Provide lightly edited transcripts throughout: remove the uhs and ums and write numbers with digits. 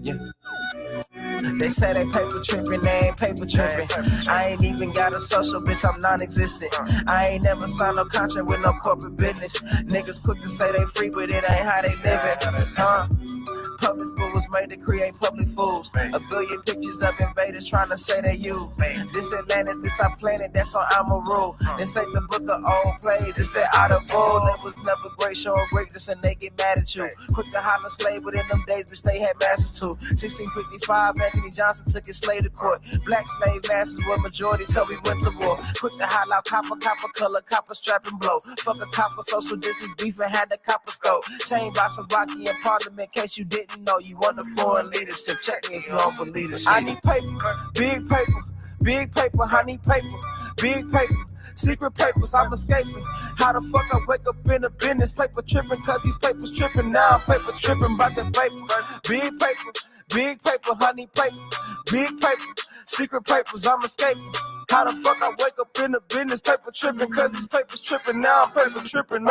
Yeah. They say they paper tripping, they ain't paper tripping. I ain't even got a social, bitch, I'm non-existent. I ain't never signed no contract with no corporate business. Niggas quick to say they free, but it ain't how they living, Public school was made to create public fools. A billion pictures of invaders trying to say they you. This Atlantis, this our planet, that's on I'ma rule. This ain't the book of old plays, it's that out of bull. They was never great, showing greatness and they get mad at you. Quick to holler slave, but in them days, bitch, they had masters too. 1655, Anthony Johnson took his slave to court. Black slave masters were majority till we went to war. Quick to holler out copper color, copper strap and blow. Fuck a copper, social distance beef and had the copper stove. Chained by Slovakian parliament, case you didn't know. You want the foreign leadership, check me if you don't believe this shit. I need paper, big paper, I need paper, big paper, secret papers, I'm escaping. How the fuck I wake up in a business, paper tripping, cause these papers tripping, now I'm paper tripping, about that paper, big paper, I need paper, big paper, secret papers, I'm escaping. How the fuck I wake up in the business, paper tripping, cause these papers tripping, now I'm paper tripping,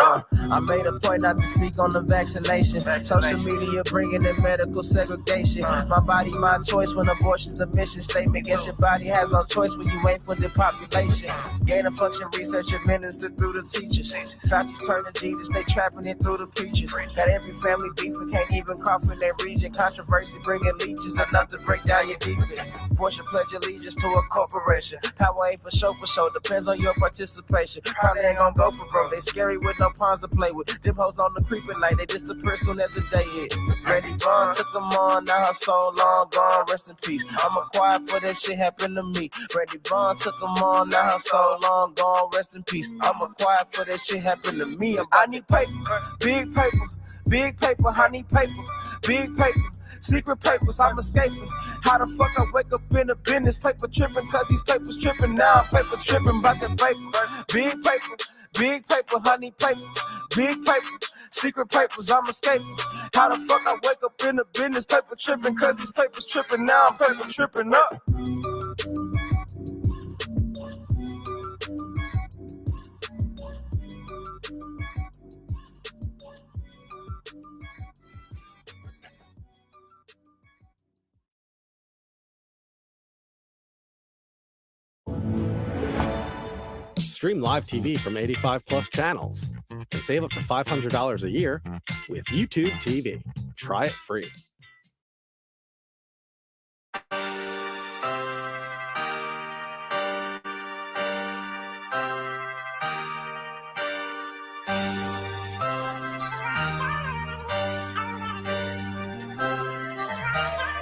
I made a point not to speak on the vaccination. Social media bringing in medical segregation. My body, my choice when abortion's a mission statement. Guess your body has no choice when you wait for the population. Gain of function research administered through the teachers. Fauci's turning Jesus, they trapping it through the preachers. Got every family beef, we can't even cough in their region. Controversy bringing leeches enough to break down your defense. Force your pledge allegiance to a corporation. Power ain't for show, depends on your participation. Probably ain't gonna go for broke, they scary with no pawns to play with. Them hoes on the creeping like they disappear soon as the day hit. Randy Vaughn took them on, now her soul long gone, rest in peace. I'm quiet for that shit happened to me. Randy Vaughn took them on, now her soul long gone, rest in peace. I'm quiet for that shit happened to me. I need paper, big paper, I need paper, big paper, secret papers, I'm escaping. How the fuck I wake up in a business, paper tripping, cause these papers tripping, now I'm paper tripping, about that paper, big paper, I need paper, big paper, secret papers, I'm escaping. How the fuck I wake up in a business, paper tripping, cause these papers tripping, now I'm paper tripping up. Stream live TV from 85 plus channels and save up to $500 a year with YouTube TV. Try it free.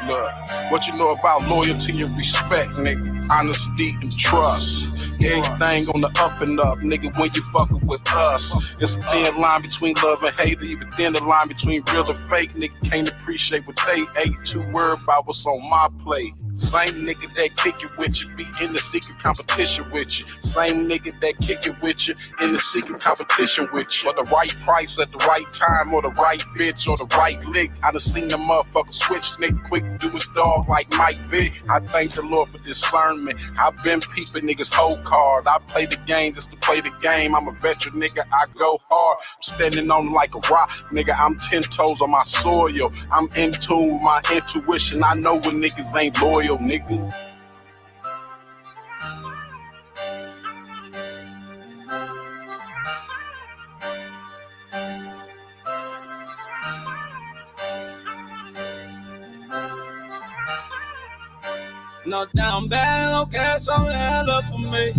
Look, what you know about loyalty and respect, nigga? Honesty and trust. Everything on the up and up, nigga, when you fucking with us. It's a thin line between love and hate, even thin the line between real and fake. Nigga can't appreciate what they ate, too worried about what's on my plate. Same nigga that kick it with you, be in the secret competition with you. Same nigga that kick it with you, in the secret competition with you. For the right price at the right time, or the right bitch, or the right lick. I done seen the motherfucker switch, nigga quick do his dog like Mike Vick. I thank the Lord for discernment. I've been peeping niggas whole card. I play the game just to play the game. I'm a veteran, nigga, I go hard. I'm standing on like a rock, nigga, I'm 10 toes on my soil. I'm in tune with my intuition. I know when niggas ain't loyal, nigga. No down bad, no cash on that love for me.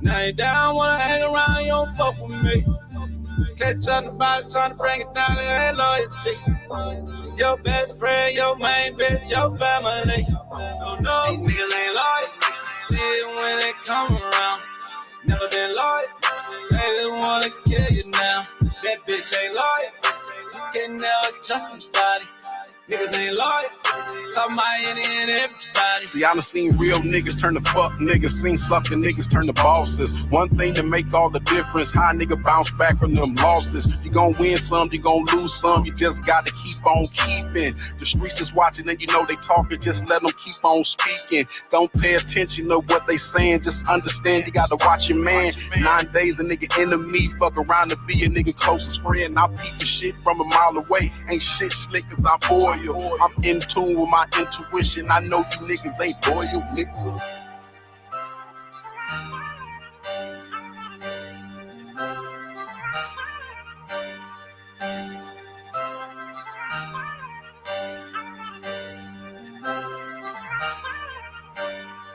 Now you down, wanna hang around, you don't fuck with me. Catch on the box, trying to bring it down to that loyalty. Your best friend, your main bitch, your family. No, these niggas ain't loyal. See it when they come around. Never been loyal. They wanna kill you now. That bitch ain't loyal. Can never trust nobody. Niggas ain't loyal. Talking about any and everybody. See, I done seen real niggas turn to fuck niggas, seen sucker niggas turn to bosses. One thing to make all the difference, how a nigga bounce back from them losses. You gon' win some, you gon' lose some, you just gotta keep on keeping. The streets is watching and you know they talking, just let them keep on speaking. Don't pay attention to what they saying, just understand you gotta watch your man. 9 days a nigga enemy, fuck around to be a nigga closest friend. I peep the shit from a mile away, ain't shit slick cause I'm loyal. I'm in tune with my intuition, I know you niggas ain't loyal, nigga.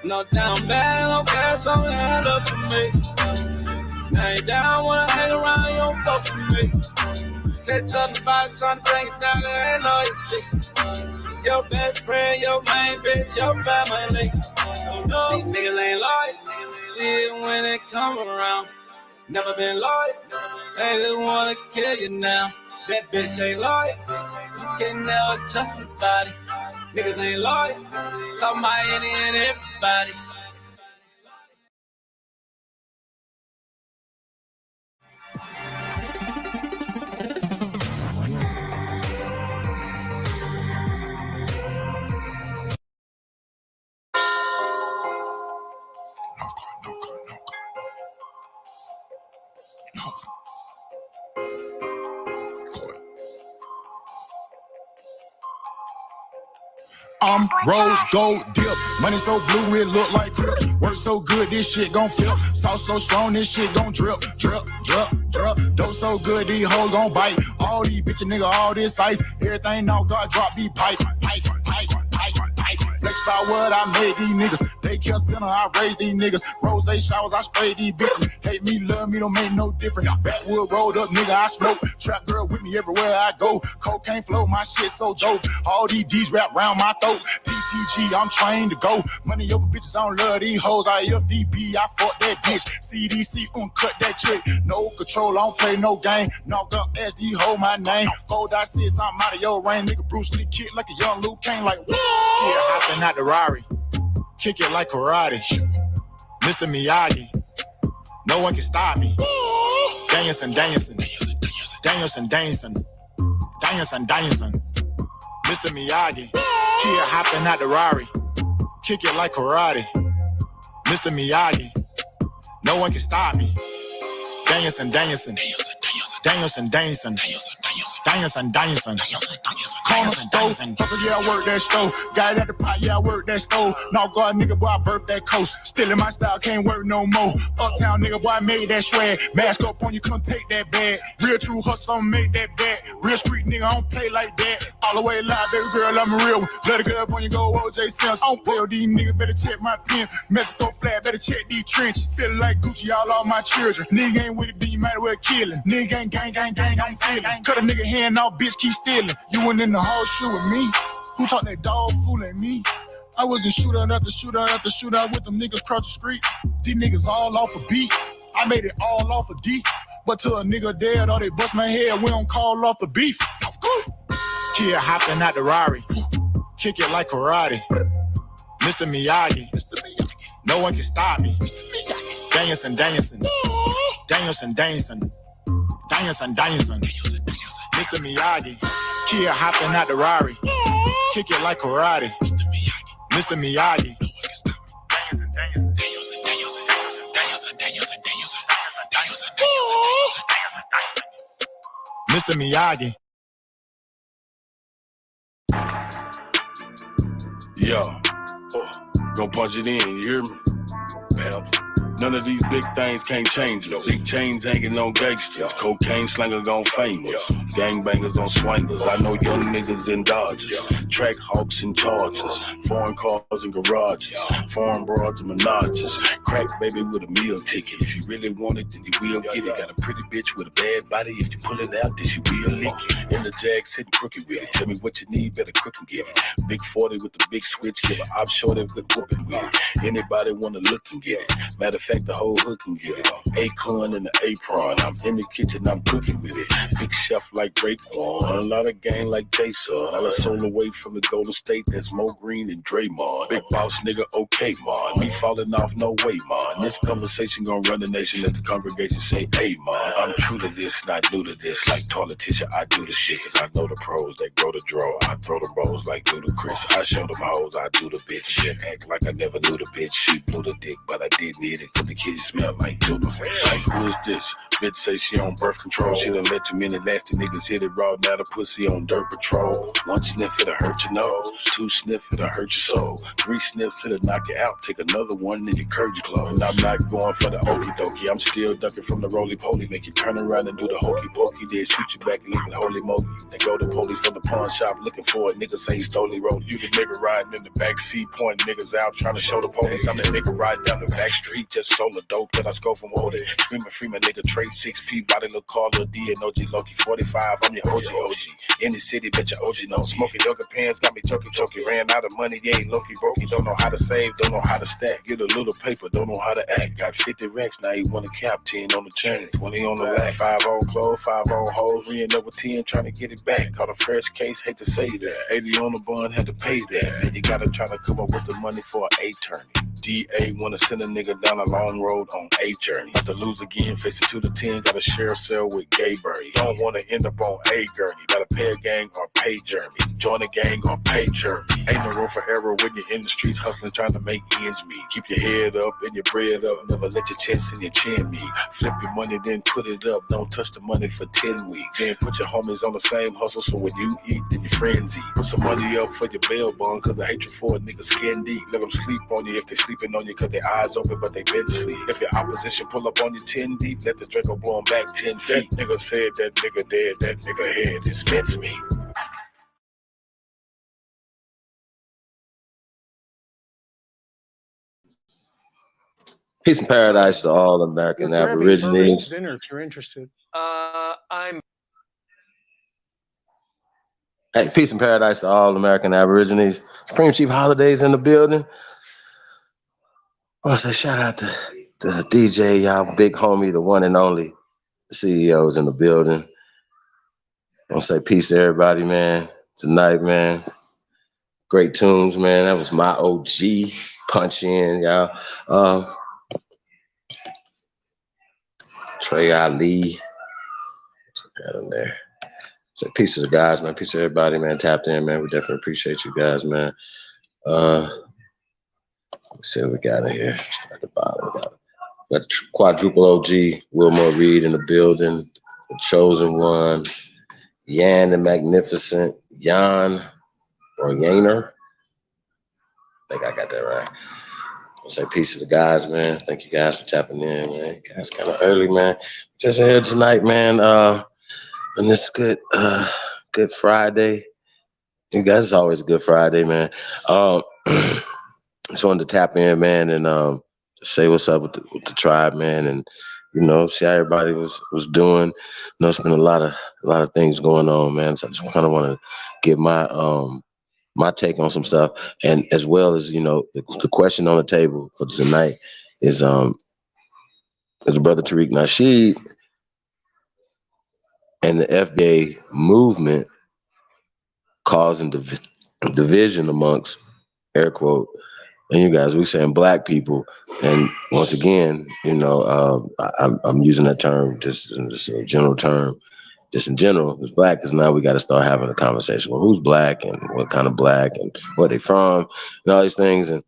No down bad, no cash on hand up for me. Now you down, wanna hang around, you don't fuck with me. Catch up the box, tryna bring it down, there ain't loyalty. Your best friend, your main bitch, your family. No, these niggas ain't loyal. See it when it come around. Never been loyal. They just wanna kill you now. That bitch ain't loyal. You can never trust nobody. Niggas ain't loyal. Talking about any and everybody. I'm rose gold dip, money so blue it look like Crips. Work so good this shit gon' flip, sauce so strong this shit gon' drip, drip, drip, drip. Dope so good these hoes gon' bite. All these bitches nigga, all this ice, everything now God drop be pipe, pipe, pipe, pipe, pipe. Flex by what I made these niggas. Daycare center, I raised these niggas. Rose showers, I spray these bitches. Hate me, love me, don't make no difference. Backwood rolled up, nigga, I smoke. Trap girl with me everywhere I go. Cocaine flow, my shit so dope. All these D's wrap round my throat. TTG, I'm trained to go. Money over bitches, I don't love these hoes. I FDB, I fuck that bitch. CDC, cut that trick. No control, I don't play no game. Knock up SD, hold my name. 4.6, I'm out of your range. Nigga Bruce Lee kick like a young Luke Kane, like whoa. Yeah, hopping out the Rari. Kick it like karate. Mr. Miyagi. No one can stop me. Dancing, dancing. Dancing, dancing. Dancing, dancing. Mr. Miyagi. Kid hopping out the Rari. Kick it like karate. Mr. Miyagi. No one can stop me. Dancing, dancing. Dancing, dancing. Dancing, dancing. Corner stove. Hustle, yeah, I work that stove. Got it at the pot, yeah, I work that stove. North Guard nigga, boy, I birthed that coast. Still in my style, can't work no more. Uptown nigga, boy, I made that shred. Mask up on you, come take that bag. Real true hustle, make that bag. Real street nigga, I don't play like that. All the way live, baby girl, I'm a real one. Let it go up on you, go OJ Simpson. I don't play with these niggas, better check my pen. Mexico flag, better check these trenches. Feeling like Gucci, all my children. Nigga ain't with it, then you might as well kill him. Nigga ain't gang, I'm feeling. Cut a nigga hand off, bitch, keep stealing. You went in the whole shoe with me. Who taught that dog fooling me? I wasn't shootout after shootout after shootout with them niggas cross the street. These niggas all off a beat. I made it all off a D. But till a nigga dead or they bust my head, we don't call off the beef. Kid hopping out the Rari. Kick it like karate. Mr. Miyagi. No one can stop me. Dancing, dancing. Dancing, dancing. Dancing, dancing. Mr. Miyagi. Kid hopping out the Rari. Kick it like karate. Mr. Miyagi. Mr. Miyagi. Yo, gonna punch it in, you hear me? Pal. None of these big things can't change us. Big chains hanging on gangsters. Cocaine slinger gon' famous. Gangbangers on swingers. I know young niggas in Dodgers. Track hawks and chargers. Foreign cars and garages. Foreign broads and menages. Crack baby with a meal ticket. If you really want it, then you will get it. Got a pretty bitch with a bad body. If you pull it out, then she will lick it. In the Jag sitting crooked with it. Tell me what you need, better cook and get it. Big 40 with the big switch. Give an op short a good whooping with it. Anybody wanna look and get it. Matter of fact, fact, the whole hood can get it. Acorn and the apron, I'm in the kitchen, I'm cooking with it. Big chef like Raekwon, a lot of gang like Jason. All a soul away from the Golden State, that's Mo Green and Draymond. Big boss nigga, okay, man. Me falling off, no way, man. This conversation gon' run the nation, let the congregation say, hey, man. I'm true to this, not new to this. Like toilet tissue, I do the shit, cause I know the pros that grow the draw. I throw the rolls like Ludacris. I show them hoes, I do the bitch. Shit, act like I never knew the bitch. She blew the dick, but I did need it, cause the kids smell like tuna fish. Like, who is this? Bitch say she on birth control. She done let too many nasty niggas hit it raw. Now the pussy on dirt patrol. One sniff, it'll hurt your nose. Two sniff, it'll hurt your soul. Three sniffs, it'll knock you out. Take another one, and your curve your clothes. And I'm not going for the okie dokie. I'm still ducking from the roly poly. Make you turn around and do the hokey pokey. Then shoot you back and leave it holy moly. Then go to police from the pawn shop looking for a nigga say stoley road. You the nigga riding in the back seat, pointing niggas out, trying to show the police. I'm the nigga riding down the back street, just sold a dope that I score from Woody. Screaming free my nigga Trey 6P, body look call Lil D and OG Loki 45. I'm your OG. In the city, bet your OG knows. Smoking yoga pants got me choky. Ran out of money, yeah, Loki broke. He don't know how to save, don't know how to stack. Get a little paper, don't know how to act. Got 50 racks, now he want a cap, 10 on the chain, 20 on the lag. 5 on clothes, 5 on hoes, we end up with 10 trying to get it back. Caught a fresh case, hate to say that. 80 on the bond, had to pay that. Then you gotta try to come up with the money for an attorney. DA wanna send a nigga down a long road on a journey. About to lose again, face it 2 to 10, gotta share a cell with Gay Birdie. Don't wanna end up on a gurney. Gotta pay a gang or pay Jeremy. Join a gang or pay Jeremy. Ain't no room for error when you're in the streets hustling, trying to make ends meet. Keep your head up and your bread up. Never let your chest and your chin meet. Flip your money, then put it up. Don't touch the money for 10 weeks. Then put your homies on the same hustle, so when you eat, then your friends eat. Put some money up for your bail bond, cause the hatred for a nigga skin deep. Let them sleep on you if they sleeping on you, cause their eyes open, but they been sleep. If your opposition pull up on you 10 deep, let the Draco blow them back 10 feet. That nigga said that nigga dead, that nigga head is meant me. Peace and paradise to all American Aborigines. Dinner, if you're interested. Hey, peace and paradise to all American Aborigines. Supreme Chief Holidays in the building. I want to say shout out to the DJ, y'all big homie, the one and only. The CEO's in the building. I want to say peace to everybody, man. Tonight, man. Great tunes, man. That was my OG punch in, y'all. Trey Ali. Got him there. So peace to the guys, man. Peace to everybody, man. Tapped in, man. We definitely appreciate you guys, man. Let's see what we got in here. At the bottom, we got quadruple OG, Wilmore Reed in the building. The Chosen One. Yan the Magnificent. Yan or Yaner. I think I got that right. I'll say peace to the guys, man. Thank you guys for tapping in, man. Guys, kind of early, man. Just here tonight, man. On this good Friday. You guys, it's always a good Friday, man. Just wanted to tap in, man, and say what's up with the tribe, man, and see how everybody was doing. It's been a lot of things going on, man. So I just kind of want to give my take on some stuff, and as well as the question on the table for tonight is brother Tariq Nasheed and the FBA movement causing division amongst air quote, and you guys, we saying black people, and once again, I'm using that term just a general term. Just in general, it's black, because now we got to start having a conversation. Well, who's black and what kind of black and where they from and all these things. And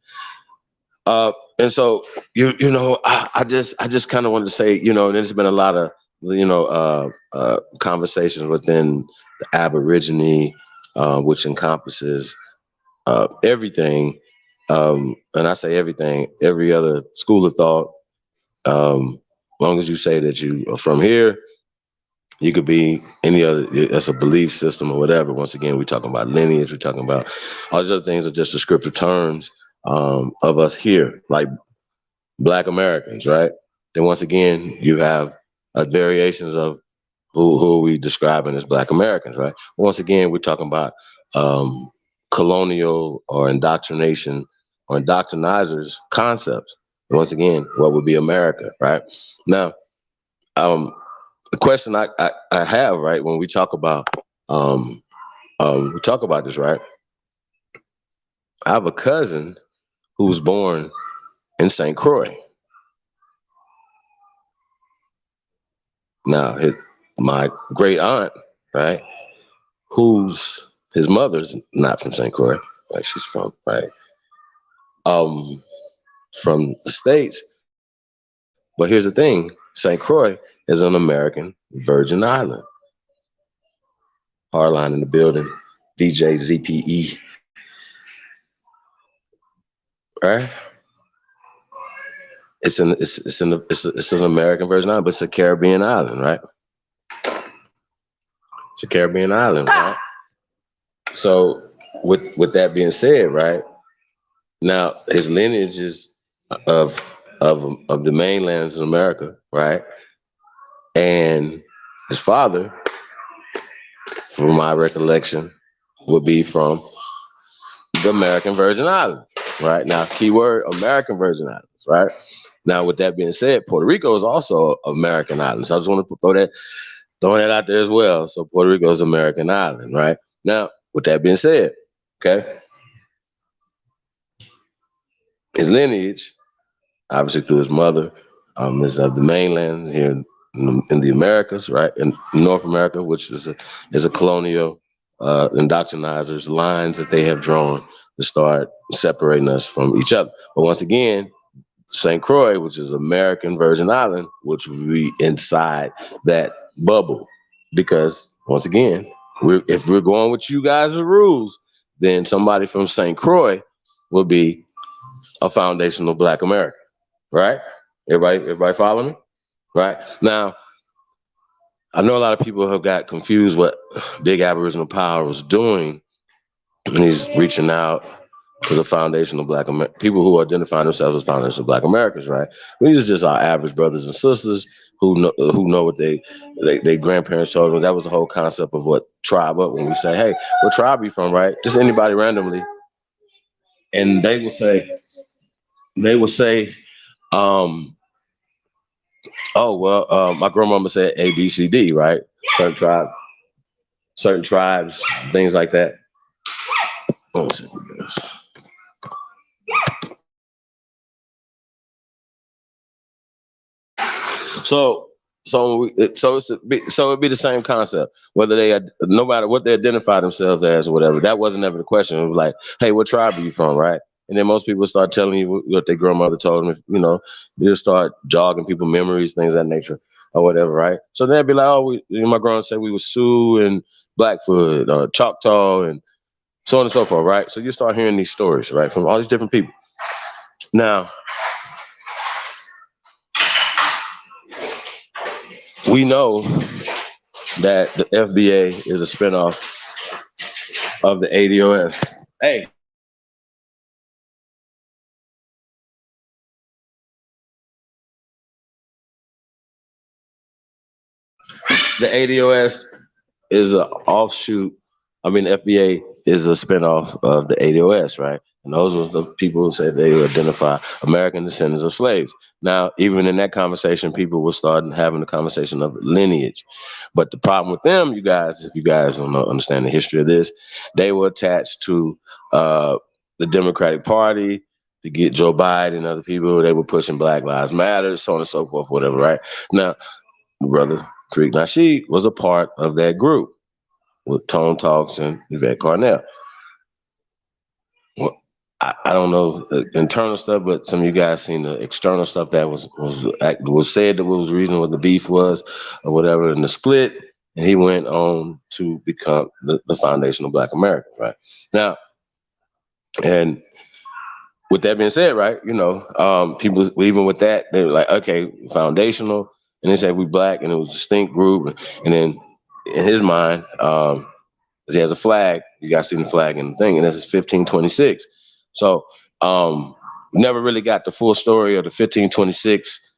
so, I just kind of wanted to say, there's been a lot of, conversations within the Aborigine, which encompasses everything. And I say everything, every other school of thought. Long as you say that you are from here, you could be any other, that's a belief system or whatever. Once again, we're talking about lineage, we're talking about all these other things are just descriptive terms of us here, like Black Americans, right? Then once again, you have variations of who we describing as Black Americans, right? Once again, we're talking about colonial or indoctrination or indoctrinizers concepts. Once again, what would be America, right? Now, the question I have, right, when we talk about this, right? I have a cousin who was born in St. Croix. Now, my great aunt, right, his mother's not from St. Croix, right? She's from from the States. But here's the thing: St. Croix is an American Virgin Island. Hardline in the building, DJ ZPE, right? It's an American Virgin Island, but it's a Caribbean island, right? It's a Caribbean island, right? So with that being said, right, now his lineage is of the mainlands of America, right? And his father, from my recollection, would be from the American Virgin Islands, right? Now, keyword American Virgin Islands, right? Now, with that being said, Puerto Rico is also American island. So I just want to throw that out there as well. So Puerto Rico is American island, right? Now, with that being said, okay, his lineage, obviously through his mother, is of the mainland here in the Americas, right? In North America, which is a colonial indoctrinizers lines that they have drawn to start separating us from each other. But once again, St. Croix, which is American Virgin Island, which would be inside that bubble. Because once again, if we're going with you guys' rules, then somebody from St. Croix will be a foundational Black American, right? Everybody follow me? Right? Now, I know a lot of people have got confused what Big Aboriginal Power was doing, and he's reaching out to the foundational Black people who identify themselves as foundational Black Americans, right? These are just our average brothers and sisters who know what they grandparents told them. That was the whole concept of what tribe up. When we say, hey, what tribe are you from, right? Just anybody randomly, and they will say, oh well, my grandmama said A, B, C, D, right? Certain tribes, things like that. One second, guys. So it'd be the same concept. Whether no matter what they identify themselves as or whatever, that wasn't ever the question. It was like, hey, what tribe are you from, right? And then most people start telling you what their grandmother told them. They'll start jogging people memories, things of that nature, or whatever, right? So they'd be like, oh, my grandma said we were Sioux and Blackfoot or Choctaw and so on and so forth, right? So you start hearing these stories, right, from all these different people. Now, we know that the FBA is a spinoff of the ADOS. Hey. The ADOS is an offshoot. I mean, the FBA is a spinoff of the ADOS, right? And those were the people who said they identify American descendants of slaves. Now, even in that conversation, people were starting having the conversation of lineage. But the problem with them, you guys, if you guys don't understand the history of this, they were attached to the Democratic Party to get Joe Biden and other people. They were pushing Black Lives Matter, so on and so forth, whatever, right? Now, brother Tariq Nasheed was a part of that group with Tone Talks and Yvette Carnell. Well, I don't know the internal stuff, but some of you guys seen the external stuff that was said that was the reason what the beef was or whatever in the split, and he went on to become the foundational Black American, right? Now, and with that being said, right, people even with that, they were like, okay, foundational, and they said we Black, and it was a distinct group, and then in his mind, he has a flag. You guys see the flag and the thing, and this is 1526. So never really got the full story of the 1526.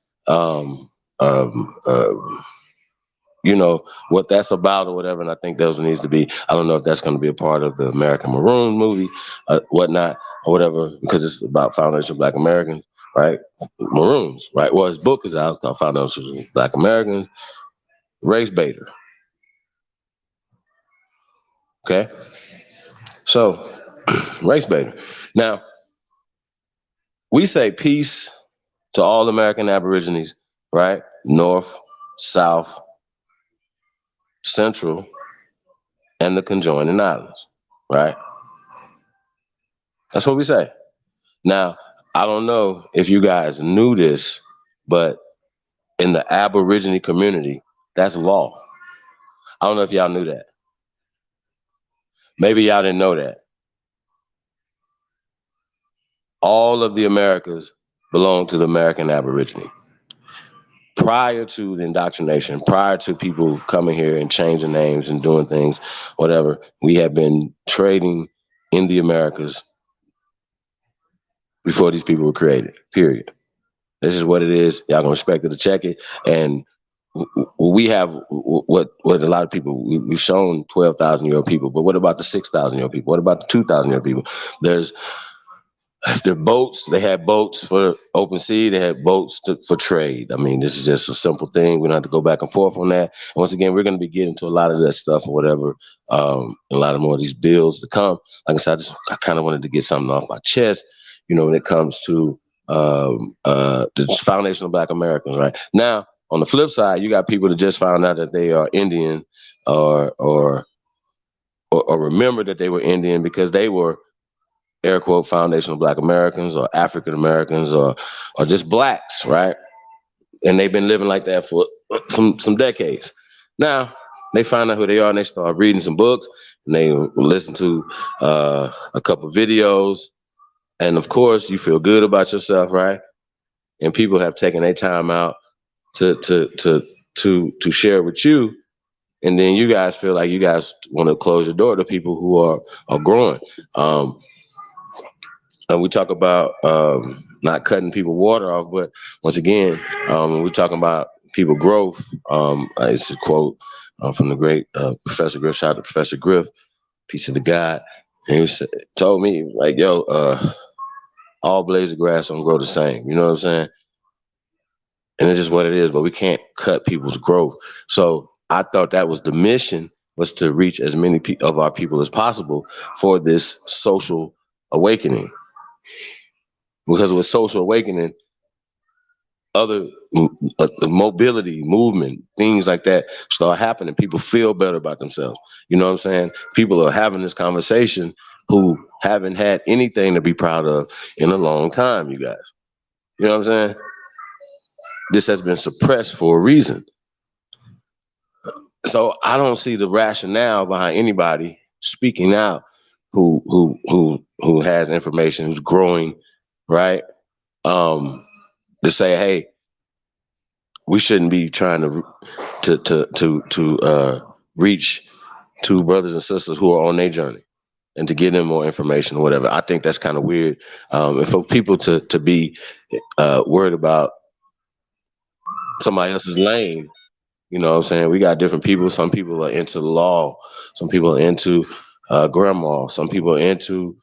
What that's about or whatever. And I think those needs to be. I don't know if that's going to be a part of the American Maroon movie, whatnot, or whatever, because it's about foundational Black Americans right? Maroons, right? Well, his book is out called Foundations of Black Americans, Race Baiter. Okay? So, Race Baiter. Now, we say peace to all American Aborigines, right? North, South, Central, and the conjoining islands, right? That's what we say. Now, I don't know if you guys knew this, but in the Aborigine community, that's law. I don't know if y'all knew that. Maybe y'all didn't know that. All of the Americas belong to the American Aborigine. Prior to the indoctrination, prior to people coming here and changing names and doing things, whatever, we have been trading in the Americas before these people were created, period. This is what it is. Y'all gonna respect it or check it. And we have what a lot of people, we've shown 12,000-year-old people, but what about the 6,000-year-old people? What about the 2,000-year-old people? There's boats. They had boats for open sea. They had boats for trade. I mean, this is just a simple thing. We don't have to go back and forth on that. And once again, we're going to be getting to a lot of that stuff or whatever, a lot of more of these bills to come. Like I said, I kind of wanted to get something off my chest, when it comes to the foundation of Black Americans, right? Now, on the flip side, you got people that just found out that they are Indian or remember that they were Indian because they were, air quote, foundational Black Americans or African Americans or just blacks, right? And they've been living like that for some decades. Now they find out who they are and they start reading some books and they listen to a couple videos, and of course you feel good about yourself, right? And people have taken their time out to share with you, and then you guys feel like you guys want to close your door to people who are growing. And we talk about not cutting people water off, but once again, when we're talking about people growth, it's a quote from the great Professor Griff. Shout out to Professor Griff, peace of the God. And he told me, like, yo, all blades of grass don't grow the same. You know what I'm saying? And it's just what it is, but we can't cut people's growth. So I thought that was the mission, was to reach as many of our people as possible for this social awakening. Because with social awakening, other mobility, movement, things like that start happening. People feel better about themselves. You know what I'm saying? People are having this conversation who haven't had anything to be proud of in a long time, you guys. You know what I'm saying? This has been suppressed for a reason. So I don't see the rationale behind anybody speaking out who has information, who's growing, right? To say, hey, we shouldn't be trying to reach to brothers and sisters who are on their journey and to give them more information or whatever. I think that's kind of weird. And for people to be worried about somebody else's lane, you know what I'm saying? We got different people. Some people are into the law. Some people are into grandma. Some people are into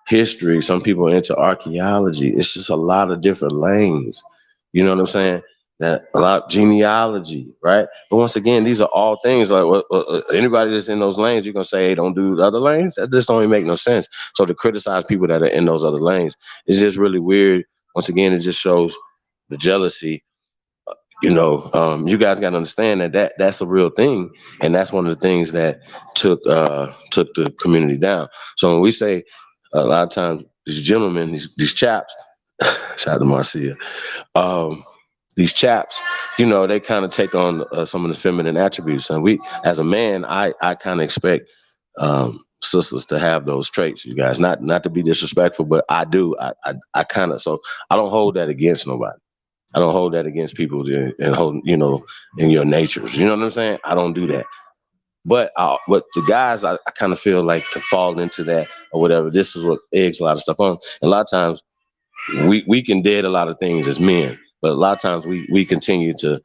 history. Some people are into archaeology. It's just a lot of different lanes. You know what I'm saying? That a lot of genealogy, right? But once again, these are all things like anybody that's in those lanes, you're gonna say, hey, don't do the other lanes. That just don't even make no sense. So to criticize people that are in those other lanes is just really weird. Once again, it just shows the jealousy. You guys got to understand that's a real thing, and that's one of the things that took the community down. So when we say a lot of times these gentlemen, these chaps, shout out to Marcia, these chaps, they kind of take on some of the feminine attributes, and we, as a man, I kind of expect sisters to have those traits. You guys, not to be disrespectful, but I do. I kind of, so I don't hold that against nobody. I don't hold that against people and hold, in your natures. You know what I'm saying? I don't do that. But the guys, I kind of feel like to fall into that or whatever. This is what eggs a lot of stuff on. And a lot of times we can dead a lot of things as men, but a lot of times we continue to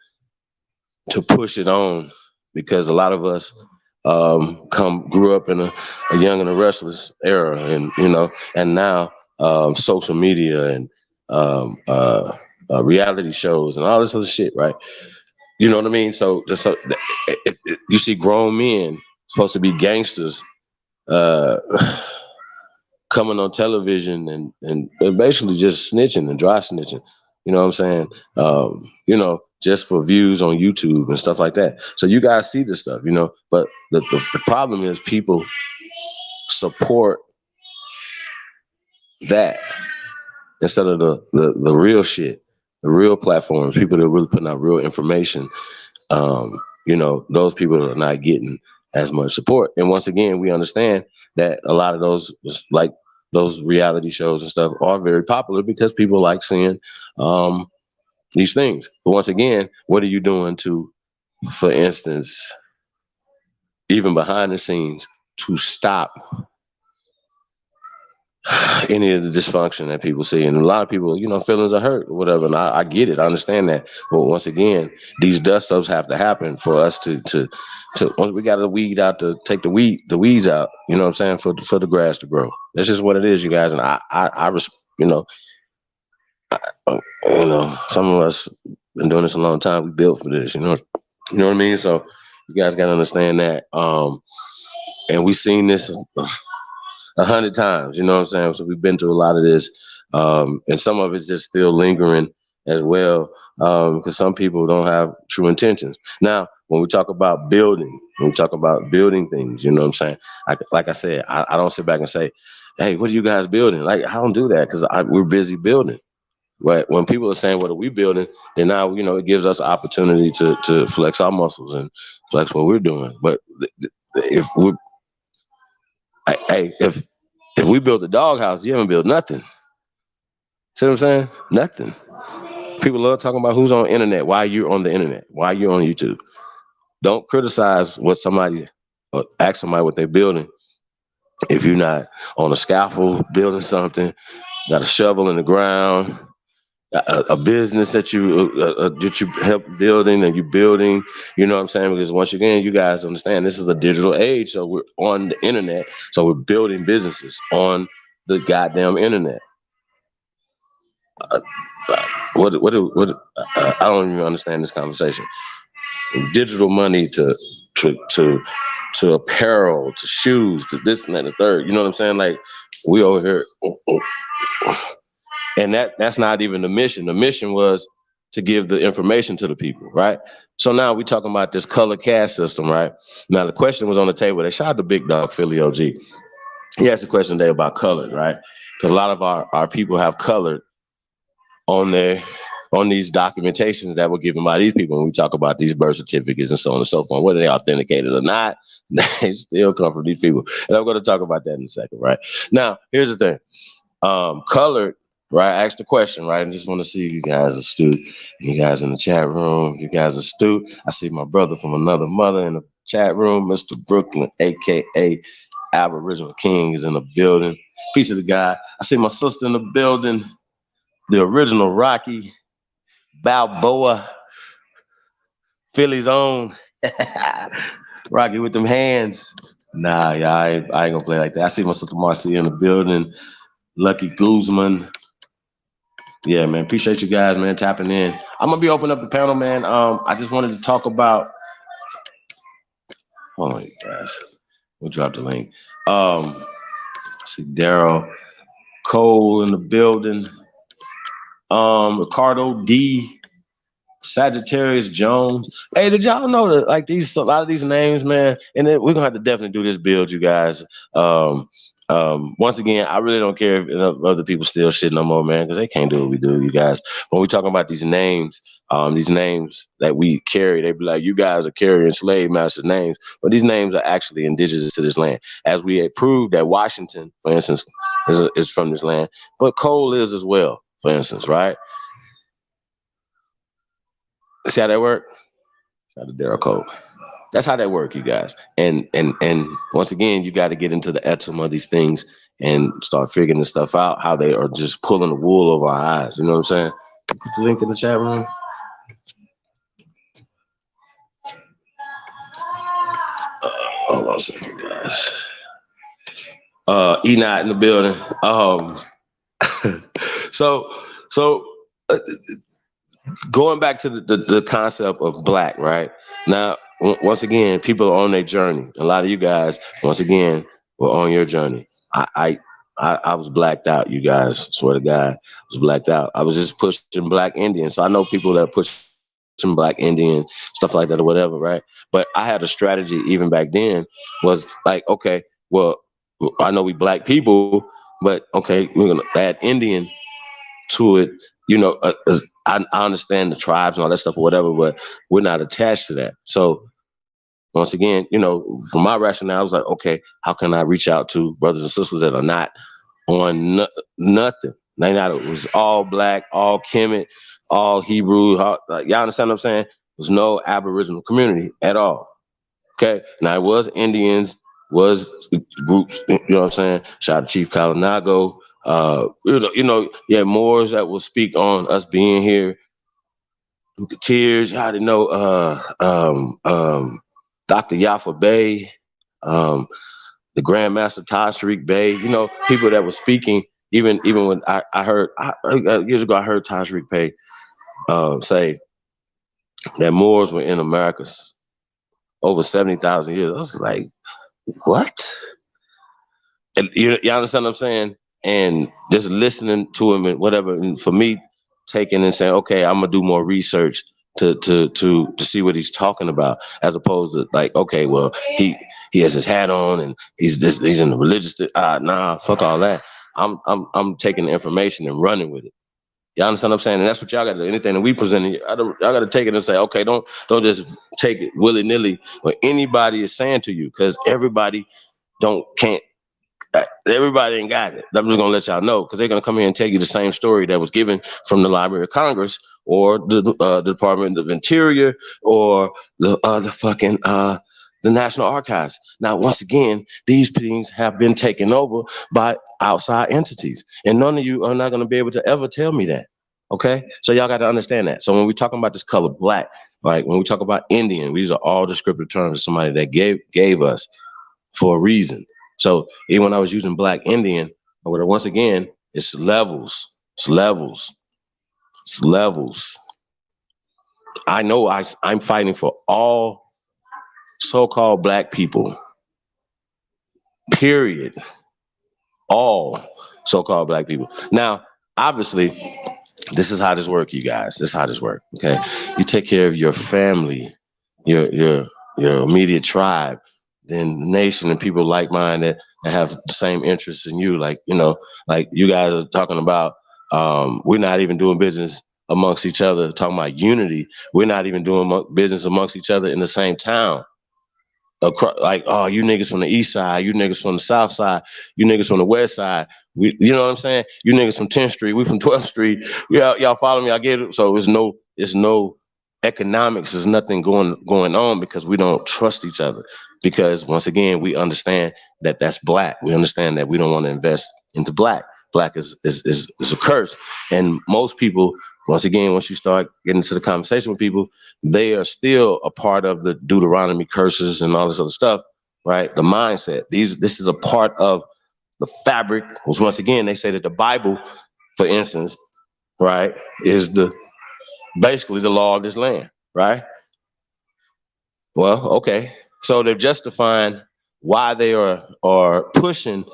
push it on because a lot of us grew up in a young and a restless era, and and now social media and reality shows and all this other shit, right? You know what I mean? So you see grown men supposed to be gangsters coming on television and basically just snitching and dry snitching. You know what I'm saying? You know, just for views on YouTube and stuff like that. So you guys see this stuff, you know, but the problem is people support that instead of the real shit, the real platforms, people that are really putting out real information. You know, those people are not getting as much support. And once again, we understand that a lot of those, like those reality shows and stuff, are very popular because people like seeing these things. But once again, what are you doing to, for instance, even behind the scenes, to stop any of the dysfunction that people see? And a lot of people, you know, feelings are hurt or whatever. And I get it. I understand that. But once again, these dust ups have to happen for us to once we got to weed out, to take the weeds out, you know what I'm saying, for the grass to grow. That's just what it is, you guys. And you know, some of us been doing this a long time. We built for this, you know what I mean? So you guys got to understand that. And we've seen this 100 times, you know what I'm saying? So we've been through a lot of this, and some of it's just still lingering as well, because some people don't have true intentions. Now, when we talk about building, things, you know what I'm saying? Like I said, I don't sit back and say, hey, what are you guys building? Like, I don't do that because we're busy building. Right? When people are saying, what are we building? Then now, you know, it gives us an opportunity to flex our muscles and flex what we're doing. But if we if we build a doghouse, you haven't built nothing. See what I'm saying? Nothing. People love talking about who's on the internet, why you're on the internet, why you're on YouTube. Don't criticize what somebody, or ask somebody what they're building if you're not on a scaffold building something, got a shovel in the ground, a business that you help building and you building, you know what I'm saying? Because once again, you guys understand this is a digital age, so we're on the internet, so we're building businesses on the goddamn internet. What I don't even understand this conversation. From digital money to apparel, to shoes, to this and that and the third. You know what I'm saying? Like, we over here. And that's not even the mission. The mission was to give the information to the people, right? So now we're talking about this color caste system, right? Now the question was on the table. They shot the big dog, Philly OG. He asked a question today about color, right? Because a lot of our people have colored on these documentations that were given by these people when we talk about these birth certificates and so on and so forth. Whether they authenticated or not, they still come from these people. And I'm going to talk about that in a second, right? Now, here's the thing. Colored, right? I asked the question, right? I just want to see if you guys are astute. You guys in the chat room, you guys are astute. I see my brother from another mother in the chat room, Mr. Brooklyn, aka Aboriginal King, is in the building. Peace of the guy. I see my sister in the building, the original Rocky Balboa, Philly's own Rocky with them hands. Nah, yeah, I ain't gonna play like that. I see my sister Marcia in the building, Lucky Guzman. Yeah, man, appreciate you guys, man, tapping in. I'm gonna be opening up the panel, man. I just wanted to talk about. Hold on, you guys. We'll drop the link. See Daryl Cole in the building. Ricardo D. Sagittarius Jones. Hey, did y'all know that like a lot of these names, man? And then we're gonna have to definitely do this build, you guys. Once again, I really don't care if other people steal shit no more, man, because they can't do what we do, you guys. When we talking about these names that we carry, they be like, you guys are carrying slave master names, but these names are actually indigenous to this land. As we had proved that Washington, for instance, is from this land, but Cole is as well, for instance, right? See how that work? Shout out to Daryl Cole. That's how that work, you guys. And once again, you got to get into the atom of these things and start figuring this stuff out, how they are just pulling the wool over our eyes. You know what I'm saying? Put the link in the chat room. Hold on a second, guys. Enoch in the building. so going back to the concept of black, right? Now, once again, people are on their journey. A lot of you guys, once again, were on your journey. I was blacked out, you guys. Swear to God, I was blacked out. I was just pushing Black Indian. So I know people that push some Black Indian, stuff like that or whatever, right? But I had a strategy even back then was like, okay, well, I know we Black people, but okay, we're gonna add Indian to it. You know, I understand the tribes and all that stuff or whatever, but we're not attached to that. So once again, you know, from my rationale, I was like, okay, how can I reach out to brothers and sisters that are not on nothing? They not, it was all Black, all Kemet, all Hebrew. Like, y'all understand what I'm saying? There's no Aboriginal community at all. Okay, now it was Indians, was groups. You know what I'm saying? Shout out to Chief Kalinago. Yeah, Moors that will speak on us being here. Tears, y'all didn't know. Dr. Yafa Bey, the Grandmaster Tariq Bey. You know, people that were speaking. Even when I heard years ago, I heard Tariq Bey say that Moors were in America over 70,000 years. I was like, what? And you understand what I'm saying? And just listening to him and whatever. And for me, taking and saying, okay, I'm gonna do more research to see what he's talking about, as opposed to like, okay, well, he has his hat on and he's in the religious. Nah, fuck all that. I'm taking the information and running with it. You understand what I'm saying? And that's what y'all got to do. Anything that we present, y'all got to take it and say, okay, don't just take it willy nilly what anybody is saying to you, because everybody can't. Everybody ain't got it. I'm just gonna let y'all know, because they're gonna come here and tell you the same story that was given from the Library of Congress or the Department of Interior or the National Archives. Now, once again, these things have been taken over by outside entities, and none of you are not gonna be able to ever tell me that. Okay, so y'all got to understand that. So when we're talking about this color Black, right? When we talk about Indian, these are all descriptive terms of somebody that gave us for a reason. So even when I was using Black Indian, once again, it's levels. It's levels. It's levels. I know I'm fighting for all so-called Black people. Period. All so-called Black people. Now, obviously, this is how this works, you guys. This is how this works. Okay. You take care of your family, your immediate tribe, then the nation and people like mine that have the same interests in you. Like, you know, like you guys are talking about, we're not even doing business amongst each other, talking about unity. We're not even doing business amongst each other in the same town. Like, oh, you niggas from the east side, you niggas from the south side, you niggas from the west side. You know what I'm saying? You niggas from 10th Street, we from 12th Street. Y'all follow me? I get it. So it's no economics. There's nothing going on because we don't trust each other. Because once again, we understand that that's Black. We understand that we don't want to invest into Black. Black is a curse. And most people, once again, once you start getting into the conversation with people, they are still a part of the Deuteronomy curses and all this other stuff, right? The mindset. This is a part of the fabric, which once again, they say that the Bible, for instance, right, is basically the law of this land, right? Well, okay. So they're justifying why they are pushing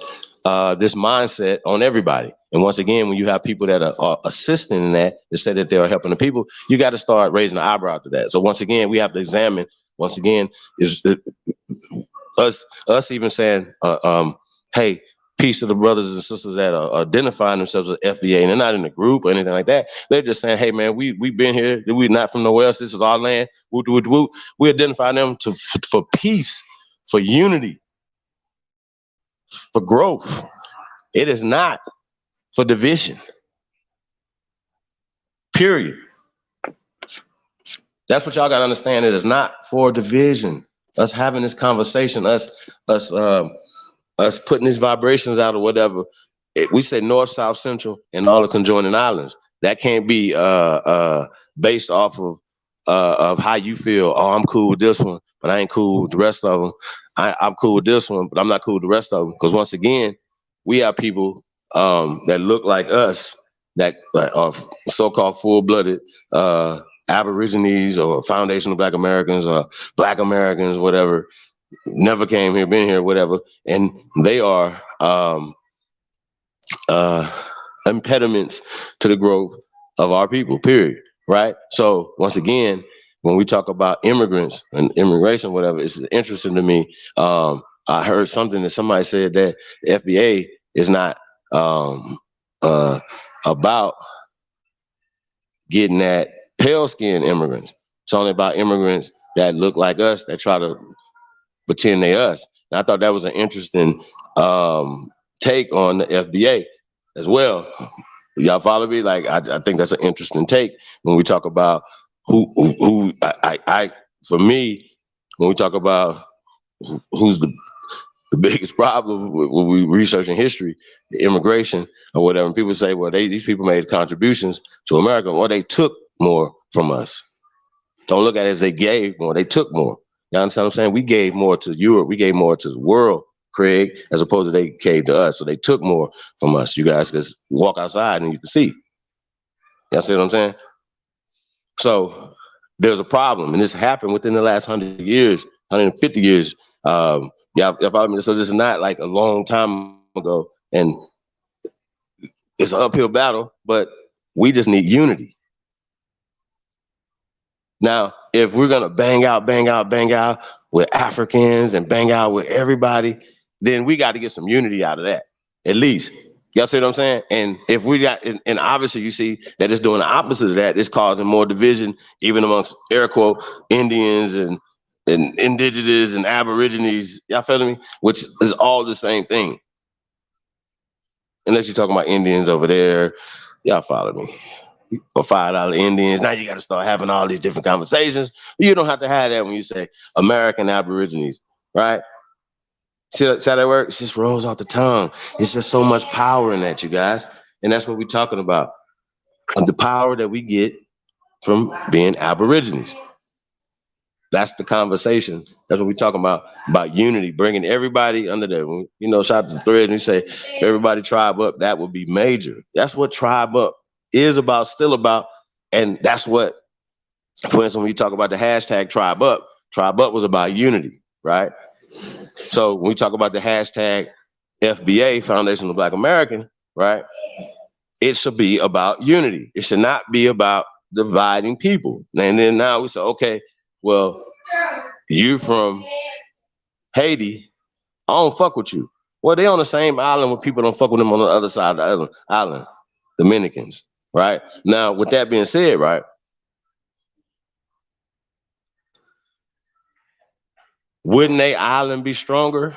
this mindset on everybody. And once again, when you have people that are assisting in that, they say that they are helping the people, you got to start raising the eyebrow to that. So once again, we have to examine, once again, is us even saying, hey, peace to the brothers and sisters that are identifying themselves as FBA, and they're not in a group or anything like that. They're just saying, hey, man, we've been here. We're not from nowhere else. This is our land. Woo, woo, woo. We identify them for peace, for unity, for growth. It is not for division. Period. That's what y'all got to understand. It is not for division. Us having this conversation, us putting these vibrations out or whatever. We say north, south, central, and all the conjoining islands. That can't be based off of how you feel. Oh, I'm cool with this one, but I ain't cool with the rest of them. I'm cool with this one, but I'm not cool with the rest of them. Because once again, we have people that look like us, that are so-called full-blooded Aborigines or foundational Black Americans or Black Americans, whatever, never came here, been here, whatever, and they are impediments to the growth of our people, period, right? So once again, when we talk about immigrants and immigration, whatever, it's interesting to me. I heard something that somebody said that the FBA is not about getting at pale-skinned immigrants. It's only about immigrants that look like us, that try to pretend they us. And I thought that was an interesting take on the FBA as well. Y'all follow me? Like, I think that's an interesting take when we talk about who for me, when we talk about who's the biggest problem when we researching history, immigration or whatever, and people say, well, these people made contributions to America. Well, they took more from us. Don't look at it as they gave more, they took more. You understand what I'm saying? We gave more to Europe, we gave more to the world, Craig, as opposed to they gave to us. So they took more from us. You guys can walk outside and you can see. Y'all see what I'm saying? So there's a problem, and this happened within the last 100 years, 150 years. Yeah, follow me. So this is not like a long time ago, and it's an uphill battle, but we just need unity. Now, if we're gonna bang out with Africans and bang out with everybody, then we got to get some unity out of that, at least. Y'all see what I'm saying? And if we got, and obviously you see that it's doing the opposite of that. It's causing more division, even amongst air quote Indians and indigenous and aborigines. Y'all feeling me? Which is all the same thing. Unless you're talking about Indians over there, y'all follow me. Or $5 Indians. Now you got to start having all these different conversations. You don't have to have that when you say American Aborigines, right? See how that works? It just rolls off the tongue. It's just so much power in that, you guys. And that's what we're talking about. The power that we get from being Aborigines. That's the conversation. That's what we're talking about unity, bringing everybody under there. You know, shout out to the thread and you say, if everybody tribe up, that would be major. That's what tribe up is about, still about. And that's what, for instance, when you talk about the hashtag tribe up was about unity, right? So when we talk about the hashtag FBA, Foundation of Black American, right? It should be about unity. It should not be about dividing people. And then now we say, okay, well, you from Haiti, I don't fuck with you. Well, they on the same island where people don't fuck with them on the other side of the island, Dominicans, right? Now, with that being said, right, wouldn't they island be stronger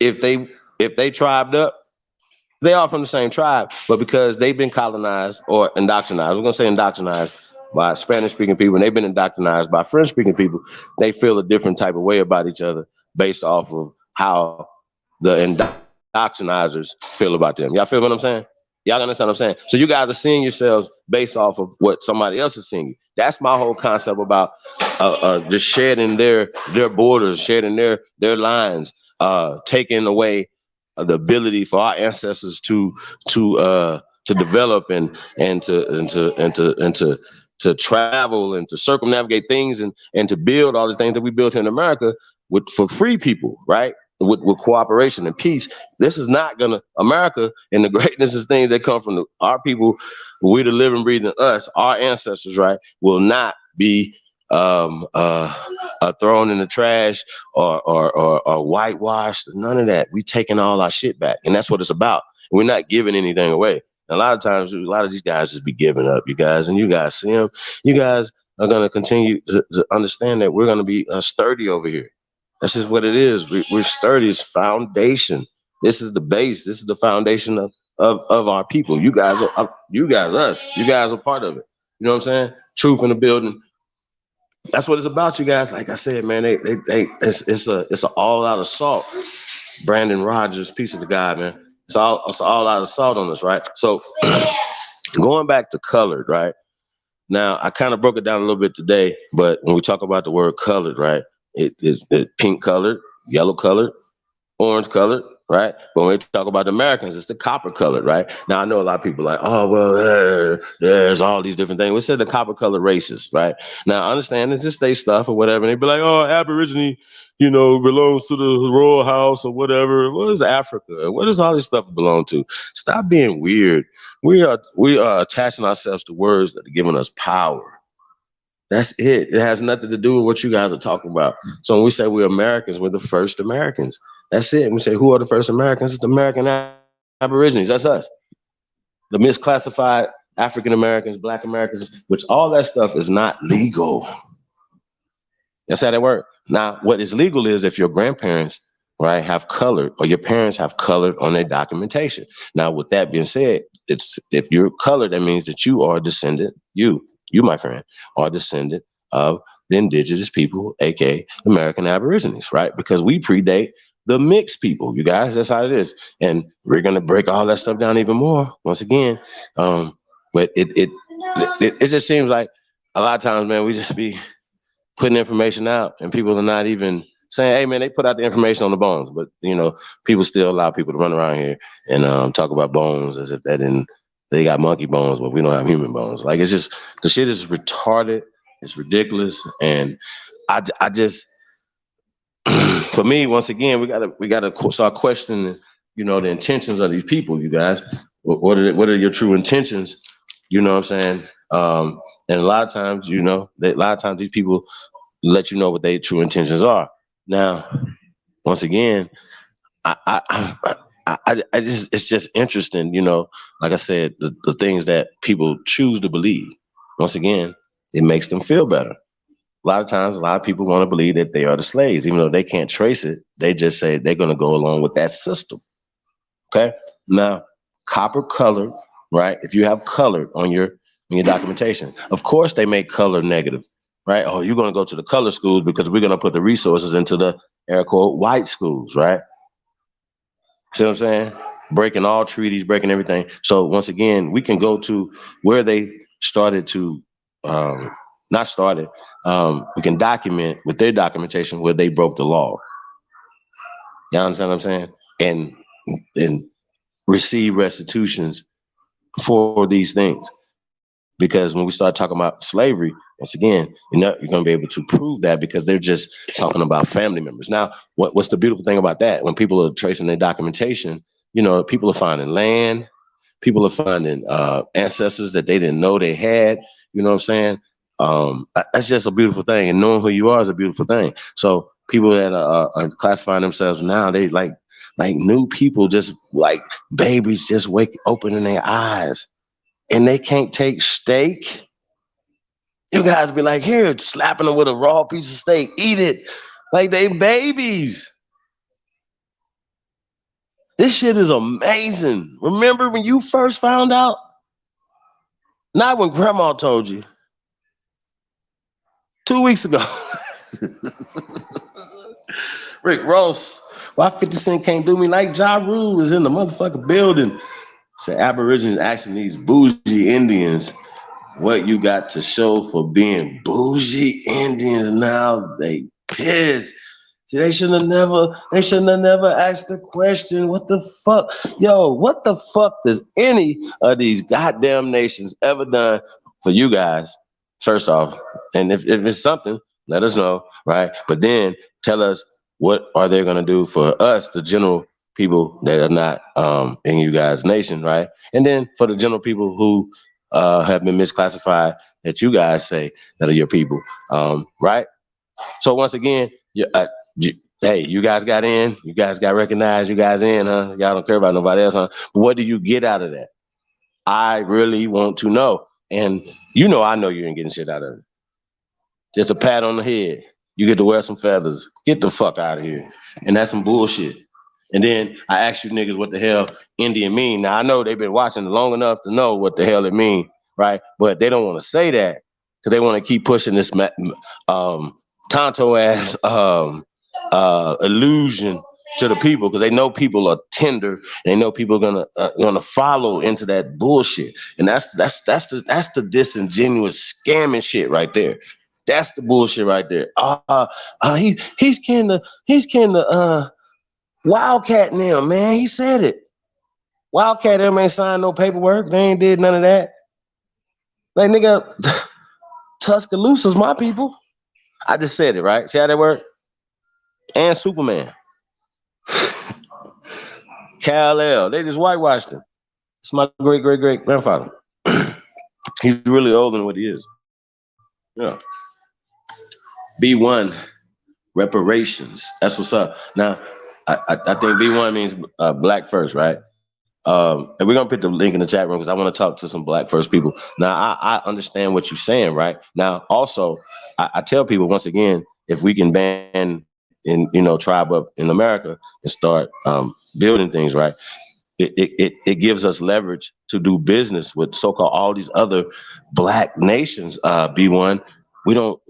if they tribed up? They are from the same tribe, but because they've been colonized or indoctrinized, we're gonna say indoctrinized by Spanish-speaking people, and they've been indoctrinized by French-speaking people, they feel a different type of way about each other based off of how the indoctrinizers feel about them. Y'all feel what I'm saying? Y'all understand what I'm saying? So you guys are seeing yourselves based off of what somebody else is seeing you. That's my whole concept about just shedding their borders, shedding their lines, taking away the ability for our ancestors to develop and to travel and to circumnavigate things and to build all the things that we built here in America for free people, right? With cooperation and peace. This is not gonna, America and the greatness is things that come from our people, we the living, breathing us, our ancestors, right, will not be thrown in the trash or whitewashed. None of that. We taking all our shit back, and that's what it's about. We're not giving anything away. And a lot of times, a lot of these guys just be giving up, you guys, and you guys see them. You guys are gonna continue to understand that we're gonna be sturdy over here. That's just what it is. We're sturdy. It's foundation. This is the base. This is the foundation of our people. You guys are us. You guys are part of it. You know what I'm saying? Truth in the building. That's what it's about, you guys. Like I said, man, it's an all-out assault. Brandon Rogers, piece of the guy, man. It's all-out assault on us, right? So going back to colored, right? Now I kind of broke it down a little bit today, but when we talk about the word colored, right? It's pink colored, yellow colored, orange colored, right? But when we talk about the Americans, it's the copper colored, right? Now I know a lot of people are like, oh well, there's all these different things. We said the copper colored races, right? Now I understand it's just state stuff or whatever. And they'd be like, oh, Aborigine, belongs to the royal house or whatever. What is Africa? What does all this stuff belong to? Stop being weird. We are attaching ourselves to words that are giving us power. That's it. It has nothing to do with what you guys are talking about. So when we say we're Americans, we're the first Americans. That's it. And we say, who are the first Americans? It's the American Aborigines. That's us. The misclassified African Americans, Black Americans, which all that stuff is not legal. That's how they work. Now, what is legal is if your grandparents, right, have colored, or your parents have colored on their documentation. Now, with that being said, if you're colored, that means that you are a descendant, you, my friend, are a descendant of the indigenous people, aka American Aborigines, right? Because we predate the mixed people, you guys. That's how it is. And we're gonna break all that stuff down even more once again. But it just seems like a lot of times, man, we just be putting information out and people are not even saying, hey man, they put out the information on the bones, but people still allow people to run around here and talk about bones as if they got monkey bones, but we don't have human bones. Like, it's just, the shit is retarded, it's ridiculous, and I just for me, once again, we gotta start questioning, the intentions of these people, you guys. What are your true intentions? You know what I'm saying? And a lot of times, these people let you know what their true intentions are. Now, once again, it's just interesting, like I said, the things that people choose to believe. Once again, it makes them feel better. A lot of times, a lot of people want to believe that they are the slaves, even though they can't trace it. They just say they're going to go along with that system. Okay. Now, copper colored, right? If you have colored on your documentation, of course they make color negative, right? Oh, you're going to go to the color schools because we're going to put the resources into the air quote white schools, right? See what I'm saying? Breaking all treaties, breaking everything. So once again, we can go to where they started to, we can document with their documentation where they broke the law. You understand what I'm saying? And receive restitutions for these things. Because when we start talking about slavery, once again, you're going to be able to prove that because they're just talking about family members. Now, what's the beautiful thing about that? When people are tracing their documentation, people are finding land, people are finding ancestors that they didn't know they had. You know what I'm saying? That's just a beautiful thing, and knowing who you are is a beautiful thing. So people that are classifying themselves now, they like new people, just like babies, just opening their eyes. And they can't take steak. You guys be like, here, slapping them with a raw piece of steak, eat it like they babies. This shit is amazing. Remember when you first found out? Not when grandma told you. 2 weeks ago. Rick Ross, why 50 Cent can't do me like Ja Rule is in the motherfucking building. Say Aborigines asking these bougie Indians what you got to show for being bougie Indians. Now they pissed. See, they shouldn't have never asked the question, what the fuck? Yo, what the fuck does any of these goddamn nations ever done for you guys? First off, and if it's something, let us know, right? But then tell us, what are they gonna do for us, the general people that are not in you guys' nation, right? And then for the general people who have been misclassified that you guys say that are your people, right? So once again, hey, you guys got in, you guys got recognized, you guys in, huh? Y'all don't care about nobody else, huh? But what do you get out of that? I really want to know. And I know you ain't getting shit out of it. Just a pat on the head. You get to wear some feathers. Get the fuck out of here. And that's some bullshit. And then I asked you niggas what the hell Indian mean. Now I know they've been watching long enough to know what the hell it mean, right? But they don't want to say that because they want to keep pushing this tonto ass illusion to the people because they know people are tender. They know people are gonna follow into that bullshit, and that's the disingenuous scamming shit right there. That's the bullshit right there. He's kin to Wildcat them, man. He said it. Wildcat them ain't signed no paperwork. They ain't did none of that. Like, nigga, Tuscaloosa's my people. I just said it, right? See how that work? And Superman. Kal-El. They just whitewashed him. It's my great-great-great-grandfather. He's really older than what he is. Yeah. B1, reparations. That's what's up. Now, I think B1 means black first, right? And we're gonna put the link in the chat room because I want to talk to some black first people. Now, I understand what you're saying, right? Now, also, I tell people once again, if we can ban tribe up in America and start building things, right? It gives us leverage to do business with so-called all these other black nations. B1, we don't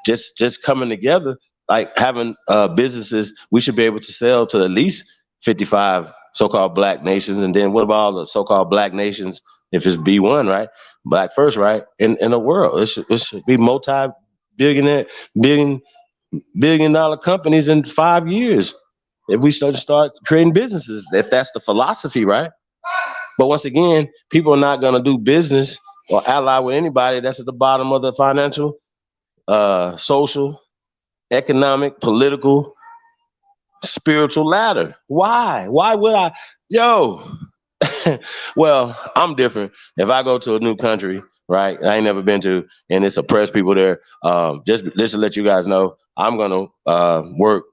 just coming together, like having businesses. We should be able to sell to at least 55 so-called black nations, and then what about all the so-called black nations? If it's B1, right, black first, right, in the world, it should be multi-billion dollar companies in 5 years. If we start creating businesses, if that's the philosophy, right? But once again, people are not going to do business or ally with anybody that's at the bottom of the financial, social, economic, political, spiritual ladder. Why? Why would I? Yo, well, I'm different. If I go to a new country, right, I ain't never been to, and it's oppressed people there, just to let you guys know, I'm going to work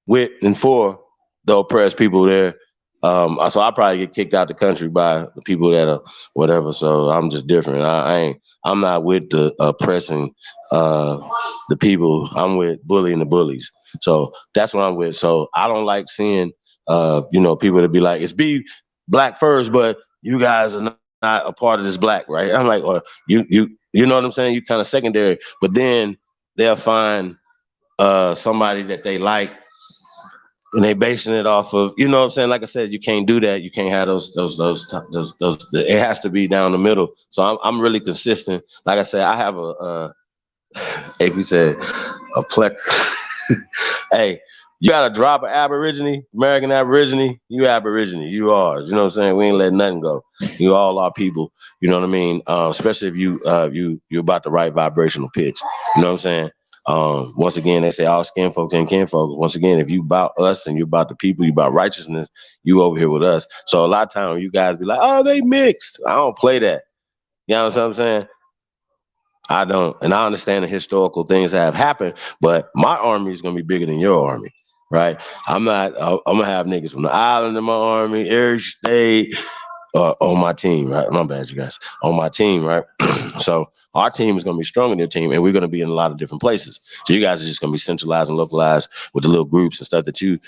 with and for the oppressed people there. So I probably get kicked out the country by the people that are whatever. So I'm just different. I'm not with the oppressing the people. I'm with bullying the bullies. So that's what I'm with. So I don't like seeing people to be like, it's be black first, but you guys are not a part of this black, right? I'm like, or you know what I'm saying? You kind of secondary, but then they'll find somebody that they like, and they basing it off of, you know what I'm saying? Like I said, you can't do that. You can't have those. It has to be down the middle. So I'm really consistent. Like I said, I have AP said, a plec. Hey, you got to drop an Aborigine, American Aborigine. You Aborigine, you ours. You know what I'm saying? We ain't letting nothing go. You all our people. You know what I mean? Especially if you about the right vibrational pitch. You know what I'm saying? Once again, they say all skin folks and kin folks. Once again, if you about us and you about the people, you about righteousness, you over here with us. So a lot of times you guys be like, oh, they mixed. I don't play that. You know what I'm saying? I don't. And I understand the historical things that have happened, but my army is going to be bigger than your army, right? I'm going to have niggas from the island in my army, every state on my team, right? My bad, you guys. On my team, right? So our team is going to be stronger than your team, and we're going to be in a lot of different places. So you guys are just going to be centralized and localized with the little groups and stuff that you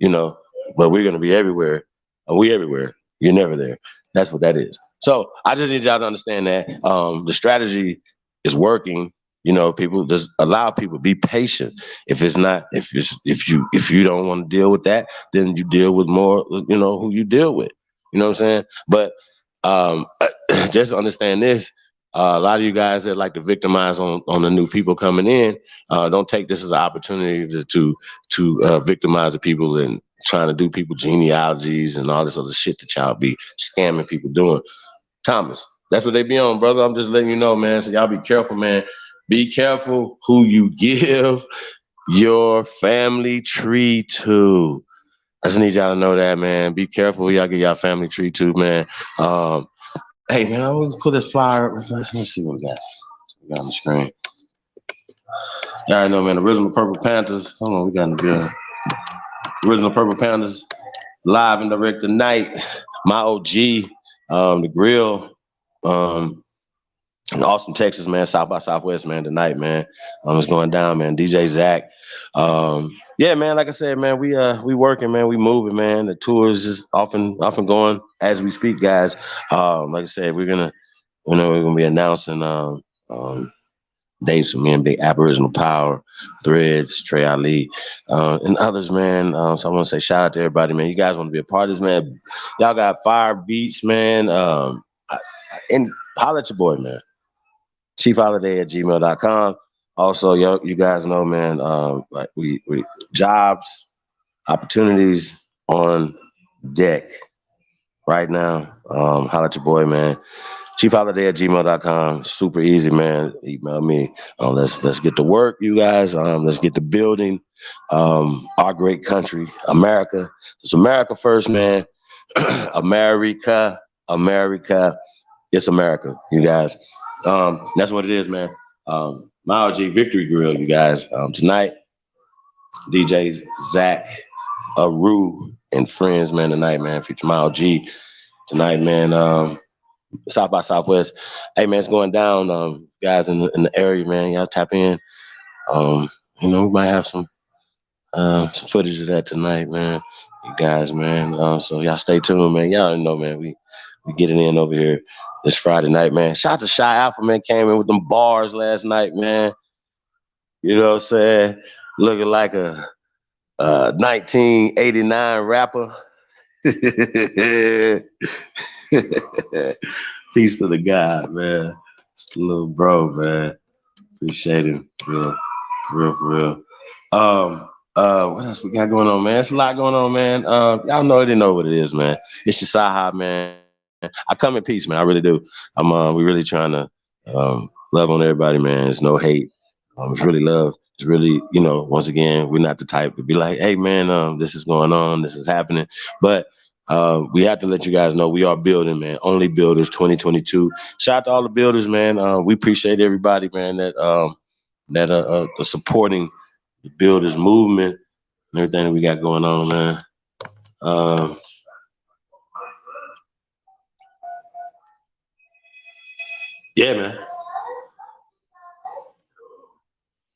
know, but we're going to be everywhere. We everywhere. You're never there. That's what that is. So I just need y'all to understand that the strategy is working. You know, people just allow people to be patient. If it's not, if you don't want to deal with that, then you deal with more, who you deal with. You know what I'm saying? But just understand this. A lot of you guys that like to victimize on the new people coming in, don't take this as an opportunity to victimize the people and trying to do people genealogies and all this other shit that y'all be scamming people doing. Thomas, that's what they be on, brother. I'm just letting you know, man. So y'all be careful, man. Be careful who you give your family tree to. I just need y'all to know that, man. Be careful who y'all give y'all family tree to, man. Hey, man, I'm going to put this flyer up. Let me see what we got. We got on the screen. Y'all already know, man, Original Purple Panthers. Hold on, we got in the building. Original Purple Panthers, live and direct tonight. My OG, the grill, in Austin, Texas, man, South by Southwest, man, tonight, man. It's going down, man. DJ Zach. Yeah, man, like I said, man, we working, man, we moving, man. The tour is just often going as we speak, guys. Like I said, we're gonna be announcing dates for me and Big Aboriginal Power, Threads, Trey Ali, and others, man. So I want to say shout out to everybody, man. You guys want to be a part of this, man. Y'all got fire beats, man. And holler at your boy, man. chiefholiday@gmail.com. Also, you guys know, man, like we jobs, Opportunities on deck right now. Holla at your boy, man. chiefholiday@gmail.com. Super easy, man. Email me. Let's get to work, you guys. Let's get to building our great country, America. It's America first, man. America. It's America, you guys. That's what it is, man. Mile G Victory Grill, you guys. Tonight, DJ Zach, Aru, and friends, man. Tonight, man. Feature Mile G. Tonight, man. South by Southwest. Hey, man, it's going down. Guys in the area, man, y'all tap in. We might have some footage of that tonight, man. You guys, man. So y'all stay tuned, man. Y'all know, man. We get it in over here this Friday night, man. Shout out to Shy Alpha, man. Came in with them bars last night, man. You know what I'm saying? Looking like a 1989 rapper. Peace to the guy, man. It's the little bro, man. Appreciate him. For real. What else we got going on, man? It's a lot going on, man. Y'all already know what it is, man. It's your Saha, man. I come in peace, man. I really do. We really trying to love on everybody, man. There's no hate. It's really love. It's really, once again, we're not the type to be like, hey, man, this is going on, this is happening. But we have to let you guys know we are building, man. Only Builders 2022. Shout out to all the builders, man. We appreciate everybody, man, that are supporting the builders movement and everything that we got going on, man. Yeah, man.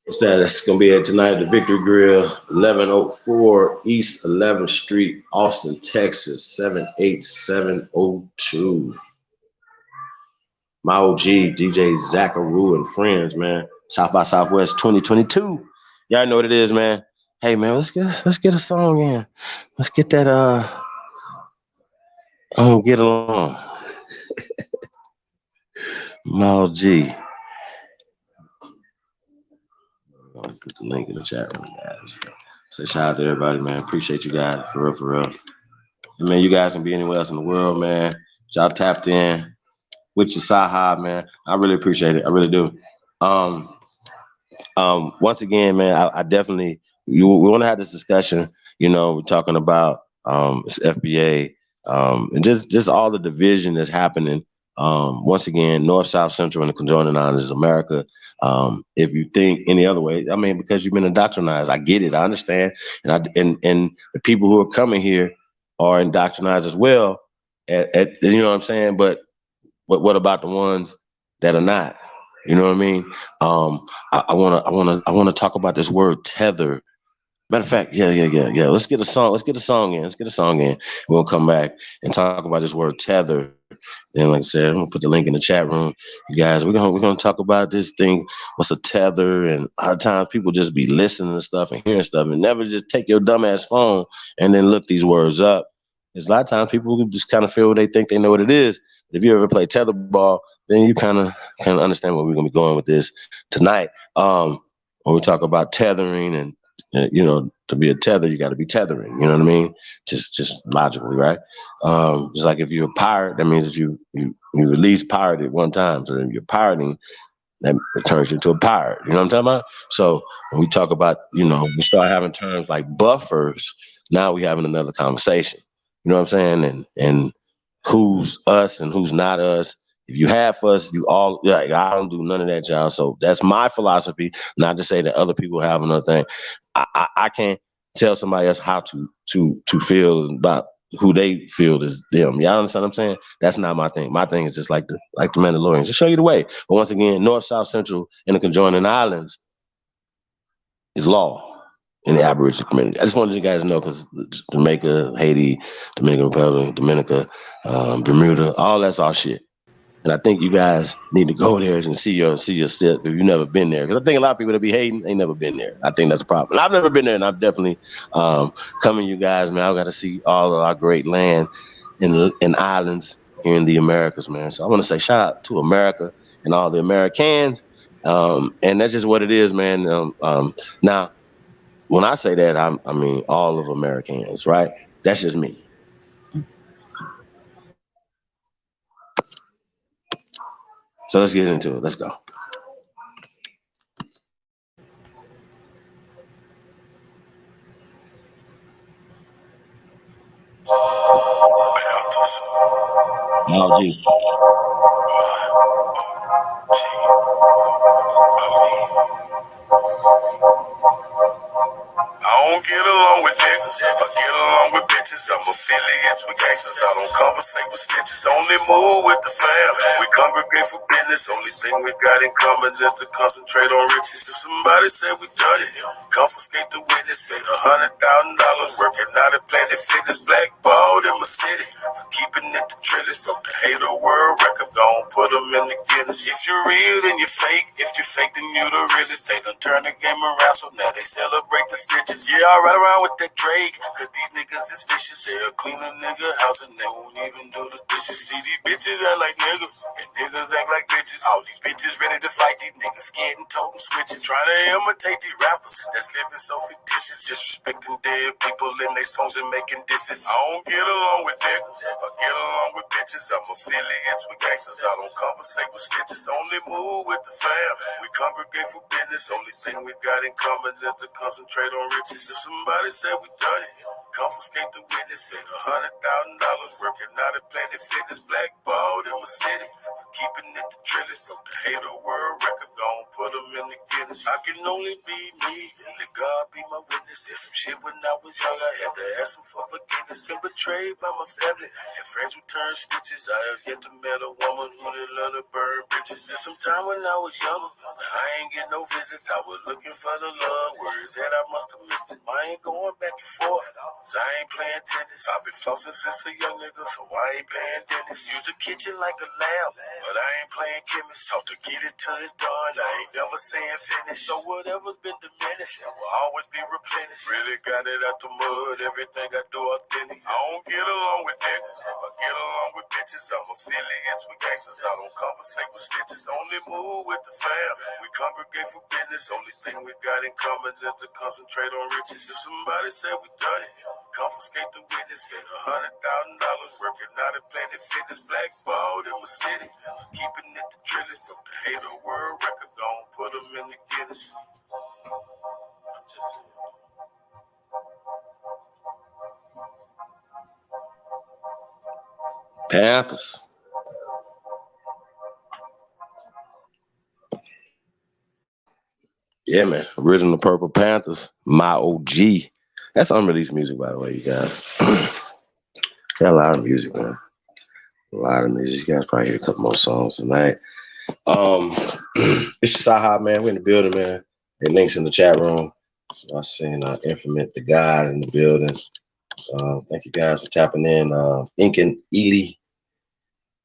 What's that? That's going to be at tonight at the Victory Grill, 1104 East 11th Street, Austin, Texas, 78702. My OG, DJ Zacharu and friends, man. South by Southwest 2022. Y'all know what it is, man. Hey, man, let's get a song in. Let's get that, get along. My OG. I'll put the link in the chat room, guys. Say shout out to everybody, man. Appreciate you guys, for real. And man, you guys can be anywhere else in the world, man. Y'all tapped in with your Saha, man. I really appreciate it. I really do. Once again, man, I definitely we want to have this discussion. We're talking about FBA and just all the division that's happening. Once again, North, South, Central, and the conjoining islands is America. If you think any other way, I mean, because you've been indoctrinized, I get it, I understand, and the people who are coming here are indoctrinized as well. At you know what I'm saying? But what about the ones that are not? You know what I mean? I wanna talk about this word tether. Matter of fact, yeah. Let's get a song in. We'll come back and talk about this word tether. And like I said, I'm gonna put the link in the chat room. You guys, we're gonna talk about this thing. What's a tether? And a lot of times people just be listening to stuff and hearing stuff and never just take your dumbass phone and then look these words up. There's a lot of times people just kind of feel they think they know what it is. If you ever play tetherball, then you kind of understand where we're gonna be going with this tonight. When we talk about tethering and to be a tether, you got to be tethering. You know what I mean? Just logically, right? Just like if you're a pirate, that means if you release pirate at one time, so if you're pirating, that turns you into a pirate. You know what I'm talking about? So when we talk about, we start having terms like buffers. Now we're having another conversation. You know what I'm saying? And who's us and who's not us. If you have us, you all like I don't do none of that, y'all. So that's my philosophy. Not to say that other people have another thing. I can't tell somebody else how to feel about who they feel is them. Y'all understand what I'm saying? That's not my thing. My thing is just like the Mandalorian, just show you the way. But once again, North, South, Central, and the conjoining islands is law in the Aboriginal community. I just wanted you guys to know because Jamaica, Haiti, Dominican Republic, Dominica, Bermuda, all that's our shit. And I think you guys need to go there and see your step if you've never been there. Because I think a lot of people that be hating ain't never been there. I think that's a problem. And I've never been there, and I'm definitely coming, you guys, man. I got to see all of our great land and islands here in the Americas, man. So I want to say shout out to America and all the Americans. And that's just what it is, man. Now, when I say that, I mean all of Americans, right? That's just me. So let's get into it. Let's go. Panthers. Oh, gee. I don't get along with niggas, I get along with bitches. I'm affiliates with gangsters, I don't conversate with snitches. Only move with the fam, we congregate for business. Only thing we got in common is to concentrate on riches. If somebody say we done it, confiscate the witness. Paid $100,000 working out at Planet Fitness. Blackballed in my city for keeping it the trillest. So the hater world record, gon' put them in the Guinness. If you're real, then you're fake. If you're fake, then you the realest. They done turn the game around, so now they celebrate the snitches. Yeah, I ride around with that Drake, cause these niggas is vicious. They'll clean a nigga house and they won't even do the dishes. See, these bitches act like niggas, and niggas act like bitches. All these bitches ready to fight, these niggas scared and toting switches. Trying to imitate these rappers that's living so fictitious. Disrespecting dead people in their songs and making disses. I don't get along with niggas, I get along with bitches. I'm affiliates with gangsters, I don't conversate with snitches. Only move with the fam, we congregate for business. Only thing we got in common is to concentrate on riches. If somebody said we done it, confiscate the witness. Paid $100,000 working out at Planet Fitness. Blackballed in my city for keeping it the trillest. So the hater world record, gon' put them in the Guinness. I can only be me, let God be my witness. Did some shit when I was young, I had to ask him for forgiveness. Been betrayed by my family and friends who turned snitches. I have yet to meet a woman who did love to burn bridges. There's some time when I was young, I ain't get no visits. I was looking for the love, where is that I must have missed it. I ain't going back and forth, cause I ain't playing tennis. I've been flossing since a young nigga, so I ain't paying dentist. Use the kitchen like a lab, but I ain't playing chemist. Talk to get it till it's done, I ain't never saying finish. So whatever's been diminished, it will always be replenished. Really got it out the mud, everything I do authentic. I don't get along with niggas, I get along with bitches. I'm affiliates with gangsters, I don't conversate with snitches. Only move with the fam, we congregate for business. Only thing we got in common is to concentrate on riches. If somebody said we done it, confiscate the witness. Paid $100,000 working out at Planet Fitness. Blackballed in my city for keeping it the trillest. So the hater world record, gon' put them in the Guinness. I'm just saying. Panthers. Yeah, man. Original Purple Panthers. My OG. That's unreleased music, by the way, you guys. Got a lot of music, man. A lot of music. You guys probably hear a couple more songs tonight. It's just hot, man. We're in the building, man. Hey, links in the chat room. I seen Infinite the God in the building. Thank you guys for tapping in. Incan Ely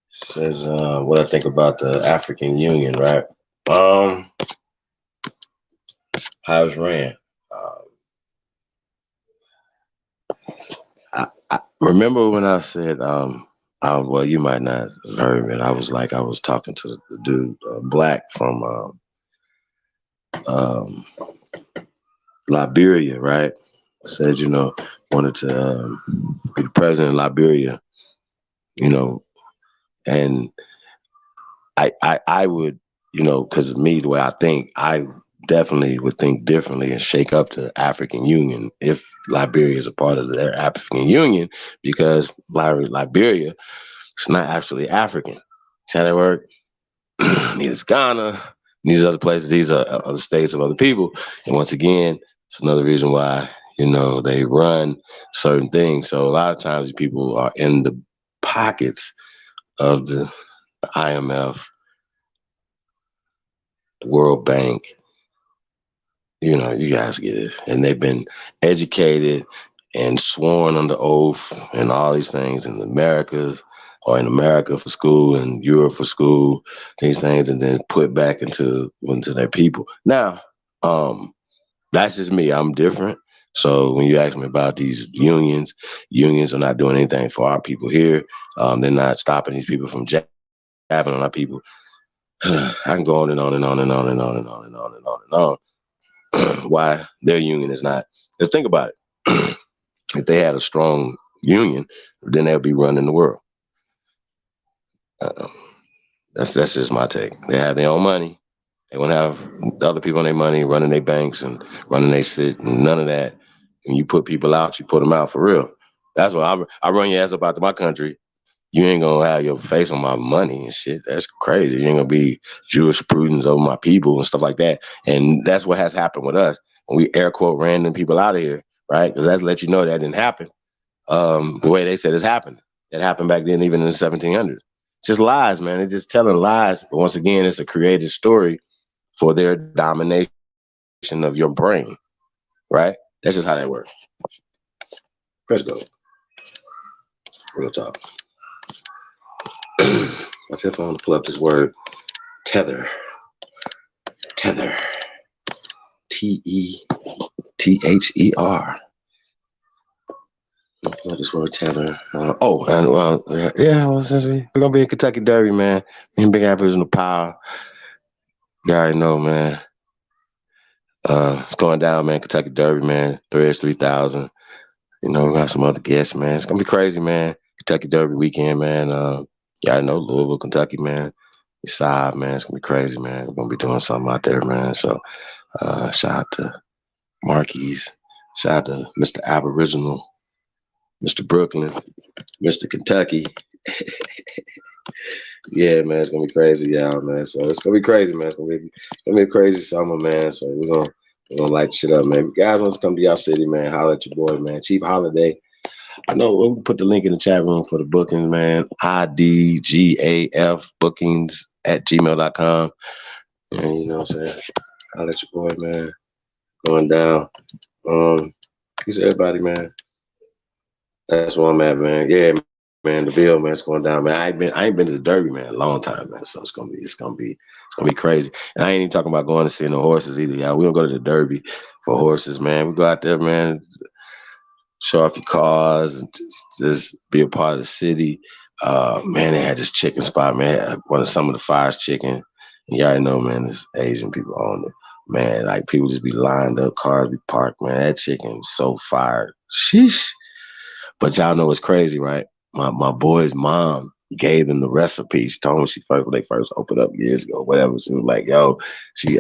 says what I think about the African Union, right? How it's ran. I remember when I said, well, you might not have heard me. I was talking to the dude, Black from Liberia, right? Said, wanted to be the president of Liberia, and I would, because of me, the way I think, I definitely would think differently and shake up the African Union if Liberia is a part of their African Union, because Liberia is not actually African. See how that work? Neither is Ghana, these other places, these are other states of other people. And once again, it's another reason why, they run certain things. So a lot of times people are in the pockets of the IMF, the World Bank, you guys get it. And they've been educated and sworn under oath and all these things in America for school and Europe for school, these things, and then put back into their people. Now, that's just me. I'm different. So when you ask me about these unions are not doing anything for our people here. They're not stopping these people from jabbing on our people. I can go on and on and on and on and on and on and on and on and on. why their union is not. Just think about it. If they had a strong union, then they'll be running the world. That's just my take. They have their own money. They won't have other people on their money running their banks and running their shit and none of that. And you put people out, you put them out for real. That's why I run your ass up out to my country. You ain't gonna have your face on my money and shit. That's crazy. You ain't gonna be jurisprudence over my people and stuff like that. And that's what has happened with us. When we air quote random people out of here, right? Because that's let you know that didn't happen. The way they said it's happened. It happened back then, even in the 1700s. It's just lies, man. They're just telling lies. But once again, it's a created story for their domination of your brain, right? That's just how that works. Press go. Real talk. My telephone to pull up this word, tether. Tether. Tether. Pull up this word, tether. Since we're gonna be in Kentucky Derby, man. Me and Big Apples in the power. You already know, man. It's going down, man. Kentucky Derby, man. Threads 3000. You know, we got some other guests, man. It's gonna be crazy, man. Kentucky Derby weekend, man. Y'all know Louisville, Kentucky, man. East side, man. It's gonna be crazy, man. We're gonna be doing something out there, man. So, shout out to Marquise. Shout out to Mr. Aboriginal, Mr. Brooklyn, Mr. Kentucky. Yeah, man. It's gonna be crazy, y'all, man. So it's gonna be crazy, man. It's gonna be a crazy summer, man. So we're gonna light shit up, man. If you guys want to come to y'all city, man, holler at your boy, man. Cheap Holiday. I know we'll put the link in the chat room for the bookings, man. IDGAF bookings at gmail.com. And you know what I'm saying? Holler at your boy, man. Going down. Peace to everybody, man. That's where I'm at, man. Yeah, man. The Ville, man, it's going down, man. I ain't been to the Derby, man, a long time, man. So it's gonna be crazy. And I ain't even talking about going to see no horses either, y'all. We don't go to the Derby for horses, man. We go out there, man. Show off your cars and just be a part of the city. Man, they had this chicken spot, man. Some of the finest chicken. And you already know, man, there's Asian people on it. Man, like people just be lined up, cars be parked, man. That chicken is so fire. Sheesh. But y'all know what's crazy, right? My boy's mom gave them the recipe. She told me when they first opened up years ago, whatever. She was like, yo, she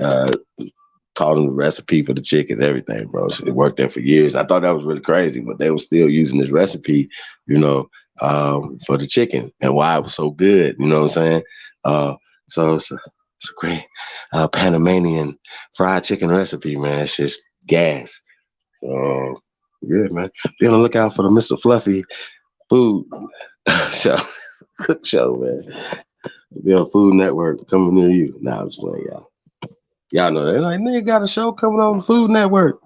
taught them the recipe for the chicken and everything, bro. So it worked there for years. I thought that was really crazy, but they were still using this recipe, you know, for the chicken and why it was so good. You know what I'm saying? So it's a great Panamanian fried chicken recipe, man. It's just gas. Yeah, man. Be on the lookout for the Mr. Fluffy food show, man. Be on Food Network coming near you. Nah, I'm just playing, y'all. Y'all know that. Like, nigga got a show coming on the Food Network.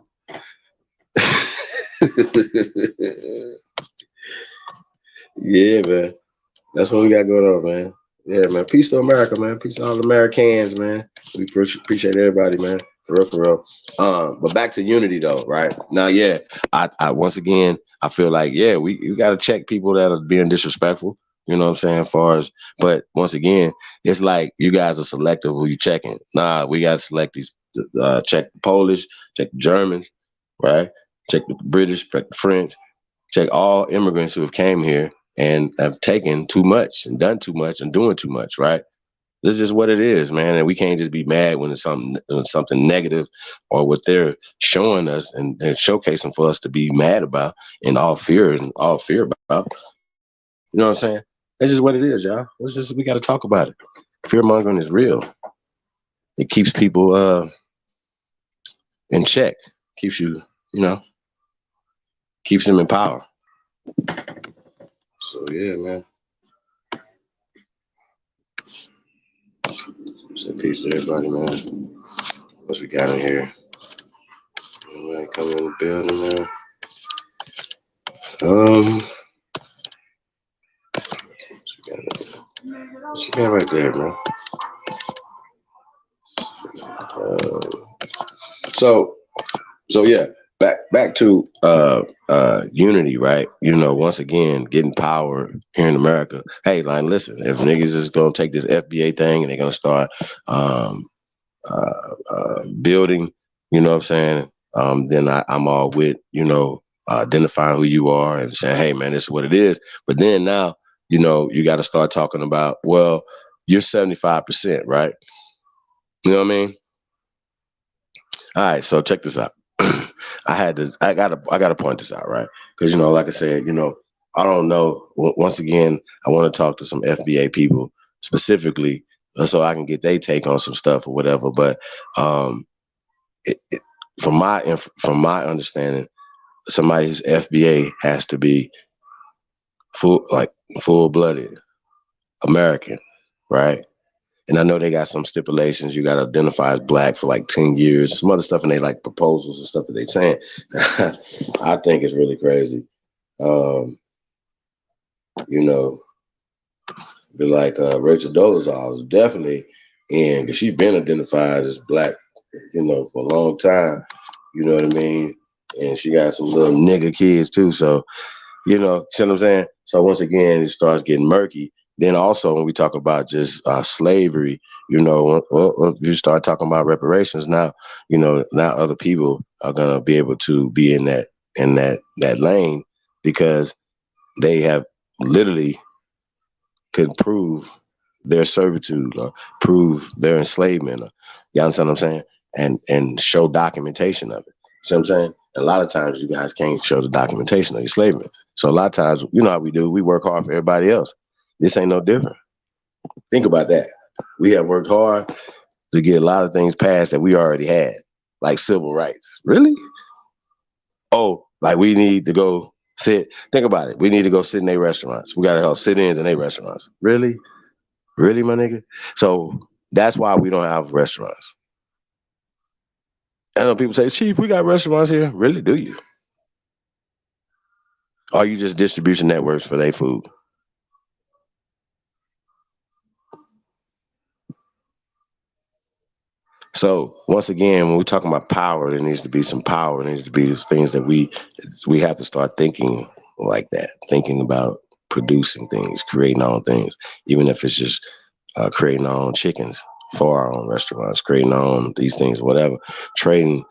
Yeah, man. That's what we got going on, man. Yeah, man. Peace to America, man. Peace to all the Americans, man. We appreciate everybody, man. For real. But back to unity, though, right? Now, yeah, I once again, I feel like, yeah, we got to check people that are being disrespectful. You know what I'm saying? But once again, it's like you guys are selective who you checking. Nah, we got to select these, check the Polish, check the Germans, right? Check the British, check the French, check all immigrants who have came here and have taken too much and done too much and doing too much, right? This is what it is, man. And we can't just be mad when it's something negative or what they're showing us and showcasing for us to be mad about and all fear about. You know what I'm saying? That's just what it is, y'all. We got to talk about it. Fear mongering is real. It keeps people in check. Keeps you, keeps them in power. So yeah, man. Say peace to everybody, man. What we got in here? Everybody coming in the building, man. What you got right there, man? So yeah, back to unity, right? Once again, getting power here in America. Hey, like, listen, if niggas is gonna take this FBA thing and they're gonna start building, You know what I'm saying? Then I'm all with, identifying who you are and saying, hey, man, this is what it is. But then now, you got to start talking about, well, you're 75%, right? You know what I mean? All right, so check this out. I gotta point this out, right? Because like I said, I don't know. Once again, I want to talk to some FBA people specifically, so I can get their take on some stuff or whatever. But it, from my understanding, somebody who's FBA has to be full-blooded American, right? And I know they got some stipulations. You got to identify as black for like 10 years, some other stuff, and they like proposals and stuff that they saying. I think it's really crazy. Be like Rachel Dolezal is definitely in, because she's been identified as black, for a long time. You know what I mean? And she got some little nigga kids too. So, see what I'm saying? So once again, it starts getting murky. Then also when we talk about just slavery, when you start talking about reparations now, now other people are gonna be able to be in that lane because they have literally could prove their servitude or prove their enslavement. You understand what I'm saying? And show documentation of it. See what I'm saying? And a lot of times you guys can't show the documentation of your enslavement. So a lot of times, you know how we do, we work hard for everybody else. This ain't no different. Think about that. We have worked hard to get a lot of things passed that we already had, like civil rights. Really? Oh, like we need to go sit. Think about it. We need to go sit in their restaurants. We got to help sit-ins in their restaurants. Really? Really, my nigga? So that's why we don't have restaurants. I know people say, Chief, we got restaurants here. Really, do you? Or are you just distribution networks for their food? So once again, when we're talking about power, there needs to be some power. There needs to be things that we have to start thinking like that, thinking about producing things, creating our own things, even if it's just creating our own chickens for our own restaurants, creating our own these things, whatever, trading,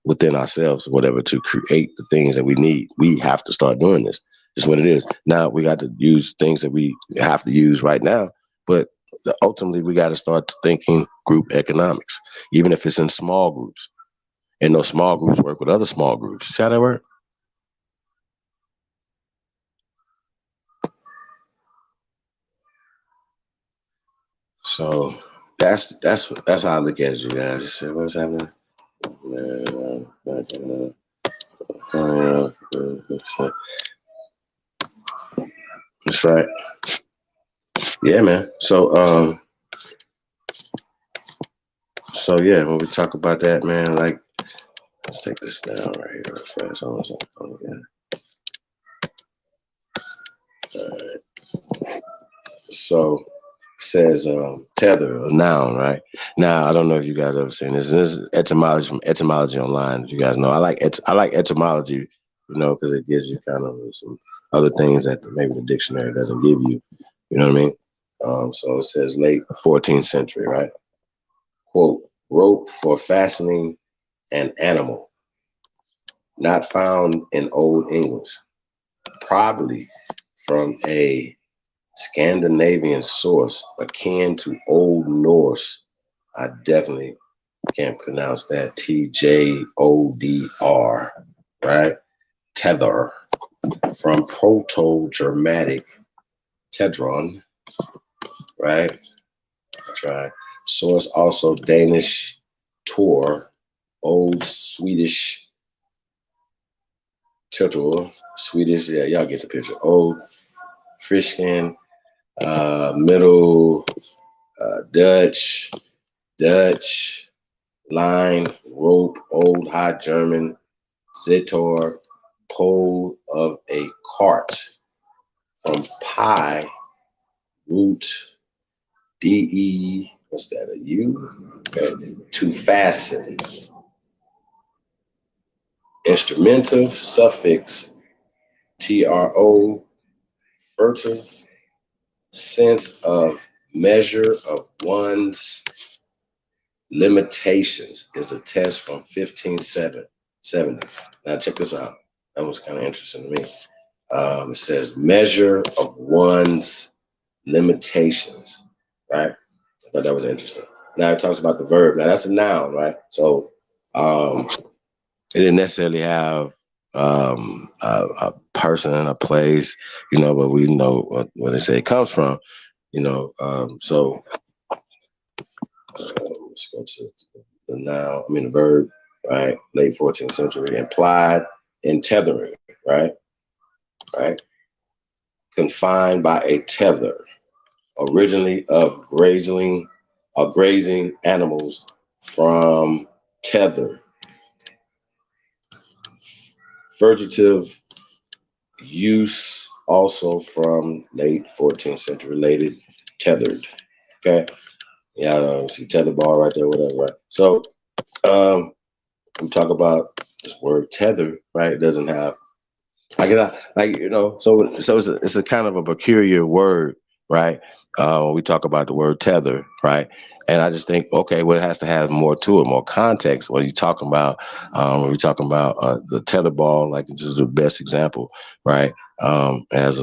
within ourselves, whatever, to create the things that we need. We have to start doing this. It's what it is. Now we got to use things that we have to use right now, but ultimately we got to start thinking group economics, even if it's in small groups. And those small groups work with other small groups. See how that work? So that's how I look at it, you guys. You say, what's happening? That's right. Yeah, man. So yeah, when we talk about that, man, like, let's take this down right here real fast. So says tether, a noun, right? Now I don't know if you guys ever seen this. This is etymology from Etymology Online. As you guys know, I like etymology, because it gives you kind of some other things that maybe the dictionary doesn't give you. You know what I mean? So it says late 14th century, right? Quote, rope for fastening an animal, not found in Old English, probably from a Scandinavian source akin to Old Norse. I definitely can't pronounce that. TJODR, right? Tether, from Proto-Germanic tedron, right? That's right. Source also Danish Tor, Old Swedish Turtle, Swedish, yeah, y'all get the picture. Old Frisian, Middle Dutch, line, rope, Old High German, Zetor, pole of a cart, from pi, root, DE, what's that, a U? Okay, to fasten. Instrumentive suffix, TRO, furtive, sense of measure of one's limitations is a test from 1570. Now check this out. That was kind of interesting to me. It says measure of one's limitations, right? I thought that was interesting. Now it talks about the verb. Now that's a noun, right? So it didn't necessarily have a person, a place, but we know where they say it comes from, so let's go to the noun, the verb, right? Late 14th century, implied in tethering, right? Right? Confined by a tether, originally of grazing animals from tether. Figurative use also from late 14th century, related, tethered. Okay. Yeah, see tetherball right there, whatever, right? So we talk about this word tether, right? It doesn't have so it's a kind of a peculiar word, right? When we talk about the word tether, right? And I just think, okay, well, it has to have more to it, more context. What are you talking about? When we're talking about the tether ball, like this is the best example, right? It's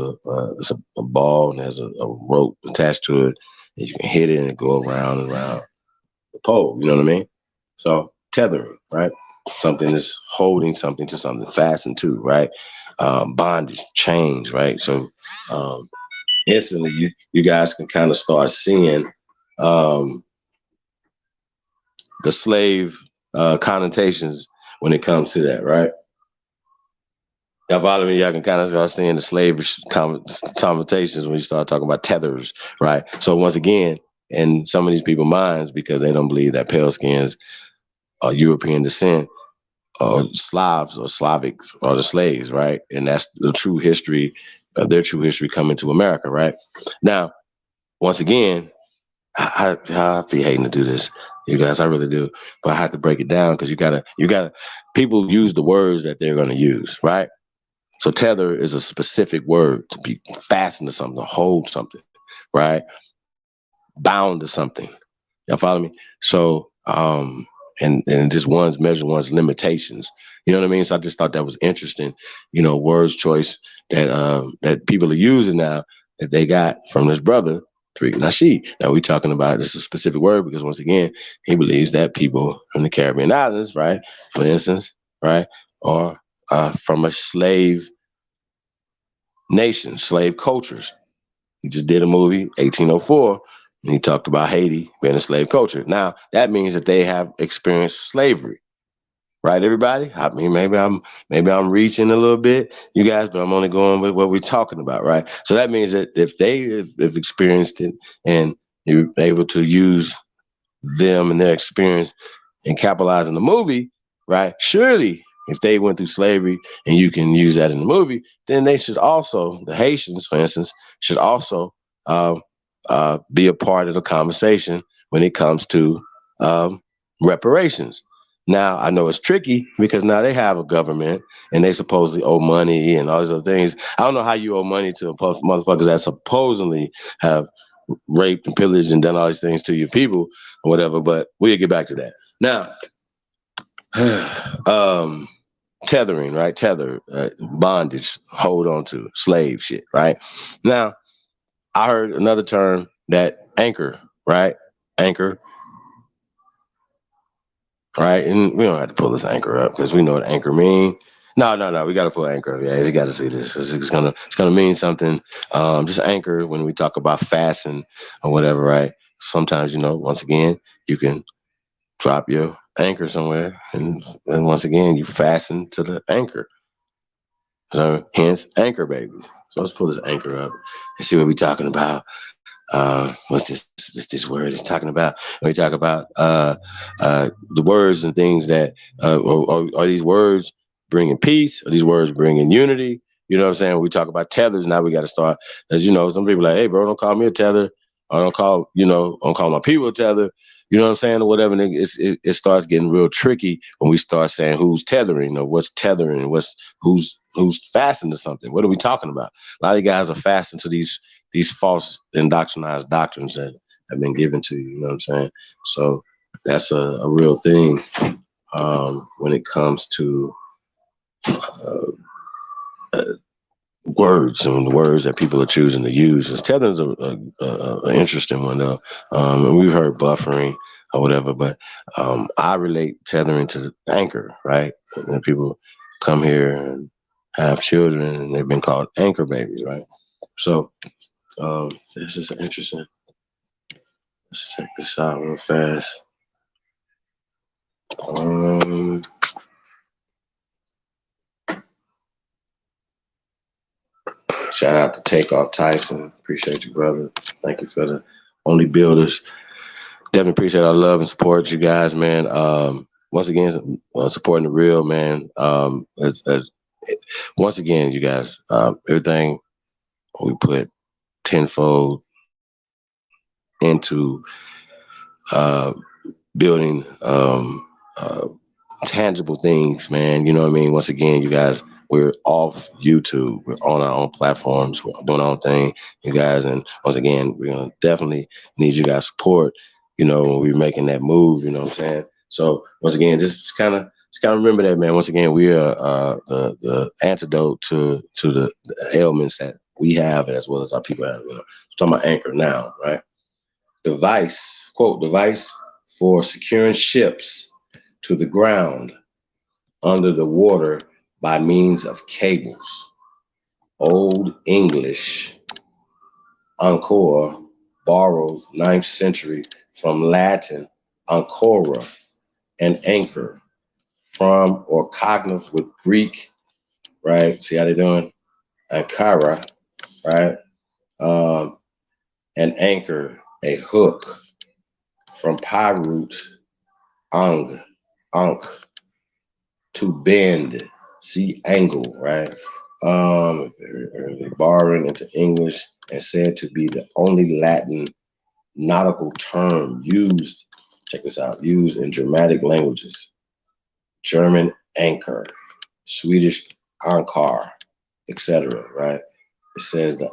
a ball and there's a rope attached to it, and you can hit it and it go around and around the pole. You know what I mean? So tethering, right? Something is holding something to something, fastened to, right? Bondage, chains, right? So instantly you guys can kind of start seeing the slave connotations when it comes to that, right? Y'all follow me? Y'all can kind of start seeing the slave connotations when you start talking about tethers, right? So once again, in some of these people's minds, because they don't believe that pale skins are European descent, or Slavs or Slavics are the slaves, right? And that's the true history of their true history coming to America, right? Now, once again, I be hating to do this, you guys, I really do, but I have to break it down because you gotta, people use the words that they're gonna use, right? So tether is a specific word to be fastened to something, to hold something, right? Bound to something. Y'all follow me? So, and just measure one's limitations. You know what I mean? So I just thought that was interesting, words choice that people are using now that they got from this brother, Tariq Nasheed. Now we're talking about this is a specific word because once again, he believes that people in the Caribbean islands, right, for instance, right, are from a slave nation, slave cultures. He just did a movie, 1804, and he talked about Haiti being a slave culture. Now, that means that they have experienced slavery, right, everybody? I mean, maybe I'm reaching a little bit, you guys, but I'm only going with what we're talking about, right? So that means that if they have experienced it and you're able to use them and their experience and capitalize in the movie, right? Surely, if they went through slavery and you can use that in the movie, then they should also, the Haitians, for instance, should also be a part of the conversation when it comes to reparations. Now, I know it's tricky because now they have a government and they supposedly owe money and all these other things. I don't know how you owe money to motherfuckers that supposedly have raped and pillaged and done all these things to your people or whatever, but we'll get back to that. Now, tethering, right? Tether, bondage, hold on to, slave shit, right? Now, I heard another term that anchor, right? Anchor, right? And we don't have to pull this anchor up because we know what anchor mean. No, we got to pull anchor up. Yeah, you got to see this. It's gonna mean something. Just anchor when we talk about fasten or whatever, right? Sometimes, once again, you can drop your anchor somewhere, and once again, you fasten to the anchor. So hence anchor babies. So let's pull this anchor up and see what we're talking about. What's this word is talking about? When we talk about the words and things that are these words bringing peace? Are these words bringing unity? You know what I'm saying? When we talk about tethers, now we got to start, as some people are like, hey, bro, don't call me a tether. Or don't call my people a tether. You know what I'm saying? Or whatever. It starts getting real tricky when we start saying who's tethering or what's tethering, who's fastened to something. What are we talking about? A lot of guys are fastened to these false indoctrinized doctrines that have been given to you. You know what I'm saying? So that's a real thing when it comes to words and the words that people are choosing to use. Tething's an interesting one though, and we've heard buffering or whatever, but I relate tethering to anchor, right? And people come here and have children, and they've been called anchor babies, right? So this is interesting. Let's check this out real fast. Shout out to Takeoff Tyson. Appreciate you, brother. Thank you for the Only Builders. Definitely appreciate our love and support, you guys, man. Once again, supporting the real, man. Once again, you guys, everything we put tenfold into building tangible things, man. You know what I mean? Once again, you guys, we're off YouTube. We're on our own platforms. We're doing our own thing, you guys. And once again, we're going to definitely need you guys' support, you know, when we're making that move, you know what I'm saying? So once again, just kind of remember that, man. Once again, we are the antidote to the ailments that we have as well as our people have. You know, I'm talking about Anchor now, right? Device for securing ships to the ground under the water by means of cables. Old English, Ancora, borrowed 9th century from Latin ancora, and anchor, from or cognate with Greek, right? See how they're doing? Ankara, right? An anchor, a hook, from pi root ang, to bend, see angle, right? Borrowing into English and said to be the only Latin nautical term used, check this out, used in Germanic languages. German anchor, Swedish ankar, etc., right? It says the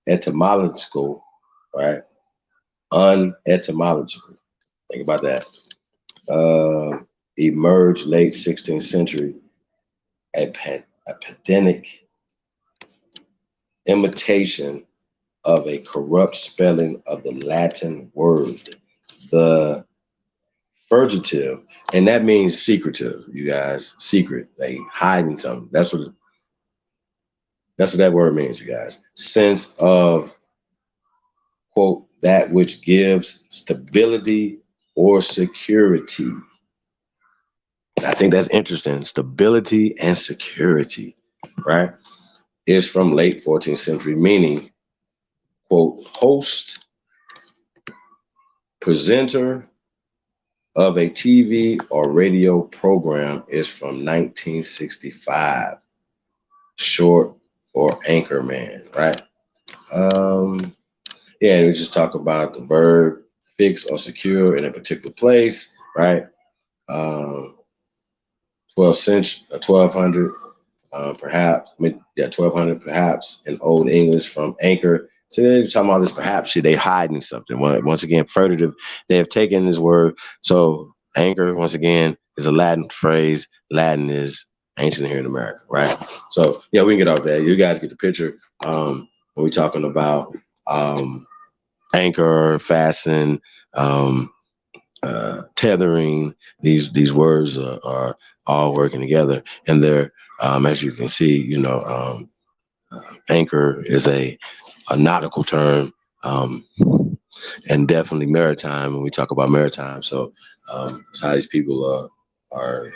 unetymological, right? Unetymological. Think about that. Emerged late 16th century, a pedantic imitation of a corrupt spelling of the Latin word, the furgative, and that means secretive, you guys. Secret, they hiding something. That's what that word means, you guys. Sense of, quote, that which gives stability or security. I think that's interesting. Stability and security, right? Is from late 14th century, meaning, quote, host, presenter of a TV or radio program is from 1965. Short for anchorman, right? Yeah, we just talk about the verb fix or secure in a particular place, right? 1200, perhaps. 1200 perhaps in Old English from anchor. So they're talking about this perhaps shit. They hiding something. Once again, furtive. They have taken this word. So anchor, once again, is a Latin phrase. Latin is ancient here in America, right? So yeah, we can get off that. You guys get the picture. When we're talking about anchor, fasten, tethering, these words are all working together, and they're as you can see, you know, anchor is a nautical term, and definitely maritime when we talk about maritime. So that's how these people are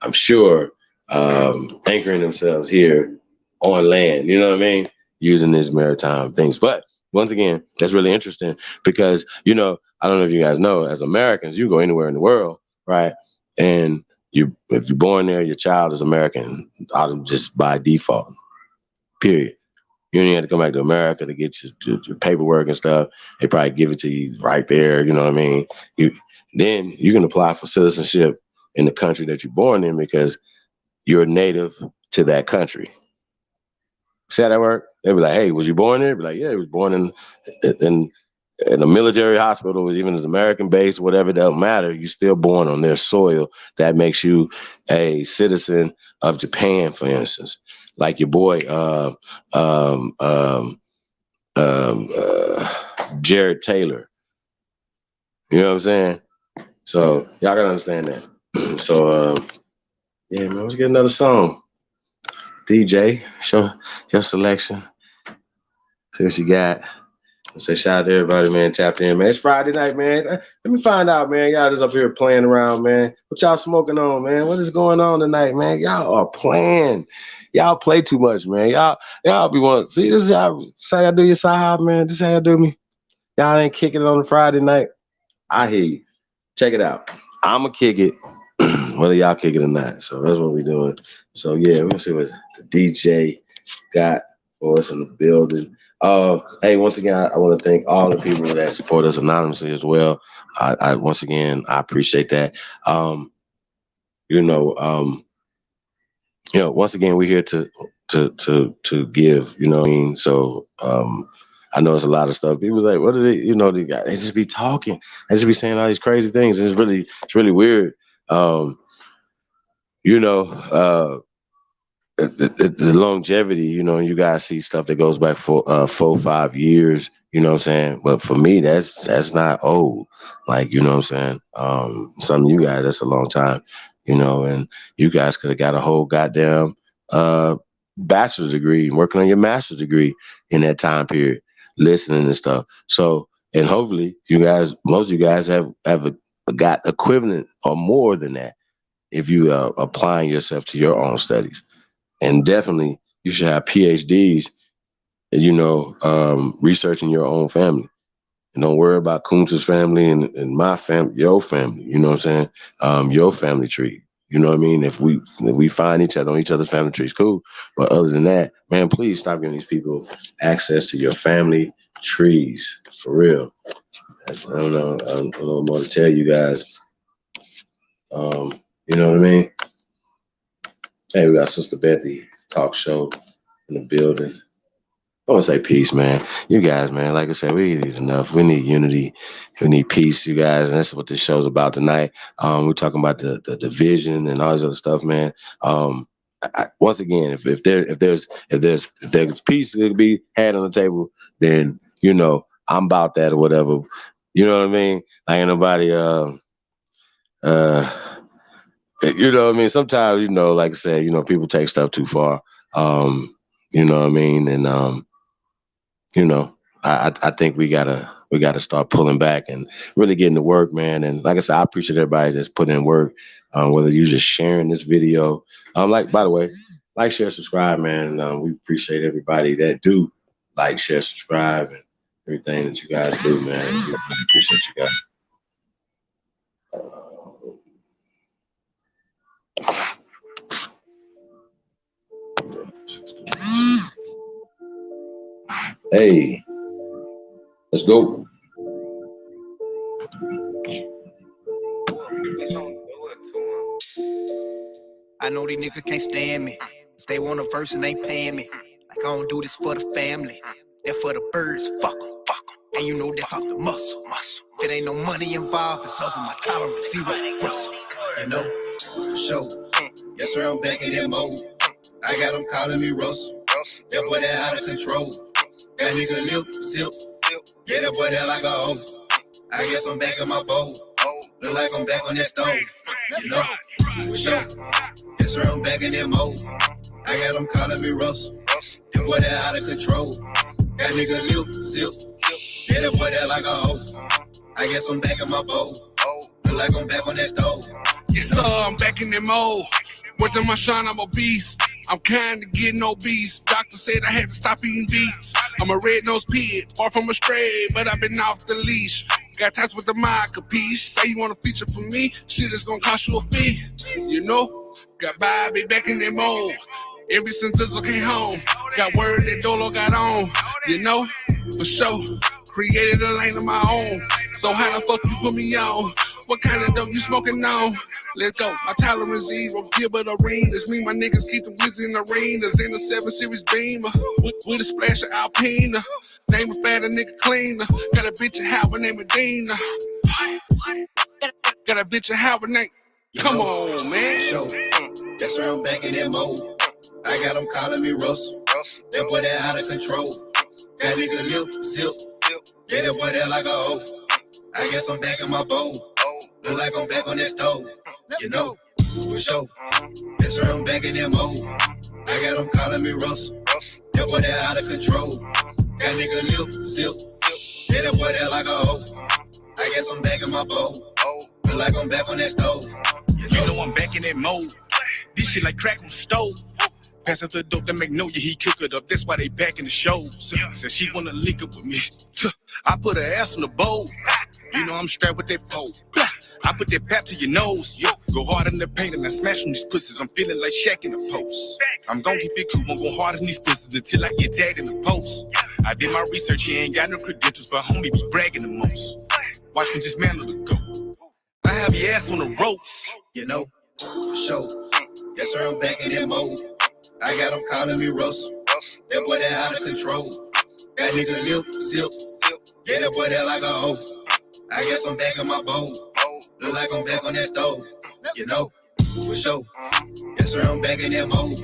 I'm sure anchoring themselves here on land, you know what I mean, using these maritime things. But once again, that's really interesting because, you know, I don't know if you guys know, as Americans, you go anywhere in the world, right? And if you're born there, your child is American, just by default, period. You don't even have to come back to America to get your paperwork and stuff. They probably give it to you right there, you know what I mean? Then you can apply for citizenship in the country that you're born in because you're native to that country. See how that work? They'd be like, hey, was you born there? Be like, yeah, I was born in in a military hospital, even an American base, whatever, it doesn't matter. You're still born on their soil. That makes you a citizen of Japan, for instance. Like your boy, Jared Taylor. You know what I'm saying? So y'all gotta understand that. So yeah, man, let's get another song. DJ, show your selection. See what you got. Say shout out to everybody, man. Tapped in, man. It's Friday night, man. Let me find out, man. Y'all just up here playing around, man. What y'all smoking on, man? What is going on tonight, man? Y'all are playing. Y'all play too much, man. Y'all be wanting. See, this is y'all say I do your side, man. This is how y'all do me. Y'all ain't kicking it on a Friday night. I hear you. Check it out. I'ma kick it, whether y'all kick it or not. So that's what we're doing. So yeah, we're gonna see what the DJ got for us in the building. Hey, once again, I want to thank all the people that support us anonymously as well. I once again, I appreciate that. Once again, we're here to give. You know what I mean? So I know it's a lot of stuff. People's like, what are they? You know, they just be talking. They just be saying all these crazy things. And it's really weird. The longevity, you know, you guys see stuff that goes back for 4-5 years, you know what I'm saying? But for me, that's not old. Like, you know what I'm saying? Some of you guys, that's a long time, you know, and you guys could have got a whole goddamn bachelor's degree and working on your master's degree in that time period, listening and stuff. So, and hopefully most of you guys have got equivalent or more than that if you are applying yourself to your own studies. And definitely, you should have PhDs, you know, researching your own family. And don't worry about Kunta's family and my family, your family, you know what I'm saying? Your family tree. You know what I mean? If we find each other on each other's family trees, cool. But other than that, man, please stop giving these people access to your family trees. For real. I don't know more to tell you guys. You know what I mean? Hey, we got Sister Bethy talk show in the building. I want to say peace, man. You guys, man, like I said, we need enough. We need unity. We need peace, you guys. And that's what this show's about tonight. We're talking about the division and all this other stuff, man. Once again, if there's peace that could be had on the table, then, you know, I'm about that or whatever. You know what I mean? Like ain't nobody you know what I mean? Sometimes, you know, like I said, you know, people take stuff too far. You know what I mean? And you know, I think we gotta start pulling back and really getting to work, man. And like I said, I appreciate everybody that's putting in work, whether you're just sharing this video. Like, by the way, like, share, subscribe, man. We appreciate everybody that do like, share, subscribe, and everything that you guys do, man. We really appreciate you guys. Hey, let's go. I know these niggas can't stand me. If they want a verse and ain't paying me. Like I don't do this for the family. They're for the birds, fuck 'em. And you know that's off the muscle. If it ain't no money involved, it's over my tolerance, zero Russell. You know, for sure. Yes, sir, I'm back in that mode. I got them calling me Russell. That boy that out of control. That nigga lip, zip. Yeah, that boy that like a hoe. I guess I'm back in my bowl. Look like I'm back on that stove. You know, for sure. Yes, sir, I'm back in that mode. I got them calling me Russell. That boy that out of control. That nigga lip, zip. Yeah, that boy that like a hoe. I guess I'm back in my bowl. Look like I'm back on that stove. Yes, sir, I'm back in that mode. Working my shine, I'm a beast. I'm kinda getting obese. Doctor said I had to stop eating beets. I'm a red-nosed pig, far from a stray, but I've been off the leash. Got ties with the mind, capiche? Say you want a feature for me? Shit is gonna cost you a fee. You know, got Bobby back in that mode. Ever since Dizzle came home, got word that Dolo got on. You know, for sure. Created a lane of my own. So how the fuck you put me on? What kind of dope you smoking on? Let's go. My tolerance zero. Gilbert Arenas. Me, my niggas keep the woods in arenas. In a 7 Series Beamer. With a splash of Alpina. Name a fat, a nigga cleaner. Got a bitch of Howard named Medina. Got a bitch of Howard named. Come on, man. Show. That's where I'm back in that mode. I got them calling me Russell. That boy that out of control. That nigga lip zip. Yeah, that boy that like a hoe. I guess I'm back in my bowl. Look like I'm back on that stove. You know, for sure. That's where I'm back in that mode. I got them calling me Russell. That boy that out of control. That nigga lip zip. Yeah, that boy that like a hoe. I guess I'm back in my bowl. Look like I'm back on that stove. You know I'm back in that mode. This shit like crack on the stove. Pass up the dope that Magnolia, he cook it up. That's why they back in the shows. Said she wanna link up with me. I put her ass on the bowl. You know I'm strapped with that pole. I put that pap to your nose. Go hard in the paint and I smash on these pussies. I'm feeling like Shaq in the post. I'm gon' keep it cool, I'm gon' hard in these pussies until I get tagged in the post. I did my research, he ain't got no credentials, but homie be bragging the most. Watch me dismantle the goat. I have your ass on the ropes. You know, for sure. Yes, sir, I'm back in that mode. I got them calling me Russell. That boy that out of control. That nigga lip zip. Yeah, that boy that like a hoe. I guess I'm back in my bowl. Look like I'm back on that stove. You know, for sure. Yes, sir, I'm back in that mode.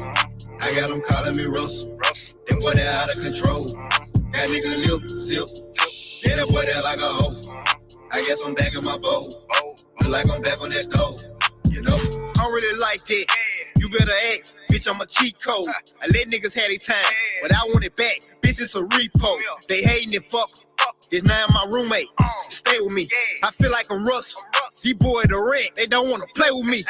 I got them calling me Russell. That boy that out of control. That nigga lip zip. Yeah, that boy that like a hoe. I guess I'm back in my bowl. Look like I'm back on that stove. You know, I don't really like that. You better ask, bitch, I'm a cheat code. I let niggas have their time, but I want it back. Bitch, it's a repo. They hating and fuck. This now my roommate. Stay with me. I feel like I'm Russell. These boys the rent. They don't want to play with me.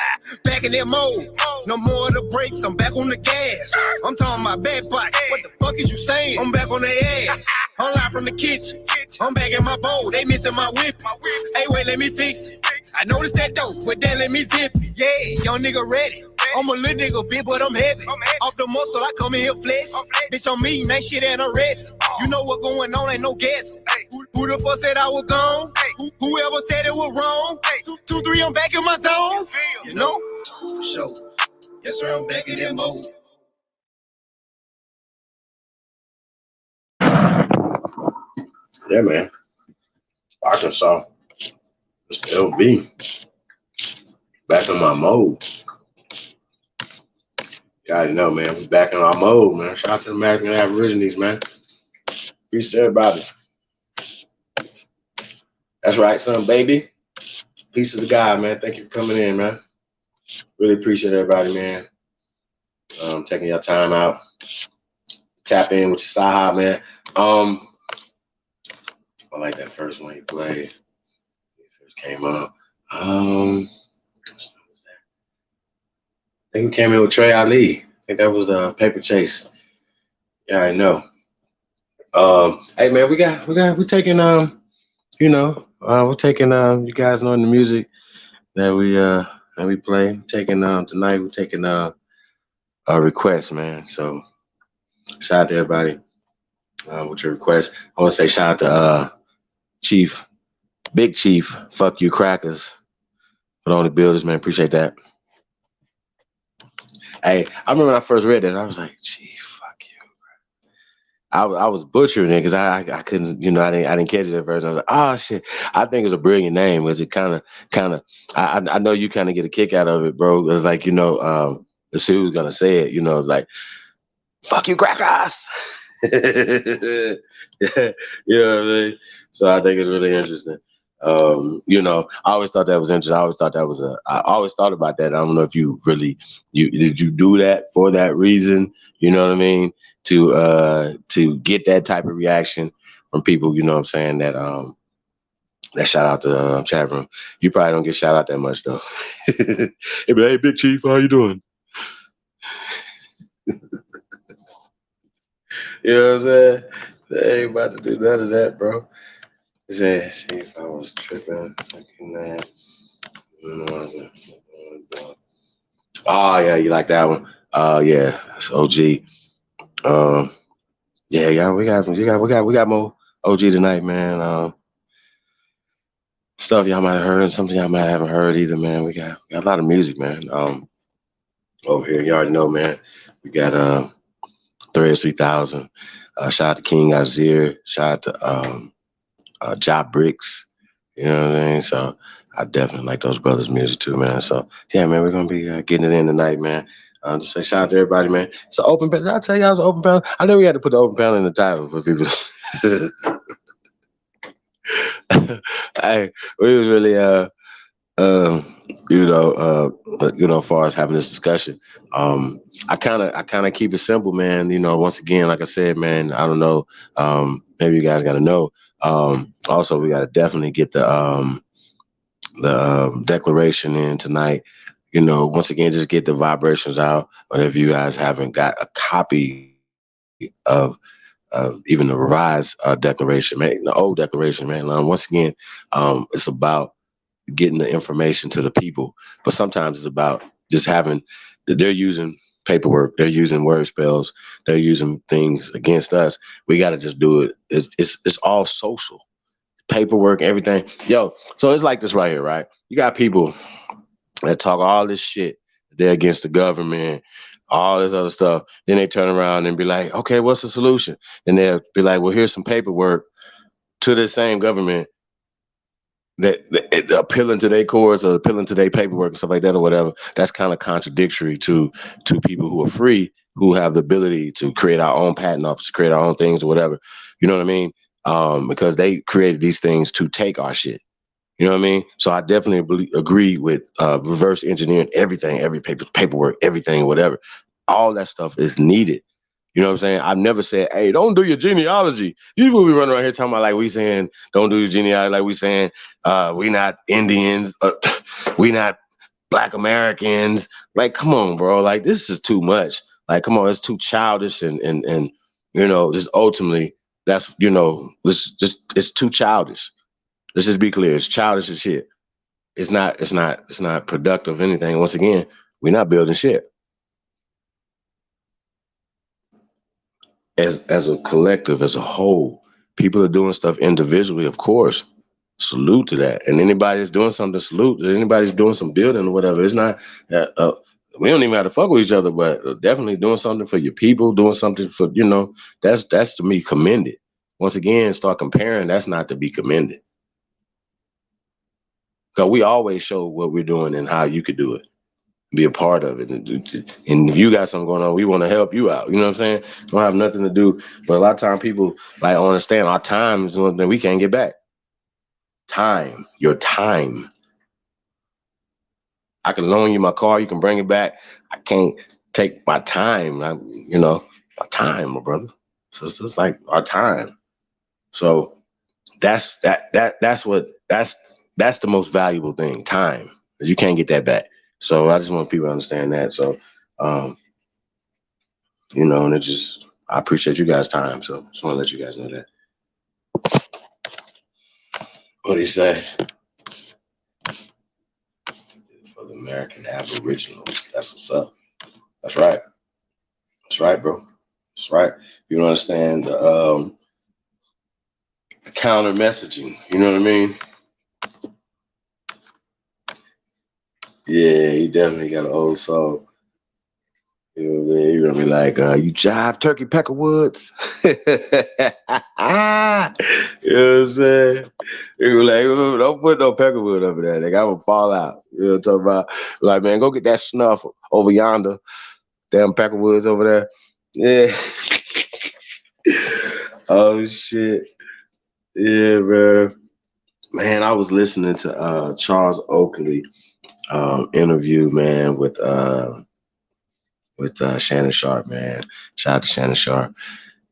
Back in that mode. No more of the brakes. I'm back on the gas. I'm talking my back bike. What the fuck is you saying? I'm back on their ass. I'm live from the kitchen. I'm back in my bowl. They missing my whip. Hey, wait, let me fix it. I noticed that dope, but then let me zip it. Yeah, young nigga ready. I'm a little nigga, bitch, but I'm heavy. Off the muscle, I come in here flex. Bitch, I'm mean, ain't shit and arrest. You know what going on, ain't no guessing. Who the fuck said I was gone? Whoever said it was wrong? 2, 3, I'm back in my zone. You know? for sure. Yes, sir, I'm back in that mode. Yeah, man. Arkansas. Mr. LV. Back in my mode. You already know, man. We're back in our mode, man. Shout out to the American Aborigines, man. Peace to everybody. That's right, son, baby. Peace to the God, man. Thank you for coming in, man. Really appreciate everybody, man. Taking your time out. Tap in with your side, man. I like that first one you played. It first came up. I think we came in with Trey Ali. I think that was the Paper Chase. Yeah, I know. Hey man, we're taking we're taking you guys know the music that we play. Taking tonight we're taking a request, man. So shout out to everybody with your request. I want to say shout out to Chief, Big Chief, fuck you crackers for all the builders, man. Appreciate that. Hey, I remember when I first read that, I was like, gee, fuck you. I was butchering it because I couldn't, I didn't catch it at first. I was like, oh shit. I think it's a brilliant name because it kind of I know you kind of get a kick out of it, bro. It's like, let's see who's gonna say it, like, fuck you crackers. You know what I mean? So I think it's really interesting. I always thought that was interesting. I always thought about that. I don't know if you really did you do that for that reason, you know what I mean? To get that type of reaction from people, you know what I'm saying, that shout out to chat room. You probably don't get shout out that much though. Hey, but, hey, Big Chief, how you doing? You know what I'm saying? They ain't about to do none of that, bro. See if I was tripping. Oh yeah, you like that one? Yeah, that's OG. Yeah, we got more OG tonight, man. stuff y'all might have heard, something y'all might haven't heard either, man. We got a lot of music, man. Over here, you already know, man. We got Threads 3000. Shout out to King Azir. Shout out to Job Bricks. You know what I mean? So I definitely like those brothers' music too, man. So yeah, man, we're gonna be getting it in tonight, man. Just say shout out to everybody, man. It's an open panel. Did I tell y'all it's an open panel? I know we had to put the open panel in the title for people. Hey, we was really as far as having this discussion, I kind of keep it simple, man. Once again, like I said, man, I don't know. Maybe you guys got to know. Also, we got to definitely get the declaration in tonight. Once again, just get the vibrations out. But if you guys haven't got a copy of even the revised declaration, man, the old declaration, man. Once again, it's about getting the information to the people, but sometimes it's about just having. They're using paperwork, they're using word spells, they're using things against us. We got to just do it. It's all social paperwork, everything. Yo, so it's like this right here, right? You got people that talk all this shit. They're against the government, all this other stuff. Then they turn around and be like, okay, what's the solution? And they'll be like, well, here's some paperwork to the same government that appealing to their courts or appealing to their paperwork and stuff like that or whatever. That's kind of contradictory to people who are free, who have the ability to create our own patent office, create our own things or whatever. You know what I mean? Because they created these things to take our shit. You know what I mean? So I definitely agree with reverse engineering everything, every paperwork, everything, whatever. All that stuff is needed. You know what I'm saying? I've never said, hey, don't do your genealogy. Usually we run around here talking about like we saying, don't do your genealogy, like we saying, we not Indians, we not Black Americans. Like, come on, bro. Like, this is too much. Like, come on, it's too childish and just ultimately that's, it's too childish. Let's just be clear. It's childish as shit. It's not productive of anything. Once again, we're not building shit. As a collective, as a whole, people are doing stuff individually, of course. Salute to that. And anybody that's doing something, salute. Anybody's doing some building or whatever. It's not, we don't even have to fuck with each other, but definitely doing something for your people, doing something for, that's to me commended. Once again, start comparing, that's not to be commended. Because we always show what we're doing and how you could do it. Be a part of it. And if you got something going on, we want to help you out. You know what I'm saying? Don't have nothing to do. But a lot of times people like understand our time is one thing we can't get back. Time. Your time. I can loan you my car. You can bring it back. I can't take my time. My time, my brother. So it's just like our time. So that's the most valuable thing. Time. You can't get that back. So I just want people to understand that. So, and I appreciate you guys' time. So just want to let you guys know that. What do you say? For the American Aboriginals. That's what's up. That's right. That's right, bro. That's right. You don't understand the counter messaging. You know what I mean? Yeah, he definitely got an old soul. You know what I mean? You're gonna be like, you jive turkey Peckerwoods. You know what I'm saying? You're like, don't put no Peckerwood over there. Like, I will fall out. You know what I'm talking about? Like, man, go get that snuff over yonder. Damn Peckerwoods over there. Yeah. Oh shit. Yeah, bro. Man, I was listening to Charles Oakley interview, man, with Shannon Sharp, man. Shout out to Shannon Sharp.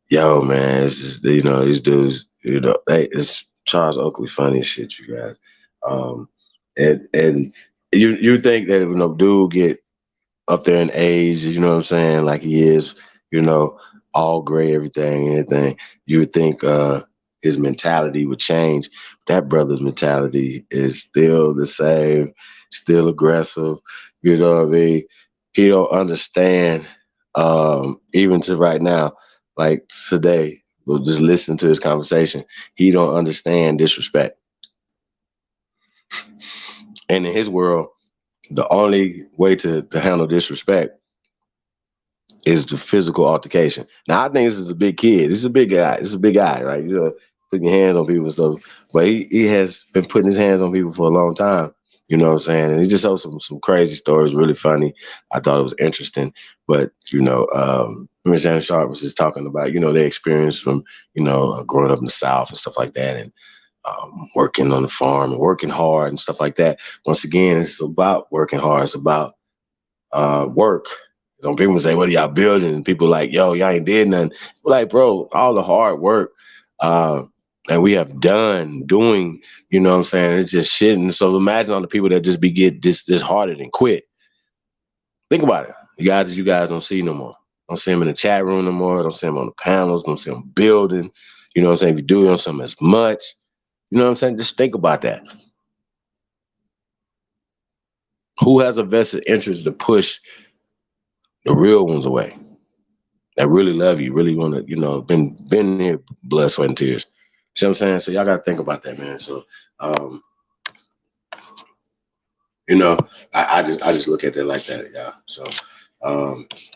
Yo, man, it's just, these dudes, it's Charles Oakley funny as shit, you guys. And you think that dude get up there in age, you know what I'm saying, like he is, all gray, anything, you would think his mentality would change. That brother's mentality is still the same, still aggressive, you know what I mean? He don't understand, even to right now, like today, we'll just listen to his conversation. He don't understand disrespect. And in his world, the only way to handle disrespect is the physical altercation. Now, I think this is a big kid. This is a big guy. This is a big guy, right? You know, putting your hands on people and stuff. But he has been putting his hands on people for a long time. You know what I'm saying? And he just told some crazy stories, really funny. I thought it was interesting. But, you know, Ms. Shannon Sharp was just talking about, you know, their experience from, you know, growing up in the South and stuff like that, and working on the farm and working hard and stuff like that. Once again, it's about working hard. It's about work. Some people say, what are y'all building? And people like, yo, y'all ain't did nothing. We're like, bro, all the hard work and we have doing, you know what I'm saying? It's just shit. And so imagine all the people that just get disheartened and quit. Think about it. You guys don't see no more. Don't see them in the chat room no more. Don't see them on the panels. Don't see them building. You know what I'm saying? If you do it on something as much, you know what I'm saying? Just think about that. Who has a vested interest to push the real ones away that really love you, really want to, you know, been here, blood, sweat, and tears. See what I'm saying? So y'all got to think about that, man. So, you know, I just look at that like that, y'all. So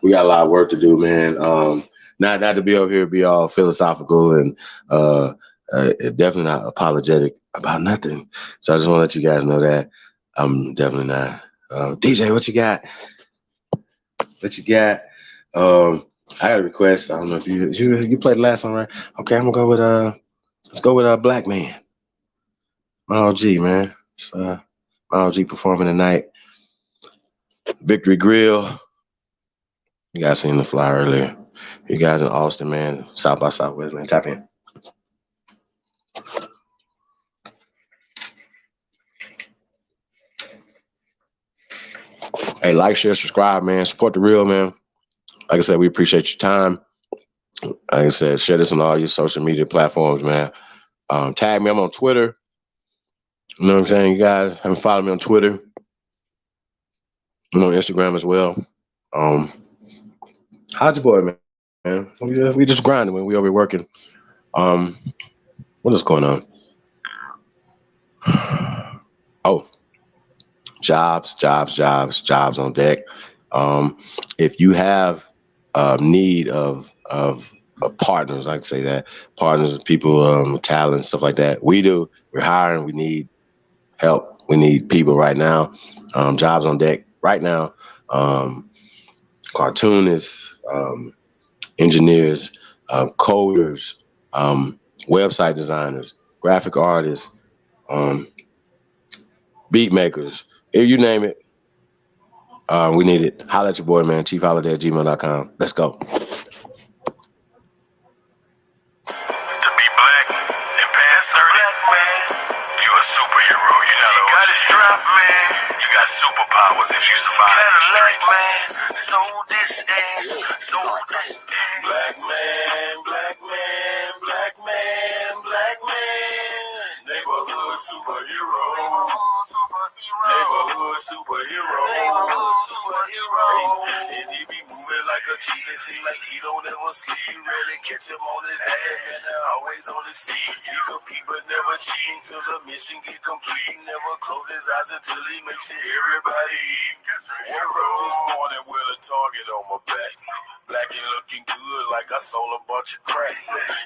we got a lot of work to do, man. Not to be over here, be all philosophical and definitely not apologetic about nothing. So I just want to let you guys know that I'm definitely not. DJ, what you got? What you got? I got a request. I don't know if you played the last song, right? Okay, I'm gonna go with let's go with Black Man. My OG, man. It's, my OG performing tonight. Victory Grill. You guys seen the flyer earlier. You guys in Austin, man. South by Southwest, man. Tap in. Hey, like, share, subscribe, man. Support the real, man. Like I said, we appreciate your time. Like I said, share this on all your social media platforms, man. Tag me. I'm on Twitter. You know what I'm saying? You guys haven't followed me on Twitter. I'm on Instagram as well. How's your boy, man? We just grinding when we over here working. What is going on? Oh, jobs on deck. If you have need of partners, I can say that, partners, people, talent, stuff like that, we do. We're hiring. We need help. We need people right now. Jobs on deck right now. Cartoonists, engineers, coders, website designers, graphic artists, beat makers, if you name it, we need it. Holla at your boy, man. chiefholiday@gmail.com. Let's go. Superpowers if you survive the streets. So this is black man, black man, black man, black man. Neighborhood superhero. Neighborhood superhero. And he be moving like a chief. It seem like he don't ever sleep. Rarely catch him on his ass and always on his feet. He compete but never cheat till the mission get complete. Never close his eyes until he makes sure everybody eat. Woke up this morning with a target on my back. Black and looking good like I sold a bunch of crack.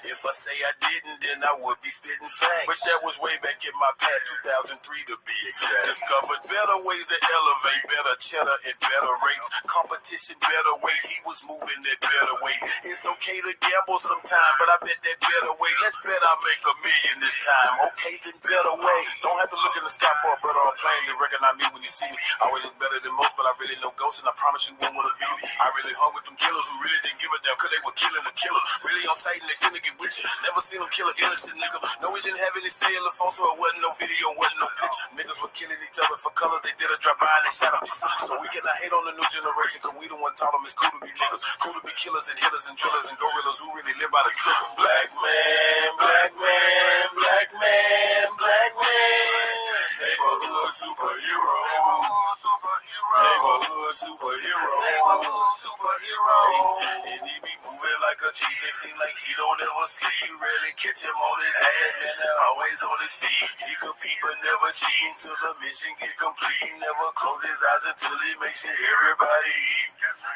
If I say I didn't, then I would be spitting facts. But that was way back in my past, 2003 to be exact. Discovered better ways to elevate, better cheddar and better rates. Competition better weight, he was moving that better weight. It's okay to gamble sometime, but I bet that better way. Let's bet I make $1 million this time. Okay, then better way. Don't have to look in the sky for a bird or a plane to recognize me when you see me. I always look better than most, but I really know ghosts, and I promise you won't want to beat me. I really hung with them killers who really didn't give a damn, cause they were killing the killer. Really on sight and they finna get with you. Never seen them kill an innocent nigga. No, we didn't have any cellular phone, so it wasn't no video, wasn't no picture. Niggas was killing each other for color. They did a drop by and they shot up. So we cannot hate on the new generation, cause we the one taught them it's cool to be niggas. Cool to be killers and hitters and drillers and gorillas who really live by the trigger. Black man, black man, black man, black man. Neighborhood superhero. Neighborhood neighborhood superhero. And he be moving like a chief. It seem like he don't ever sleep. You rarely catch him on his ass, and they're always on his feet. He compete but never cheat till the mission get complete. He never close his eyes until he makes sure everybody eat.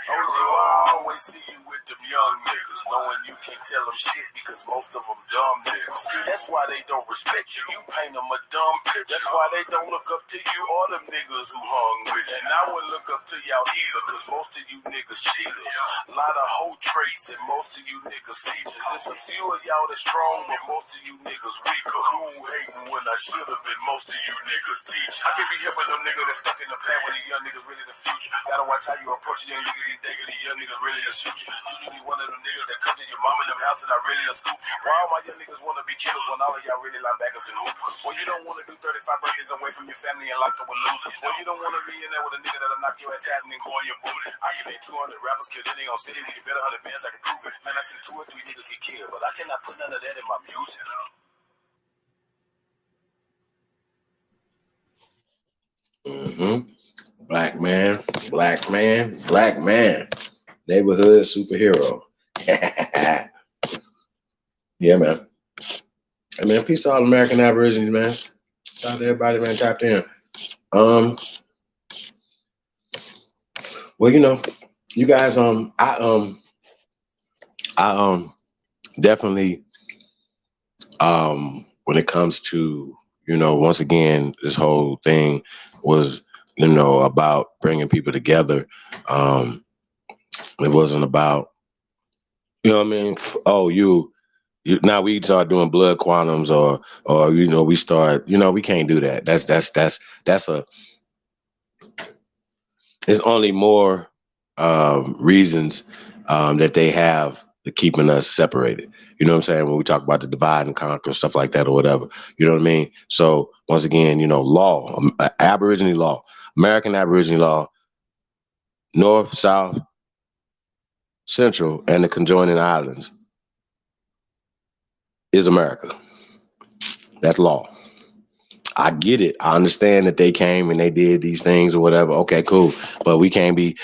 OG, I always see you with them young niggas, knowing you can't tell them shit because most of them dumb niggas. That's why they don't respect you. You paint them a dumb picture. That's why they don't look up to you or them niggas who hung with you. And I wouldn't look up to y'all either, cause most of you niggas cheaters. A lot of hoe traits and most of you niggas features. There's a few of y'all that's strong, but most of you niggas weaker. Who hating when I should have been most of you niggas teachers. I can't be helping them niggas that's stuck in the past when these young niggas really the future. Gotta watch how you approach young niggas these days, these young niggas really a shoot you. You be one of them niggas that come to your mom in them house and I really a scoop. Why all my young niggas wanna be killers when all of y'all really linebackers and hoopers? Well, you don't wanna do 35 birthdays away from your family and locked up with losers. Well, you don't wanna be in there with a nigga that'll knock your ass out and then go on your boot. I can make 200 rappers kill any on city. We can bet 100 bands, I can prove it. Man, I seen 2 or 3 niggas get killed, but I cannot put none of that in my music. Black man, black man, black man. Neighborhood superhero. Yeah, man. Hey, man, peace to all American Aborigines, man. Shout out to everybody, man, tapped in. Well, you know, you guys, I definitely, when it comes to, you know, once again, this whole thing was, you know, about bringing people together. It wasn't about, you know what I mean? Oh, you now we start doing blood quantums or, you know, we start, you know, we can't do that. There's only more reasons that they have to keeping us separated. You know what I'm saying? When we talk about the divide and conquer, stuff like that or whatever. You know what I mean? So once again, you know, law, Aborigine law, American Aborigine law, North, South, Central, and the conjoining islands is America. That's law. I get it. I understand that they came and they did these things or whatever. Okay, cool. But we can't be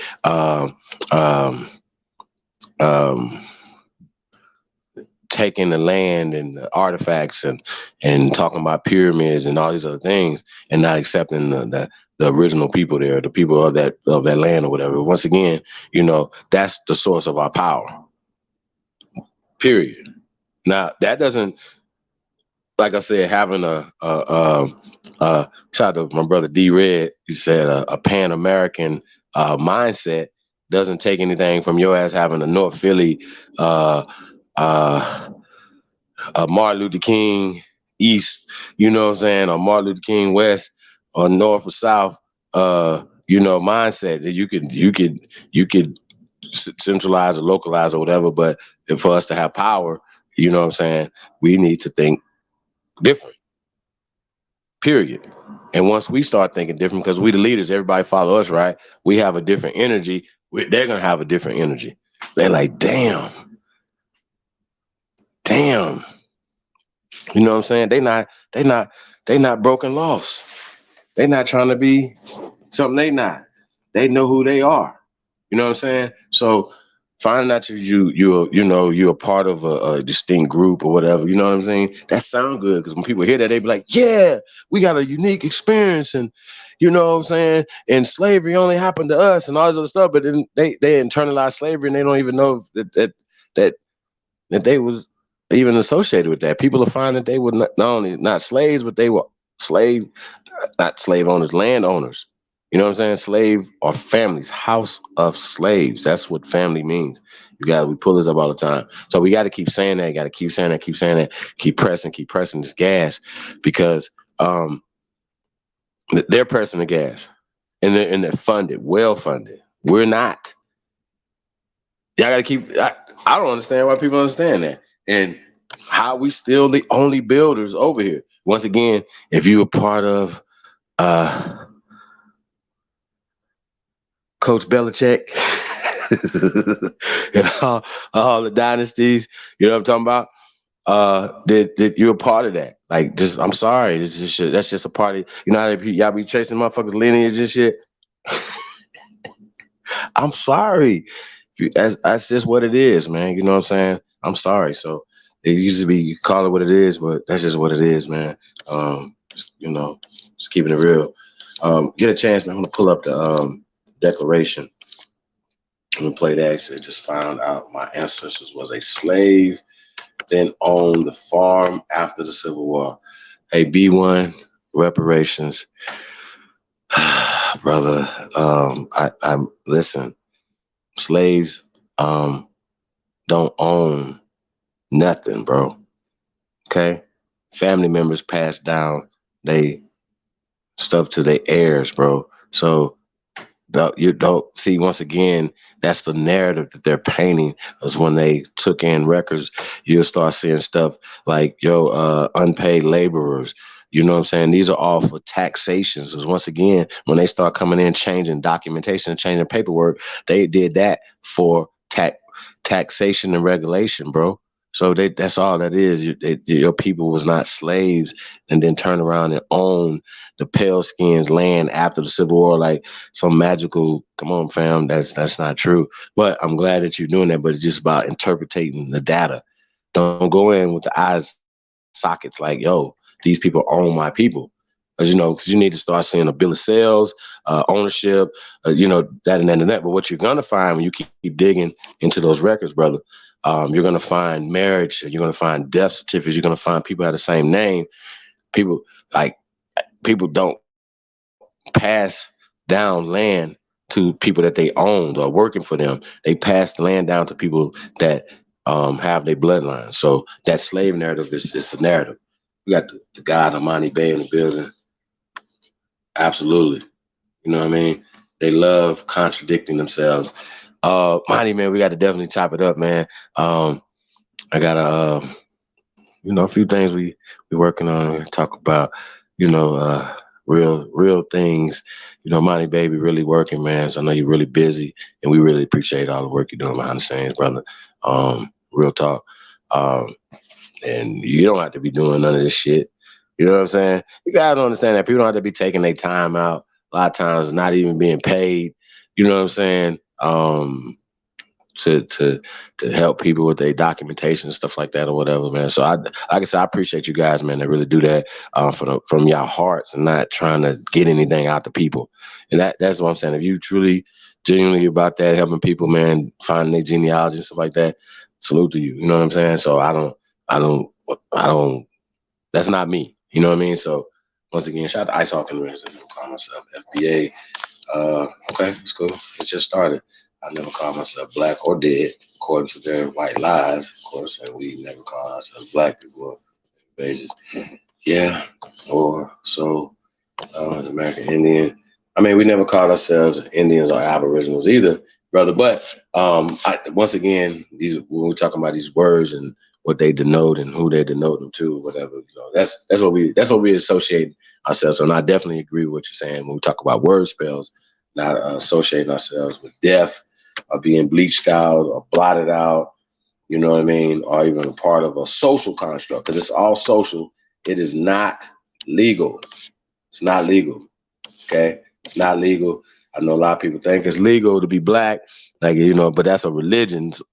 taking the land and the artifacts and talking about pyramids and all these other things and not accepting the original people there, the people of that land or whatever. Once again, you know, that's the source of our power. Period. Now that doesn't, like I said, having shout out to my brother D Red, he said a Pan-American mindset doesn't take anything from your ass having a North Philly Martin Luther King East, you know what I'm saying, or Martin Luther King West or North or South, you know, mindset that you could centralize or localize or whatever. But for us to have power, you know what I'm saying, we need to think different. Period. And once we start thinking different, because we the leaders, everybody follow us, right? We have a different energy. They're gonna have a different energy. They're like, damn. You know what I'm saying? They not broken lost. They not trying to be something they not. They know who they are. You know what I'm saying? So finding out you're a part of a distinct group or whatever, you know what I'm saying? That sound good, because when people hear that, they be like, yeah, we got a unique experience, and you know what I'm saying? And slavery only happened to us and all this other stuff, but then they internalize slavery and they don't even know that they was even associated with that. People are finding that they were not only not slaves, but they were not slave owners, landowners. You know what I'm saying? Slave or families, house of slaves. That's what family means. We pull this up all the time. So we got to keep saying that. Got to keep saying that. Keep pressing this gas, because they're pressing the gas, and they're funded, well funded. We're not. Y'all got to keep. I don't understand why people understand that, and how we still the only builders over here. Once again, if you were part of Coach Belichick and all the dynasties, you know what I'm talking about? That you're a part of that. Like, just, I'm sorry, that's just a part of, you know how y'all be chasing motherfuckers lineage and shit. I'm sorry. That's just what it is, man. You know what I'm saying? I'm sorry. So it used to be you call it what it is, but that's just what it is, man. You know, just keeping it real. Get a chance, man. I'm gonna pull up the declaration. I'm gonna play that. Actually, just found out my ancestors was a slave, then owned the farm after the Civil War. Hey, B1 reparations, brother. I'm listen. Slaves don't own nothing, bro. Okay, family members pass down they stuff to their heirs, bro. So you don't see, once again, that's the narrative that they're painting. Is when they took in records, you'll start seeing stuff like unpaid laborers. You know what I'm saying? These are all for taxations. Because once again, when they start coming in, changing documentation, changing paperwork, they did that for taxation and regulation, bro. So that's all that is. Your people was not slaves and then turn around and own the pale skins land after the Civil War like some magical, come on, fam, that's not true. But I'm glad that you're doing that, but it's just about interpreting the data. Don't go in with the eyes sockets like, yo, these people own my people. Because you need to start seeing a bill of sales, ownership, that and that and that. But what you're going to find when you keep digging into those records, brother, you're going to find marriage, you're going to find death certificates, you're going to find people have the same name. People don't pass down land to people that they owned or working for them. They pass the land down to people that have their bloodline. So that slave narrative is the narrative. We got the God Amani Bay in the building. Absolutely. You know what I mean? They love contradicting themselves. Monty, man, we got to definitely chop it up, man. I got a few things we working on. We talk about, real things. Monty Baby really working, man. So I know you're really busy, and we really appreciate all the work you're doing behind the scenes, brother. Real talk. And you don't have to be doing none of this shit. You know what I'm saying? You guys don't understand that people don't have to be taking their time out. A lot of times, not even being paid. You know what I'm saying? To help people with their documentation and stuff like that or whatever, man. So like I said, I appreciate you guys, man, that really do that from your hearts and not trying to get anything out to people. And that's what I'm saying. If you truly, genuinely about that, helping people, man, finding their genealogy and stuff like that, salute to you. You know what I'm saying? So I don't, that's not me. You know what I mean? So once again, shout out to Ice Hawk and Rings. I never call myself FBA. Okay, it's cool. It just started. I never called myself black or dead, according to their white lies, of course, and we never call ourselves black people basis. Yeah, or so an American Indian. I mean, we never called ourselves Indians or Aboriginals either, brother. But once again, when we're talking about these words and what they denote and who they denote them to, whatever, that's what we associate ourselves. And I definitely agree with what you're saying when we talk about word spells, not associating ourselves with death or being bleached out or blotted out, you know what I mean, or even a part of a social construct, because it's all social. It is not legal. It's not legal. Okay, it's not legal. I know a lot of people think it's legal to be black, but that's a religion. Shout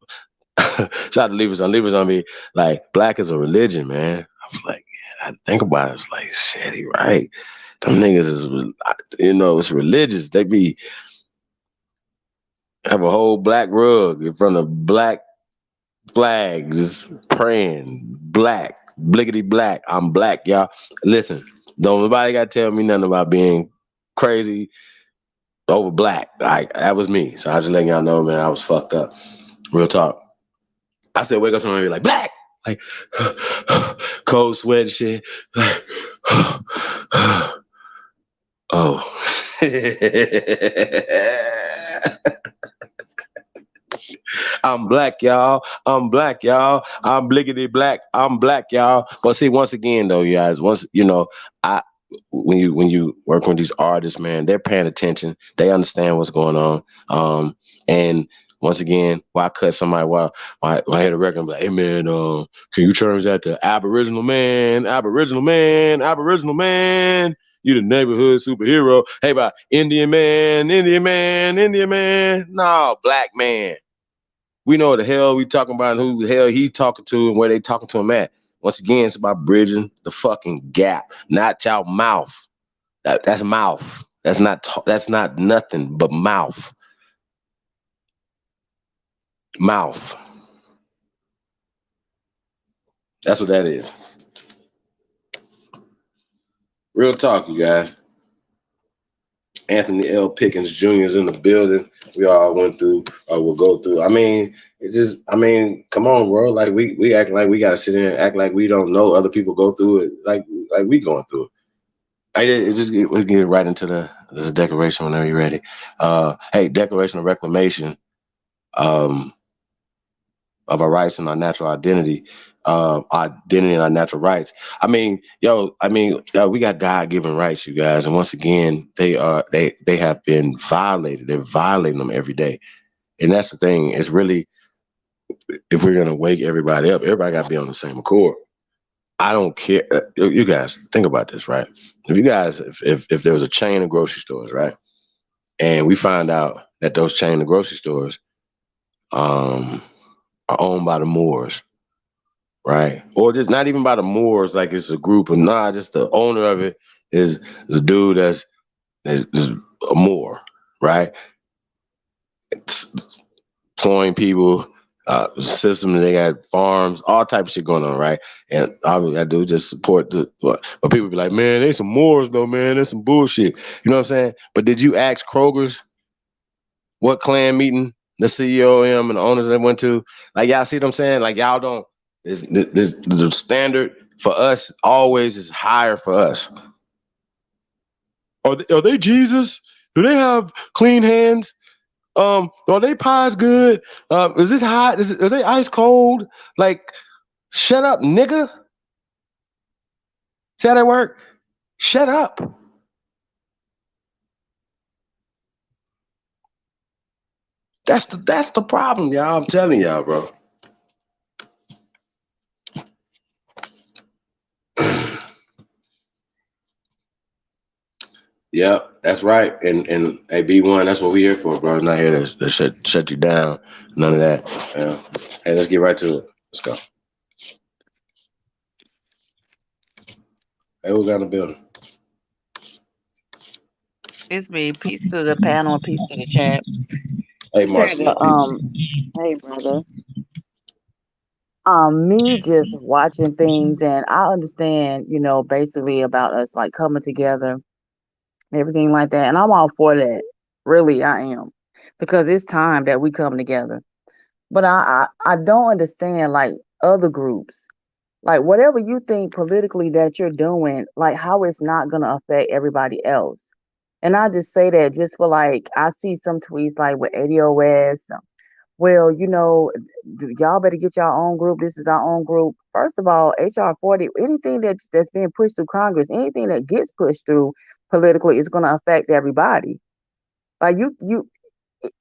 out to Leavers on me. Like, black is a religion, man. I was like, yeah, I think about it. I was like, shit, he right. Them niggas is, it's religious. They have a whole black rug in front of black flag, just praying, black, blickety black. I'm black, y'all. Listen, don't nobody got to tell me nothing about being crazy over black. Like, that was me. So I just letting y'all know, man, I was fucked up. Real talk. I said, wake up somebody like, black! Like, cold sweat and shit. Like, oh. I'm black, y'all. I'm black, y'all. I'm blickety black. I'm black, y'all. But see, once again, though, you guys, when you work with these artists, man, they're paying attention. They understand what's going on. And once again, why cut somebody while I hit a record and be like, hey, man, can you change that to Aboriginal man, Aboriginal man, Aboriginal man? You the neighborhood superhero. Hey, about Indian man, Indian man, Indian man. No, black man. We know what the hell we talking about and who the hell he talking to and where they talking to him at. Once again, it's about bridging the fucking gap, not y'all mouth. That's mouth. That's not nothing but mouth. Mouth. That's what that is. Real talk, you guys. Anthony L. Pickens Jr. is in the building. We all went through or will go through. Come on, bro. Like we act like we gotta sit in and act like we don't know other people go through it. Like we going through it. We get right into the declaration whenever you're ready. Hey, Declaration of Reclamation of our rights and our natural identity and our natural rights. We got God-given rights, you guys, and once again, they have been violated. They're violating them every day, and that's the thing. It's really, if we're gonna wake everybody up, everybody got to be on the same accord. I don't care. You guys think about this, right? If there was a chain of grocery stores, right, and we find out that those chain of grocery stores are owned by the Moors, right? Or just not even by the Moors, like it's a group, or just the owner of it is the dude that's a Moor, right? It's employing people, system, they got farms, all type of shit going on, right? And all we gotta do is just support but people be like, man, they some Moors though, man, there's some bullshit. You know what I'm saying? But did you ask Kroger's what Klan meeting the CEO and the owners that went to? Like, y'all see what I'm saying? Like, y'all don't. The standard for us always is higher for us. Are they Jesus? Do they have clean hands? Are they pies good? Is this hot? Are they ice cold? Like, shut up, nigga. See how that work? Shut up. That's the problem, y'all. I'm telling y'all, bro. Yeah, that's right. And hey, B1, that's what we here for, bro. Not here to shut you down. None of that. Yeah. Hey, let's get right to it. Let's go. Hey, who's on the building? It's me. Peace to the panel, peace to the chat. Hey, Just had Marcia. hey brother. Me just watching things, and I understand, basically about us like coming together, everything like that, and I'm all for that. Really, I am, because it's time that we come together. But I don't understand like other groups, like whatever you think politically that you're doing, like how it's not gonna affect everybody else. And I just say that just for like I see some tweets like with ADOS. Well, y'all better get your own group. This is our own group. First of all, HR 40, anything that's being pushed through Congress, anything that gets pushed through politically is going to affect everybody. Like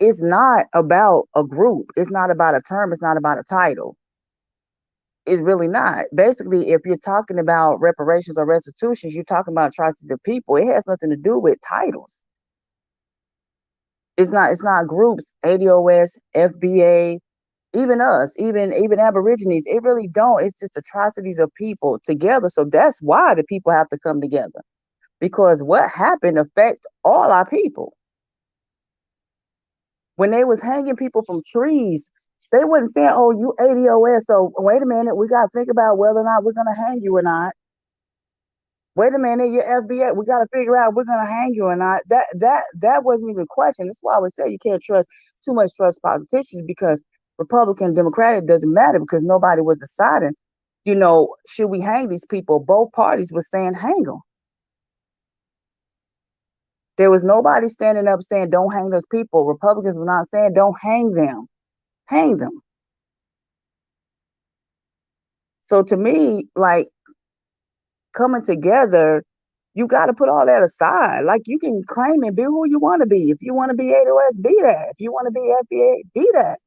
it's not about a group. It's not about a term. It's not about a title. It's really not. Basically, if you're talking about reparations or restitutions, you're talking about atrocities of people. It has nothing to do with titles. It's not groups, ADOS, FBA, even us, even Aborigines. It really don't. It's just atrocities of people together. So that's why the people have to come together, because what happened affect all our people. When they was hanging people from trees, they wasn't saying, "Oh, you ADOS, so wait a minute, we got to think about whether or not we're gonna hang you or not. Wait a minute, you're FBA. We got to figure out if we're gonna hang you or not." That wasn't even a question. That's why I would say you can't trust politicians, because Republican, Democratic doesn't matter, because nobody was deciding, should we hang these people? Both parties were saying hang them. There was nobody standing up saying don't hang those people. Republicans were not saying don't hang them. Hang them. So to me, like, coming together, you got to put all that aside. Like, you can claim and be who you want to be. If you want to be ADOS, be that. If you want to be FBA, be that.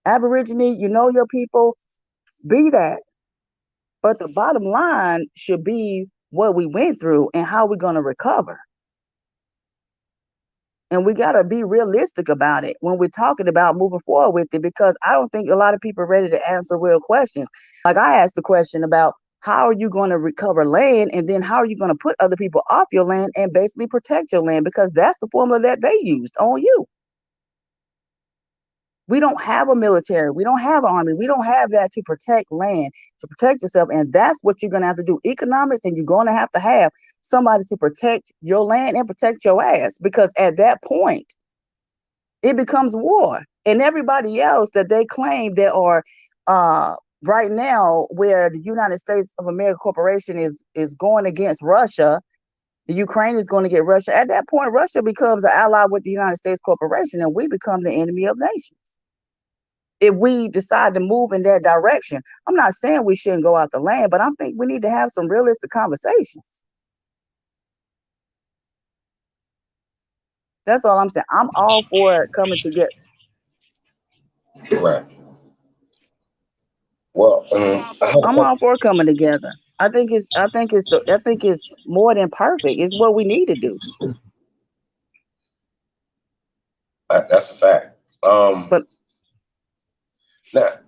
Aborigine, your people, be that. But the bottom line should be what we went through and how we're going to recover. And we got to be realistic about it when we're talking about moving forward with it, because I don't think a lot of people are ready to answer real questions. Like I asked the question about how are you going to recover land, and then how are you going to put other people off your land and basically protect your land, because that's the formula that they used on you. We don't have a military. We don't have an army. We don't have that to protect land, to protect yourself. And that's what you're going to have to do. Economics, and you're going to have somebody to protect your land and protect your ass, because at that point, it becomes war. And everybody else that they claim that are right now, where the United States of America Corporation is going against Russia, the Ukraine is going to get Russia. At that point, Russia becomes an ally with the United States Corporation, and we become the enemy of nations. If we decide to move in that direction, I'm not saying we shouldn't go out the land, but I think we need to have some realistic conversations. That's all I'm saying. I'm all for it coming together. Right. Well, I'm all for coming together. I think it's more than perfect. It's what we need to do. That's a fact. But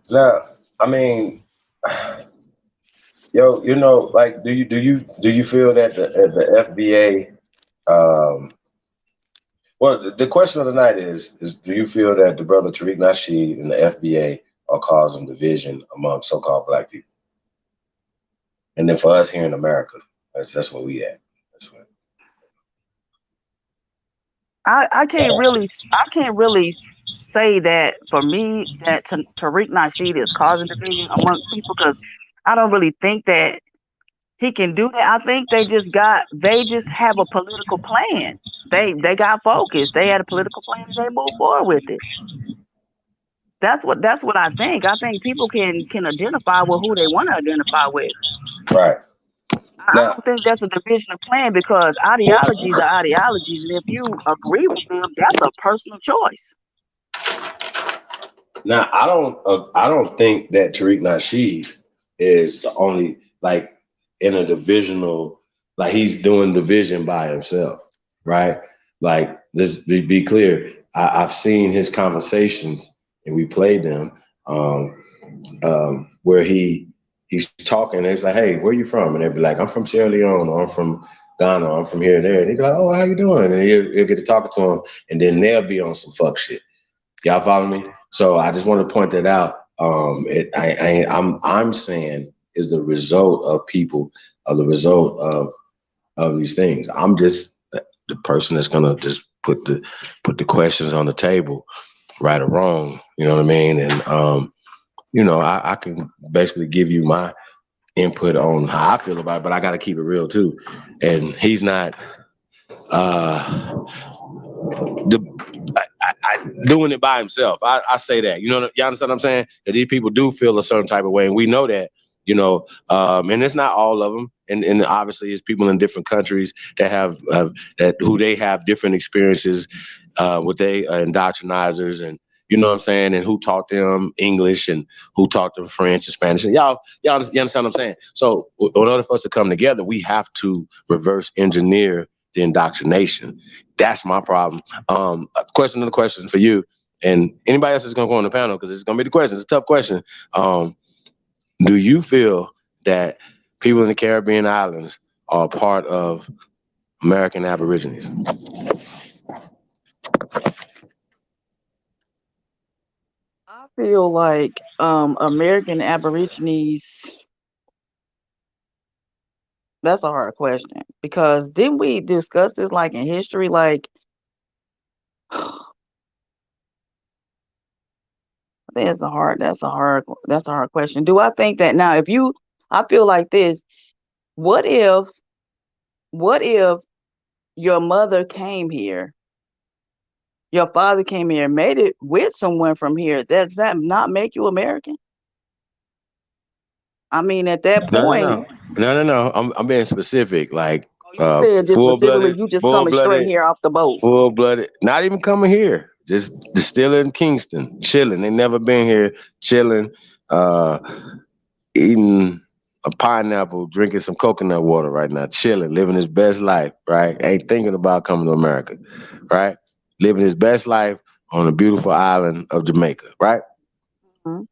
now, I mean, yo, like, do you feel that the FBA, well, the question of the night is do you feel that the brother Tariq Nasheed and the FBA are causing division among so-called black people? And then for us here in America, that's where we at. That's what. I can't really say that for me that Tariq Nasheed is causing division amongst people, because I don't really think that he can do that. I think they just have a political plan. They got focused. They had a political plan and they moved forward with it. That's what I think. I think people can identify with who they want to identify with. Right. I don't think that's a division of plan, because ideologies are ideologies, and if you agree with them, that's a personal choice. Now, I don't think that Tariq Nasheed is the only, like, in a divisional, like he's doing division by himself, right? Like, let's be clear. I've seen his conversations, and we played them, where he's talking, and he's like, "Hey, where you from?" And they'd be like, "I'm from Sierra Leone, or I'm from Ghana, or I'm from here and there." And he'd be like, "Oh, how you doing?" And he'll get to talking to him, and then they'll be on some fuck shit. Y'all follow me? So I just want to point that out. I'm saying is the result of people, the result of these things. I'm just the person that's gonna just put the questions on the table, right or wrong. You know what I mean? And I can basically give you my input on how I feel about it, but I got to keep it real too. And he's not doing it by himself. I say that. You understand what I'm saying? That these people do feel a certain type of way, and we know that. And it's not all of them, and obviously it's people in different countries that have they have different experiences with they indoctrinizers, and you know what I'm saying, and who taught them English and who taught them French and Spanish, and y'all understand what I'm saying. So in order for us to come together, we have to reverse engineer the indoctrination. That's my problem. Question for you, and anybody else is gonna go on the panel, because it's gonna be the question. It's a tough question. Do you feel that people in the Caribbean islands are part of American Aborigines? I feel like American Aborigines. That's a hard question, because didn't we discuss this like in history? Like, I think that's a hard question. Do I think that now, I feel like this, what if your mother came here, your father came here, made it with someone from here? Does that not make you American? I mean, at that point, No. I'm being specific. Like, you said just specifically, you just coming straight here off the boat. Full-blooded, not even coming here. Just still in Kingston, chilling. They never been here, chilling, eating a pineapple, drinking some coconut water right now, chilling, living his best life, right? Ain't thinking about coming to America, right? Living his best life on the beautiful island of Jamaica, right? Mhm.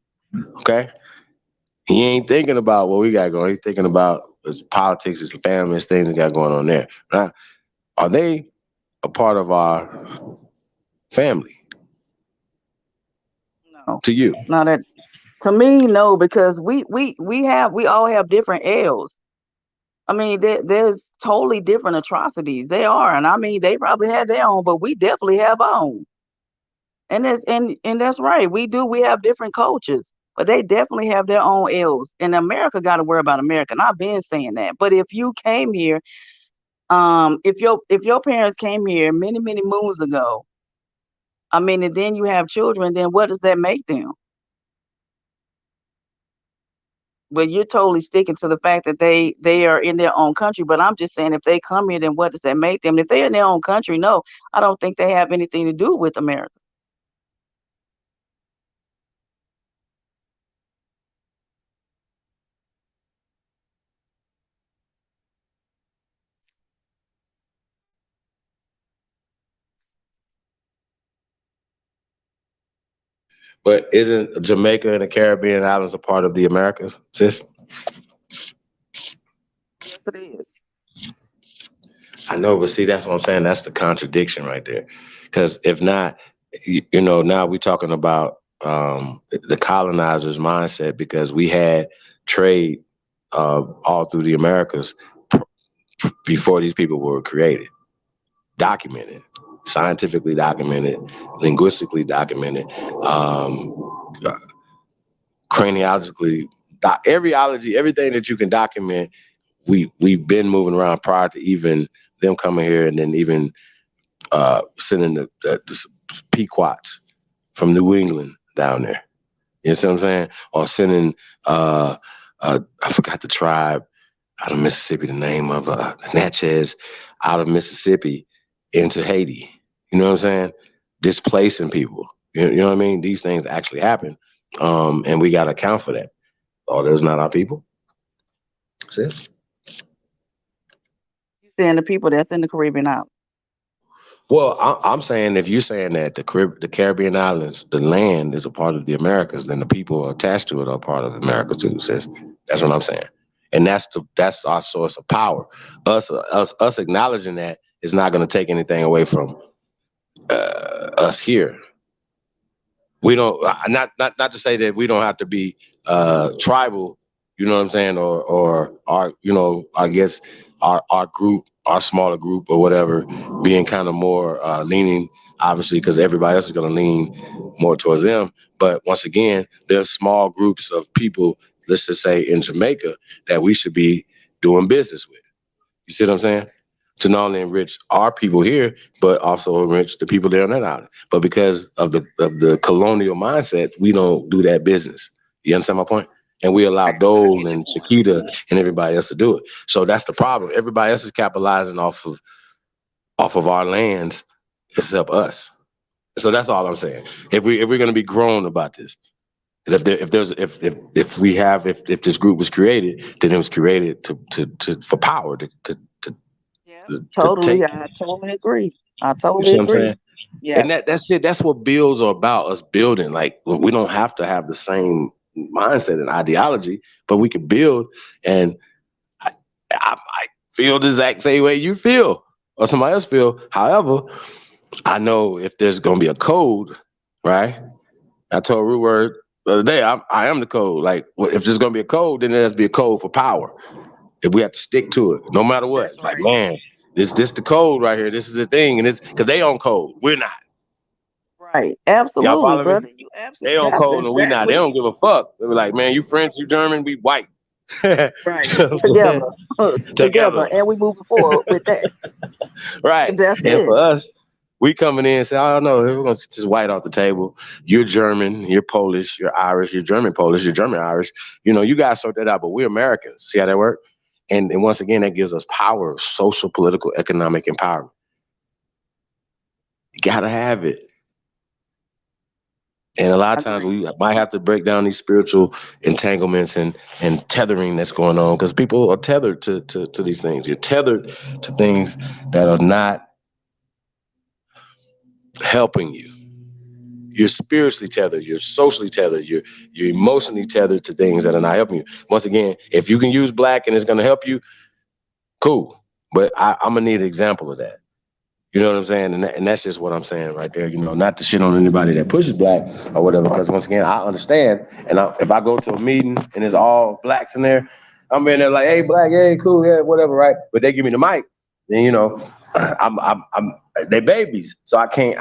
Okay? He ain't thinking about what we got going. He's thinking about his politics, his family, his things that got going on there. Right? Are they a part of our family No, to you? not that. To me, no, because we all have different L's. I mean, there's totally different atrocities. They are, and I mean, they probably had their own, but we definitely have our own. And that's right. We do. We have different cultures, but they definitely have their own ills. And America got to worry about America. And I've been saying that. But if you came here, if your parents came here many moons ago, I mean, and then you have children, then what does that make them? But you're totally sticking to the fact that they are in their own country. But I'm just saying, if they come here, then what does that make them? If they're in their own country, no, I don't think they have anything to do with America. But isn't Jamaica and the Caribbean islands a part of the Americas, sis? Yes, it is. I know, but see, that's what I'm saying. That's the contradiction right there. Because if not, now we're talking about the colonizers' mindset because we had trade all through the Americas before these people were created, documented, scientifically documented, linguistically documented, craniologically, everything that you can document. We've been moving around prior to even them coming here, and then even sending the Pequots from New England down there. You know what I'm saying? Or sending I forgot the tribe out of Mississippi, the name of Natchez out of Mississippi into Haiti. You know what I'm saying? Displacing people. You know what I mean? These things actually happen. And we got to account for that. Oh, those not our people? See? You're saying the people that's in the Caribbean islands. Well, I'm saying if you're saying that the Caribbean islands, the land is a part of the Americas, then the people attached to it are part of America too. Sis, that's what I'm saying, and that's our source of power. Us acknowledging that is not going to take anything away from us here. We don't not to say that we don't have to be tribal, you know what I'm saying, or our I guess our group, our smaller group or whatever, being kind of more leaning, obviously, because everybody else is going to lean more towards them. But once again, there's small groups of people, let's just say in Jamaica, that we should be doing business with. You see what I'm saying? To not only enrich our people here, but also enrich the people there on that island. But because of the colonial mindset, we don't do that business. You understand my point? And we allow Dole and Chiquita and everybody else to do it. So that's the problem. Everybody else is capitalizing off of our lands except us. So that's all I'm saying. If we're gonna be grown about this, if this group was created, then it was created to for power to Yeah, to totally. take. I totally agree. I You totally see what I'm agree. saying? Yeah. And that's it. That's what builds are about, us building. Like we don't have to have the same mindset and ideology, but we can build. And I feel the exact same way you feel or somebody else feel. However, I know if there's going to be a code, right? I told Rue Word the other day, I am the code. Like, if there's going to be a code, then there has to be a code for power. If we have to stick to it, no matter what. That's Like, right. man, this the code right here. This is the thing. And it's because they on code. We're not. Right. Y'all Absolutely, follow me? brother. You They absolutely. on That's code and we not. They exactly don't give a fuck. They be like, man, you French, you German, we white. right. Together, together, Together. and we moving forward with that. Right. That's And it. for us, we coming in and say, oh no, we're gonna sit this white off the table. You're German, you're Polish, you're Irish, you're German Polish, you're German Irish. You guys sort that out, but we're Americans. See how that work? And once again, that gives us power, social, political, economic empowerment. You gotta have it. And a lot of times Agree. we might have to break down these spiritual entanglements and tethering that's going on because people are tethered to these things. You're tethered to things that are not helping you. You're spiritually tethered. You're socially tethered. You're emotionally tethered to things that are not helping you. Once again, if you can use black and it's going to help you, cool. But I'm gonna need an example of that. You know what I'm saying? And that's just what I'm saying right there. You know, not to shit on anybody that pushes black or whatever. Because once again, I understand. And if I go to a meeting and there's all blacks in there, I'm in there like, hey, black, hey, cool, yeah, whatever, right? But they give me the mic, then you know, I'm they babies, so I can't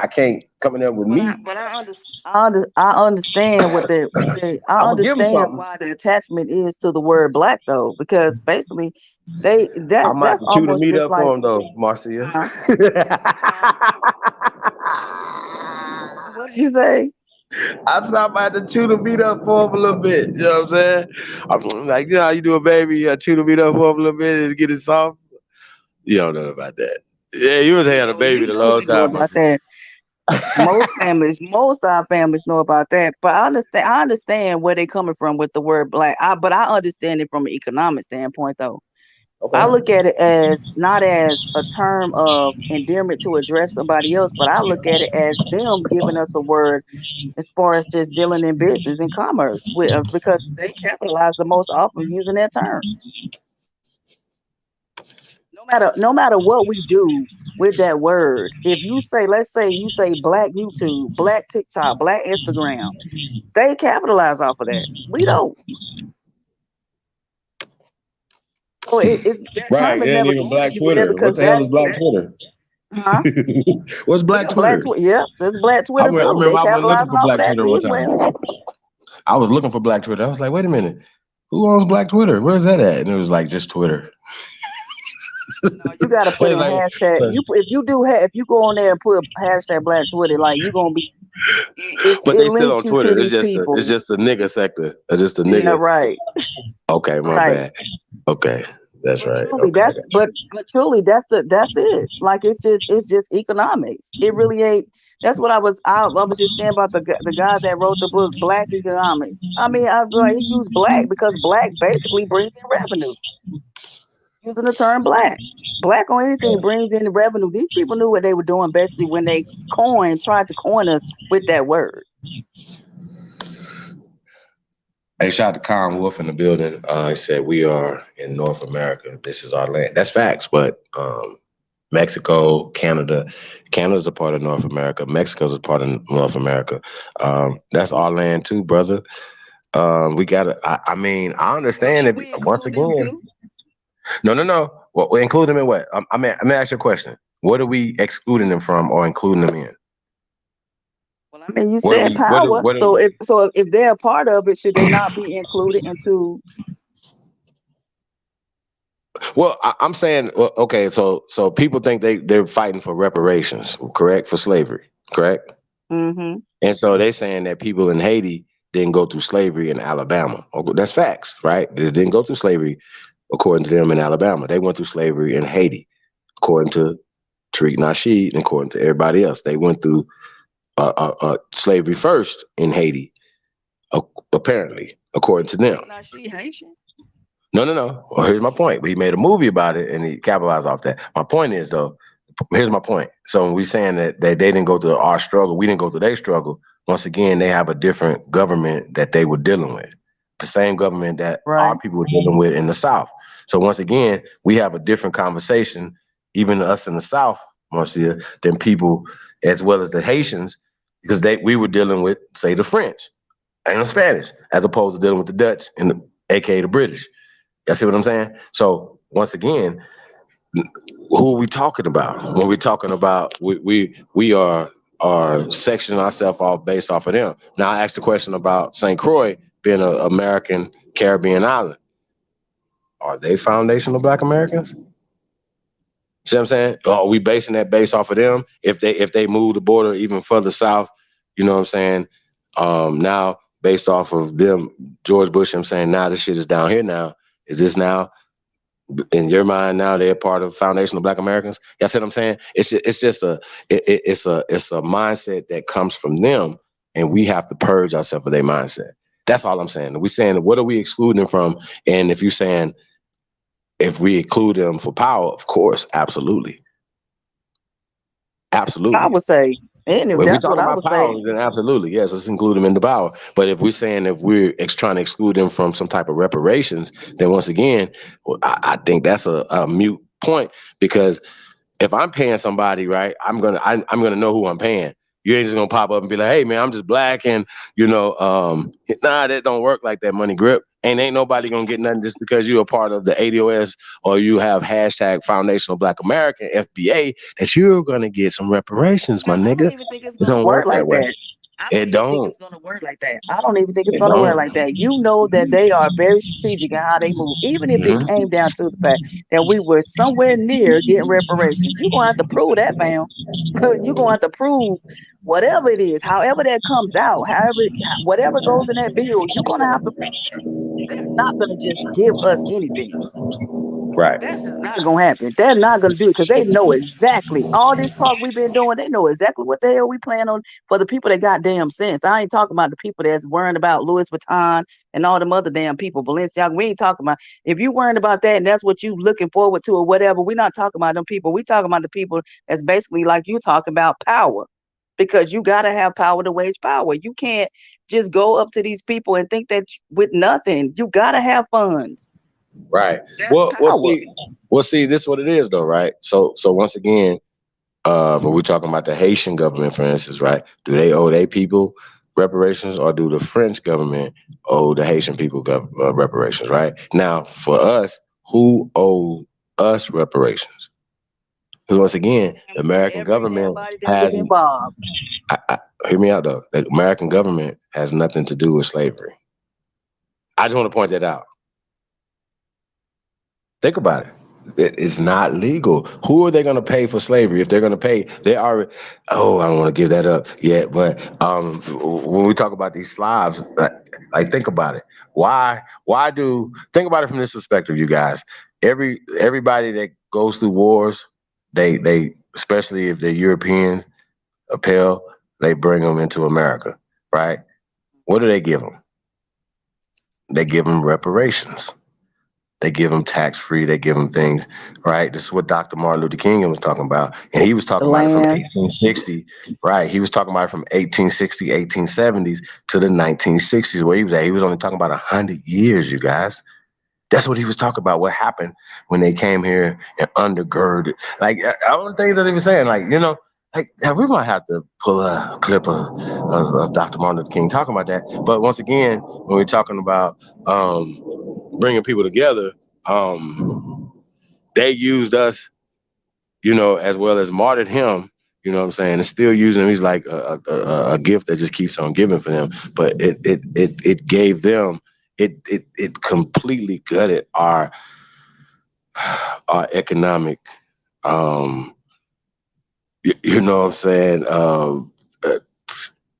come in there with me. I understand I I'm gonna give them understand something. why the attachment is to the word black though, because basically I might have that's to chew the almost meat just up for like them though, Marcia. uh, what did you say? I thought I had to chew the meat up for him a little bit. You know what I'm saying? I'm like, you know how you do a baby, you chew the meat up for him a little bit and get it soft. You don't know about that. Yeah, you was having a baby a long We know time. about that. Most of our families know about that. But I understand where they coming from with the word black. But I understand it from an economic standpoint though. I Okay. look at it as not as a term of endearment to address somebody else, but I look at it as them giving us a word as far as just dealing in business and commerce with us because they capitalize the most often using that term. No matter what we do with that word, if you say, let's say you say black YouTube, black TikTok, black Instagram, they capitalize off of that. We don't. So it's that Right. term is It ain't never even going Black anywhere Twitter. What because the hell is Black that Twitter? huh? What's Black Yeah, black Twitter? Twitter. Yeah, there's black I Twitter too. remember They I was looking capitalizing for off of Black that Twitter too one as time. well. I was looking for Black Twitter. I was like, wait a minute. Who owns Black Twitter? Where's that at? And it was like just Twitter. No, you got to It put was in like, hashtag. so, If you go on there and put hashtag black Twitter, like you gonna be but it they still links on you to Twitter. these It's people. just the nigga sector. It's just the Yeah, nigga. right, Okay, my right. bad. Okay, that's But right. truly, Okay, I that's got you. but truly, that's it. Like it's just economics. It really ain't. That's what I was just saying about the guy that wrote the book Black Economics. I mean, he used black because black basically brings in revenue. Using the term black, black on anything brings in revenue. These people knew what they were doing basically when they tried to coin us with that word. Hey, shout out to Con Wolf in the building. He said we are in North America. This is our land. That's facts, but Mexico, Canada's a part of North America. Mexico's a part of North America. That's our land too, brother. We gotta. I mean, I understand Should if we once include them again. too? No. Well, we include them in what? I mean, let me ask you a question. What are we excluding them from or including them in? Well, I mean, you What are said we? What? Are, power. what? Are, So if they're a part of it, should they not be included into? Well, I'm saying, well, okay, so people think they're fighting for reparations, correct, for slavery, correct? Mm-hmm. And so they're saying that people in Haiti didn't go through slavery in Alabama. Okay, that's facts, right? They didn't go through slavery according to them in Alabama. They went through slavery in Haiti, according to Tariq Nasheed and according to everybody else. They went through slavery first in Haiti, apparently, according to them. Now she Haitian. No. Well, here's my point. We made a movie about it and he capitalized off that. My point is, though, here's my point. So when we saying that they didn't go through our struggle, we didn't go through their struggle. Once again, they have a different government that they were dealing with. The same government that Right. our people were dealing with in the South. So once again, we have a different conversation, even us in the South, Marcia, than people as well as the Haitians, because we were dealing with, say, the French and the Spanish, as opposed to dealing with the Dutch and the AKA the British. You see what I'm saying? So once again, who are we talking about when we're talking about we are sectioning ourselves off based off of them? Now I asked the question about St. Croix being an American Caribbean island. Are they foundational Black Americans? See what I'm saying? Are we basing that base off of them? If they move the border even further south, you know what I'm saying? Now based off of them, George Bush, I'm saying now this shit is down here now. Is this now? In your mind now they're part of foundational Black Americans. That's what I'm saying. It's just a mindset that comes from them and we have to purge ourselves of their mindset. That's all I'm saying. We're saying, what are we excluding them from? And if you're saying, if we include them for power, of course, absolutely. Absolutely. I would say, and if If we're that's what talking I about would say, power, then absolutely, yes, let's include them in the power. But if we're saying if we're trying to exclude them from some type of reparations, then once again, I think that's a mute point, because if I'm paying somebody, right, I'm gonna know who I'm paying. You ain't just gonna pop up and be like, "Hey, man, I'm just black," and nah, that don't work like that. Money grip, and ain't nobody gonna get nothing just because you're a part of the ADOS or you have hashtag Foundational Black American (FBA) that you're gonna get some reparations, my I nigga. don't even think it's It gonna don't work work that like way. that. I don't It even think don't. it's gonna work like that. I don't even think it's It gonna work don't. like that. You know that they are very strategic in how they move. Even if it Mhm. came down to the fact that we were somewhere near getting reparations, you're gonna have to prove that, fam. You're gonna have to prove whatever it is, however that comes out, whatever goes in that bill, you're gonna have to prove that. They're not gonna just give us anything. Right. That's just not gonna happen. They're not gonna do it because they know exactly all this talk we've been doing. They know exactly what the hell we plan on for the people that got damn sense. I ain't talking about the people that's worrying about Louis Vuitton and all them other damn people, Balenciaga. We ain't talking about, if you worrying about that and that's what you looking forward to or whatever. We're not talking about them people. We talking about the people that's basically like you talking about power, because you gotta have power to wage power. You can't just go up to these people and think that with nothing. You gotta have funds. Right. That's Well, power. see, this is what it is, though, right? So once again, when we're talking about the Haitian government, for instance, right? Do they owe their people reparations, or do the French government owe the Haitian people reparations? Right now, for us, who owe us reparations? Because once again, the American government Everybody that was has. involved. Hear me out, though. The American government has nothing to do with slavery. I just want to point that out. Think about it. It's not legal. Who are they going to pay for slavery? If they're going to pay, they are. Oh, I don't want to give that up yet. But when we talk about these Slavs, like think about it. Why? Think about it from this perspective, you guys? Everybody that goes through wars, they especially if they're Europeans, pale, they bring them into America, right? What do they give them? They give them reparations. They give them tax-free. They give them things, right? This is what Dr. Martin Luther King was talking about. And he was The talking about it from land. 1860, right? He was talking about it from 1860, 1870s to the 1960s, where he was at. He was only talking about 100 years, you guys. That's what he was talking about, what happened when they came here and undergirded. Like, all the things that he was saying, like, like we might have to pull a clip of Dr. Martin Luther King talking about that. But once again, when we're talking about bringing people together, they used us, as well as martyred him. You know what I'm saying? And still using him. He's like a gift that just keeps on giving for them. But it gave them, it completely gutted our economic, you know what I'm saying? Uh,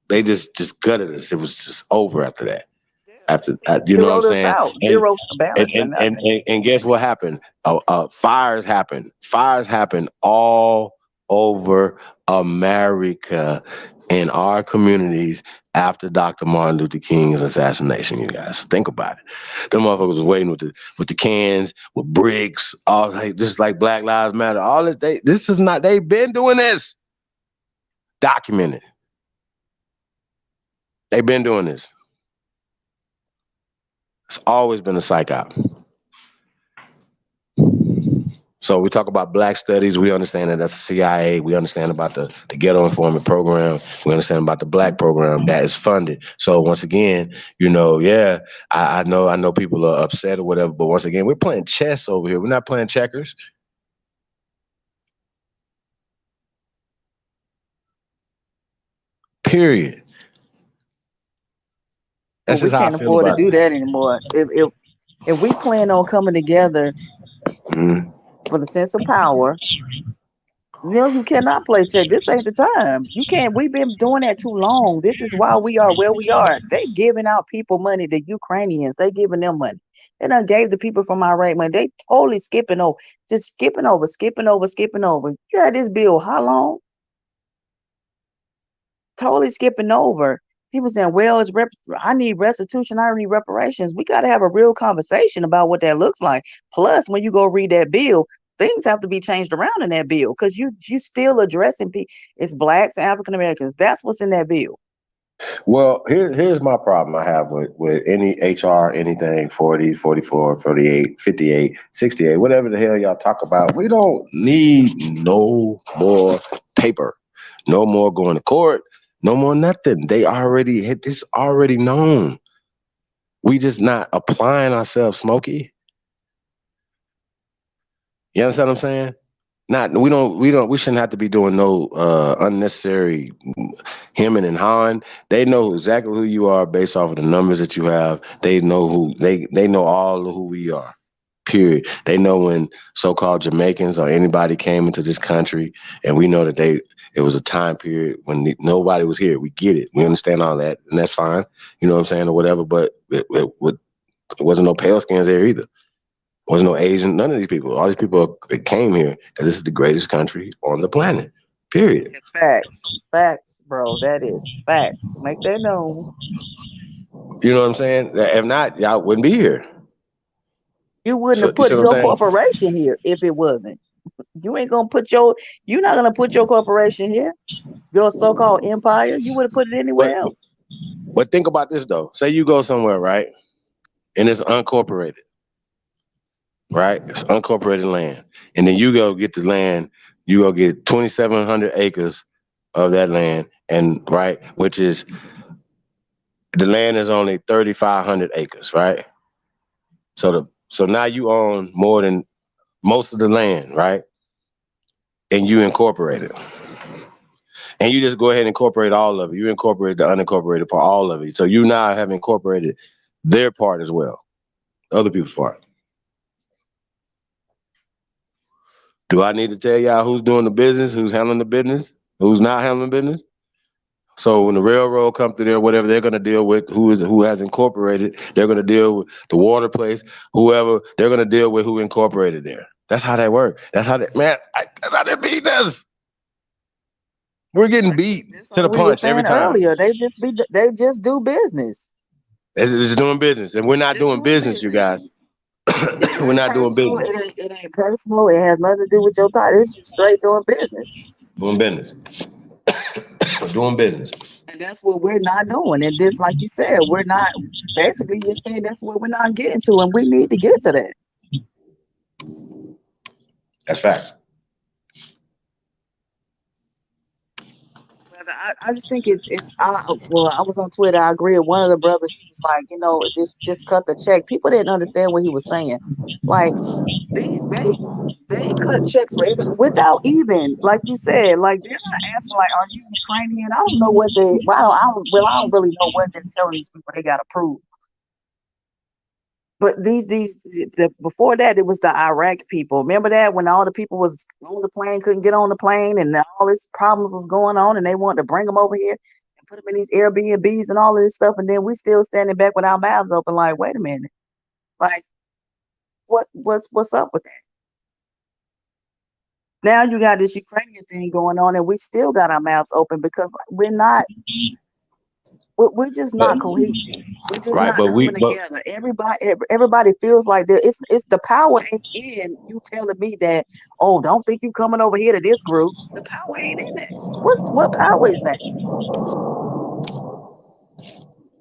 they just gutted us. It was just over after that. You know what I'm Zeroed us saying? out. And Zero balance or nothing. guess what happened? Fires happened. Fires happened all over America in our communities after Dr. Martin Luther King's assassination. You guys think about it. Them motherfuckers was waiting with the cans, with bricks, all like just like Black Lives Matter. All this this is not. They've been doing this. Documented. They've been doing this. It's always been a psych out. So we talk about Black studies. We understand that that's the CIA. We understand about the ghetto informant program. We understand about the Black program that is funded. So once again, yeah, I know people are upset or whatever, but once again, we're playing chess over here. We're not playing checkers. Period. But That's we just how I can't feel afford to about do it. that anymore. If we plan on coming together Mhm. for the sense of power, you cannot play check. This ain't the time. You can't. We've been doing that too long. This is why we are where we are. They giving out people money. The Ukrainians, they giving them money. They done gave the people from Iraq money. They totally skipping over, just skipping over, skipping over, skipping over. You had this bill how long? Totally skipping over. He was saying, well, I need restitution. I need reparations. We got to have a real conversation about what that looks like. Plus, when you go read that bill, things have to be changed around in that bill because you still addressing people. It's blacks and African Americans. That's what's in that bill. Well, here's my problem I have with any HR, anything 40, 44, 48, 58, 68, whatever the hell y'all talk about. We don't need no more paper, no more going to court, no more nothing. They already hit this, already known. We just not applying ourselves, Smokey. You understand what I'm saying? We shouldn't have to be doing no unnecessary hemming and hawing. They know exactly who you are based off of the numbers that you have. They know they know all of who we are. Period. They know when so-called Jamaicans or anybody came into this country, and we know that it was a time period when nobody was here. We get it. We understand all that, and that's fine. You know what I'm saying, or whatever. But it wasn't no pale skins there either. Wasn't no Asian, none of these people. All these people that came here, because this is the greatest country on the planet. Period. Facts, bro. That is facts. Make that known. You know what I'm saying? If not, y'all wouldn't be here. You wouldn't have You see put what I'm your saying? corporation here if it wasn't. You're not gonna put your corporation here, your so-called empire. You would have put it anywhere else. But think about this though. Say you go somewhere, right? And it's uncorporated. Right? It's uncorporated land. And then you go get the land, you go get 2,700 acres of that land, and right, which is the land is only 3,500 acres, right? So now you own more than most of the land, right? And you incorporate it. And you just go ahead and incorporate all of it. You incorporate the unincorporated part, all of it. So you now have incorporated their part as well, other people's part. Do I need to tell y'all who's doing the business, who's handling the business, who's not handling business? So when the railroad comes through there, whatever they're going to deal with, who has incorporated, they're going to deal with the water place, whoever, they're going to deal with who incorporated there. That's how that works. That's how that, man, that's how they beat us. We're getting beat to the punch every time. Earlier, they just do business. It's doing business, and we're not doing business, you guys. We're not doing business. It ain't personal. It has nothing to do with your title. It's just straight doing business. Doing business. Doing business. And that's what we're not doing. And this, like you said, we're not. Basically, you're saying that's what we're not getting to, and we need to get to that. That's fact. I just think I was on Twitter. I agree with one of the brothers. He was like, just cut the check. People didn't understand what he was saying. Like they cut checks without even, like you said, like they're not asking like, are you Ukrainian? I don't know what I don't really know what they're telling these people they got to prove. But before that, it was the Iraq people. Remember that when all the people was on the plane, couldn't get on the plane, and all this problems was going on, and they wanted to bring them over here and put them in these Airbnbs and all of this stuff, and then we still standing back with our mouths open, like, wait a minute, like, what's up with that? Now you got this Ukrainian thing going on, and we still got our mouths open because we're just not cohesive. We're just not coming together. Everybody feels like it's the power ain't in you telling me that, oh, don't think you coming over here to this group. The power ain't in it. What power is that?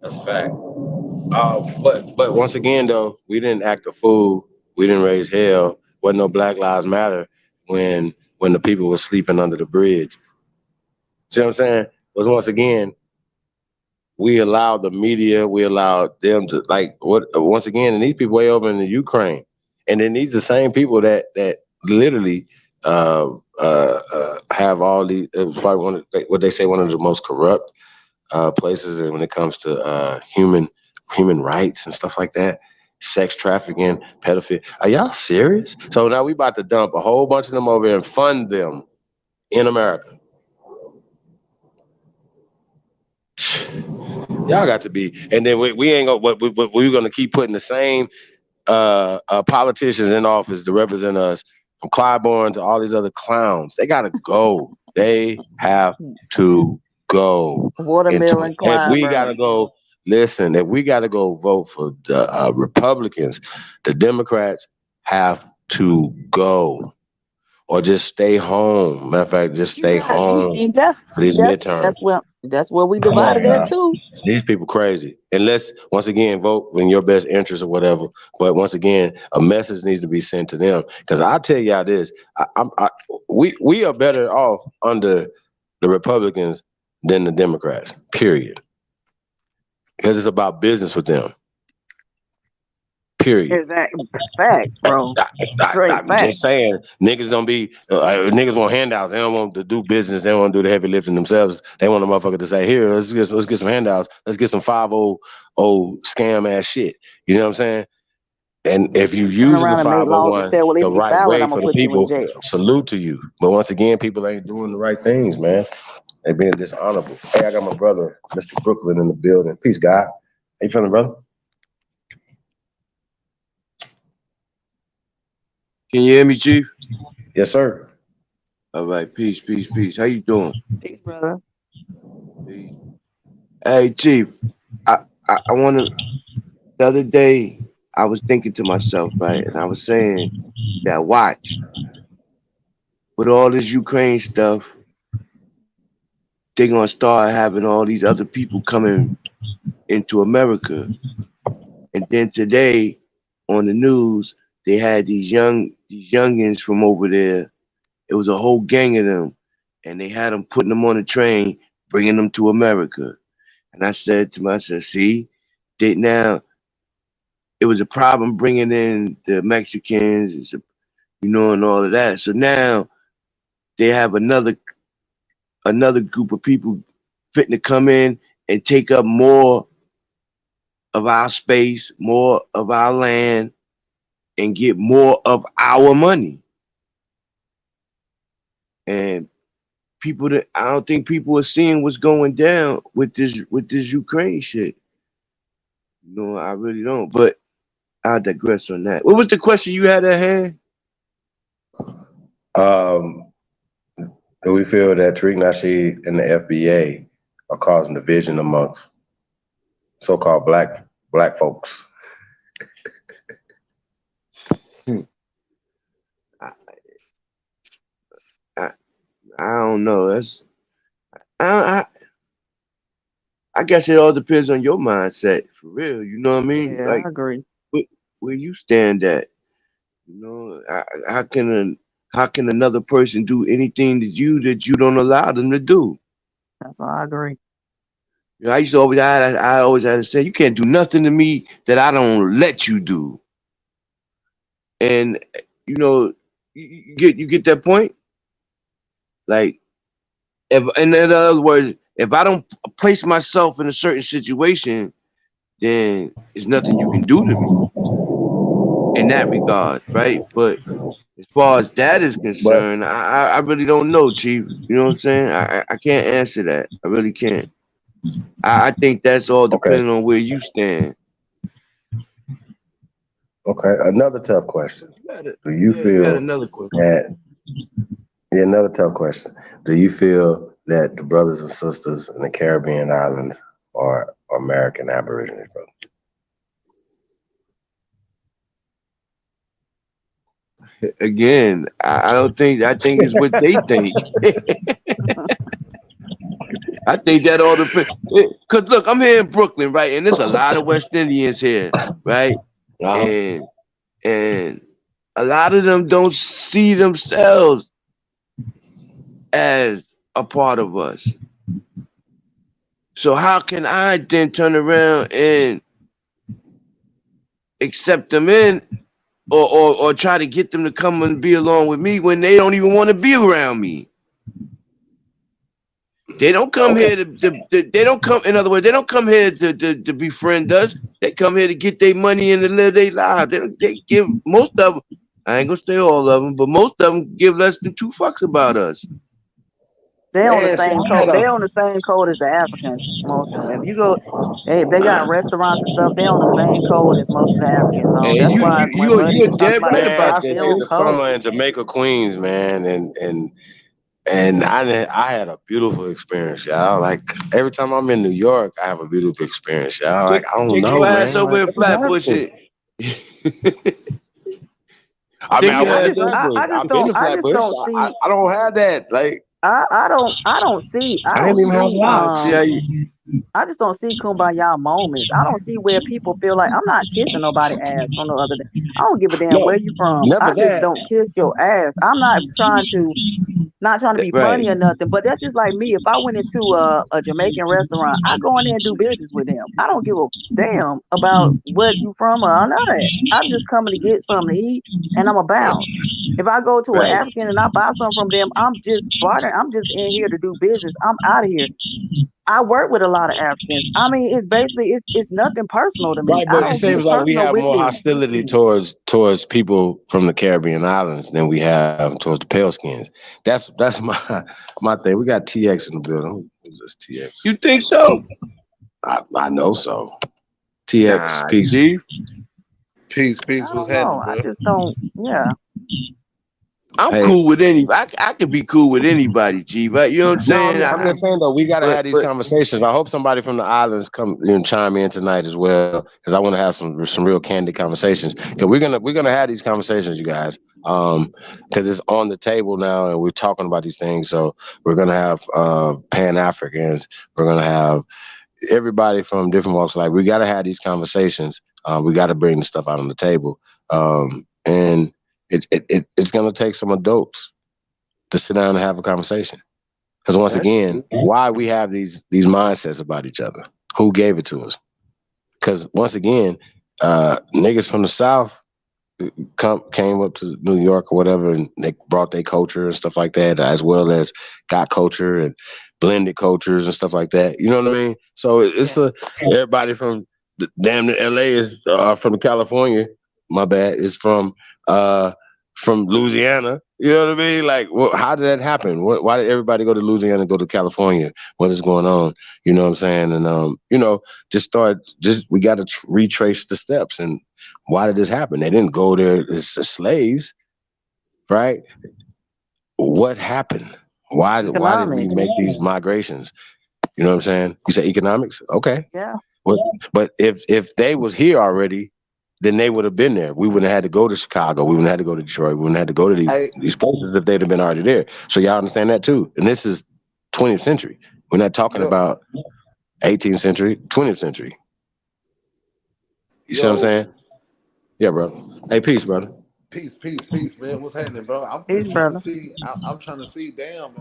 That's a fact. But once again though, we didn't act a fool. We didn't raise hell. Wasn't no Black Lives Matter when the people were sleeping under the bridge. See what I'm saying? But once again, we allowed the media, we allowed them to once again, and these people way over in the Ukraine. And then these are the same people that literally have all these, it was probably what they say one of the most corrupt places when it comes to human rights and stuff like that. Sex trafficking, pedophilia. Are y'all serious? So now we about to dump a whole bunch of them over here and fund them in America. Y'all got to be, and then we ain't gonna. We're gonna keep putting the same politicians in office to represent us, from Clyburn to all these other clowns. They gotta go. They have to go Watermelon if we climber. gotta go, listen, if we gotta go vote for the Republicans, the Democrats have to go or just stay home. Matter of fact, just You stay got you, home and that's for these midterms. that's where we Come on, divided at y'all. too. These people crazy. And let's once again vote in your best interest or whatever. But once again, a message needs to be sent to them. Because I tell y'all this, we are better off under the Republicans than the Democrats. Period. Because it's about business with them. Period. Exactly. Facts, bro. Straight I'm just facts. saying, niggas don't be niggas want handouts. They don't want to do business. They don't want to do the heavy lifting themselves. They want a motherfucker to say, "Here, let's get some handouts. Let's get some 5-0 scam ass shit." You know what I'm saying? And if you Turn using the around and make laws and 501 say, well, the if you right violate, way I'm gonna for the put you in people, jail. salute to you. But once again, people ain't doing the right things, man. They being dishonorable. Hey, I got my brother, Mr. Brooklyn, in the building. Peace, guy. How you feeling, brother? Can you hear me, Chief? Yes, sir. All right, peace, peace, peace. How you doing? Peace, brother. Peace. Hey, Chief, I want to. The other day, I was thinking to myself, right, and I was saying that watch with all this Ukraine stuff, they're gonna start having all these other people coming into America, and then today on the news they had these youngins from over there. It was a whole gang of them, and they had them putting them on a train, bringing them to America. And I said to myself, see, they now it was a problem bringing in the Mexicans, and all of that. So now they have another group of people fitting to come in and take up more of our space, more of our land, and get more of our money. And I don't think people are seeing what's going down with this Ukraine shit. I really don't. But I digress on that. What was the question you had at hand? Do we feel that Tariq Nasheed and the FBA are causing division amongst so-called black folks? I don't know. I guess it all depends on your mindset, for real. You know what I mean? Yeah, Like, I agree. where you stand at. How can another person do anything to you that you don't allow them to do? That's all I agree. I used to always I always had to say, you can't do nothing to me that I don't let you do. And you get that point? Like, if in other words, if I don't place myself in a certain situation, then there's nothing you can do to me in that regard, right? But as far as that is concerned, I really don't know, Chief. You know what I'm saying? I can't answer that. I really can't. I think that's all depending on where you stand. Okay, another tough question. Do you feel you had another question. Another tough question. Do you feel that the brothers and sisters in the Caribbean islands are American Aborigines, brother? Again, I don't think. I think it's what they think. I think that all depends. Cause look, I'm here in Brooklyn, right, and there's a lot of West Indians here, right, and a lot of them don't see themselves as a part of us. So how can I then turn around and accept them in, or try to get them to come and be along with me when they don't even want to be around me? They don't come here they don't come, in other words, they don't come here to befriend us. They come here to get their money and to live their lives. They give, most of them, I ain't gonna say all of them, but most of them give less than 2 fucks about us. They on the same code. They on the same code as the Africans. Most of them. If you go, if they got restaurants and stuff, they on the same code as most of the Africans. So And that's why when Buddy you're was talking dead about right the about tribe, that. they In on the code. summer in Jamaica, Queens, man, and And I had a beautiful experience, y'all. Like every time I'm in New York, I have a beautiful experience, y'all. Like I don't Take know, your ass man. over Like in what just Flatbush. happened? I mean, Take I your went to ass over. Flatbush. I've been to I just Flatbush. don't see. I don't have that. Like I don't see. I I don't didn't even have see. locks. See how you? I just don't see kumbaya moments. I don't see where people feel like I'm not kissing nobody ass from no other day. I don't give a damn No, where you from. never I just that. don't kiss your ass. I'm not trying to be Right. funny or nothing, but that's just like me. If I went into a Jamaican restaurant, I go in there and do business with them. I don't give a damn about where you from or none of that. I'm just coming to get something to eat and I'm a bounce. If I go to an Right. African and I buy something from them, I'm just bartering. I'm just in here to do business. I'm out of here. I work with a lot of Africans. I mean, it's basically it's nothing personal to me. Right, I but it don't get seems like we personal have with more you. hostility towards people from the Caribbean islands than we have towards the pale skins. That's my thing. We got TX in the building. Who's this TX? You think so? I know so. Nah, TX, peace. Chief. Peace, I what's don't happening, know. I bro? just don't. Yeah. I'm Hey, cool with any. I could be cool with anybody, Chief. But you know what I'm no, saying? I'm just saying though, we gotta have these But conversations. I hope somebody from the islands come and chime in tonight as well, because I want to have some real candid conversations. Because we're gonna have these conversations, you guys. Because it's on the table now, and we're talking about these things. So we're gonna have Pan Africans. We're gonna have everybody from different walks of life. We gotta have these conversations. We got to bring the stuff out on the table, and it's gonna take some adults to sit down and have a conversation. Because once that's again, why we have these mindsets about each other? Who gave it to us? Because once again, niggas from the South came up to New York or whatever, and they brought their culture and stuff like that, as well as got culture and blended cultures and stuff like that. You know what I mean? So it's everybody from damn near LA is from California. My bad is from Louisiana. You know what I mean? Like, how did that happen? Why did everybody go to Louisiana and go to California? What is going on? You know what I'm saying? And we got to retrace the steps. And why did this happen? They didn't go there as slaves, right? What happened? Why did we Economics. make these migrations? You know what I'm saying? You say economics? Okay. Yeah. But if they was here already, then they would have been there. We wouldn't have had to go to Chicago. We wouldn't have had to go to Detroit. We wouldn't have had to go to these places if they'd have been already there. So y'all understand that too. And this is 20th century. We're not talking about 18th century, 20th century. You see what I'm saying? Yeah, brother. Hey, peace, brother. Peace, man. What's happening, bro? I'm Peace, just trying to brother. see. I'm trying to see. Damn,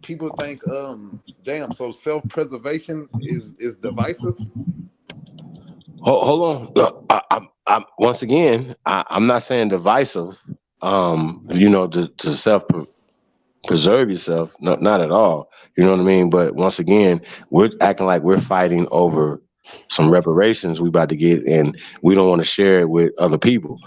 people think, damn. So self-preservation is divisive. Hold on. I'm once again. I'm not saying divisive. To self preserve yourself. Not at all. You know what I mean? But once again, we're acting like we're fighting over some reparations we about to get, and we don't want to share it with other people.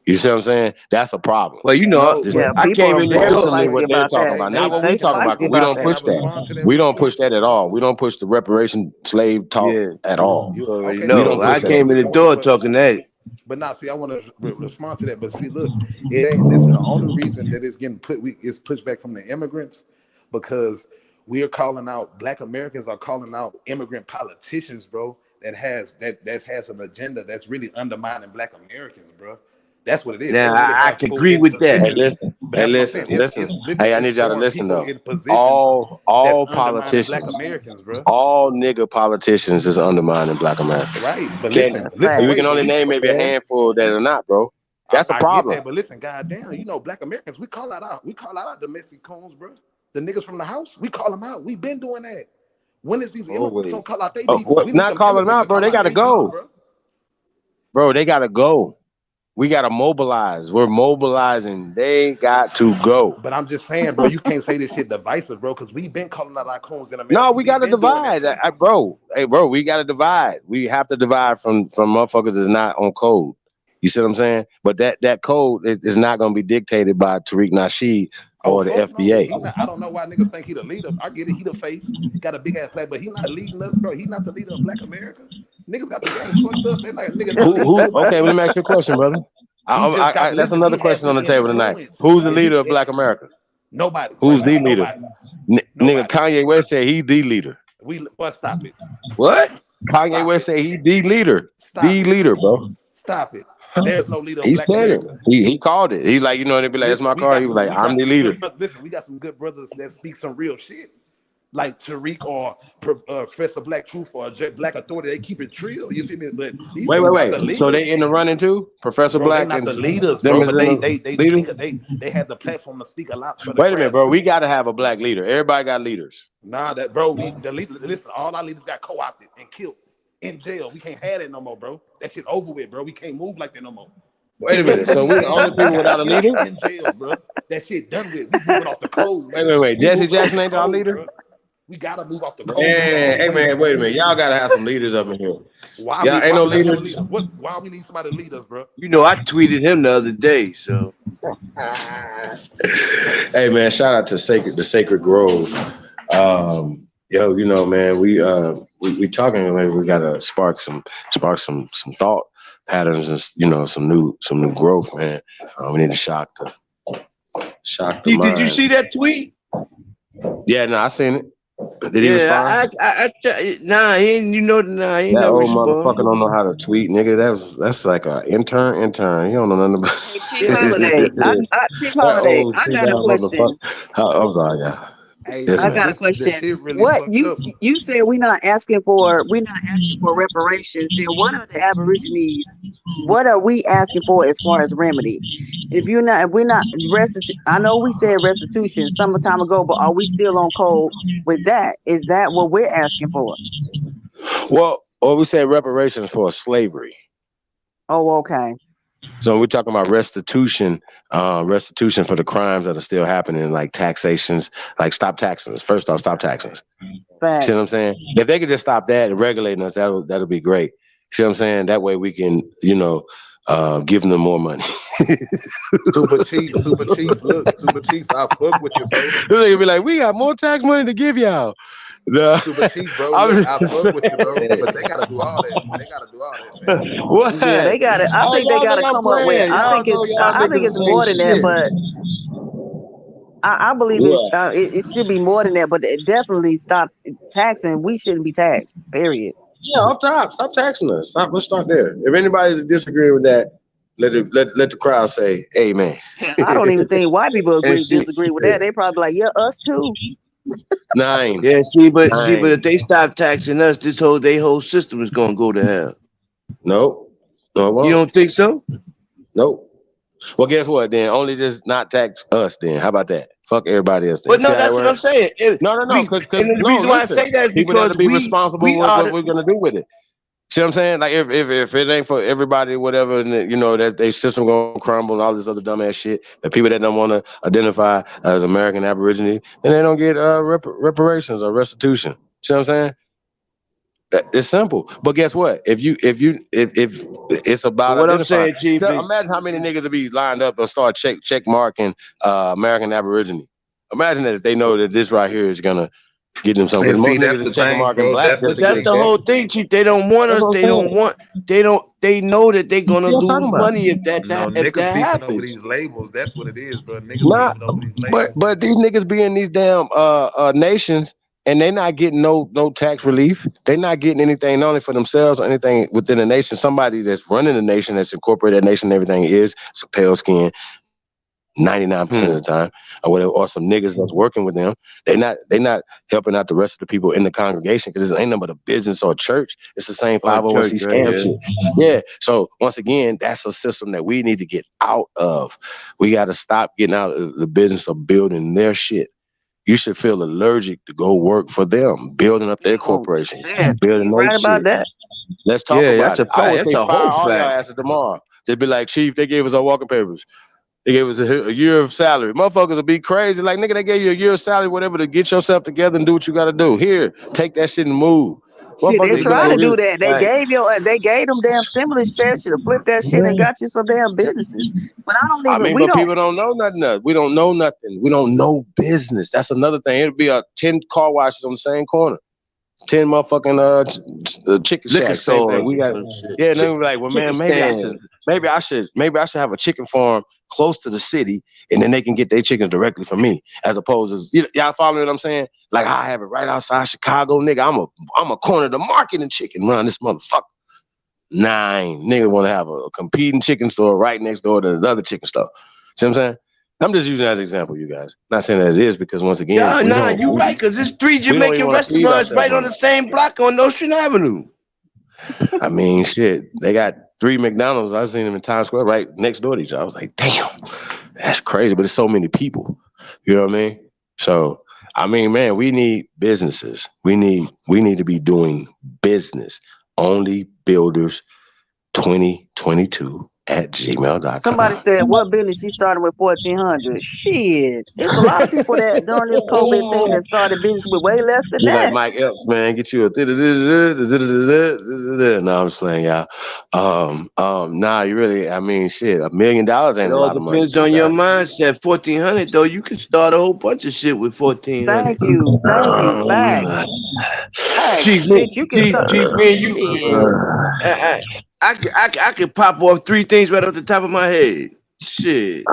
You see what I'm saying? That's a problem. well, Yeah, I people came are in the very door. Personally, spicy what they're about talking that. about, They not what we they talking about, spicy because we about don't Can that. I push that. respond to that We real don't quick? push that at all. We don't push the reparation slave talk Yeah, at all. you already Okay, We so don't know. push I listen, that. so came in the listen, so door talking that. but now see, I want to respond to that. But see, look, it ain't. Listen, the only reason that it's getting is pushed back from the immigrants because we are calling out Black Americans are calling out immigrant politicians, bro. That has an agenda that's really undermining Black Americans, bro. That's what it is. They Now really I have can people agree in with that. Hey, positions, listen. but Hey, that's what I'm listen. saying. Listen. Listen, Hey, I it's need y'all to foreign listen people though. in positions All that's all undermining Black politicians, Americans, bro. all nigga politicians is undermining Black Americans. Right? But Can That's listen, we fact. can wait, only name maybe a handful that are not, bro. That's a I get problem. that, but listen, goddamn, Black Americans, we call out our domestic coons, bro. The niggas from the house, we call them out. We been doing that. When is these immigrants Always. gonna call out their people? We need Not them calling them immigrants to out, bro. call They out gotta their people, go. bro. Bro, they gotta go. We gotta mobilize. We're mobilizing. They got to go. But I'm just saying, bro, you can't say this shit divisive, bro, because we been calling out our coons in No, America. we We gotta been doing that divide, shit. bro. Hey, bro, we gotta divide. We have to divide from motherfuckers that's not on code. You see what I'm saying? But that code is not gonna be dictated by Tariq Nasheed Oh or the fuck no, FBA. he not. I don't know why niggas think he the leader. I get it, he the face, got a big ass flag, but he not leading us, bro. He not the leader of Black America. Niggas got the game fucked up. They like nigga not leading Who? nobody, Okay, let bro. me ask you a question, brother. He just got to That's listen. another He has question on the the table tonight. influence. Who's the leader of Black America? Nobody. Who's Right the now, leader? Nigga, Kanye West said he the leader. Stop it. What? Kanye West said he the leader. Stop it. Leader, bro. Stop it. There's no leader of He Black said America. it. He called it. He like, you know, they'd be like, "That's my car." He was like, "I'm the leader." Listen, we got some good brothers that speak some real shit. Like Tariq or Professor Black Truth or Black Authority, they keep it real. You feel me? But these Wait. So they in the running too? Professor bro, Black they not and the leaders, bro. But they leaders? they have the platform to speak a lot for the Wait a minute, bro. We gotta have a black leader. Everybody got leaders. Nah, that bro, the leader. Listen, all our leaders got co-opted and killed in jail. We can't have that no more, bro. That shit over with, bro. We can't move like that no more. Wait a minute. So we the only people without a leader? In jail, bro. That shit done with. We moving off the code. Wait. Jesse Jackson ain't our leader? Bro. We gotta move off the code. Hey man, wait a minute. Y'all gotta have some leaders up in here. Why y'all ain't no leaders? Why we need somebody to lead us, bro? You know, I tweeted him the other day, so. Hey man, shout out to the Sacred Grove. Yo, you know, man, we talking. Like, we gotta spark some thought patterns and, you know, some new growth, man. We need to shock the mind. Did you see that tweet? Yeah, no, I seen it. Did he respond? Nah, he ain't. You know, nah, he ain't that no old respond. motherfucker don't know how to tweet, nigga. That's like an intern. He don't know nothing about. Chief Holiday, Chief Holiday, I got a question. I'm sorry, yeah. Hey, I got a question. Really what you said we're not asking for reparations. Then what are the Aborigines? What are we asking for as far as remedy? If we're not I know we said restitution some time ago, but are we still on code with that? Is that what we're asking for? Well, we said reparations for slavery. Oh, okay. So we're talking about restitution for the crimes that are still happening, like taxations, like stop taxing us. First off, stop taxing us. See what I'm saying? If they could just stop that and regulating us, that'll be great. See what I'm saying? That way we can, you know, give them more money. Super Chief, look, Super Chief, I fuck with you, bro. They'll be like, we got more tax money to give y'all. Super Chief, bro. I fuck with you, bro. But they gotta do all that. What? Yeah, they got it. I think they gotta come up with. I think it's more than that, but I believe it should be more than that. But it definitely stop taxing. We shouldn't be taxed. Period. Yeah, off top. Stop taxing us. Let's start there. If anybody's disagreeing with that, let the crowd say amen. I don't even think white people disagree with that. They probably like, yeah, us too. 9. Yeah, see, but if they stop taxing us, their whole system is gonna go to hell. No, it won't. You don't think so? Nope. Well, guess what? Then only just not tax us. Then how about that? Fuck everybody else. Then. But no, that's what I'm saying. No. Because the reason why I say that is people because have to be responsible with what we're gonna do with it. See what I'm saying? Like if it ain't for everybody, whatever, and you know that their system gonna crumble and all this other dumbass shit. The people that don't want to identify as American Aborigine, then they don't get reparations or restitution. See what I'm saying? It's simple. But guess what? If it's about what I'm saying, Chief, imagine how many niggas will be lined up and start check marking American Aborigine. Imagine that if they know that this right here is gonna get them something. Most niggas is check marking black. But that's the whole thing, Chief. They don't want us. They know that they're gonna lose money if that happens. Over these labels, that's what it is, bro. Niggas over these labels. But these niggas be in these damn nations. And they not getting no tax relief. They not getting anything, not only for themselves or anything within the nation. Somebody that's running the nation, that's incorporated that nation, and everything is a pale skin, 99% of the time, or whatever, or some niggas that's working with them. They not helping out the rest of the people in the congregation because it ain't nothing but a business or a church. It's the same 501c scam shit. Yeah. So once again, that's a system that we need to get out of. We got to stop getting out of the business of building their shit. You should feel allergic to go work for them, building up their corporation, building their shit. About that. Let's talk about it. That's a whole fact. Tomorrow, they'd be like, Chief, they gave us our walking papers. They gave us a year of salary. Motherfuckers will be crazy. Like, nigga, they gave you a year of salary, whatever, to get yourself together and do what you got to do. Here, take that shit and move. Shit, they try to do that. They gave them damn stimulus checks to flip that shit and got you some damn businesses. But people don't know nothing. We don't know nothing. We don't know business. That's another thing. It'll be 10 car washes on the same corner. 10 motherfucking chicken Liquor shacks. Same thing. stores We or got some shit. yeah. And then we're like, well, Chicken man, maybe I should have a chicken farm close to the city, and then they can get their chickens directly from me, as opposed to y'all follow what I'm saying? Like I have it right outside Chicago, nigga. I'm a corner the market in chicken run this motherfucker. 9 nigga want to have a competing chicken store right next door to another chicken store. See what I'm saying? I'm just using that as an example, you guys. Not saying that it is because once again, you're right, because there's 3 we don't even Jamaican want to feed restaurants ourselves right on the same block on Ocean Avenue. I mean, shit. They got 3 McDonald's. I seen them in Times Square right next door to each other. I was like, damn, that's crazy. But there's so many people. You know what I mean? So, I mean, man, we need businesses. We need to be doing business. Only Builders 2022 at gmail.com. Somebody said, what business he started with 1,400? Shit. It's a lot of people that during this COVID thing that started business with way less than Be like that. Mike Epps, man, get you a no, I'm just playing, y'all. Nah, you really, I mean, shit, $1 million ain't It a all lot of money. depends on your mindset. 1,400 though, you can start a whole bunch of shit with 1,400. Thank you. Facts. Shit, you can start. Chief, me and you. I could pop off 3 things right off the top of my head. Shit.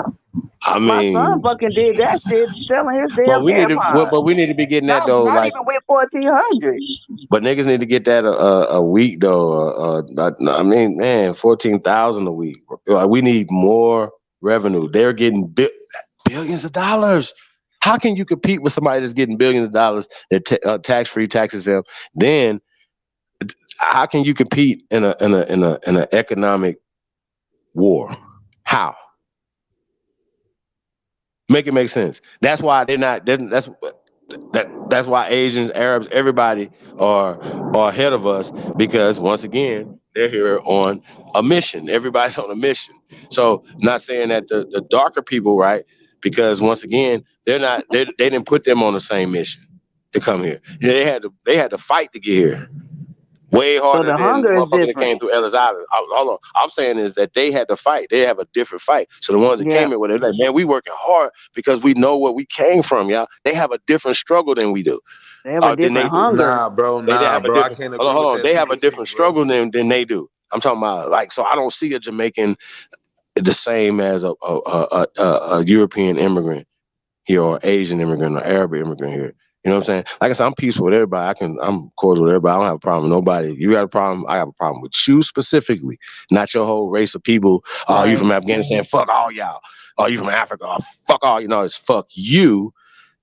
I mean, my son fucking did that shit, selling his damn but we need AirPods. to be getting that though. Not Like, even with 1,400. but niggas need to get that a week though. I mean, man, 14,000 a week. Like, we need more revenue. They're getting billions of dollars. How can you compete with somebody that's getting billions of dollars that tax-free, tax-exempt? Then how can you compete in an economic war? How? Make it make sense. That's why they're not. That's why Asians, Arabs, everybody are ahead of us, because once again they're here on a mission. Everybody's on a mission. So not saying that the darker people, right? Because once again they're not. They didn't put them on the same mission to come here. Yeah, they had to fight to get here. Way harder the than hunger is motherfuckers that different. came through Ellis Island. Hold on. I'm saying is that they had to fight. They have a different fight. So the ones that came in with it, like, man, we working hard because we know where we came from, y'all. They have a different struggle than we do. They have a different hunger. Nah, bro. They have a I different, can't agree hold on. with that. They have a different struggle than they do. I'm talking about, like, so I don't see a Jamaican the same as a European immigrant here, or Asian immigrant, or Arab immigrant here. You know what I'm saying? Like I said, I'm peaceful with everybody. I'm cordial with everybody. I don't have a problem with nobody. You got a problem, I have a problem with you specifically, not your whole race of people. Oh, you from Afghanistan? Fuck all y'all. Oh, you from Africa? Oh, fuck all. You know, it's fuck you,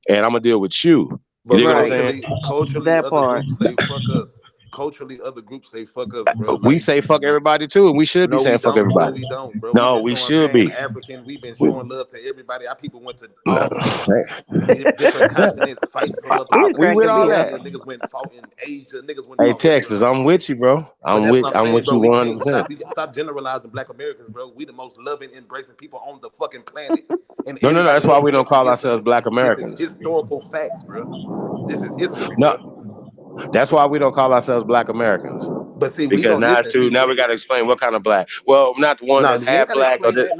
and I'm gonna deal with you. But You know what I'm saying? culturally, other groups say fuck us. Culturally, other groups say fuck us, bro. Like, we say fuck everybody too, and we should be saying fuck everybody. No, we don't, bro. No, We've we been showing should be. Pan-African. We've been showing love to everybody. Our people went to all different continents fighting for motherfuckers. We with all that. Niggas went and fought in Asia. Niggas went. Hey, Texas, I'm with you, bro. I'm with you 100%. We can stop generalizing Black Americans, bro. We the most loving, embracing people on the fucking planet. And no. That's why we don't call ourselves Black Americans. This is historical facts, bro. This is history. No, that's why we don't call ourselves Black Americans. But see, because now it's too. Now we got to explain what kind of black. Well, not the one that's half black or that's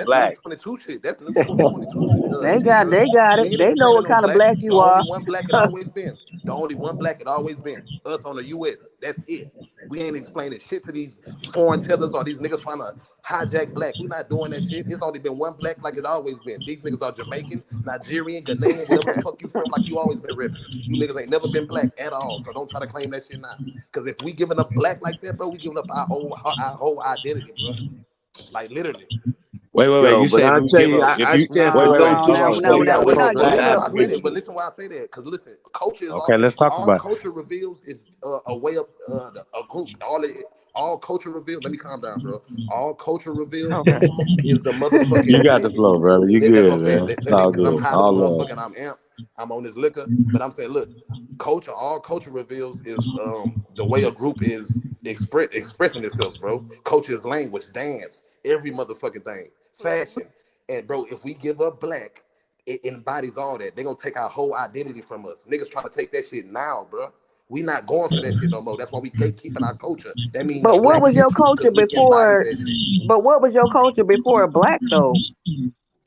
black. 2022 shit. That's 2022 shit. They got it. They know what kind of black you are. The only one black it always been. The only one black it always been. Us on the U.S. That's it. We ain't explaining shit to these foreign tellers or these niggas trying to hijack black. We not doing that shit. It's only been one black like it always been. These niggas are Jamaican, Nigerian, Ghanaian, whatever the fuck you from, like you always been ripping. You niggas ain't never been black at all. So don't try to claim that shit now. Because if we giving up black like that, bro, we giving up our whole identity, bro. Like literally. Wait. You said I'll tell you, I stand for those. But listen why I say that. Because listen, culture is let's talk about culture reveals is a way of a group. All culture reveals. Let me calm down, bro. All culture reveals is the motherfucking. You got the flow, brother. You good, man. It's all good. I'm high motherfucking. I'm amped. I'm on this liquor, but I'm saying, look, culture. All culture reveals is the way a group is expressing itself, bro. Culture is language, dance, every motherfucking thing, fashion, and bro, if we give up black, it embodies all that. They're gonna take our whole identity from us. Niggas trying to take that shit now, bro. We not going for that shit no more. That's why we gatekeeping our culture. That means. But what was your culture before? But what was your culture before black though?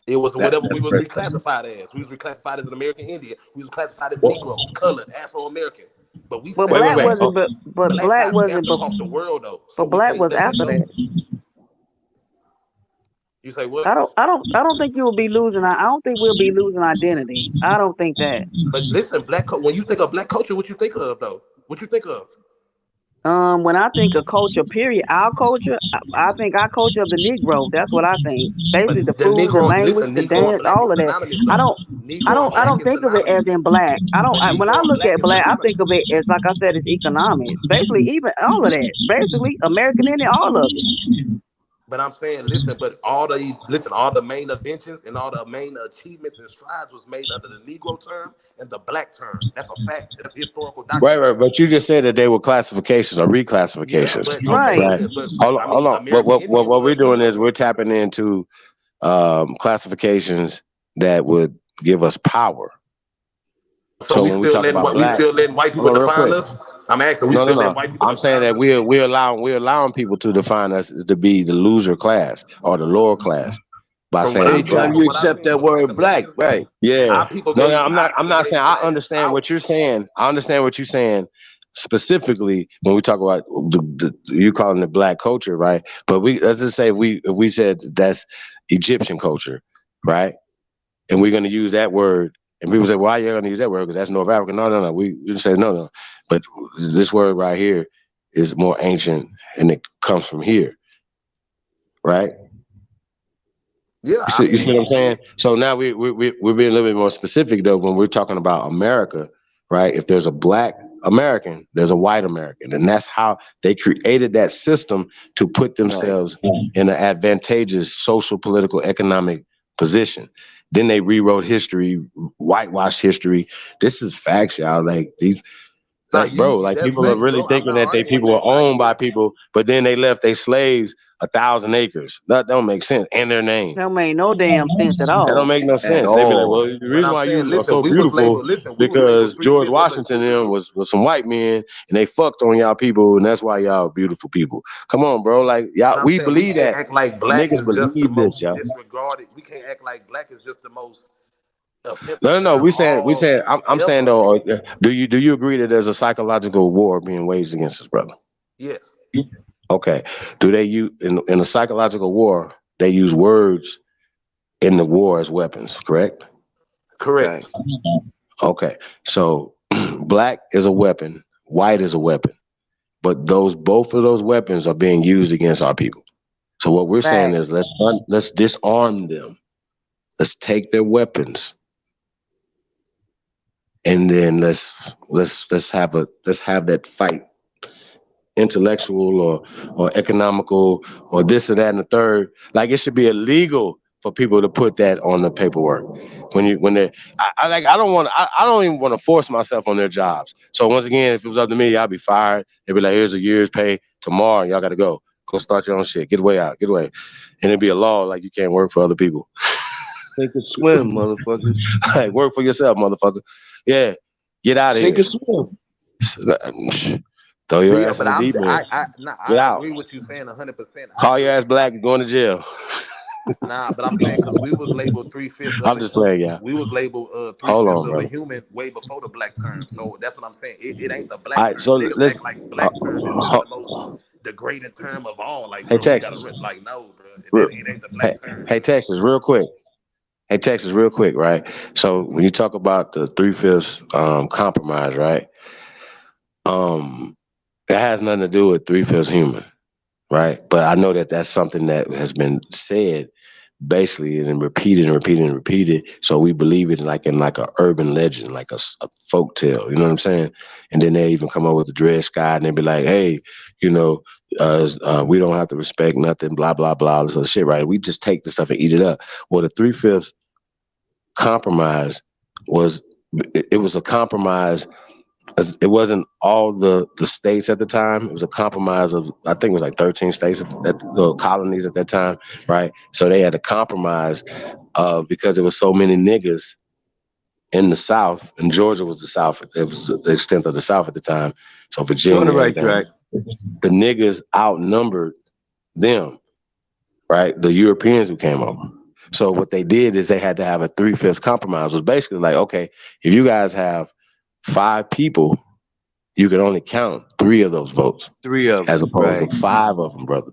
It was whatever we was reclassified as. We was reclassified as an American Indian. We was classified as Negroes, colored, Afro-American. But we But scattered black black. wasn't. But Black black got wasn't. scattered across the world though, so But we black can't was let that after go. that. You say what? I don't think you will be losing. I don't think we'll be losing identity. I don't think that. But listen, when you think of black culture, what you think of though? What you think of? When I think of culture, period, our culture, I think our culture of the Negro. That's what I think. But Basically, the the food, the Negro, language, listen, the Negro and dance, black all is of that. synonymous though. Negro and I black don't is think of it as synonymous. in black. But When I Negro and look black at is black, I synonymous. think of it as, like I said, it's economics. Basically, even all of that. Basically, American Indian, all of it. But I'm saying, listen, all the main inventions and all the main achievements and strides was made under the Negro term and the black term. That's a fact. That's historical Right. documents. But you just said that they were classifications or Yeah, reclassifications. but okay, Right. Right. listen, but Hold I on. Hold mean, on. American Indian What we're was doing too is though. we're tapping into classifications that would give us power. So we when we still talk letting about black, white people hold on real define quick. us. I'm asking, we No, still no, letting no. white people I'm saying define that us. we're allowing people to define us to be the loser class or the lower class by From what I saying seen, Anytime black. from you what I accept seen that from black word black, Americans, right? Yeah. our people No, gave I'm not saying I black understand power. what you're saying. I understand what you're saying specifically when we talk about you calling it black culture, right? But let's just say if we said that's Egyptian culture, right? And we're gonna use that word, and people say, "Why are you gonna use that word? Because that's North Africa." No. We just say no. But this word right here is more ancient, and it comes from here, right? Yeah, You see what I'm saying? So now we're being a little bit more specific though when we're talking about America, right? If there's a black American, there's a white American, and that's how they created that system to put themselves in an advantageous social, political, economic position. Then they rewrote history, whitewashed history. This is facts, y'all. Like these. Like, bro, like that's people are facts, really bro. I'm thinking not that arguing with people are that. I owned get by it. people, but then they left their slaves 1,000 acres. That don't make sense. And their name. That made no damn sense at That don't all. make no At sense. They be like, all. well, the But reason I'm why saying, you are listen, so beautiful we was labeled because George 3/5 of the Washington and them was some white men and they fucked on y'all people, and that's why y'all beautiful people. Come on, bro. Like y'all, But I'm we saying we believe can't that. act like black Niggas is just the believe this, most y'all. disregarded. We can't act like black is just the most offensive No. term We all said. I'm saying ever. though. Do you agree that there's a psychological war being waged against us, brother? Yes. Okay. Do they use in a psychological war? They use words in the war as weapons, correct? Correct. Okay. So black is a weapon, white is a weapon, but both of those weapons are being used against our people. So what we're saying is let's disarm them. Let's take their weapons, and then let's have that fight, intellectual or economical or this or that and the third. Like it should be illegal for people to put that on the paperwork. I don't even want to force myself on their jobs. So once again, if it was up to me, I'd be fired. They'd be like, here's a year's pay tomorrow. Y'all got to go start your own shit. Get away. And it'd be a law like you can't work for other people. Sink or swim, motherfuckers. Like work for yourself, motherfucker. Yeah, get out of Sink here. or swim. Throw your Yeah, ass in but the deep end. Get I out. agree with you saying 100%. Call your ass black and going to jail. Nah, but I'm saying because we was labeled 3/5 of I'm just playing, yeah. we was labeled Hold 3/5 on, of a brother. human way before the black term. So that's what I'm saying. It ain't the All black right, term. so Niggas let's. act like black term is just the most degrading term of all. Like, Hey, bro, we gotta Texas. like no, bro. Real- It ain't the black term. Hey, Texas, real quick. Right? So when you talk about the 3/5 compromise, right? It has nothing to do with 3/5 human, right? But I know that that's something that has been said basically and repeated. So we believe it in like a urban legend, like a folk tale. You know what I'm saying? And then they even come up with the Dread Sky and they be like, hey, we don't have to respect nothing, blah, blah, blah, this other shit, right? We just take the stuff and eat it up. Well, the 3/5 compromise was a compromise. It wasn't all the states at the time. It was a compromise of, I think it was like 13 states at the colonies at that time, right? So they had a compromise because there was so many niggas in the South, and Georgia was the South. It was the extent of the South at the time. So Virginia, You're on the right everything. track. The niggas outnumbered them, right? The Europeans who came over. So what they did is they had to have a 3/5 compromise. It was basically like, okay, if you guys have 5 people, you could only count 3 of those votes. 3 of them, as opposed to 5 of them, brother.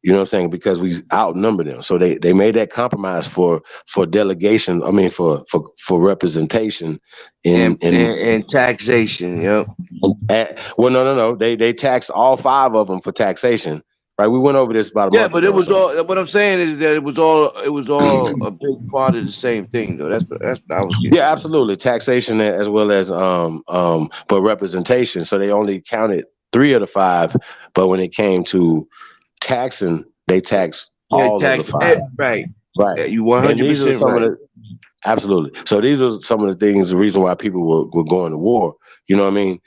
You know what I'm saying? Because we outnumber them. So they made that compromise for delegation. I mean, for representation in taxation. Yep. Well, no. They taxed all 5 of them for taxation. Right? We went over this about a month ago. Yeah, but it was all. What I'm saying is that it was all a big part of the same thing, though. That's what I was getting. Yeah, absolutely. Taxation as well as but representation. So they only counted 3 of the 5, but when it came to taxing, they taxed all of the 5. Right. Right. You And these are 100% some right. of the absolutely. So these are some of the things, the reason why people were going to war. You know what I mean?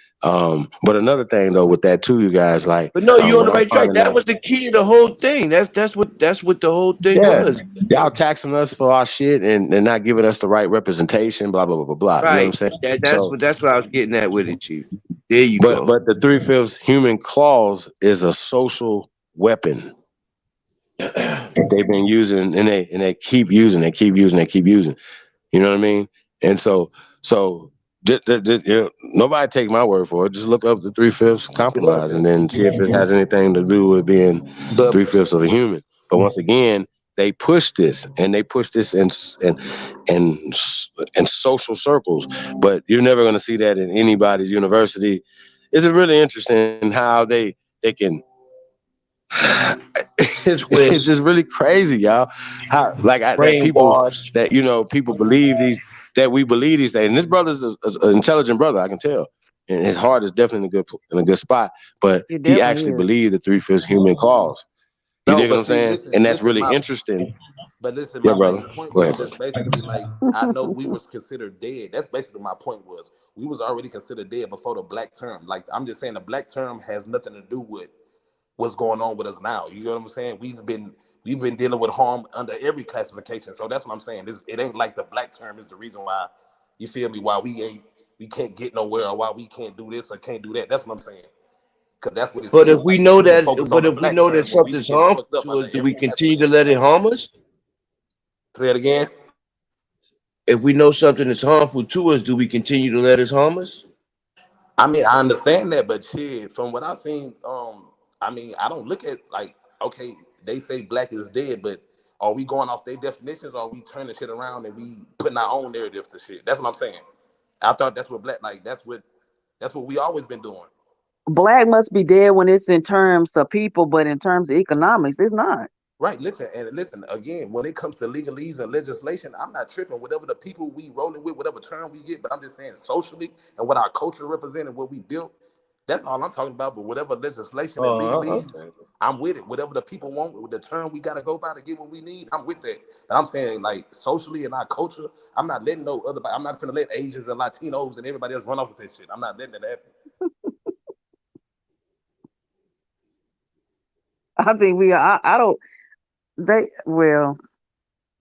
But another thing though with that too, you guys, like, but no, you're on the when I'm right track. finding That out- was the key of the whole thing. That's what the whole thing was. Y'all taxing us for our shit and not giving us the right representation, blah blah blah blah blah. Right. You know what I'm saying? That's what I was getting at with it, Chief. There you But go. but the 3/5 human clause is a social weapon that they've been using, and they keep using. You know what I mean? And so nobody take my word for it. Just look up the 3/5 compromise and then see if it has anything to do with being 3/5 of a human. But once again, they push this in social circles, but you're never going to see that in anybody's university. It's really interesting how they can. It's just really crazy, y'all. How that people believe these we believe these things. And this brother's an intelligent brother, I can tell, and his heart is definitely in a good spot. But he actually believed the 3/5 human clause. You dig what I'm saying? And that's really interesting. But listen, Yeah, my brother. main point Go was ahead, just brother. basically like I know we was considered dead. That's basically my point was we was already considered dead before the black term. Like I'm just saying the black term has nothing to do with what's going on with us now. You know what I'm saying? We've been dealing with harm under every classification. So that's what I'm saying. It ain't like the black term is the reason why, you feel me, why we can't get nowhere or why we can't do this or can't do that. That's what I'm saying. Because that's what it But seems if we like. know People that, focus on the black term when we be something's getting harmful fucked up to under us, do we every continue to classification. let it harm us? Say it again. If we know something is harmful to us, do we continue to let it harm us? I mean, I understand that, but shit, from what I've seen, I mean, I don't look at like, okay, they say black is dead, but are we going off their definitions or are we turning shit around and we putting our own narratives to shit? That's what I'm saying. I thought that's what black, like, that's what we always been doing. Black must be dead when it's in terms of people, but in terms of economics, it's not. Right, listen again, when it comes to legalese and legislation, I'm not tripping. Whatever the people we rolling with, whatever term we get, but I'm just saying socially and what our culture represented, what we built, that's all I'm talking about. But whatever legislation and legalese, Okay. I'm with it. Whatever the people want, with the term we gotta go by to get what we need, I'm with that. But I'm saying like socially and our culture, I'm not letting I'm not gonna let Asians and Latinos and everybody else run off with that shit. I'm not letting that happen. I think we are. I don't.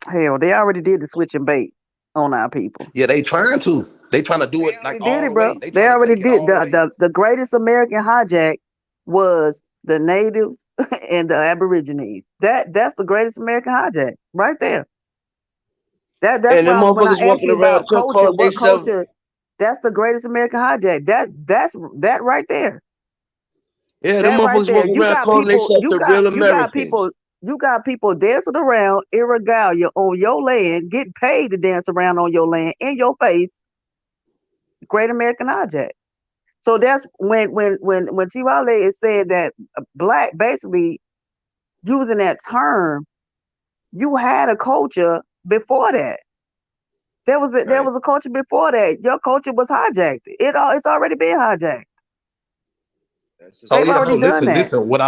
Hell, they already did the switch and bait on our people. Yeah, they trying to. They trying to do it like Did all it, the bro. way. They They trying to already take it did. all the way. The greatest American hijack was the natives and the Aborigines. That's the greatest American hijack right there. That's And them why when I motherfuckers asked walking you around about culture, calling what themselves. culture? That's the greatest American hijack. That right there. Yeah, them That right motherfuckers there. walking around calling themselves the real Americans. You got people dancing around in regalia on your land, get paid to dance around on your land in your face. Great American hijack. So that's when T-Wale is said that black, basically using that term, you had a culture before that. There was a culture before that. Your culture was hijacked. It's already been hijacked. Oh They've yeah, already no, done that. listen. What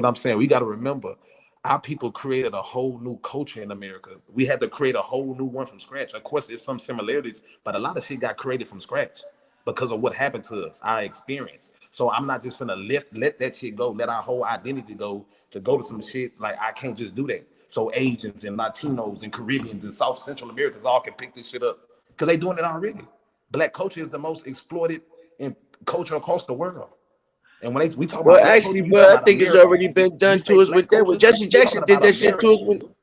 I'm saying. We got to remember, our people created a whole new culture in America. We had to create a whole new one from scratch. Of course, there's some similarities, but a lot of shit got created from scratch because of what happened to us, our experience. So I'm not just gonna let that shit go, let our whole identity go to go to some shit. Like I can't just do that. So Asians and Latinos and Caribbeans and South Central Americans all can pick this shit up because they doing it already. Black culture is the most exploited in culture across the world. And when we talk Well, about black culture, actually, we bro, talking I about think it's already Americans. been When you done say to us with black that. When culture, Jesse we talking Jackson did about that shit to us. Americans.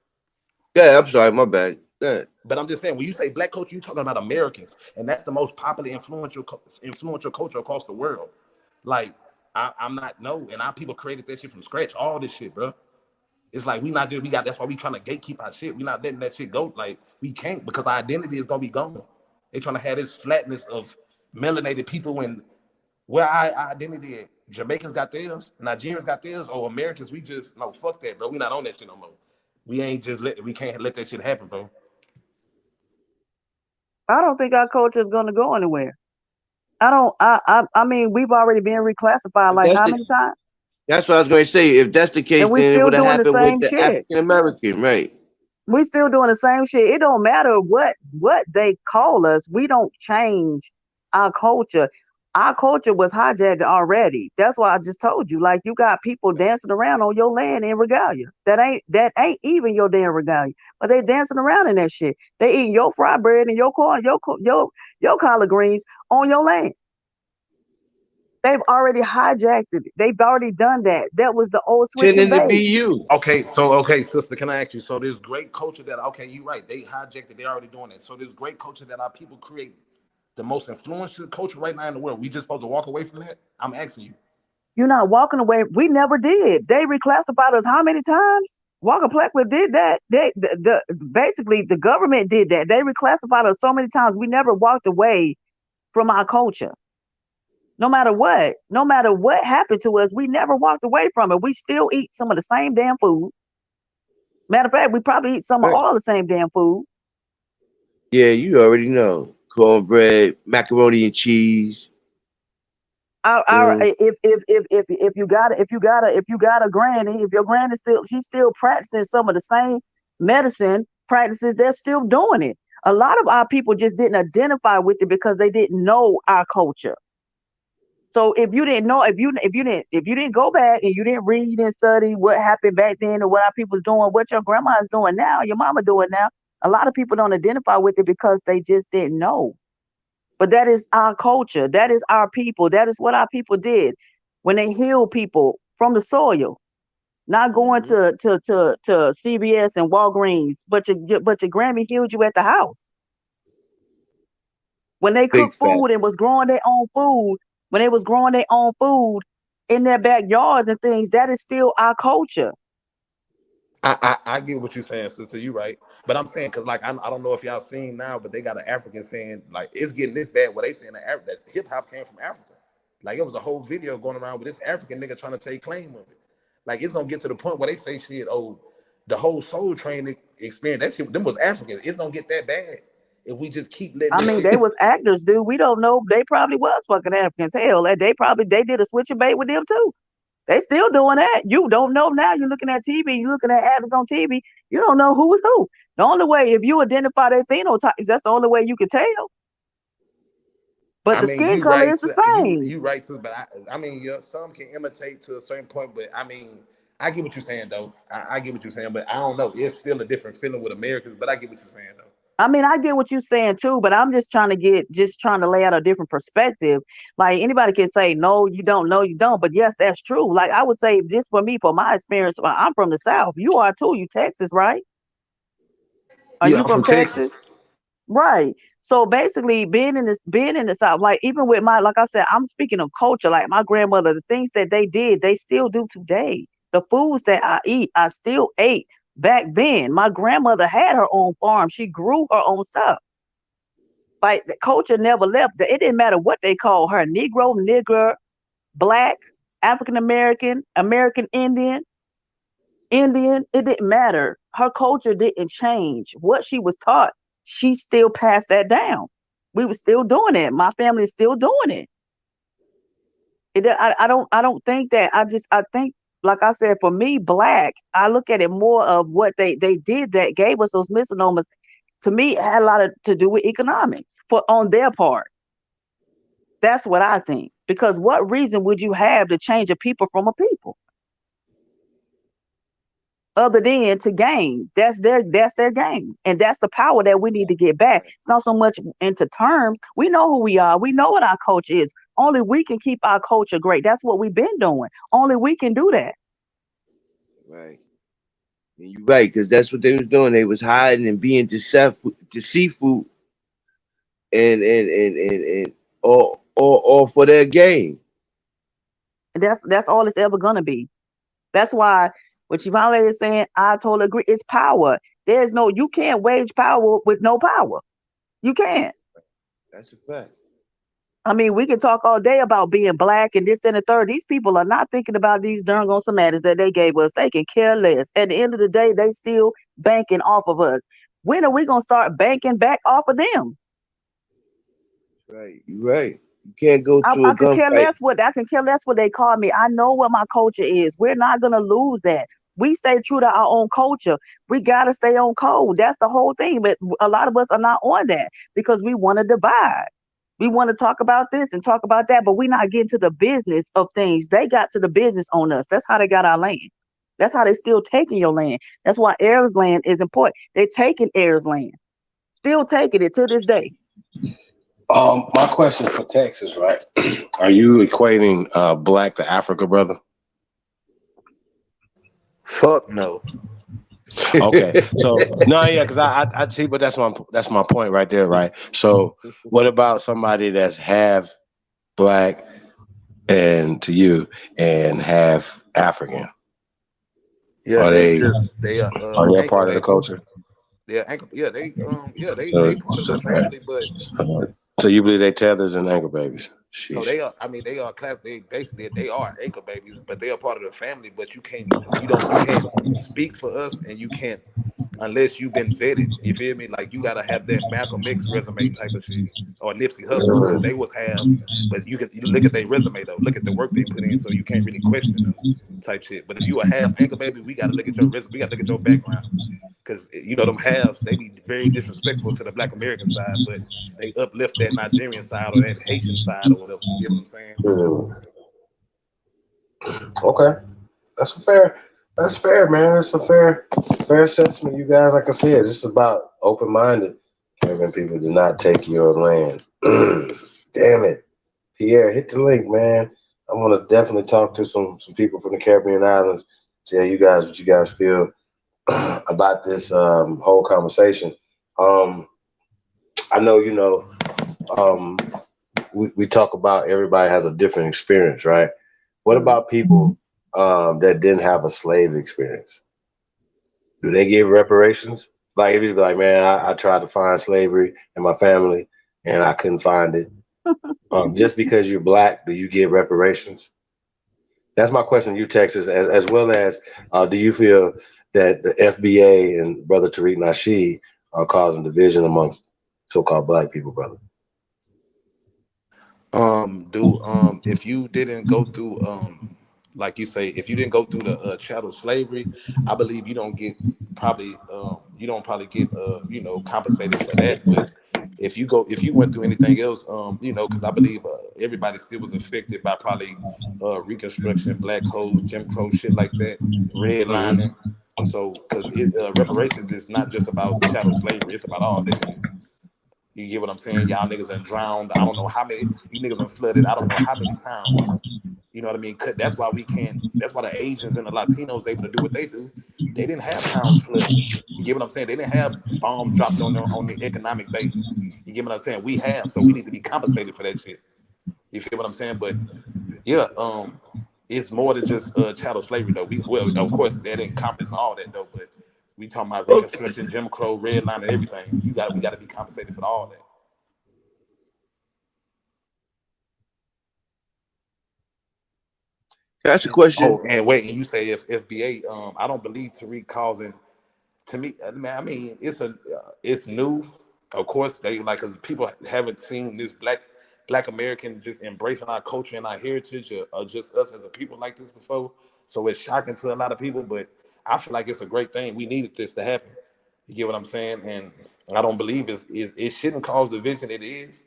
Yeah, I'm sorry, my bad. Yeah. But I'm just saying, when you say black culture, you're talking about Americans, and that's the most popular influential culture across the world. Like I'm not and our people created that shit from scratch. All this shit, bro. It's like we not just that's why we trying to gatekeep our shit. We not letting that shit go. Like we can't because our identity is gonna be gone. They trying to have this flatness of melanated people and where our identity is. Jamaicans got theirs, Nigerians got theirs, or Americans, we just no fuck that, bro. We not on that shit no more. We can't let that shit happen, bro. I don't think our culture is gonna go anywhere. I mean, we've already been reclassified like how many times? That's what I was going to say. If that's the case, And we then it still would have doing the happened with same the shit. African American, right? We still doing the same shit. It don't matter what they call us. We don't change our culture. Our culture was hijacked already. That's why I just told you. Like you got people dancing around on your land in regalia. That ain't even your damn regalia. But they dancing around in that shit. They eating your fried bread and your corn, your collard greens on your land. They've already hijacked it. They've already done that. That was the old switch and Tending to be bait. you. Okay, sister, can I ask you? So this great culture that you're right. They hijacked it. They already doing that. So this great culture that our people created, the most influential culture right now in the world. We just supposed to walk away from that? I'm asking you. You're not walking away. We never did. They reclassified us how many times? Walker Pleckler did that. Basically the government did that. They reclassified us so many times. We never walked away from our culture. No matter what happened to us, we never walked away from it. We still eat some of the same damn food. Matter of fact, we probably eat some of all the same damn food. Yeah, you already know. Cornbread, macaroni and cheese. If you got a granny, if your granny she's still practicing some of the same medicine practices, they're still doing it. A lot of our people just didn't identify with it because they didn't know our culture. So if you didn't know, if you didn't go back and you didn't read and study what happened back then or what our people's doing, what your grandma is doing now, your mama doing now, a lot of people don't identify with it because they just didn't know. But that is our culture. That is our people. That is what our people did when they healed people from the soil. Not going to CVS and Walgreens, but your Grammy healed you at the house. When they cooked food and was growing their own food, when they was growing their own food in their backyards and things, that is still our culture. I get what you're saying, sister. You right, but I'm saying because like I don't know if y'all seen now, but they got an African saying like it's getting this bad. What they saying that hip hop came from Africa. Like it was a whole video going around with this African nigga trying to take claim of it. Like it's gonna get to the point where they say shit. Oh, the whole Soul Train experience that shit. Them was Africans. It's gonna get that bad if we just keep letting. I mean, they was actors, dude. We don't know. They probably was fucking Africans. Hell, they did a switch and bait with them too. They still doing that. You don't know now. You're looking at TV. You're looking at actors on TV. You don't know who is who. The only way, if you identify their phenotypes, that's the only way you can tell. But the skin color is the same. You right, too. But I mean, yeah, some can imitate to a certain point. But I mean, I get what you're saying, though. I get what you're saying, but I don't know. It's still a different feeling with Americans. But I get what you're saying, though. I mean, I get what you're saying too, but I'm just trying to lay out a different perspective. Like anybody can say, no, you don't, no, you don't. But yes, that's true. Like I would say this for me, for my experience, I'm from the South. You are too. You Texas, right? Are you from Texas? Right. So basically being in the South, like even with like I said, I'm speaking of culture, like my grandmother, the things that they did, they still do today. The foods that I eat, I still ate back then. My grandmother had her own farm. She grew her own stuff. Like the culture never left. It didn't matter what they called her, Negro, nigger, black, African American, American Indian, it didn't matter. Her culture didn't change. What she was taught, she still passed that down. We were still doing it. My family is still doing it. I don't think that. I think, like I said, for me, black, I look at it more of what they did that gave us those misnomers. To me, it had a lot to do with economics on their part. That's what I think. Because what reason would you have to change a people from a people? Other than to gain. That's their game. And that's the power that we need to get back. It's not so much into terms. We know who we are. We know what our culture is. Only we can keep our culture great. That's what we've been doing. Only we can do that. Right. And you're right, because that's what they was doing. They was hiding and being deceitful and all for their gain. And that's all it's ever gonna be. That's why what Chivale is saying, I totally agree. It's power. You can't wage power with no power. You can't. That's a fact. I mean, we can talk all day about being black and this and the third. These people are not thinking about these darn on somatics that they gave us. They can care less. At the end of the day, they still banking off of us. When are we gonna start banking back off of them? Right. You're right. You can't go to I a could care gunfight. less what they call me. I know what my culture is. We're not gonna lose that. We stay true to our own culture. We gotta stay on code. That's the whole thing. But a lot of us are not on that because we want to divide. We want to talk about this and talk about that, but we're not getting to the business of things. They got to the business on us. That's how they got our land. That's how they still taking your land. That's why heirs land is important. They're taking heirs land. Still taking it to this day. My question for Texas, right? Are you equating black to Africa, brother? Fuck no. Okay, so no, yeah, because I see, but that's my point right there, right? So, what about somebody that's half black and to you and half African? Yeah, Are they they are are they a anchor part of the baby. culture? They're anchor. Yeah, they So, part of the so, family, but so you believe they tethers and anchor babies? no, Sheesh. they are. I mean, they are class. They basically they are anchor babies, but they are part of the family. But you can't speak for us, and you can't unless you've been vetted. You feel me? Like you gotta have that Malcolm X resume type of shit or Nipsey Hussle because they was halves. But you look at their resume though. Look at the work they put in, so you can't really question them type shit. But if you a half anchor baby, we gotta look at your resume. We gotta look at your background. Because you know them halves, they be very disrespectful to the Black American side, but they uplift that Nigerian side or that Haitian side or whatever. You get what I'm saying? Okay, that's fair, man. It's a fair assessment, you guys. Like I said, it's about open minded. Caribbean people do not take your land. Damn it, Pierre, hit the link, man. I want to definitely talk to some people from the Caribbean islands. Tell you guys what you guys feel about this whole conversation. Um, I know um, we talk about everybody has a different experience, right? What about people that didn't have a slave experience? Do they give reparations? Like if you be like, man, I tried to find slavery in my family and I couldn't find it. Just because you're black, do you get reparations? That's my question to you, Texas, as well as do you feel that the FBA and Brother Tariq Nasheed are causing division amongst so-called black people, brother? If you didn't go through like you say, if you didn't go through the chattel slavery, I believe you don't probably get compensated for that. But if you went through anything else, because I believe everybody still was affected by probably Reconstruction, Black Code, Jim Crow, shit like that, redlining. So, because reparations is not just about chattel slavery; it's about all this shit. You get what I'm saying? Y'all niggas done drowned. I don't know how many. You niggas done flooded. I don't know how many towns. You know what I mean? That's why we can't. That's why the Asians and the Latinos able to do what they do. They didn't have towns flooded. You get what I'm saying? They didn't have bombs dropped on the economic base. You get what I'm saying? We have, so we need to be compensated for that shit. You feel what I'm saying? But yeah, it's more than just chattel slavery though. Of course that encompasses all that though. But we talking about Reconstruction, Jim Crow, redline, and everything. We got to be compensated for all that. That's a question. Oh, and wait, and you say if FBA, I don't believe Tariq causing. To me, man, I mean, it's new. Of course, they like because people haven't seen this black American just embracing our culture and our heritage, or just us as a people like this before. So it's shocking to a lot of people, but I feel like it's a great thing. We needed this to happen. You get what I'm saying? And I don't believe it shouldn't cause division. It is,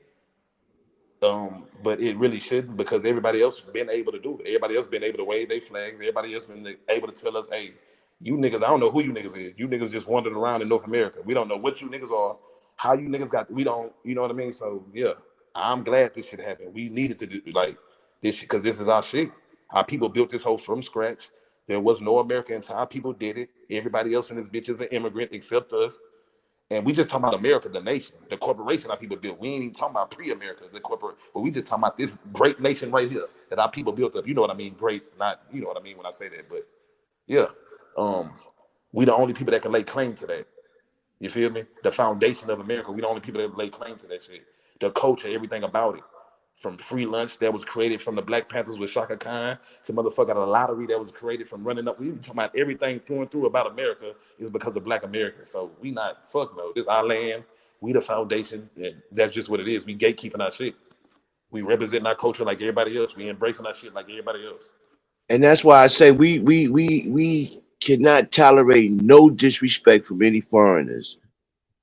but it really shouldn't because everybody else been able to do it. Everybody else been able to wave their flags. Everybody else been able to tell us, hey, you niggas, I don't know who you niggas is. You niggas just wandered around in North America. We don't know what you niggas are, how you niggas got, we don't, you know what I mean? So yeah, I'm glad this shit happened. We needed to do like this shit because this is our shit. Our people built this whole from scratch. There was no America until our people did it. Everybody else in this bitch is an immigrant except us. And we just talking about America, the nation, the corporation our people built. We ain't even talking about pre-America, the corporate, but we just talking about this great nation right here that our people built up. You know what I mean? Great, not you know what I mean when I say that, but yeah, we the only people that can lay claim to that. You feel me? The foundation of America. We the only people that lay claim to that shit. The culture, everything about it. From free lunch that was created from the Black Panthers with Shaka Khan to motherfucker the lottery that was created from running up. We talking about everything flowing through about America is because of Black Americans. So we not fuck no. This our land. We the foundation. And that's just what it is. We gatekeeping our shit. We representing our culture like everybody else. We embracing our shit like everybody else. And that's why I say we cannot tolerate no disrespect from any foreigners.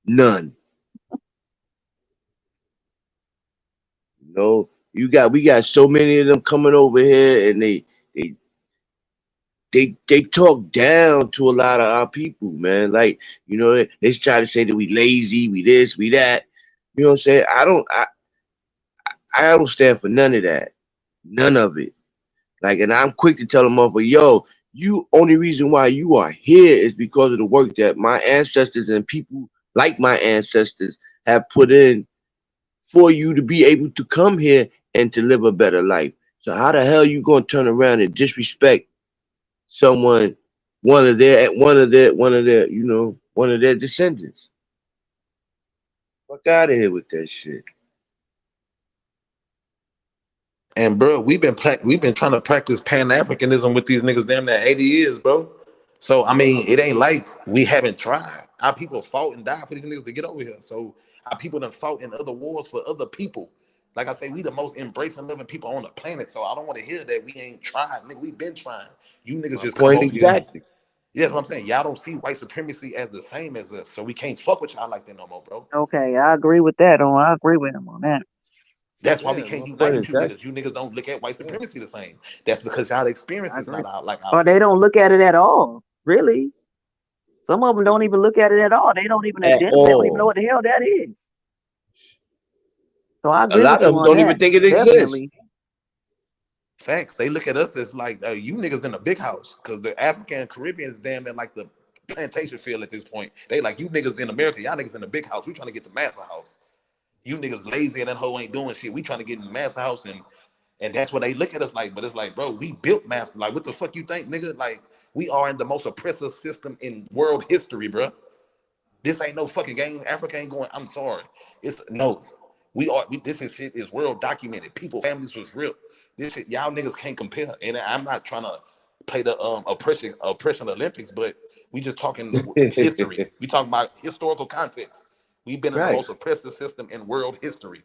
None. No, we got so many of them coming over here, and they talk down to a lot of our people, man. Like, you know, they try to say that we lazy, we this, we that. You know what I'm saying? I don't stand for none of that. None of it. Like, and I'm quick to tell them off, but yo, you only reason why you are here is because of the work that my ancestors and people like my ancestors have put in for you to be able to come here and to live a better life. So how the hell you gonna turn around and disrespect someone, one of their descendants? Fuck out of here with that shit. And bro, we've been trying to practice Pan Africanism with these niggas damn near 80 years, bro. So I mean, it ain't like we haven't tried. Our people fought and died for these niggas to get over here. So our people done fought in other wars for other people. Like I say, we the most embracing living people on the planet. So I don't want to hear that we ain't tried. Nigga, we been trying. You niggas My just come point over here. exactly. Yeah, that's what I'm saying. Y'all don't see white supremacy as the same as us. So we can't fuck with y'all like that no more, bro. Okay, I agree with that. I agree with him on that. That's why we Yeah, can't my unite point with you exactly. niggas. You niggas don't look at white supremacy the same. That's because y'all experience I is agree. not out like Or they ours. don't look at it at all. Really, some of them don't even look at it at all. They don't even At identify. They don't even know all. what the hell that is. So I A agree lot with of you them on don't that. even think it exists. Definitely. Facts. They look at us as like you niggas in the big house because the African and Caribbean is damn near like the plantation field at this point. They like you niggas in America. Y'all niggas in the big house. We trying to get the master house. You niggas lazy and that hoe ain't doing shit. We trying to get in the master house and that's what they look at us like. But it's like, bro, we built master. Like, what the fuck you think, nigga? Like, we are in the most oppressive system in world history, bro. This ain't no fucking game. Africa ain't going. I'm sorry. It's no. We are. This is shit is world documented. People, families was real. This shit, y'all niggas can't compare. And I'm not trying to play the oppression Olympics, but we just talking history. We talking about historical context. We've been in the Right. most oppressive system in world history.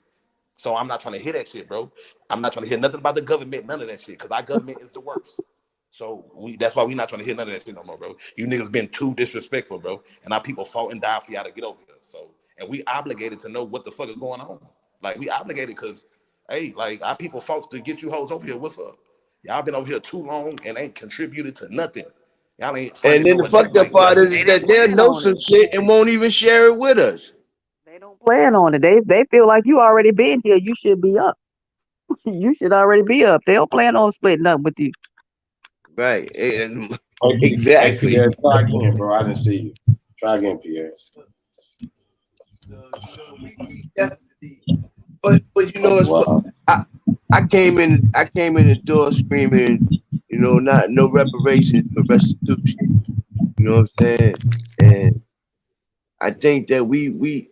So I'm not trying to hear that shit, bro. I'm not trying to hear nothing about the government, none of that shit, because our government is the worst. So that's why we not trying to hear none of that shit no more, bro. You niggas been too disrespectful, bro. And our people fought and died for y'all to get over here. So, and we obligated to know what the fuck is going on. Like, we obligated because, hey, like, our people fought to get you hoes over here. What's up? Y'all been over here too long and ain't contributed to nothing. Y'all ain't And funded then no the attack fucked up like part nothing. is They that don't they'll plan know on some it. shit and won't even share it with us. They don't plan on it. They feel like you already been here. You should be up. You should already be up. They don't plan on splitting up with you. Right. And Hey, exactly. Pierre, try again, bro. I didn't see you. Try again, Pierre. We definitely, but you know it's Wow. I came in the door screaming, not no reparations but restitution. You know what I'm saying? And I think that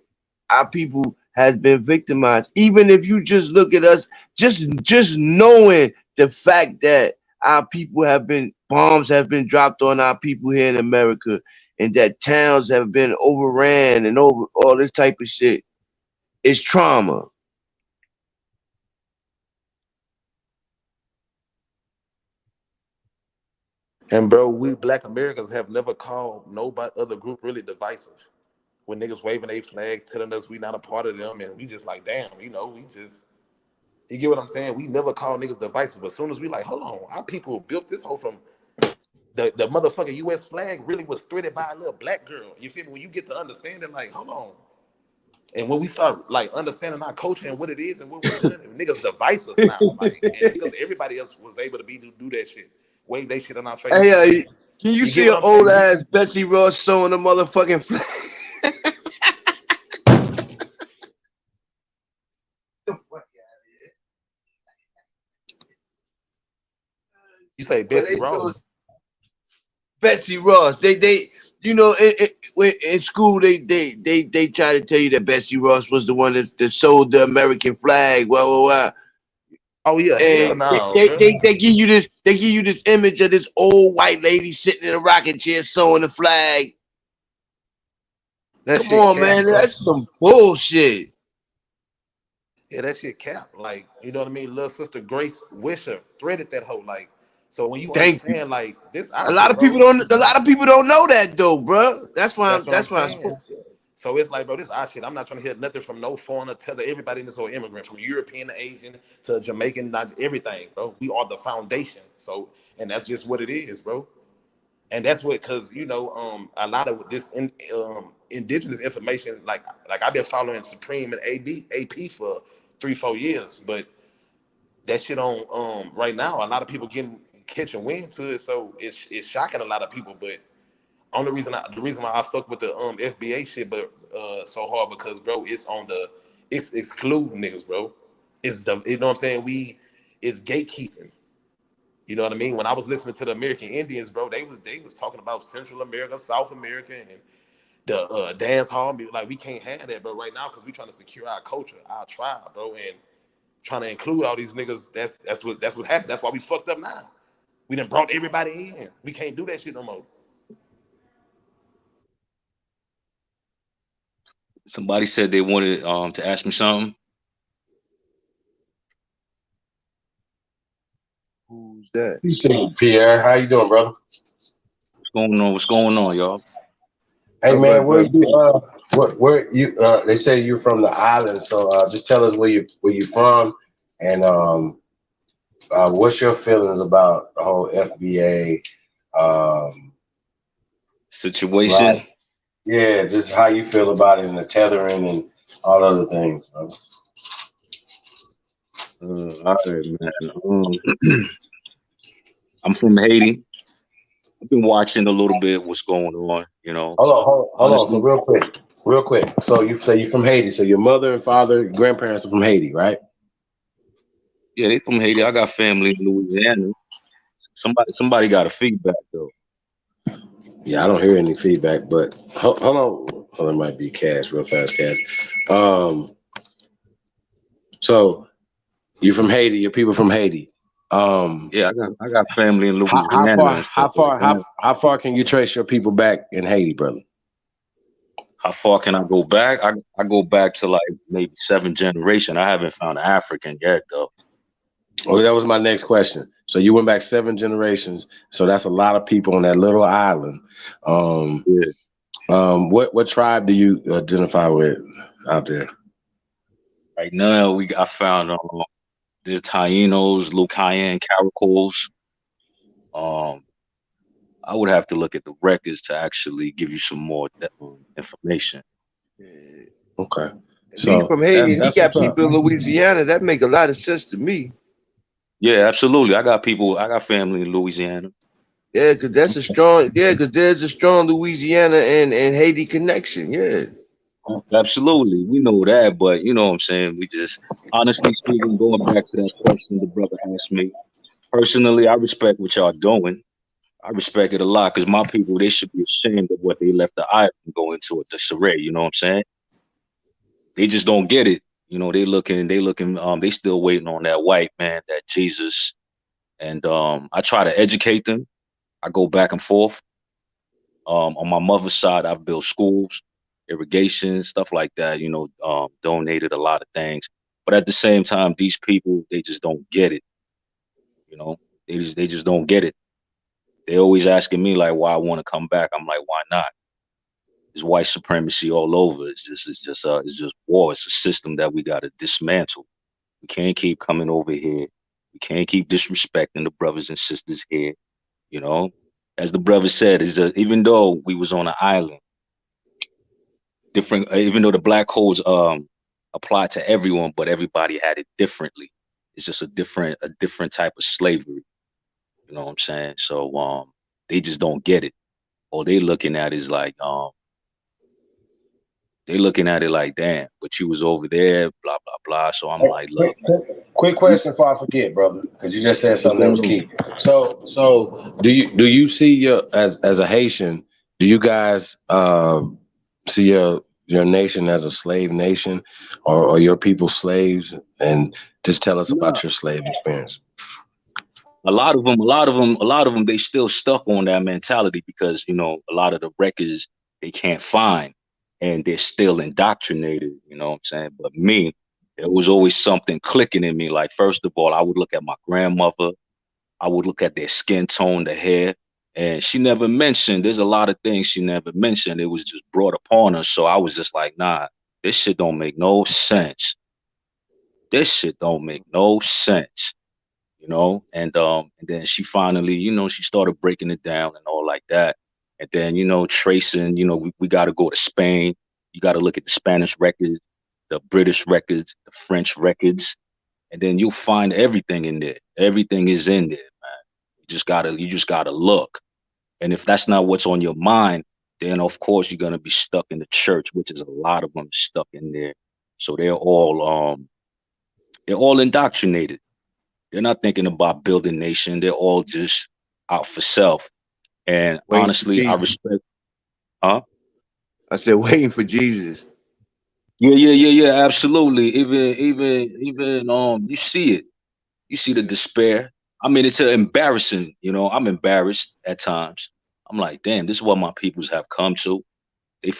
our people has been victimized. Even if you just look at us, just knowing the fact that our people bombs have been dropped on our people here in America, and that towns have been overran and over all this type of shit, is trauma. And bro, we Black Americans have never called nobody other group really divisive. When niggas waving their flags, telling us we not a part of them, and we just like, damn, we just, you get what I'm saying? We never call niggas divisive. But as soon as we like, hold on, our people built this whole from the motherfucking U.S. flag really was threaded by a little black girl. You feel me? When you get to understanding, like, hold on. And when we start like understanding our culture and what it is and what we done, niggas divisive now. Like, and because everybody else was able to do that shit, wave they shit in our face. Hey, can you You get see what an I'm old saying? ass Betsy Ross sewing a motherfucking flag? You say Betsy Ross? Betsy Ross. They you know, in school they try to tell you that Betsy Ross was the one that sold the American flag. Well. Oh yeah, hell And no, they give you this image of this old white lady sitting in a rocking chair sewing the flag. That Come shit on, cap, man, bro. that's some bullshit. Yeah, that shit cap. Like, you know what I mean? Little sister Grace Wisher threaded that whole like. So when you Thank you. understand like this A our lot shit, of people bro. don't know that though, bro. That's why That's what I'm I saying. spoke. So it's like, bro, this our shit. I'm not trying to hear nothing from no foreigner. Tell everybody in this whole immigrant, from European to Asian to Jamaican, not everything, bro. We are the foundation. So, and that's just what it is, bro. And that's what, cause you know, a lot of this indigenous information, like I've been following Supreme and AP for 3-4 years, but that shit on right now, a lot of people catching wind to it, so it's shocking a lot of people. But the reason why I fuck with the FBA shit, but so hard because bro, it's excluding niggas, bro. It's the you know what I'm saying? It's gatekeeping. You know what I mean? When I was listening to the American Indians, bro, they was talking about Central America, South America, and the dance hall music. Like we can't have that, bro, right now because we trying to secure our culture, our tribe, bro, and trying to include all these niggas. That's what happened. That's why we fucked up now. We done brought everybody in. We can't do that shit no more. Somebody said they wanted to ask me something. Who's that? You see, Pierre, how you doing, brother? What's going on? What's going on, y'all? Hey All man, right, where brother. you where you they say you're from the island, so just tell us where you from and what's your feelings about the whole FBA Situation. right? Yeah, just how you feel about it and the tethering and all other things, bro. All right, man. I'm from Haiti. I've been watching a little bit what's going on, you know. Hold on. So Honestly, real quick. So you say you're from Haiti. So your mother and father, grandparents are from Haiti, right? yeah, they from Haiti. I got family in Louisiana. Somebody got a feedback though. Yeah, I don't hear any feedback, but hold on. Oh, it might be Cash, real fast, Cash. So you're from Haiti. Your people from Haiti. Yeah, I got family in How Louisiana far? and stuff like that. How far can you trace your people back in Haiti, brother? How far can I go back? I go back to like maybe 7th generation. I haven't found an African yet though. Oh, that was my next question. So you went back 7 generations. So that's a lot of people on that little island. Yeah. What tribe do you identify with out there? Right now I found there's Tainos, Lucayan, Caracals. Um, I would have to look at the records to actually give you some more information. Okay. He So from Haiti and he that's got what's up. people in Louisiana. That make a lot of sense to me. Yeah, absolutely. I got family in Louisiana. Yeah, cause there's a strong Louisiana and Haiti connection. Yeah. Absolutely. We know that, but you know what I'm saying? We just, honestly speaking, going back to that question the brother asked me, personally, I respect what y'all doing. I respect it a lot because my people, they should be ashamed of what they left the island and go into a disarray. You know what I'm saying? They just don't get it. You know, they still waiting on that white man, that Jesus. And I try to educate them. I go back and forth. On my mother's side, I've built schools, irrigation, stuff like that, you know, donated a lot of things. But at the same time, these people, they just don't get it. You know, they just don't get it. They always asking me like why I want to come back. I'm like, why not? There's white supremacy all over. It's just war. It's a system that we gotta dismantle. We can't keep coming over here. We can't keep disrespecting the brothers and sisters here. You know, as the brother said, even though we was on an island, different. Even though the black codes apply to everyone, but everybody had it differently. It's just a different type of slavery. You know what I'm saying? So they just don't get it. All they looking at is like They looking at it like, damn, but you was over there, blah blah blah. So I'm like, look, man, Quick question before I forget, brother, because you just said what's something that was going on? key. So do you see your as a Haitian? Do you guys see your nation as a slave nation, or your people slaves? And just tell us Nah, about your slave experience. a lot of them, they still stuck on that mentality because a lot of the records they can't find, and they're still indoctrinated. You know what I'm saying? But me, there was always something clicking in me. Like first of all, I would look at my grandmother. I would look at their skin tone, the hair, and she never mentioned. There's a lot of things she never mentioned. It was just brought upon her. So I was just like, nah, this shit don't make no sense. This shit don't make no sense. And then she finally, she started breaking it down and all like that. And then, tracing, we got to go to Spain. You got to look at the Spanish records, the British records, the French records, and then you'll find everything in there. Everything is in there, man. You just gotta look. And if that's not what's on your mind, then of course you're gonna be stuck in the church, which is a lot of them stuck in there. So they're all indoctrinated. They're not thinking about building nation. They're all just out for self. And Waiting for honestly, I Jesus. respect. Huh? I said waiting for Jesus. Yeah, yeah, yeah, yeah. Absolutely. Even you see it. You see the despair. I mean, it's embarrassing. I'm embarrassed at times. I'm like, damn, this is what my peoples have come to. They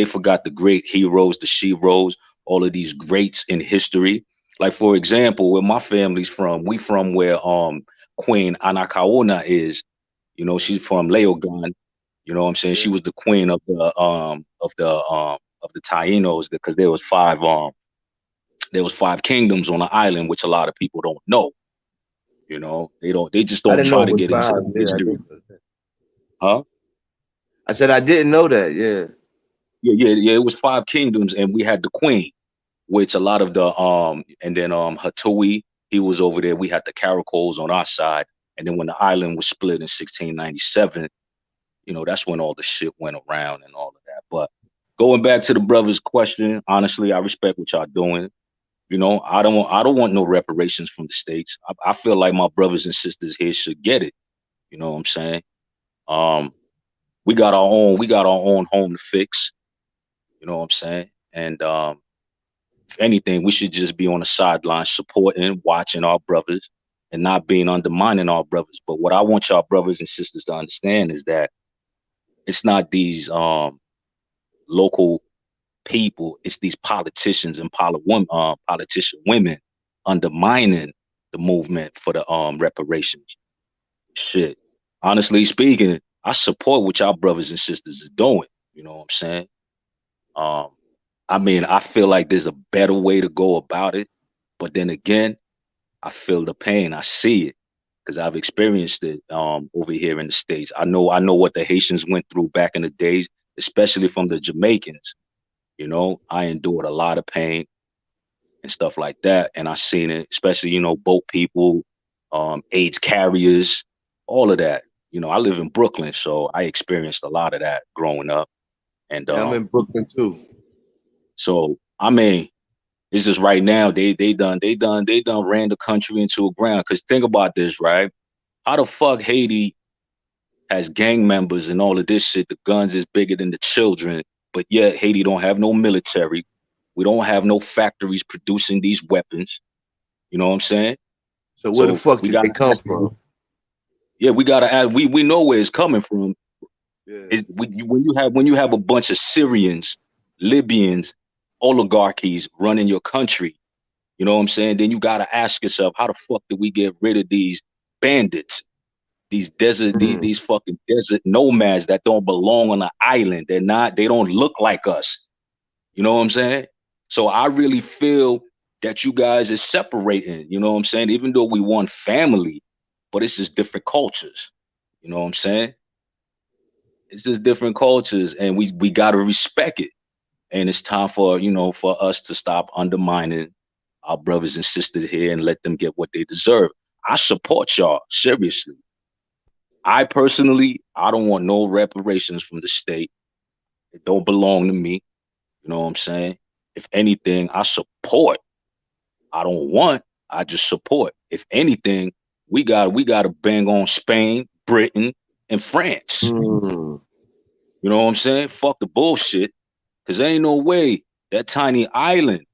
forgot the great heroes, the sheroes, all of these greats in history. Like for example, where my family's from, we from where Queen Anakaona is. She's from Leogan. You know what I'm saying? Yeah. She was the queen of the Tainos because there was five kingdoms on the island, which a lot of people don't know. They just I don't didn't know try it to was get into five. the Yeah, I history. didn't know that. Huh? I said I didn't know that. Yeah. Yeah, yeah, yeah. It was five kingdoms, and we had the queen, which a lot of the and then Hatui, he was over there. We had the Caracoles on our side, and then when the island was split in 1697, that's when all the shit went around and all of that. But going back to the brother's question, honestly, I respect what y'all doing. I don't want no reparations from the states. I feel like my brothers and sisters here should get it. You know what I'm saying? Um, we got our own home to fix. You know what I'm saying? And if anything, we should just be on the sidelines supporting, watching our brothers, and not being undermining our brothers. But what I want y'all brothers and sisters to understand is that it's not these local people, it's these politicians and politician women undermining the movement for the reparations. Shit. Honestly speaking, I support what y'all brothers and sisters is doing. You know what I'm saying? Um, I mean, I feel like there's a better way to go about it. But then again, I feel the pain. I see it because I've experienced it over here in the States. I know what the Haitians went through back in the days, especially from the Jamaicans. I endured a lot of pain and stuff like that. And I seen it, especially, boat people, AIDS carriers, all of that. I live in Brooklyn, so I experienced a lot of that growing up. And Yeah, I'm in Brooklyn too. so I mean, it's just right now they done ran the country into a ground. Cause think about this, right? How the fuck Haiti has gang members and all of this shit? The guns is bigger than the children, but yet Haiti don't have no military. We don't have no factories producing these weapons. You know what I'm saying? So where the So fuck we did they gotta come ask. from? Yeah, we gotta ask. We know where it's coming from. Yeah. When you have a bunch of Syrians, Libyans, oligarchies running your country. You know what I'm saying? Then you gotta ask yourself, how the fuck do we get rid of these bandits, these desert, these Mm. these fucking desert nomads that don't belong on the island? They don't look like us. You know what I'm saying? So I really feel that you guys is separating, you know what I'm saying? Even though we one family, but it's just different cultures. You know what I'm saying? It's just different cultures, and we gotta respect it. And it's time for us to stop undermining our brothers and sisters here and let them get what they deserve. I support y'all, seriously. I don't want no reparations from the state. It don't belong to me. You know what I'm saying? If anything, I support. I don't want, I just support. If anything, we gotta bang on Spain, Britain, and France. Mm. You know what I'm saying? Fuck the bullshit. Cause there ain't no way that tiny island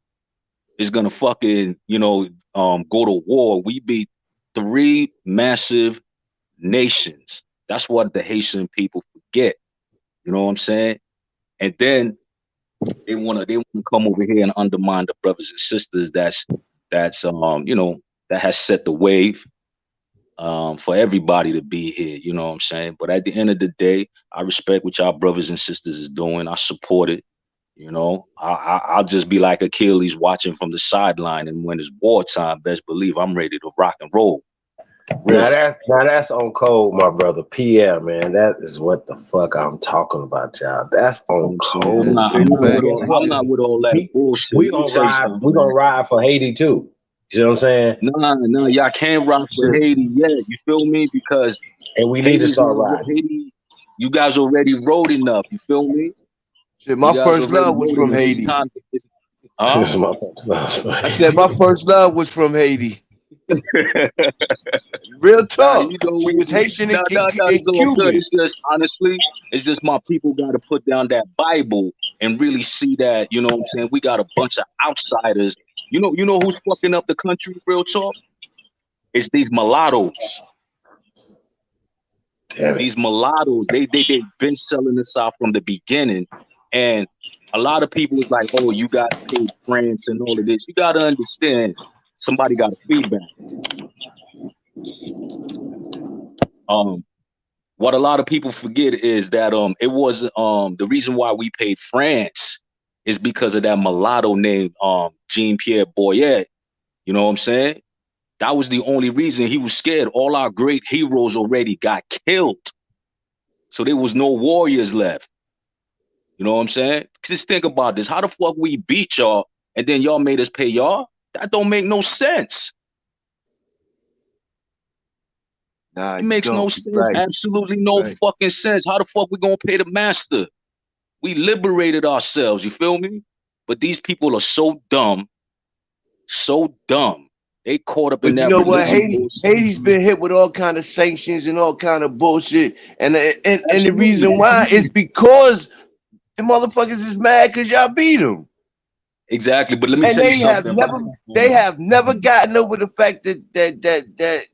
is gonna fucking, go to war. We beat 3 massive nations. That's what the Haitian people forget. You know what I'm saying? And then they wanna come over here and undermine the brothers and sisters that has set the wave for everybody to be here. You know what I'm saying? But at the end of the day, I respect what y'all brothers and sisters is doing. I support it. I'll just be like Achilles watching from the sideline, and when it's wartime, best believe I'm ready to rock and roll. Now that's on code, my brother. Pierre, man. That is what the fuck I'm talking about, y'all. That's on code. I'm not with all that bullshit. We gonna ride. We gonna ride for Haiti too. You know what I'm saying? No, y'all can't rock for Haiti yet. You feel me? Because we need to start riding. Haiti, you guys already rode enough. You feel me? Shit, my first love was from Haiti. I said my first love was from Haiti. Real talk. We was Haitian and Cuban. It's just honestly, it's just my people got to put down that Bible and really see that. You know what I'm saying? We got a bunch of outsiders. You know who's fucking up the country? Real talk. It's these mulattoes. These mulattoes, they've been selling this out from the beginning, and a lot of people was like, "Oh, you guys paid France and all of this." You got to understand, somebody got a feedback. What a lot of people forget is that it was the reason why we paid France is because of that mulatto named Jean-Pierre Boyet. You know what I'm saying? That was the only reason he was scared. All our great heroes already got killed. So there was no warriors left. You know what I'm saying? Just think about this. How the fuck we beat y'all and then y'all made us pay y'all? That don't make no sense. Nah, it makes no sense. Right. Absolutely no fucking sense. How the fuck we gonna pay the master? We liberated ourselves. You feel me? But these people are so dumb. So dumb. They caught up in that. You know what? Haiti's been hit with all kind of sanctions and all kind of bullshit, and the reason why is because the motherfuckers is mad because y'all beat them. Exactly, but let me tell you something. They have never gotten over the fact that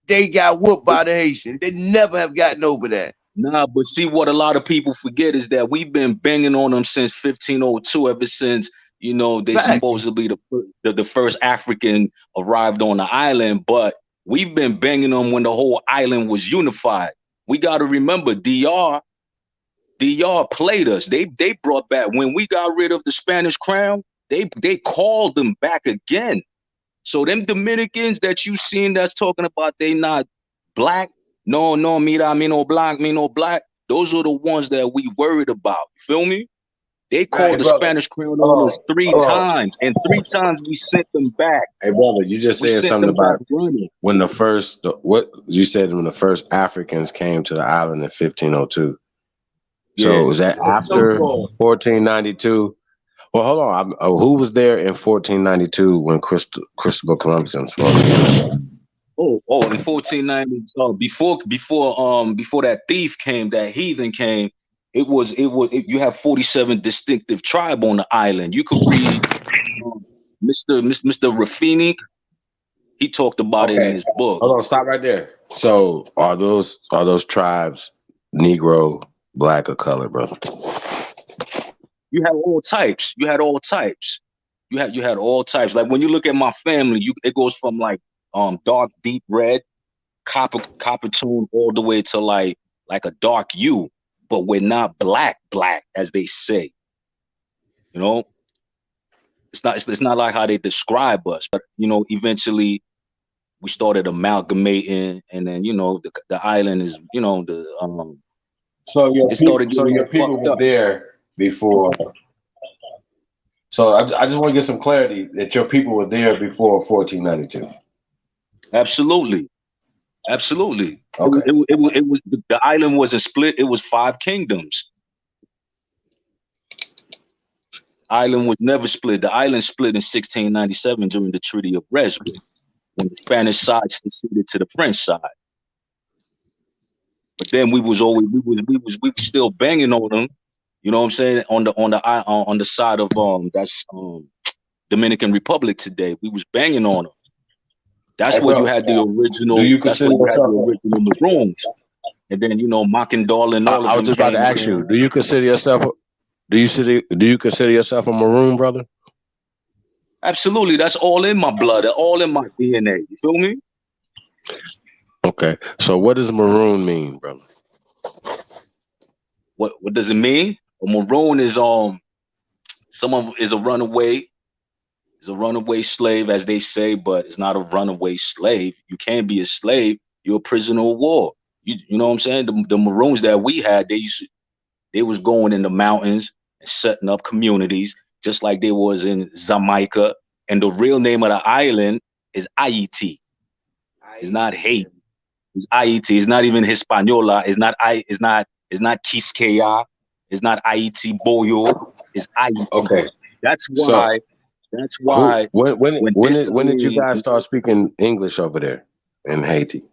they got whooped by the Haitians. They never have gotten over that. Nah, but see what a lot of people forget is that we've been banging on them since 1502, ever since. They supposedly the first African arrived on the island, but we've been banging them when the whole island was unified. We got to remember, DR played us. They brought back, when we got rid of the Spanish crown, they called them back again. So them Dominicans that you seen that's talking about they not black, no, mira, me no black. Those are the ones that we worried about. You feel me? They called the Spanish crown on us 3 times, and 3 times we sent them back. Hey, brother, you just said something about when the first Africans came to the island in 1502. So was that after 1492? Well, hold on. Who was there in 1492 when Christopher Columbus was Oh, in 1490, before that thief came, that heathen came. You have 47 distinctive tribe on the island. You could read Mr. Rafini. He talked about it in his book. Hold on, stop right there. So are those tribes Negro, black, or colored, brother? You had all types. You had all types. Like when you look at my family, it goes from like dark deep red, copper tone, all the way to like a dark hue. But we're not black, as they say. It's not like how they describe us. But eventually we started amalgamating, and then the island is So your people were there before. So I just want to get some clarity that your people were there before 1492. Absolutely. Okay. It was the island wasn't split. It was 5 kingdoms. Island was never split. The island split in 1697 during the Treaty of Reswick, when the Spanish side seceded to the French side. But then we was still banging on them. You know what I'm saying? On the side of that's Dominican Republic today. We was banging on them. That's Hey, where you bro, had the do original. you That's where consider you had the yourself? original Maroons, and then Mockendall and all of I was them just about to came ask you. in. Do you consider yourself? Do you consider yourself a Maroon, brother? Absolutely, that's all in my blood, all in my DNA. You feel me? Okay. So what does Maroon mean, brother? What does it mean? A Maroon is someone is a runaway. Is a runaway slave, as they say, but it's not a runaway slave. You can't be a slave. You're a prisoner of war. You know what I'm saying? The Maroons that we had, they was going in the mountains and setting up communities, just like they was in Jamaica. And the real name of the island is Haiti. It's not Haiti. It's Haiti. It's not even Hispaniola. It's not Quisqueya. It's not Haiti Boyo. It's Haiti. Okay. That's So why. That's why when this when did you lady, guys start speaking English over there in Haiti?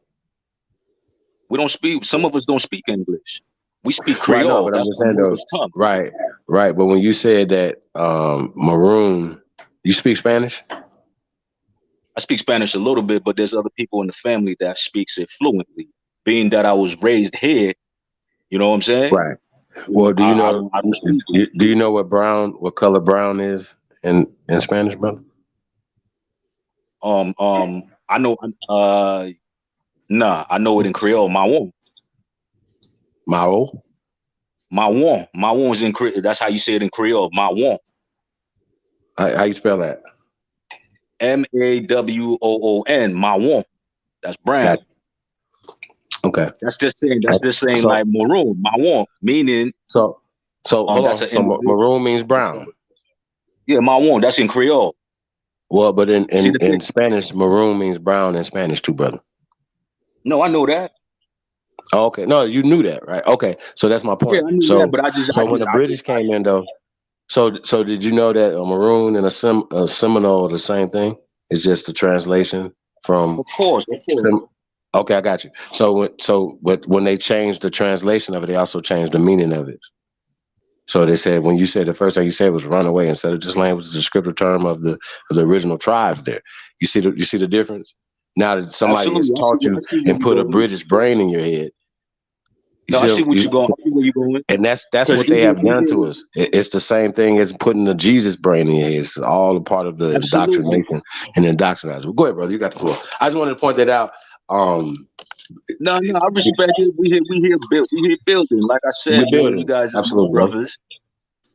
we don't speak. Some of us don't speak English. We speak Right, no, Creole. but I'm That's just our saying though. mother's tongue. Right, right. But when you said that Maroon, you speak Spanish? I speak Spanish a little bit, but there's other people in the family that speaks it fluently. Being that I was raised here, you know what I'm saying? Right. Well, do you know? I don't speak it. Do you know what color brown is in Spanish, brother? I know. Nah, I know it in Creole. Mawon. Mao. Mawon. Mawon's in Creole. That's how you say it in Creole. Mawon. How you spell that? Mawoon. Mawon. That's brown. Okay. That's just saying So like maroon. Mawon, meaning hold that's on. an So individual. maroon means brown. Yeah, Mawon. That's in Creole. Well, but See the in thing? Spanish, maroon means brown in Spanish too, brother. No, I know that. Oh, okay. No, you knew that, right? Okay. So that's my Yeah, point. I knew that, but I just When the British came in, though, so did you know that a maroon and a Seminole are the same thing? It's just the translation from. Of course. Okay, I got you. But when they changed the translation of it, they also changed the meaning of it. So they said when you said the first thing you said was runaway instead of just land was the descriptive term of the original tribes. There, you see the difference. Now that somebody has Absolutely. taught you I see where and you're put a going. British brain in your head, No, I see what you're going. I see where you're going. and that's Because what they have done to even us. It's the same thing as putting the Jesus brain in your head. It's all a part of the absolutely. indoctrination and indoctrination. Well, go ahead, brother. You got the floor. I just wanted to point that out. No, I respect it. We here building. Like I said, We're you building. guys is my Absolutely, brother. brothers.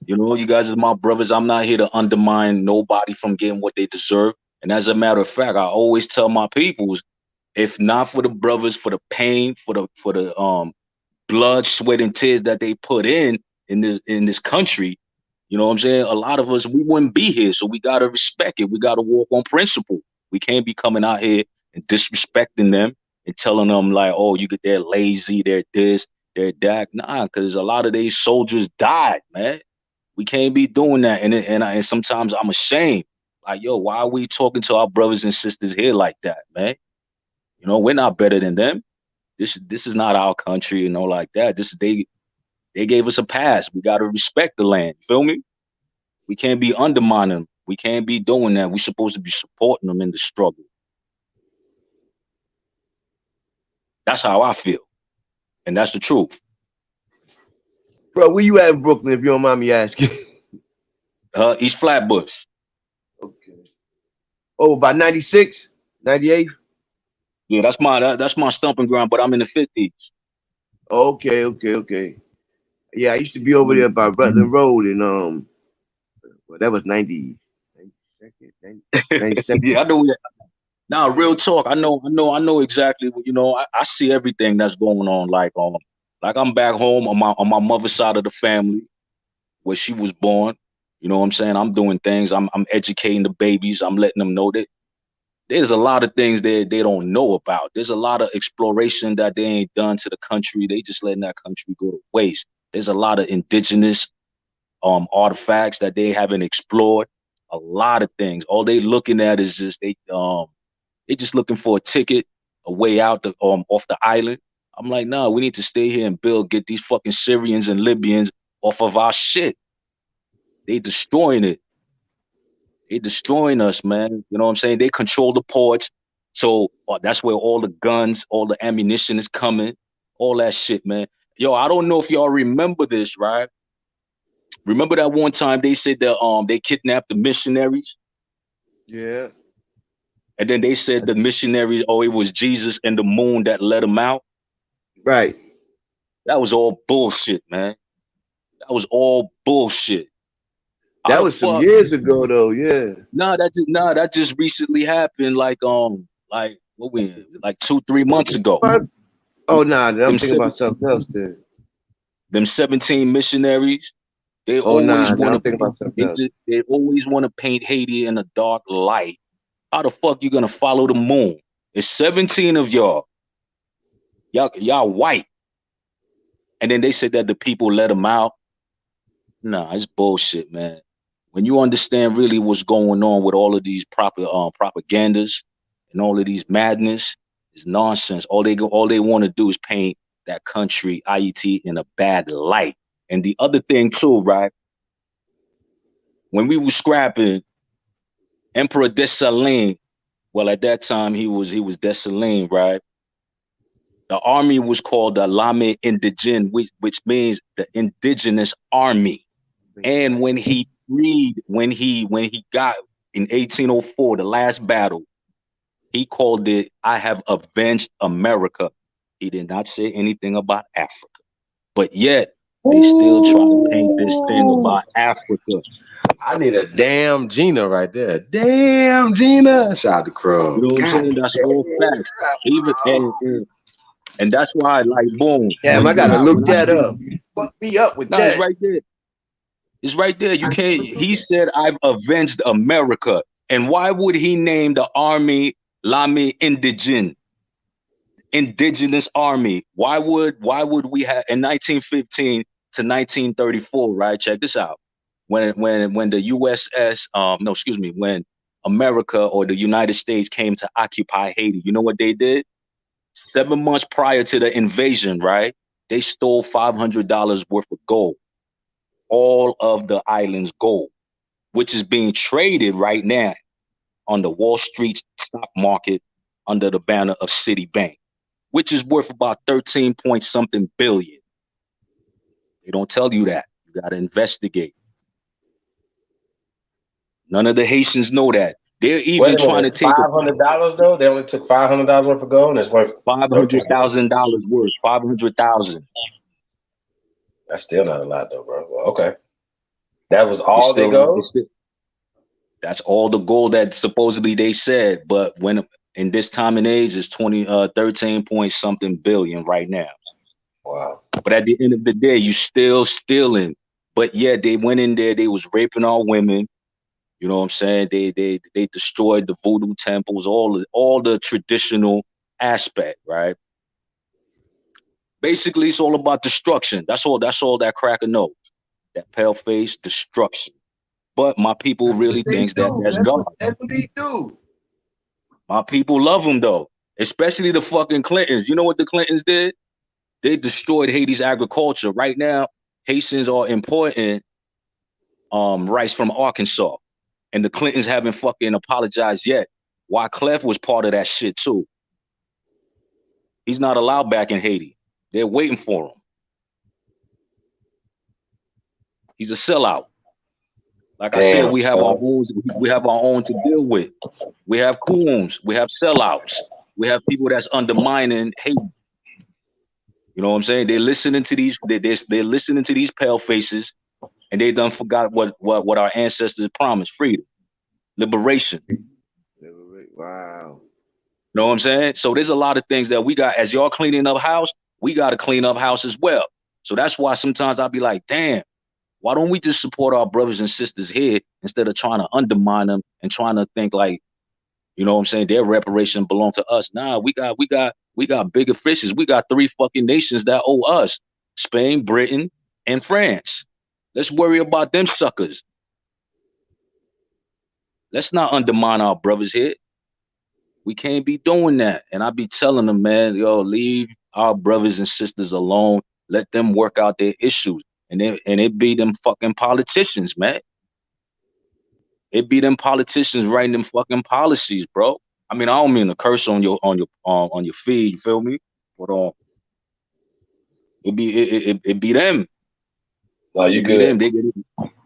You guys are my brothers. I'm not here to undermine nobody from getting what they deserve. And as a matter of fact, I always tell my peoples, if not for the brothers, for the pain, for the blood, sweat, and tears that they put in this country, you know what I'm saying? A lot of us, we wouldn't be here. So we gotta respect it. We gotta walk on principle. We can't be coming out here and disrespecting them and telling them like, oh, they're lazy, they're this, they're that. Nah, because a lot of these soldiers died, man. We can't be doing that. And sometimes I'm ashamed. Like, yo, why are we talking to our brothers and sisters here like that, man? We're not better than them. This is not our country, like that. They gave us a pass. We gotta respect the land. You feel me? We can't be undermining them. We can't be doing that. We're supposed to be supporting them in the struggle. That's how I feel. And that's the truth. Bro, where you at in Brooklyn, if you don't mind me asking? East Flatbush. Okay. Oh, about 96, 98? Yeah, that's my stomping ground, but I'm in the 50s. Okay. Yeah, I used to be over there by Rutland Road, and well, that was 92nd. Yeah, I know that. Now, real talk. I know exactly. I see everything that's going on. Like I'm back home on my mother's side of the family, where she was born. You know what I'm saying? I'm doing things. I'm educating the babies. I'm letting them know that there's a lot of things they don't know about. There's a lot of exploration that they ain't done to the country. They just letting that country go to waste. There's a lot of indigenous artifacts that they haven't explored. A lot of things. All they looking at is just they just looking for a ticket, a way out the off the island. I'm like, nah, we need to stay here and build, get these fucking Syrians and Libyans off of our shit. They destroying it. They destroying us, man. You know what I'm saying? They control the ports. So that's where all the guns, all the ammunition is coming, all that shit, man. Yo, I don't know if y'all remember this, right? Remember that one time they said that they kidnapped the missionaries? Yeah. And then they said the missionaries, oh, it was Jesus and the moon that let them out. Right. That was all bullshit, man. That was all bullshit. That was some years ago, though. Yeah. That just recently happened. Like what we like 2-3 months ago. Oh nah, I'm thinking about something else. Then them 17 missionaries, they always want to. They always want to paint Haiti in a dark light. How the fuck you gonna follow the moon? It's 17 of y'all. Y'all white. And then they said that the people let them out. Nah, it's bullshit, man. When you understand really what's going on with all of these propagandas and all of these madness, it's nonsense. All they want to do is paint that country, IET, in a bad light. And the other thing too, right? When we were scrapping Emperor Dessalines, well, at that time he was Dessalines, right? The army was called the Lame Indigène, which means the indigenous army. And when he got in 1804, the last battle, he called it, I have avenged America. He did not say anything about Africa. But yet, they still try to paint this thing about Africa. I need a damn Gina right there. Damn Gina. Shout out to Crow. You know what I'm saying? That's all facts. Even and that's why, like, boom. Damn, I gotta look that up. Fuck me up with that. It's right there. It's right there. You can't. He said, "I've avenged America." And why would he name the army Lame Indigène, indigenous army? Why would we have in 1915 to 1934? Right. Check this out. When the USS, when America or the United States came to occupy Haiti, you know what they did? 7 months prior to the invasion, right? They stole $500 worth of gold. All of the island's gold, which is being traded right now on the Wall Street stock market under the banner of Citibank, which is worth about 13 point something billion. They don't tell you that. You got to investigate. None of the Haitians know that. They're even trying to take $500 though. They only took $500 worth of gold, and it's worth $500,000 worth. 500,000. That's still not a lot though, bro. Well, okay. That was all they gold? That's all the gold that supposedly they said, but when in this time and age it's 13 point something billion right now. Wow. But at the end of the day, you still stealing. But yeah, they went in there, they was raping our women. You know what I'm saying? They destroyed the voodoo temples, all the traditional aspect, right? Basically, it's all about destruction. That's all that cracker knows. That pale face, destruction. But my people really thinks that that's God. That's what they do. My people love him though, especially the fucking Clintons. You know what the Clintons did? They destroyed Haiti's agriculture. Right now, Haitians are importing rice from Arkansas, and the Clintons haven't fucking apologized yet. Wyclef was part of that shit too. He's not allowed back in Haiti. They're waiting for him. He's a sellout. Like I said, we have our own to deal with. We have coons, we have sellouts, we have people that's undermining Haiti. You know what I'm saying? They're listening to these, they're listening to these pale faces, and they done forgot what our ancestors promised: freedom, liberation. Wow. You know what I'm saying? So there's a lot of things that we got. As y'all cleaning up house, we got to clean up house as well. So that's why sometimes I'll be like, damn, why don't we just support our brothers and sisters here instead of trying to undermine them and trying to think like, you know what I'm saying, their reparation belong to us? Nah, we got bigger fishes. We got 3 fucking nations that owe us: Spain, Britain, and France. Let's worry about them suckers. Let's not undermine our brothers here. We can't be doing that. And I be telling them, man, yo, leave our brothers and sisters alone. Let them work out their issues. And it be them fucking politicians, man. It be them politicians writing them fucking policies, bro. I mean, I don't mean to curse on your feed, you feel me? But it be them. No, you good. Them.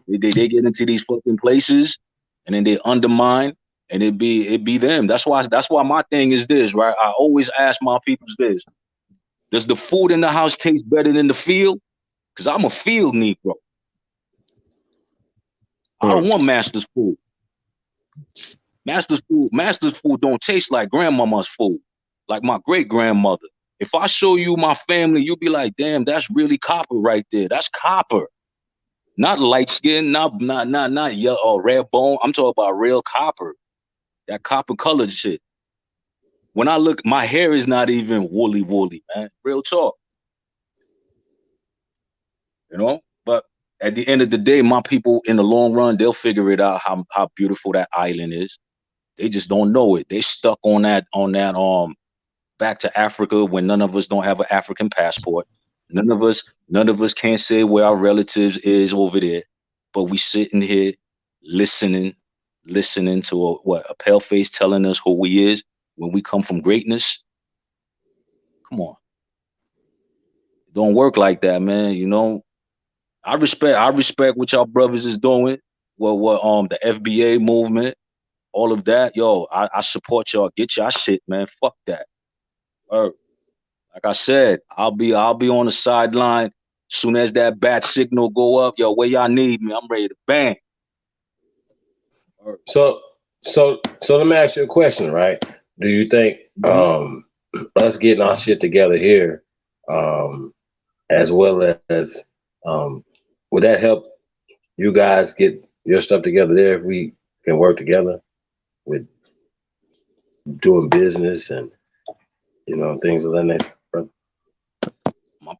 They get into these fucking places, and then they undermine, and it be them. That's why my thing is this, right? I always ask my peoples this: does the food in the house taste better than the field? Because I'm a field Negro. I don't want master's food. Master's food don't taste like grandmama's food, like my great grandmother. If I show you my family, you'll be like, damn, that's really copper right there. That's copper. Not light skin, not yellow or red bone. I'm talking about real copper. That copper colored shit. When I look, my hair is not even woolly, man. Real talk. You know? But at the end of the day, my people in the long run, they'll figure it out how beautiful that island is. They just don't know it. They stuck on that back to Africa when none of us don't have an African passport. None of us can't say where our relatives is over there. But we sitting here listening to a pale face telling us who we is when we come from greatness. Come on. It don't work like that, man. You know, I respect what y'all brothers is doing. What the FBA movement, all of that. Yo, I support y'all. Get y'all shit, man. Fuck that. Like I said, I'll be on the sideline. Soon as that bat signal go up, yo, where y'all need me, I'm ready to bang. So let me ask you a question, right? Do you think us getting our shit together here, as well as would that help you guys get your stuff together there if we can work together with doing business and things of that nature? My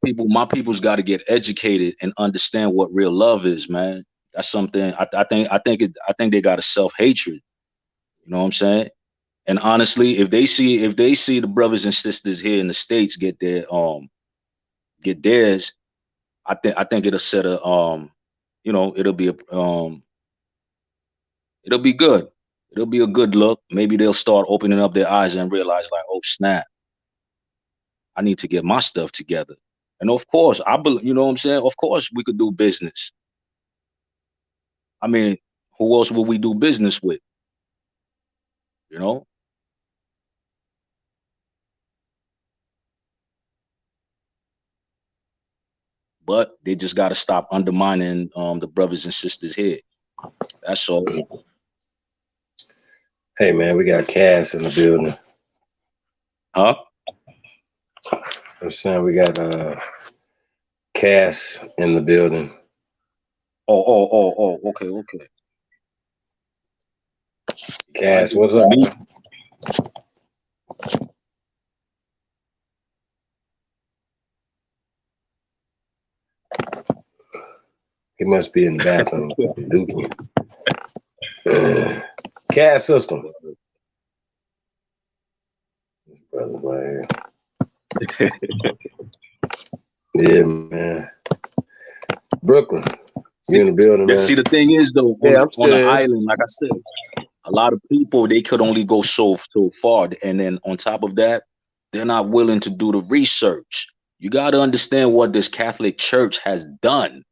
people's got to get educated and understand what real love is, man. That's something I think they got a self-hatred. You know what I'm saying? And honestly, if they see the brothers and sisters here in the States get theirs, I think it'll set a it'll be good. It'll be a good look. Maybe they'll start opening up their eyes and realize like, oh snap, I need to get my stuff together. And of course, you know what I'm saying? Of course, we could do business. I mean, who else would we do business with? You know? But they just got to stop undermining the brothers and sisters here. That's all. Hey, man, we got Cass in the building. Huh? I'm saying we got Cass in the building. Oh, okay. Cass, what's up? He must be in the bathroom. Cass system. Brother right here. Yeah, man. Brooklyn, you in the building, man? See, the thing is, though, on the island, like I said, a lot of people, they could only go so far. And then on top of that, they're not willing to do the research. You got to understand what this Catholic Church has done.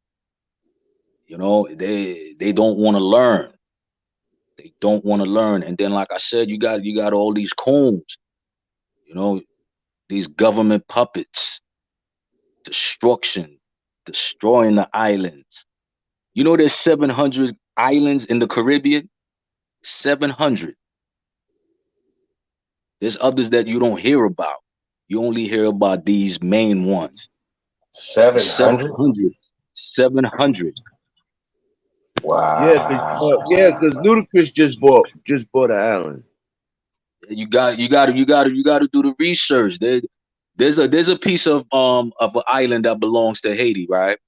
You know, they don't want to learn. They don't want to learn. And then, like I said, you got all these coons, you know, these government puppets, destruction, destroying the islands. You know, there's 700 islands in the Caribbean. 700. There's others that you don't hear about. You only hear about these main ones. 700? 700. Wow. Yeah, because Ludacris just bought an island. You got to do the research. There's a piece of an island that belongs to Haiti, right?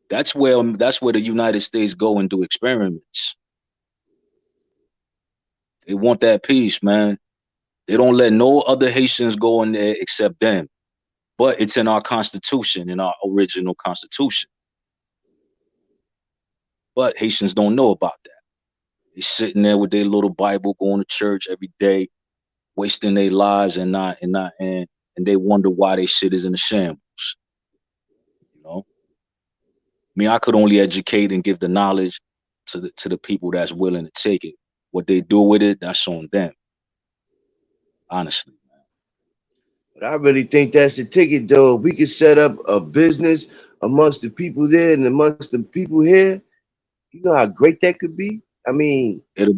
That's where the United States go and do experiments. They want that peace, man. They don't let no other Haitians go in there except them. But it's in our constitution, in our original constitution. But Haitians don't know about that. They sitting there with their little Bible, going to church every day, wasting their lives and they wonder why their shit is in a shambles. You know? I mean, I could only educate and give the knowledge to the people that's willing to take it. What they do with it, that's on them. Honestly. But I really think that's the ticket, though. If we could set up a business amongst the people there and amongst the people here, you know how great that could be. I mean, it'll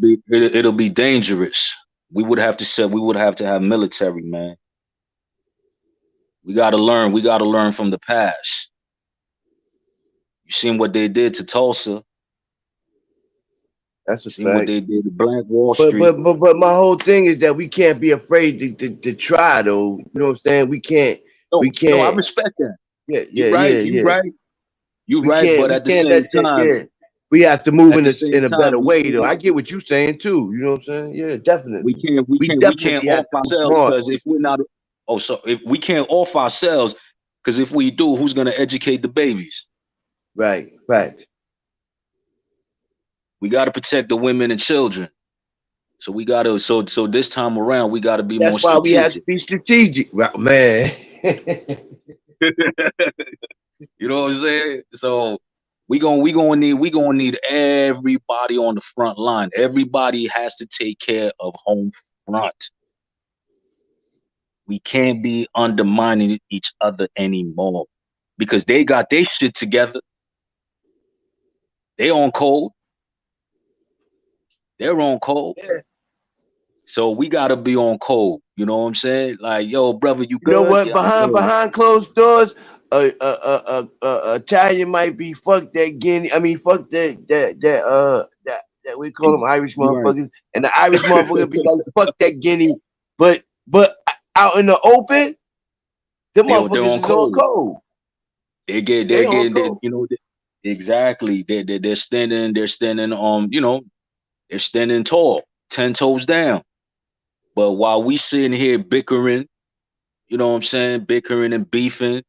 be dangerous. We would have to have military, man. We gotta learn. We gotta learn from the past. You seen what they did to Tulsa. That's a seen fact. what they did to Black Wall Street. But my whole thing is that we can't be afraid to try, though. You know what I'm saying? We can't. No, I respect that. Yeah, you right. You right, but at the same time, we have to move in a better way, though. I get what you're saying too. You know what I'm saying? Yeah, definitely. We can't off ourselves, because if we're not, if we can't off ourselves, because if we do, who's gonna educate the babies? Right. We gotta protect the women and children. So we gotta so this time around we gotta be more strategic. That's why we have to be strategic, right, man. You know what I'm saying? So we gonna need everybody on the front line. Everybody has to take care of home front. We can't be undermining each other anymore, because they got their shit together. They on code. They're on code. Yeah. So we gotta be on code. You know what I'm saying? Like, yo, brother, you good? You know what? Yeah, behind closed doors, Italian might be fuck that Guinea. I mean, fuck that we call them Irish motherfuckers, right. And the Irish motherfucker be like fuck that Guinea, but out in the open, the motherfuckers is on code. They get you know, exactly. They're standing you know, they're standing tall, 10 toes down. But while we sitting here bickering, you know what I'm saying, bickering and beefing,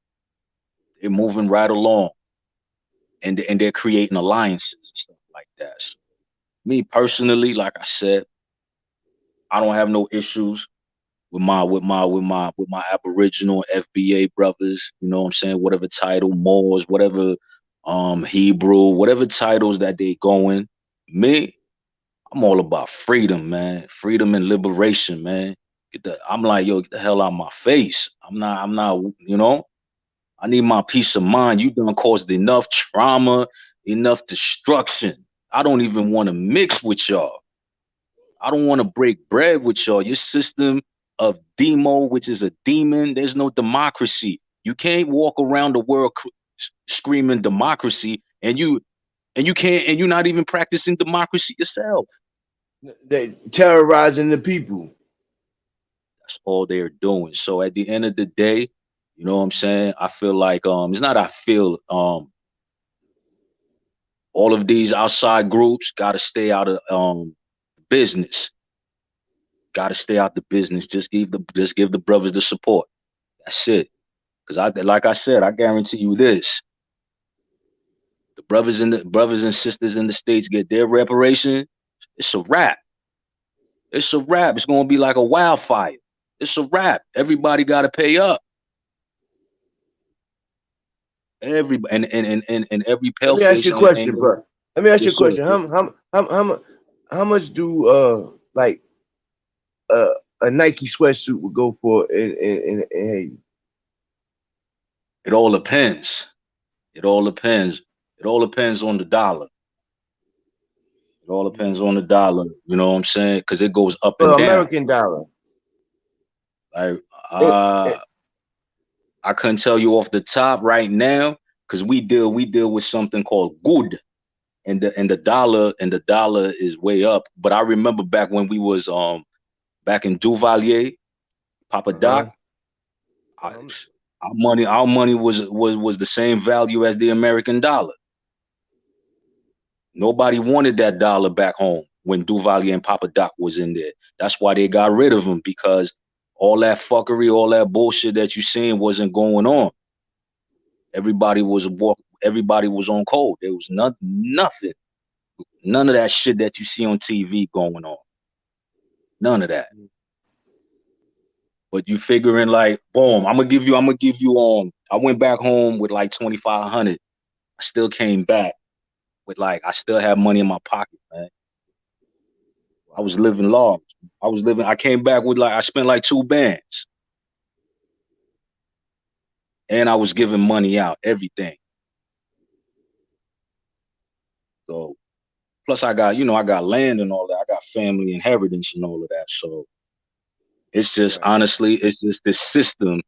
they're moving right along, and they're creating alliances and stuff like that. So, me personally, like I said, I don't have no issues with my Aboriginal FBA brothers. You know what I'm saying? Whatever title, Moors, whatever, Hebrew, whatever titles that they going. Me, I'm all about freedom, man. Freedom and liberation, man. I'm like, yo, get the hell out of my face. I'm not, you know, I need my peace of mind. You done caused enough trauma, enough destruction. I don't even want to mix with y'all. I don't want to break bread with y'all. Your system of demo, which is a demon, there's no democracy. You can't walk around the world screaming democracy, and you're not even practicing democracy yourself. They terrorizing the people. That's all they're doing. So at the end of the day, you know what I'm saying? I feel like it's not I feel all of these outside groups gotta stay out of business. Gotta stay out the business. Just give the brothers the support. That's it. Because like I said, I guarantee you this. The brothers and sisters in the States get their reparation, it's a wrap. It's a wrap. It's gonna be like a wildfire. It's a wrap. Everybody gotta pay up. Everybody and every pale face. Let me ask you a question, bro. Let me ask you a question. How much do like a Nike sweatsuit would go for in Haiti? It all depends. It all depends. It all depends on the dollar. It all depends on the dollar. You know what I'm saying? Because it goes up and down. American dollar. Like I couldn't tell you off the top right now, because we deal with something called good, and the dollar is way up. But I remember back when we was back in Duvalier, Papa Doc, our money was the same value as the American dollar. Nobody wanted that dollar back home when Duvalier and Papa Doc was in there. That's why they got rid of him, because all that fuckery, all that bullshit that you seen wasn't going on. Everybody was on code. There was nothing. None of that shit that you see on TV going on. None of that. But you figuring like, boom, I'm gonna give you I went back home with like 2,500. I still came back with like, I still have money in my pocket, man. I was living large. I came back with like, I spent like 2 bands. And I was giving money out, everything. So plus I got land and all that. I got family inheritance and all of that. So it's just honestly, it's just this system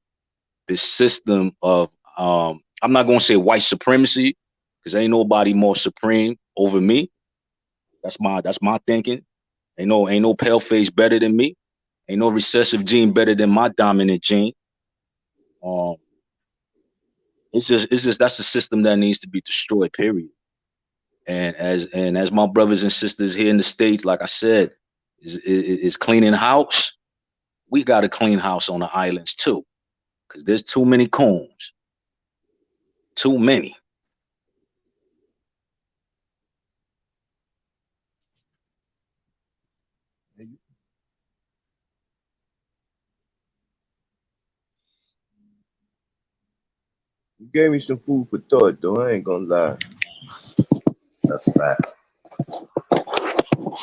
of I'm not gonna say white supremacy, because ain't nobody more supreme over me. That's my thinking. Ain't no pale face better than me. Ain't no recessive gene better than my dominant gene. It's just that's a system that needs to be destroyed, period. And as my brothers and sisters here in the States, like I said, is cleaning house. We got to clean house on the islands too, because there's too many coons. Too many. You gave me some food for thought, though. I ain't gonna lie. That's a fact.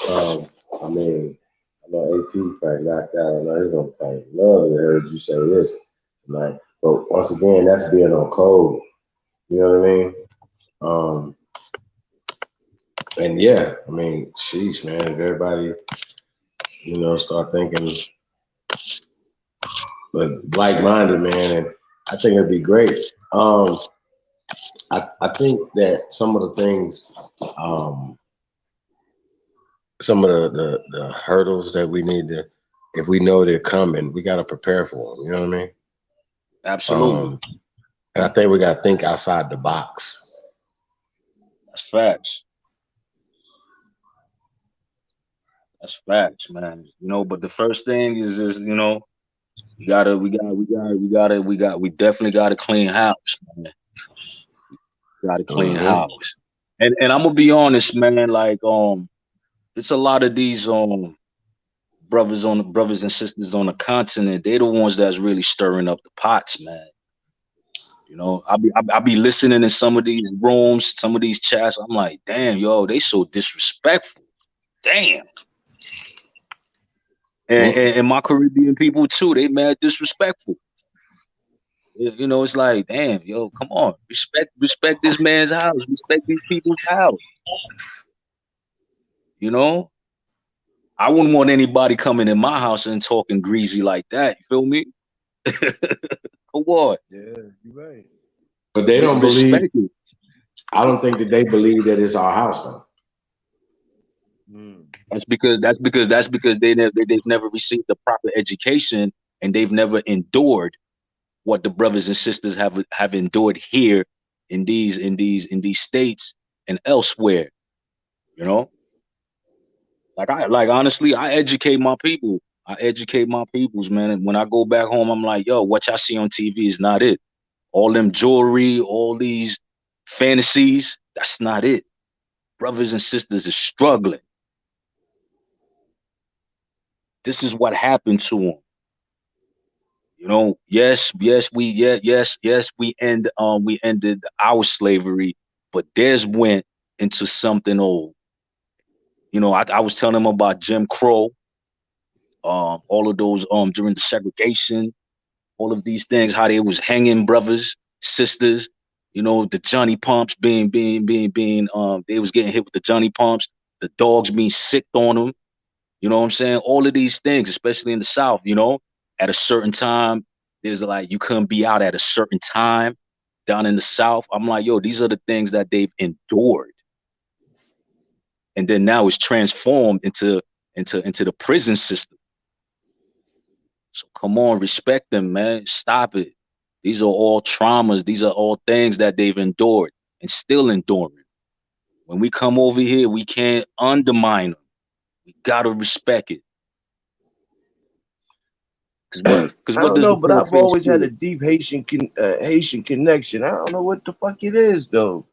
I mean, I know AP probably knocked out. I know he's gonna probably love to hear you say this tonight. But once again, that's being on code. You know what I mean? And yeah, I mean, sheesh, man. If everybody, start thinking like-minded, man, and I think it'd be great. I think that some of the things, some of the hurdles that we need to, if we know they're coming, we got to prepare for them. You know what I mean? Absolutely. And I think we got to think outside the box. That's facts. That's facts, man. But the first thing is we definitely gotta clean house, man. Gotta clean house. And I'm gonna be honest, man, like it's a lot of these brothers and sisters on the continent, they the ones that's really stirring up the pots, man. I be listening in some of these rooms, some of these chats. I'm like, damn, yo, they so disrespectful. Damn. And my Caribbean people too, they mad disrespectful. It's like, damn, yo, come on, respect this man's house, respect these people's house. I wouldn't want anybody coming in my house and talking greasy like that. You feel me? Come on. Yeah, you're right. But they don't believe. I don't think that they believe that it's our house, though. That's because they've never received the proper education, and they've never endured what the brothers and sisters have endured here in these states and elsewhere. Like honestly, I educate my people. I educate my peoples, man. And when I go back home, I'm like, yo, what y'all see on TV is not it. All them jewelry, all these fantasies, that's not it. Brothers and sisters are struggling. This is what happened to them. Yes, we ended our slavery, but theirs went into something old. I was telling them about Jim Crow, all of those during the segregation, all of these things, how they was hanging brothers, sisters, the Johnny Pumps they was getting hit with the Johnny Pumps, the dogs being sicked on them. You know what I'm saying? All of these things, especially in the South, at a certain time, there's like, you couldn't be out at a certain time down in the South. I'm like, yo, these are the things that they've endured. And then now it's transformed into the prison system. So come on, respect them, man. Stop it. These are all traumas. These are all things that they've endured and still enduring. When we come over here, we can't undermine them. We gotta respect it. Cause I what don't does know, the but full I've face always had do? a deep Haitian connection. I don't know what the fuck it is though.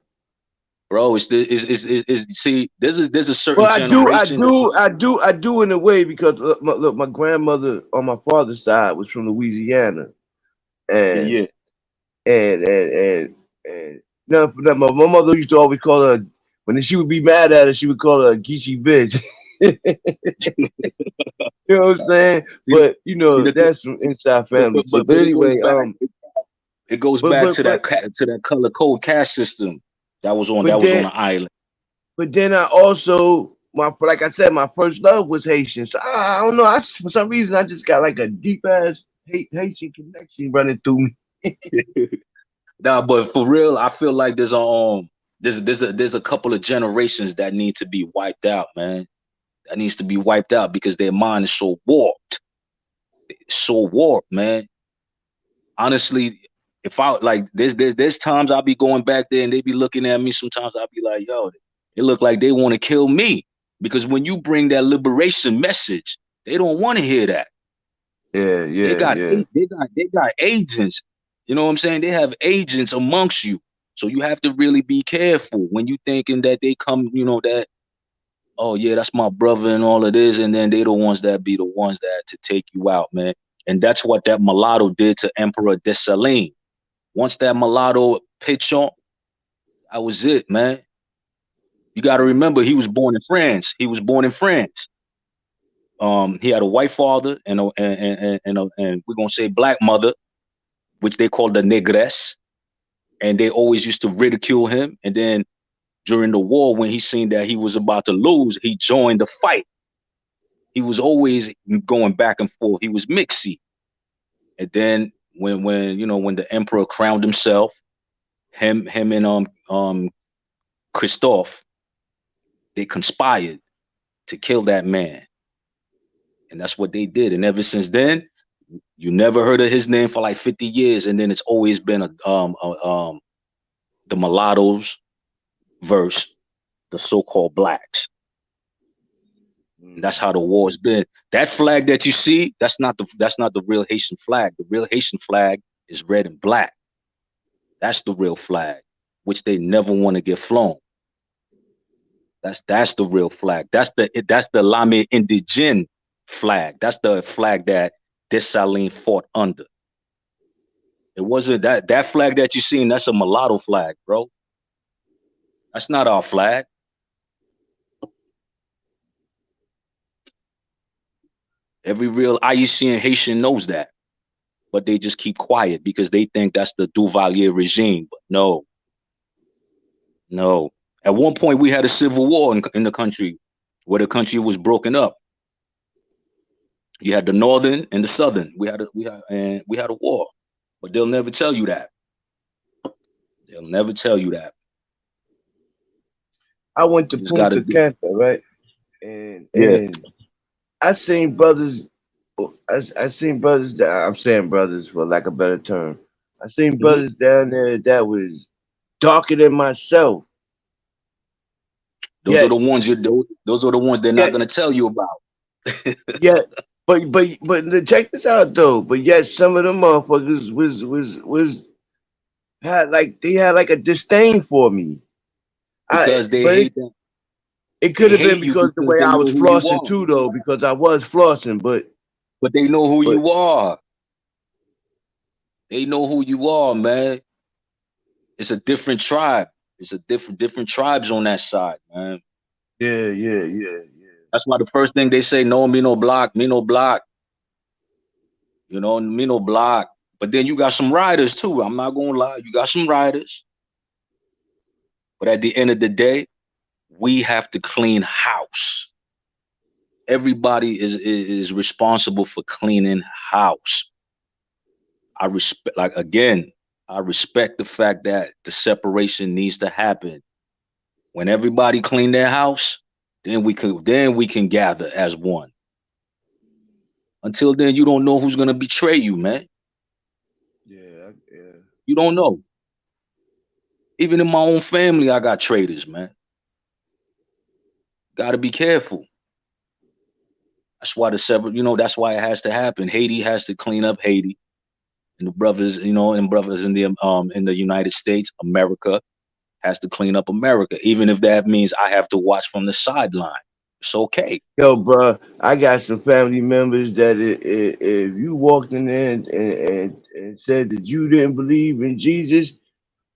Bro, it's the is see, there's a certain Well, generation that you I do in a way because look, my grandmother on my father's side was from Louisiana, and yeah. and no, my mother used to always call her when she would be mad at her, she would call her a geeky bitch. You know what I'm saying? See, But see the that's from inside family shit. But but it goes anyway, back. It goes but back but to but that color code caste system that but was on then the island. but then I also like I said, my first love was Haitian. So I don't know. For some reason I just got like a deep ass Haitian connection running through me. Nah, but for real, I feel like there's a couple of generations that need to be wiped out, man. That needs to be wiped out because their mind is so warped. So warped, man. Honestly, if I like there's times I'll be going back there and they be looking at me. Sometimes I'll be like, yo, it look like they want to kill me. Because when you bring that liberation message, they don't want to hear that. Yeah, yeah, yeah. They got agents. You know what I'm saying? They have agents amongst you. So you have to really be careful when you thinking that they come, that, oh yeah, that's my brother and all of this, and then they the ones that be the ones that to take you out, man. And that's what that mulatto did to Emperor Dessalines. Once that mulatto pitch on, that was it, man. You got to remember, he was born in France. He was born in France. He had a white father and we're gonna say black mother, which they called the negress, and they always used to ridicule him. And then during the war, when he seen that he was about to lose, he joined the fight. He was always going back and forth. He was mixy. And then when the emperor crowned himself, him and Christophe, they conspired to kill that man. And that's what they did. And ever since then, you never heard of his name for like 50 years. And then it's always been the mulattoes versus the so-called blacks. And that's how the war's been. That flag that you see, that's not the real Haitian flag. The real Haitian flag is red and black. That's the real flag, which they never want to get flown. That's the real flag. That's the Lame Indigene flag. That's the flag that Dessalines fought under. It wasn't that flag that you seen. That's a mulatto flag, bro. That's not our flag. Every real Haitian Haitian knows that, but they just keep quiet because they think that's the Duvalier regime. But no. At one point, we had a civil war in the country, where the country was broken up. You had the northern and the southern. We had a war, but they'll never tell you that. They'll never tell you that. I went to You just gotta Punta do. Cana, right? And Yeah. I seen brothers. I seen brothers that I'm saying brothers for lack of a better term. I seen brothers down there that was darker than myself. Those are Yet, the ones those are the ones they're not yet, gonna tell you about. yet, but check this out though. But yet, some of them motherfuckers was they had like a disdain for me. Because they But hate them. it could They have been hate you because the because way they I was know who you flossing are. too, though, because I was flossing. But they know who But you are. They know who you are, man. It's a different tribe. It's a different tribes on that side, man. yeah. That's why the first thing they say, no, me no block, me no block. You know, me no block. But then you got some riders too. I'm not gonna lie. You got some riders. But at the end of the day, we have to clean house. Everybody is responsible for cleaning house. I respect the fact that the separation needs to happen. When everybody clean their house, then we can gather as one. Until then, you don't know who's gonna betray you, man. Yeah. You don't know. Even in my own family, I got traitors, man. Gotta be careful. That's why the separate, that's why it has to happen. Haiti has to clean up Haiti, and the brothers, and brothers in the United States, America has to clean up America, even if that means I have to watch from the sideline. It's okay. Yo, bro, I got some family members that if you walked in there and said that you didn't believe in Jesus,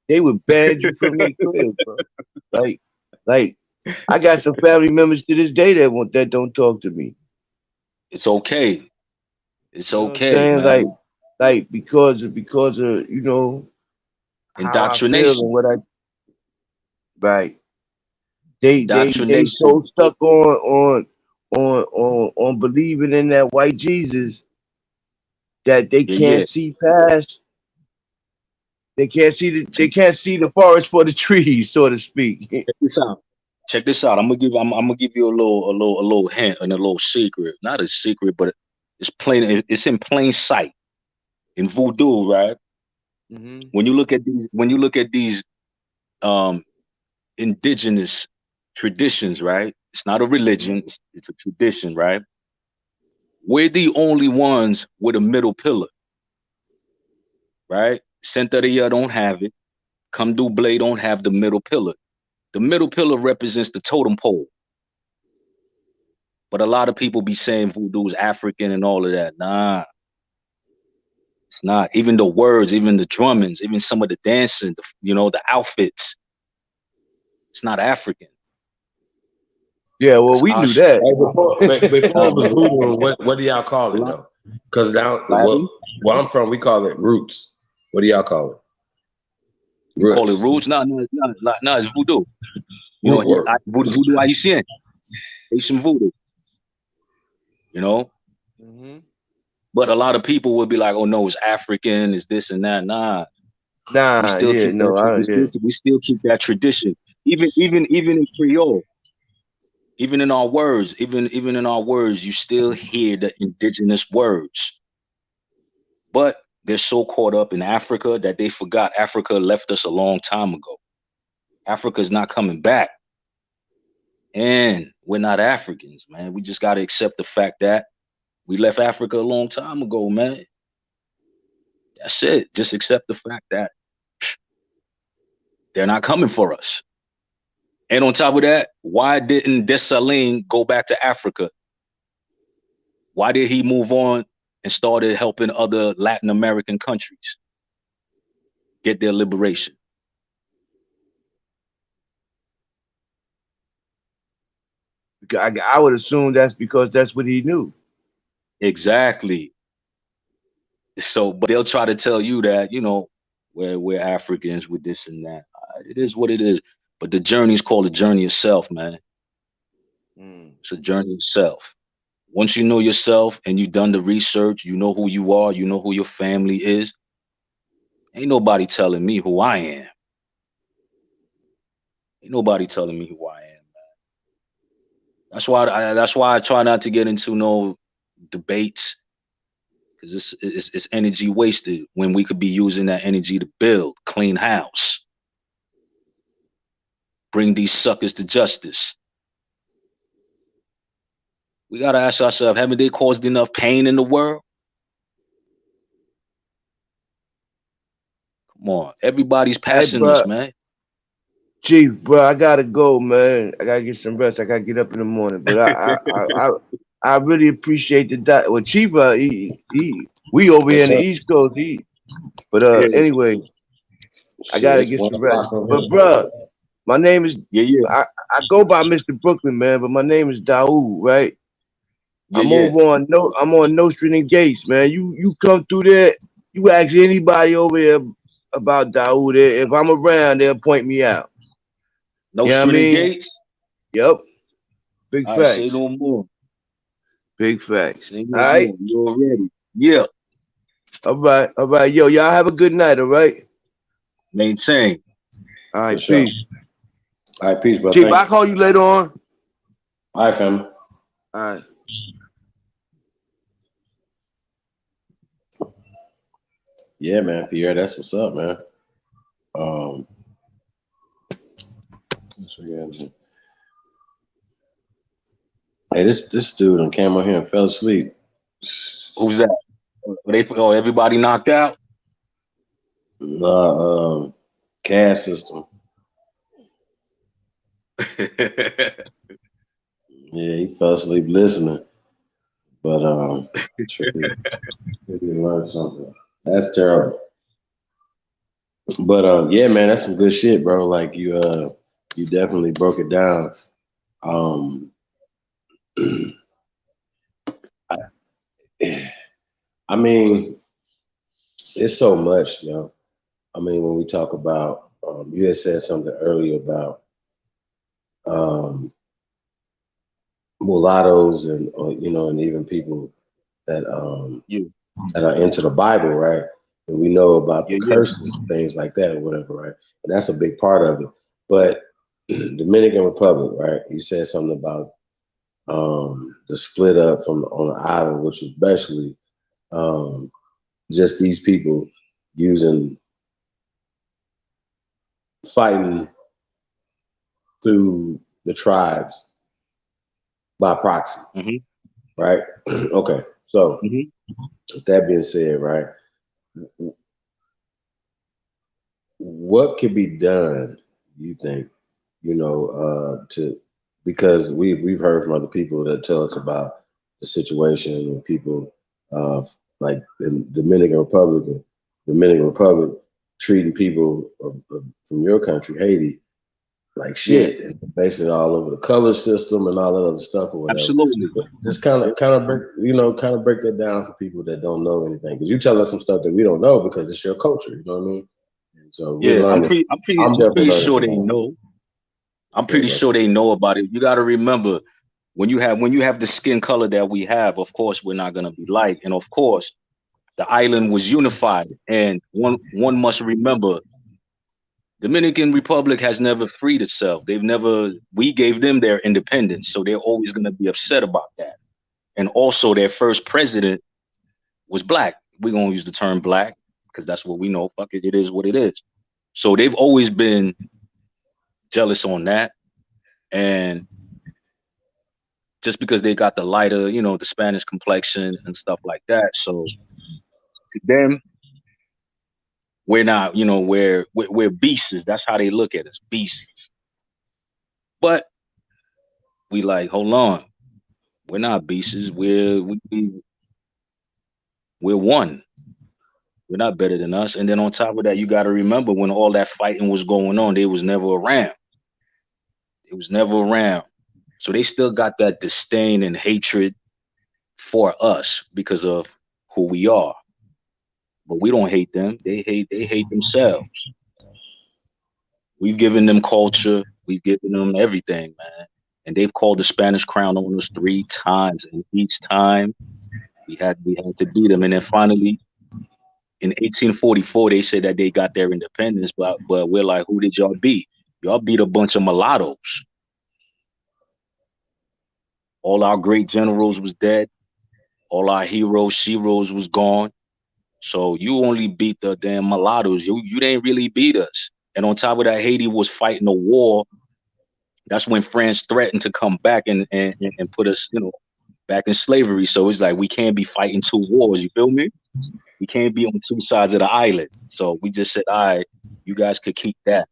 they would ban you from their crib, bro. Like, like I got some family members to this day that don't talk to me. It's okay. It's You know what I'm okay, saying? man. Like because of how I feel and Indoctrination. what I right. They so Indoctrination. stuck on believing in that white Jesus that they Yeah, yeah. can't see past. They Check, can't see the forest for the trees, so to speak. check this out. Check this out. I'm gonna give you a little hint and a little secret. Not a secret, but it's in plain sight. In voodoo, right? Hmm. When you look at these um indigenous traditions, right? It's not a religion, it's a tradition, right? We're the only ones with a middle pillar, right? Santeria don't have it. Candomblé don't have the middle pillar. The middle pillar represents the totem pole. But a lot of people be saying voodoo's African and all of that. Nah, it's not. Even the words, even the drummings, even some of the dancing, the outfits, it's not African. Yeah, well, That's we our knew shit. that. Hey, before Nah, it was man. voodoo, what do y'all call it though? Because now, Latin, where I'm from, we call it roots. What do y'all call it? you call it Roots. roots? No, it's voodoo. Root work. Voodoo Haitian, Haitian voodoo, you know? Hmm. But a lot of people would be like, oh no, it's African, it's this and that. Nah, we Nah, still yeah, keep that. no, I yeah. We still keep that tradition. Even in Creole, even in our words, even in our words, you still hear the indigenous words. But they're so caught up in Africa that they forgot Africa left us a long time ago. Africa's not coming back. And we're not Africans, man. We just gotta accept the fact that we left Africa a long time ago, man. That's it. Just accept the fact that they're not coming for us. And on top of that, why didn't Dessalines go back to Africa? Why did he move on and started helping other Latin American countries get their liberation? I would assume that's because that's what he knew. Exactly. So, but they'll try to tell you that, we're Africans with this and that. It is what it is. But the journey is called a journey itself, man. It's a journey itself. Once you know yourself and you've done the research, you know who you are, you know who your family is. Ain't nobody telling me who I am. Ain't nobody telling me who I am. That's why I try not to get into no debates because it's energy wasted when we could be using that energy to build, clean house, bring these suckers to justice. We gotta ask ourselves, haven't they caused enough pain in the world? Come on, everybody's Hey, passing bro, this, man. Chief, bro, I gotta go, man. I gotta get some rest. I gotta get up in the morning. But I really appreciate the well, Chief, we over here What's in the up? East Coast. But Yeah, anyway, I Shit, gotta it's get one some rest. o'clock over But here. bro, my name is yeah, yeah, I go by Mr. Brooklyn, man. But my name is Daoud, right? yeah, yeah. I'm on No Street and Gates, man. You come through there. You ask anybody over here about Daoud. If I'm around, they'll point me out. No You know what I street and mean? gates. Yep. Big I say facts. no more. Big facts. Say All no right. more. You already. Yeah. All right. All right. Yo, y'all have a good night. All right. Maintain. All For right. sure. Peace. All right, peace, bro. Chief, Thank I'll you. call you later on. All right, fam. All right. Yeah, man, Pierre, that's what's up, man. Um, so yeah, Hey, this dude on camera here fell asleep. Who's that? Everybody knocked out? Cash system. Yeah, he fell asleep listening. But tricky learn something. That's terrible. But yeah, man, that's some good shit, bro. Like you definitely broke it down. I mean, it's so much, you know. I mean, when we talk about, you had said something earlier about um, mulattoes and you know, and even people that Yeah, that are into the Bible, right? And we know about the yeah. curses, things like that, or whatever, right? And that's a big part of it. But Dominican Republic, right? You said something about the split up from on the island, which was basically um, just these people using fighting through the tribes by proxy, right? Okay, so with that being said, right, what could be done? You think, you know, to because we've heard from other people that tell us about the situation and people like in Dominican Republic treating people from your country, Haiti, like Yeah, shit, and basing it all over the color system and all that other stuff or whatever. absolutely. Just kind of break, you know, kind of break that down for people that don't know anything, because you tell us some stuff that we don't know because it's your culture. You know what I mean? And so we're Yeah, learning. I'm I'm definitely pretty learning sure they tomorrow. know. I'm Okay, pretty bro. sure they know about it. You got to remember when you have the skin color that we have, of course we're not gonna be light, and of course the island was unified. And one must remember, Dominican Republic has never freed itself. They've never. We gave them their independence, so they're always gonna be upset about that. And also, their first president was black. We're gonna use the term black because that's what we know. Fuck it, it is what it is. So they've always been jealous on that. And just because they got the lighter, you know, the Spanish complexion and stuff like that. So to them, we're not, you know, we're beasts. That's how they look at us, beasts. But we like, hold on, we're not beasts. We're one. We're not better than us. And then on top of that, you got to remember when all that fighting was going on, they was never around. It was never around. So they still got that disdain and hatred for us because of who we are. But we don't hate them. They hate themselves. We've given them culture. We've given them everything, man. And they've called the Spanish crown on us 3 times. And each time we had to beat them. And then finally in 1844, they said that they got their independence, but we're like, who did y'all beat? Y'all beat a bunch of mulattoes. All our great generals was dead. All our heroes, sheroes was gone. So you only beat the damn mulattoes. You didn't really beat us. And on top of that, Haiti was fighting a war. That's when France threatened to come back and put us, you know, back in slavery. So it's like we can't be fighting 2 wars. You feel me? We can't be on 2 sides of the island. So we just said, all right, you guys could keep that.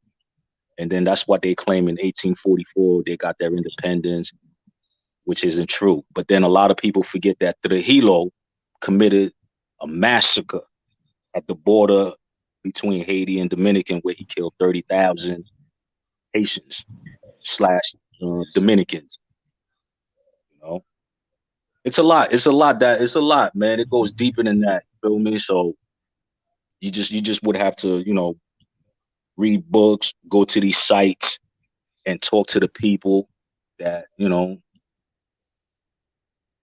And then that's what they claim in 1844. They got their independence, which isn't true. But then a lot of people forget that Trujillo committed a massacre at the border between Haiti and Dominican, where he killed 30,000 Haitians slash Dominicans. You know, it's a lot. It's a lot, man. It goes deeper than that. You feel me? So you just would have to, you know, read books, go to these sites, and talk to the people that, you know,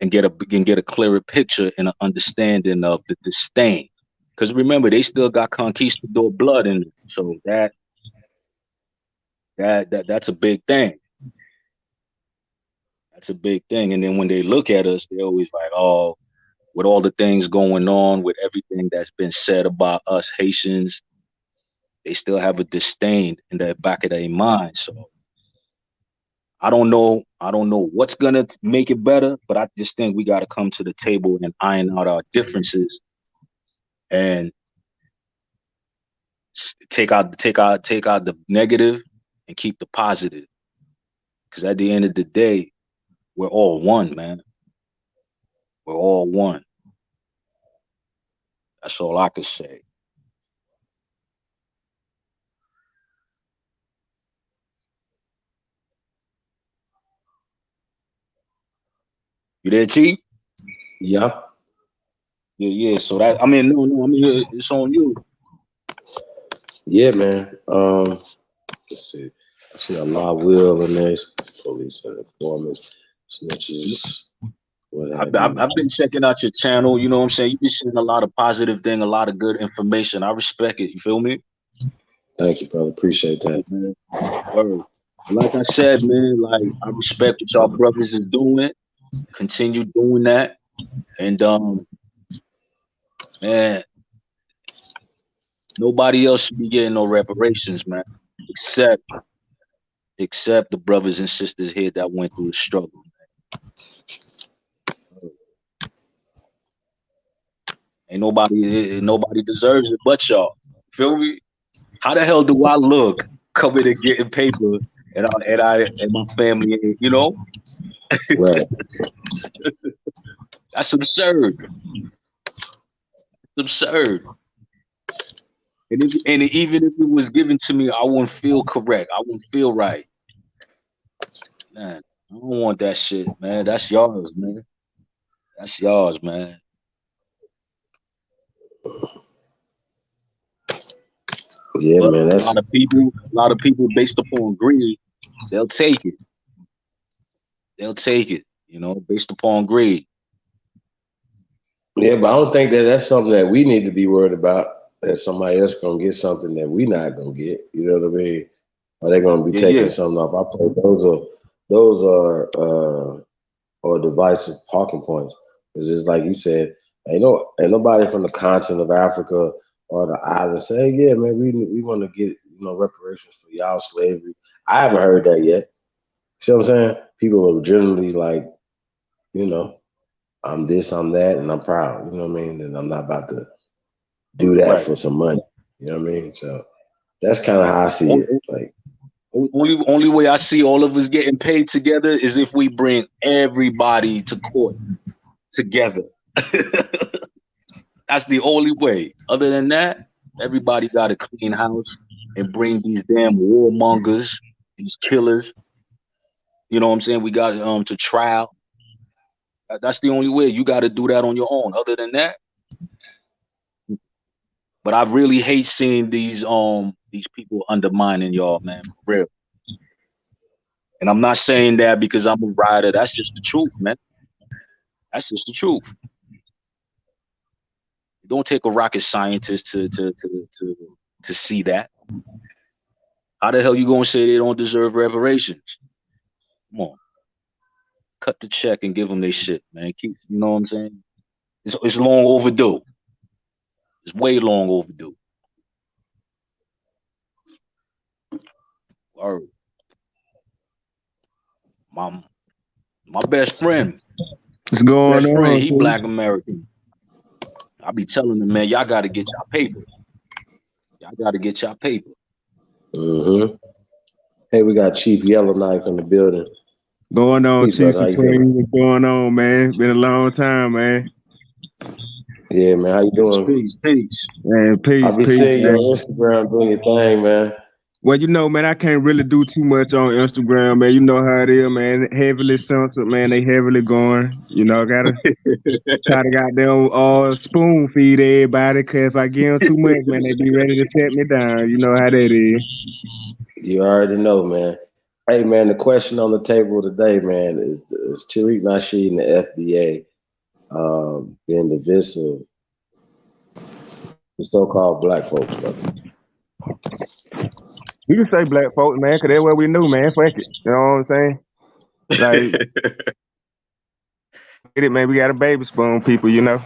and get a clearer picture and an understanding of the disdain. Because remember, they still got conquistador blood in them. So that's a big thing. That's a big thing. And then when they look at us, they're always like, oh, with all the things going on, with everything that's been said about us Haitians, they still have a disdain in the back of their mind. So I don't know what's gonna make it better, but I just think we gotta come to the table and iron out our differences and take out the negative and keep the positive. Because at the end of the day, we're all one, man. We're all one. That's all I could say. You there, Chief? Yeah. Yeah. So that I mean, no, I mean it's on you. Yeah, man. Let's see. I see a lot of will in there. Police and informants, snitches. I've been checking out your channel. You know what I'm saying? You've been seeing a lot of positive thing, a lot of good information. I respect it. You feel me? Thank you, brother. Appreciate that. Man. Word. Like I said, man, like I respect what y'all brothers is doing. Continue doing that. And man, nobody else should be getting no reparations, man. Except the brothers and sisters here that went through the struggle, man. Ain't nobody deserves it but y'all. Feel me? How the hell do I look coming and getting paper and my family, you know? Right. That's absurd. It's absurd. And even if it was given to me, I wouldn't feel correct. I wouldn't feel right. Man, I don't want that shit, man. That's yours, man. That's yours, man. Yeah, But man. a lot of people based upon greed, they'll take it. They'll take it, you know, based upon greed. Yeah, but I don't think that's something that we need to be worried about. That somebody else gonna get something that we not gonna get. You know what I mean? Or they're gonna be taking something off. I think those are divisive talking points. It's just like you said, ain't nobody from the continent of Africa or the island say, yeah, man, we want to get reparations for y'all slavery. I haven't heard that yet. See what I'm saying? People are generally like, I'm this, I'm that, and I'm proud. You know what I mean? And I'm not about to do that for some money. You know what I mean? So that's kind of how I see it. Like, only way I see all of us getting paid together is if we bring everybody to court together. That's the only way. Other than that, everybody got to clean house and bring these damn warmongers, these killers. You know what I'm saying? We got to trial. That's the only way. You got to do that on your own. Other than that, but I really hate seeing these people undermining y'all, man, for real. And I'm not saying that because I'm a rider. That's just the truth, man. That's just the truth. It don't take a rocket scientist to see that. How the hell you gonna say they don't deserve reparations? Come on, cut the check and give them their shit, man. You know what I'm saying? It's long overdue. It's way long overdue. Or my best friend. What's going best on? friend, he Black American. I be telling them, man, y'all got to get y'all paper. Y'all got to get y'all paper. Mm-hmm. Hey, we got Chief Yellowknife in the building. Going on, Peace, Chief brother. Supreme. What's going on, man? Been a long time, man. Yeah, man. How you doing? Peace. Man, peace, I be peace, seeing you man. on Instagram doing your thing, man. Well, man, I can't really do too much on Instagram, man. You know how it is, man. Heavily censored, man. They heavily going. Gotta try to goddamn spoon feed everybody, cause if I give them too much, man, they be ready to shut me down. You know how that is. You already know, man. Hey, man, the question on the table today, man, is Tariq Nasheed and the FBA being divisive the so-called black folks, brother? You can say black folks, man, cause that's what we knew, man. Fuck it. You know what I'm saying? Like, get it, man. We got a baby spoon, people, you know.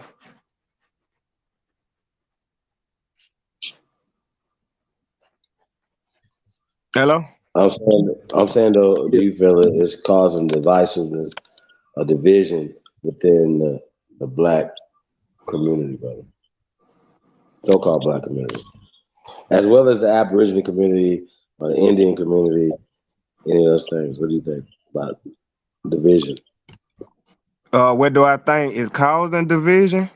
Hello? I'm saying though, do you feel it is causing divisiveness, a division within the black community, brother? So-called black community, as well as the Aboriginal community or the Indian community, any of those things. What do you think about division? What do I think is causing division?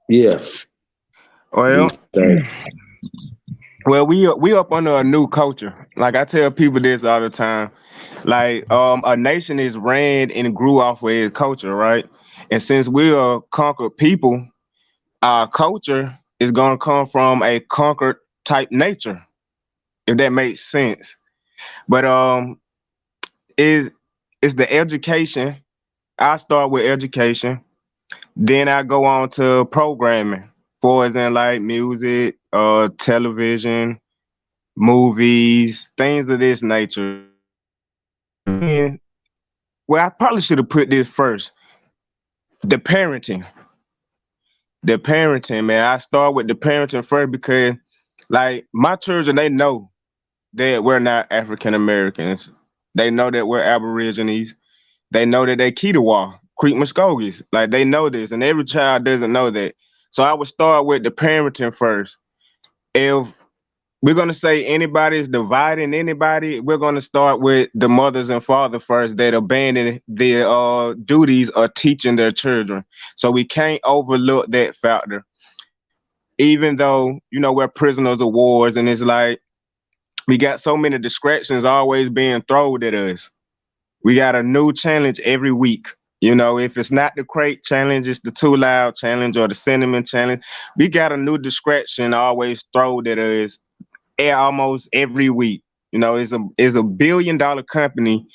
Yeah. Do you Well, think? well, we up under a new culture. Like I tell people this all the time. Like a nation is ran and grew off of its culture, right? And since we are conquered people, our culture is gonna come from a conquered type nature, if that makes sense. But is the education. I start with education, then I go on to programming, for as in like music, television, movies, things of this nature. And well, I probably should have put this first. The parenting. The parenting, man. I start with the parenting first because like my children, they know that we're not African Americans. They know that we're Aborigines. They know that they Ketawa, Creek Muskogees. Like they know this, and every child doesn't know that. So I would start with the parenting first. If we're gonna say anybody is dividing anybody, we're gonna start with the mothers and fathers first that abandon their duties of teaching their children. So we can't overlook that factor. Even though, we're prisoners of wars and it's like we got so many distractions always being thrown at us. We got a new challenge every week. If it's not the crate challenge, it's the too loud challenge or the cinnamon challenge. We got a new distraction always thrown at us almost every week. It's a $1 billion company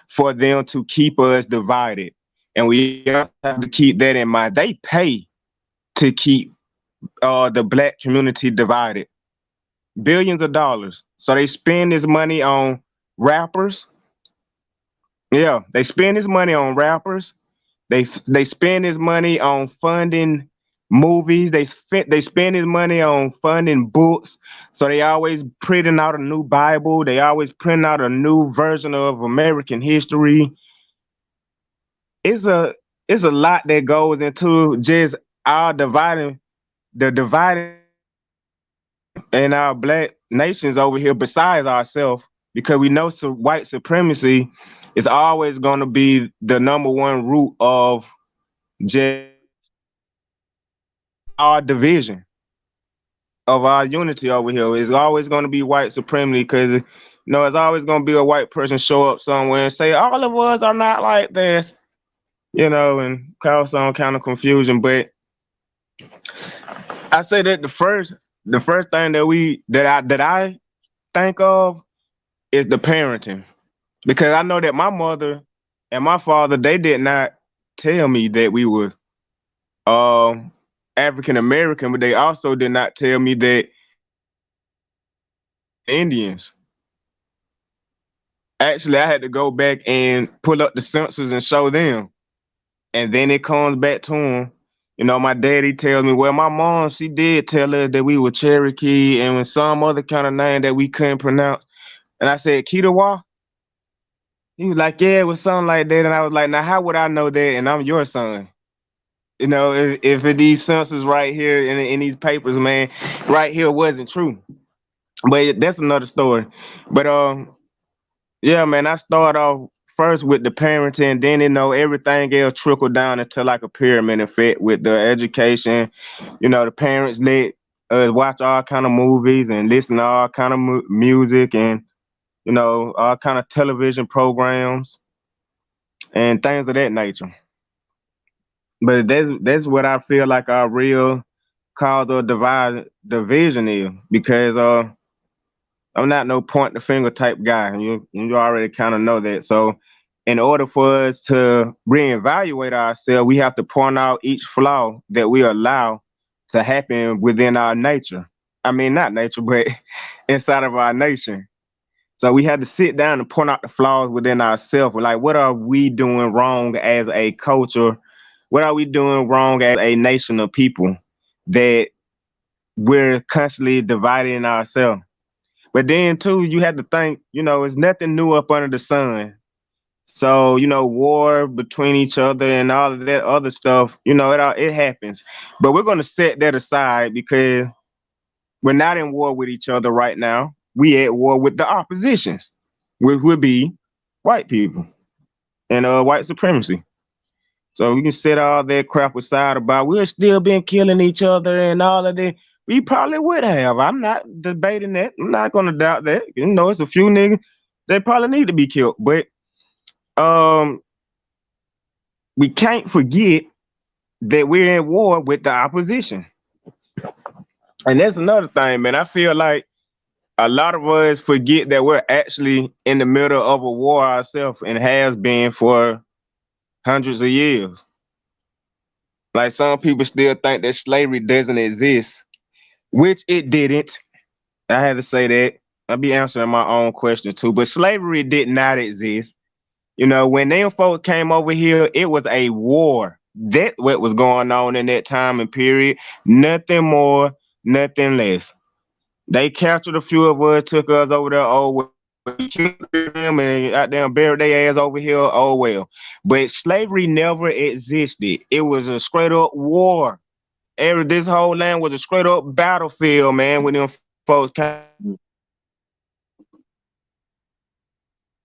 for them to keep us divided. And we also have to keep that in mind. They pay to keep the black community divided. Billions of dollars. So they spend this money on rappers. Yeah, they spend this money on rappers. They spend his money on funding movies. They spend his money on funding books. So they always printing out a new Bible. They always print out a new version of American history. It's a it's a lot that goes into just our dividing in our black nations over here besides ourselves, because we know white supremacy is always going to be the number one root of just our division, of our unity over here. Is always going to be white supremacy, because it's always going to be a white person show up somewhere and say all of us are not like this, and cause some kind of confusion. But I say that the first thing that I think of is the parenting, because I know that my mother and my father, they did not tell me that we were African American, but they also did not tell me that Indians. Actually, I had to go back and pull up the census and show them. And then it comes back to them. My daddy tells me, well, my mom, she did tell us that we were Cherokee and with some other kind of name that we couldn't pronounce. And I said, Ketawa? He was like, yeah, it was something like that. And I was like, now, how would I know that? And I'm your son. If these census right here in these papers, man, right here wasn't true. But that's another story. But yeah, man, I start off first with the parenting, then everything else trickle down into like a pyramid effect with the education. The parents let us watch all kind of movies and listen to all kind of music and all kind of television programs and things of that nature. But that's what I feel like our real cause of division is, because I'm not no point the finger type guy, and you already kind of know that. So, in order for us to reevaluate ourselves, we have to point out each flaw that we allow to happen within our nature. I mean, not nature, but inside of our nation. So we had to sit down and point out the flaws within ourselves. Like, what are we doing wrong as a culture? What are we doing wrong as a nation of people that we're constantly dividing ourselves. But then too, you have to think, it's nothing new up under the sun. So, war between each other and all of that other stuff, it happens. But we're going to set that aside because we're not in war with each other right now. We at war with the oppositions, which would be white people and white supremacy. So we can set all that crap aside about we're still been killing each other and all of that. We probably would have. I'm not debating that. I'm not going to doubt that. It's a few niggas that probably need to be killed. But we can't forget that we're in war with the opposition. And that's another thing, man. I feel like a lot of us forget that we're actually in the middle of a war ourselves and has been for hundreds of years. Like some people still think that slavery doesn't exist, which it didn't. I had to say that. I'll be answering my own question too. But slavery did not exist. When them folks came over here, it was a war. That's what was going on in that time and period. Nothing more, nothing less. They captured a few of us, took us over there. Oh, well, we killed them and goddamn buried their ass over here. Oh, well. But slavery never existed. It was a straight up war. This whole land was a straight up battlefield, man, when them folks came,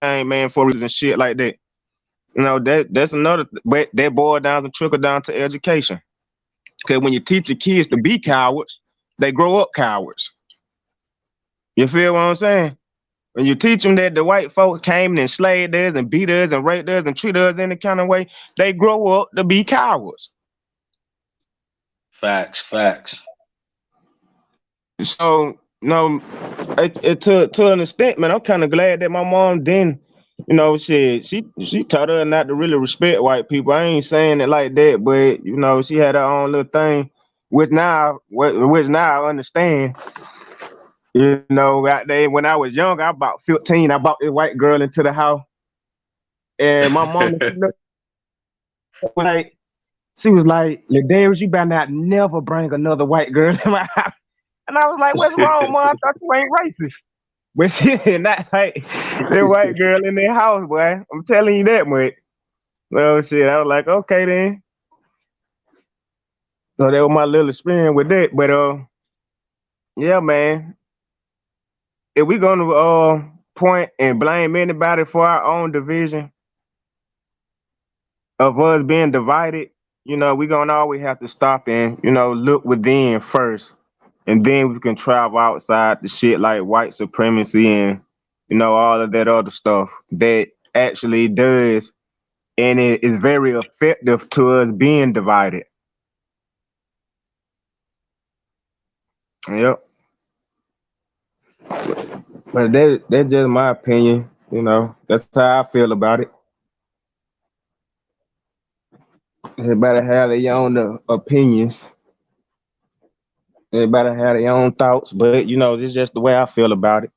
man, for reasons and shit like that. That's another, but that boils down to trickle down to education. Because when you teach your kids to be cowards, they grow up cowards. You feel what I'm saying? When you teach them that the white folks came and enslaved us and beat us and raped us and treated us any kind of way, they grow up to be cowards. Facts. So, to an extent, man, I'm kind of glad that my mom didn't, she taught her not to really respect white people. I ain't saying it like that, but she had her own little thing, which now I understand. Out there when I was young, I about 15, I brought this white girl into the house, and my mom she was like, "Ladarius, you better not never bring another white girl in my house." And I was like, "What's wrong, mom? I thought you ain't racist." But she did not like the white girl in their house, boy. I'm telling you that much. Well, shit, I was like, okay then. So that was my little experience with that. But yeah, man. If we gonna point and blame anybody for our own division of us being divided, we gonna always have to stop and look within first, and then we can travel outside the shit like white supremacy and all of that other stuff that actually does, and it is very effective to us being divided. Yep. But that's just my opinion. That's how I feel about it. Everybody have their own opinions. Everybody have their own thoughts, but this is just the way I feel about it.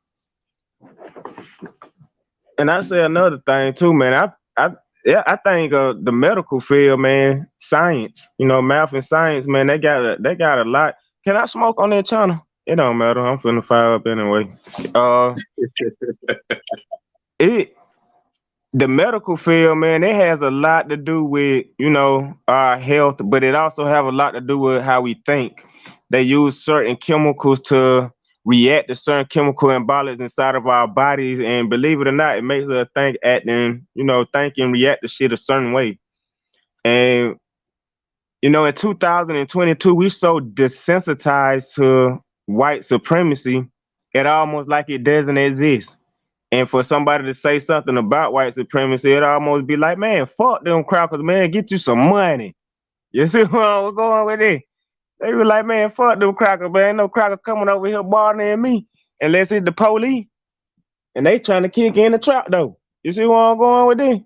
And I say another thing too, man. I think the medical field, man, science, math and science, man, they got a lot. Can I smoke on that channel? It don't matter. I'm finna fire up anyway. The medical field, man, it has a lot to do with, our health, but it also have a lot to do with how we think. They use certain chemicals to react to certain chemical imbalance inside of our bodies, and believe it or not, it makes us think, act, and think and react to shit a certain way. And in 2022, we so desensitized to white supremacy, it almost like it doesn't exist. And for somebody to say something about white supremacy, it almost be like, man, fuck them crackers, man, get you some money. You see where I'm going with it? They be like, man, fuck them crackers, man. Ain't no cracker coming over here bothering me unless it's the police. And they trying to kick in the trap, though. You see where I'm going with it?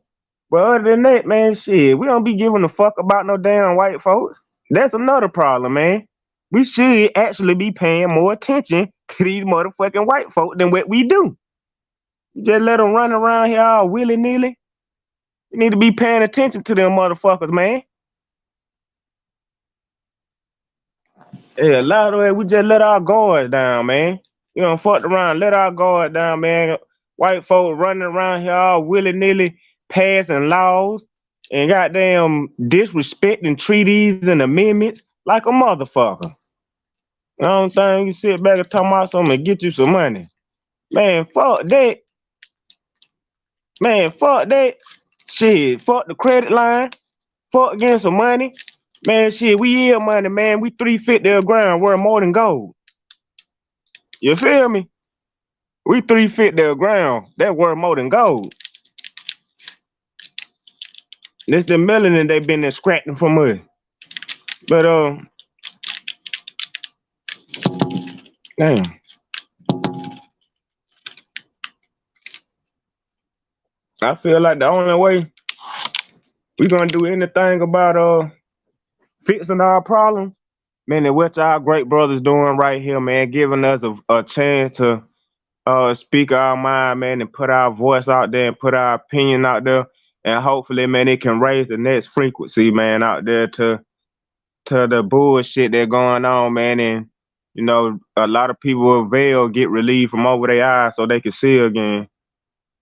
But other than that, man, shit, we don't be giving a fuck about no damn white folks. That's another problem, man. We should actually be paying more attention to these motherfucking white folks than what we do. You just let them run around here all willy-nilly. You need to be paying attention to them motherfuckers, man. Yeah, a lot of it, we just let our guards down, man. You know, fucked around, let our guard down, man. White folks running around here all willy nilly, passing laws and goddamn disrespecting treaties and amendments like a motherfucker. You know what I'm saying? You sit back and talk about something and get you some money. Man, fuck that. Man, fuck that. Shit, fuck the credit line. Fuck getting some money. Man, shit, we yield money, man. We 350 a ground worth more than gold. You feel me? We 350 a ground. That worth more than gold. This the melanin they been extracting from us. But damn. I feel like the only way we gonna do anything about fixing our problems, man, is what our great brothers doing right here, man, giving us a chance to speak our mind, man, and put our voice out there and put our opinion out there. And hopefully, man, it can raise the next frequency, man, out there to the bullshit that's going on, man. And, you know, a lot of people with veil get relieved from over their eyes so they can see again.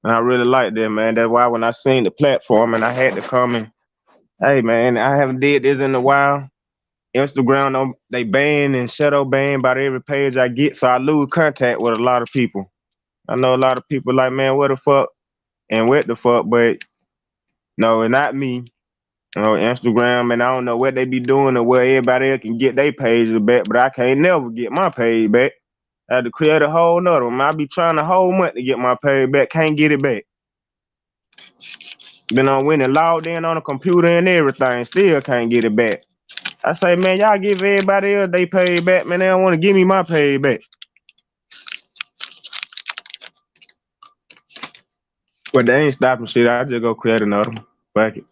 And I really like that, man. That's why when I seen the platform and I had to come and, hey, man, I haven't did this in a while. Instagram, they ban and shadow ban about every page I get, so I lose contact with a lot of people. I know a lot of people like, man, what the fuck and what the fuck, but no, it's not me. You know, Instagram, and I don't know what they be doing or where everybody else can get their pages back, but I can't never get my page back. I had to create a whole nother one. I be trying a whole month to get my page back, can't get it back. Been on when it logged in on the computer and everything, still can't get it back. I say, man, y'all give everybody else they pay back, man. They don't want to give me my pay back. But they ain't stopping shit. I just go create another one. Fuck it.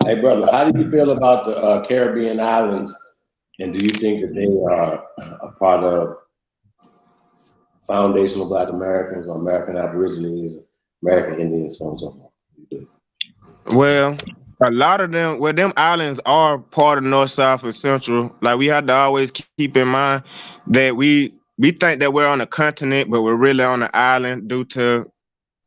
Hey, brother, how do you feel about the Caribbean islands, and do you think that they are a part of foundational Black Americans or American Aborigines, American Indians, so on and so forth? Well, a lot of them, well, them islands are part of North, South, and Central. Like we have to always keep in mind that we think that we're on a continent, but we're really on an island due to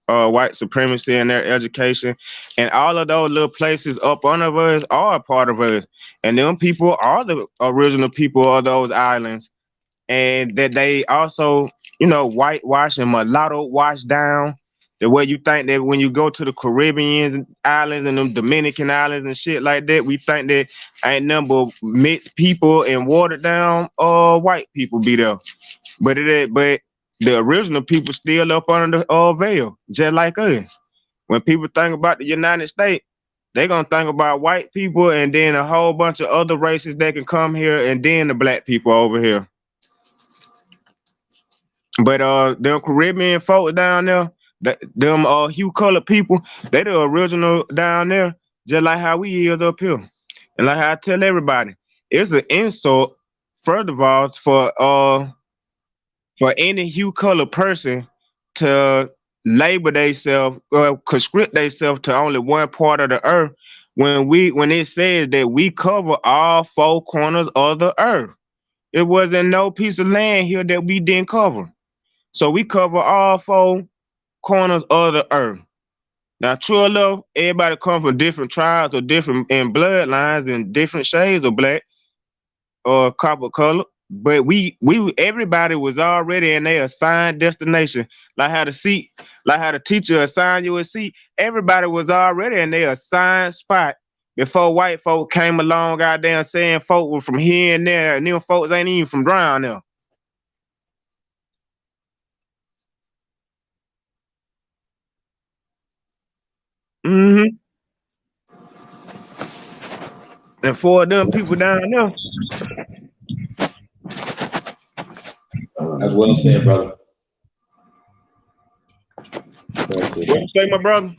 white supremacy and their education. And all of those little places up under us are a part of us. And them people are the original people of those islands. And that they also, you know, whitewash and mulatto wash down. The way you think that when you go to the Caribbean islands and them Dominican islands and shit like that, we think that ain't nothing but mixed people and watered down white people be there. But the original people still up under the veil, just like us. When people think about the United States, they gonna think about white people and then a whole bunch of other races that can come here and then the black people over here. But them Caribbean folk down there, them hue colored people, they the original down there, just like how we is up here. And like how I tell everybody, it's an insult, first of all, for any hue color person to label themselves or conscript themselves to only one part of the earth when it says that we cover all four corners of the earth. It wasn't no piece of land here that we didn't cover. So we cover all four corners of the earth. Now, true love, everybody come from different tribes or different in bloodlines and different shades of black or copper color. But we everybody was already in their assigned destination. Like how the teacher assigned you a seat. Everybody was already in their assigned spot before white folk came along, goddamn saying folk were from here and there, and them folks ain't even from down there. Mm-hmm. And for them people down there. That's well said, brother. What you say, my brother?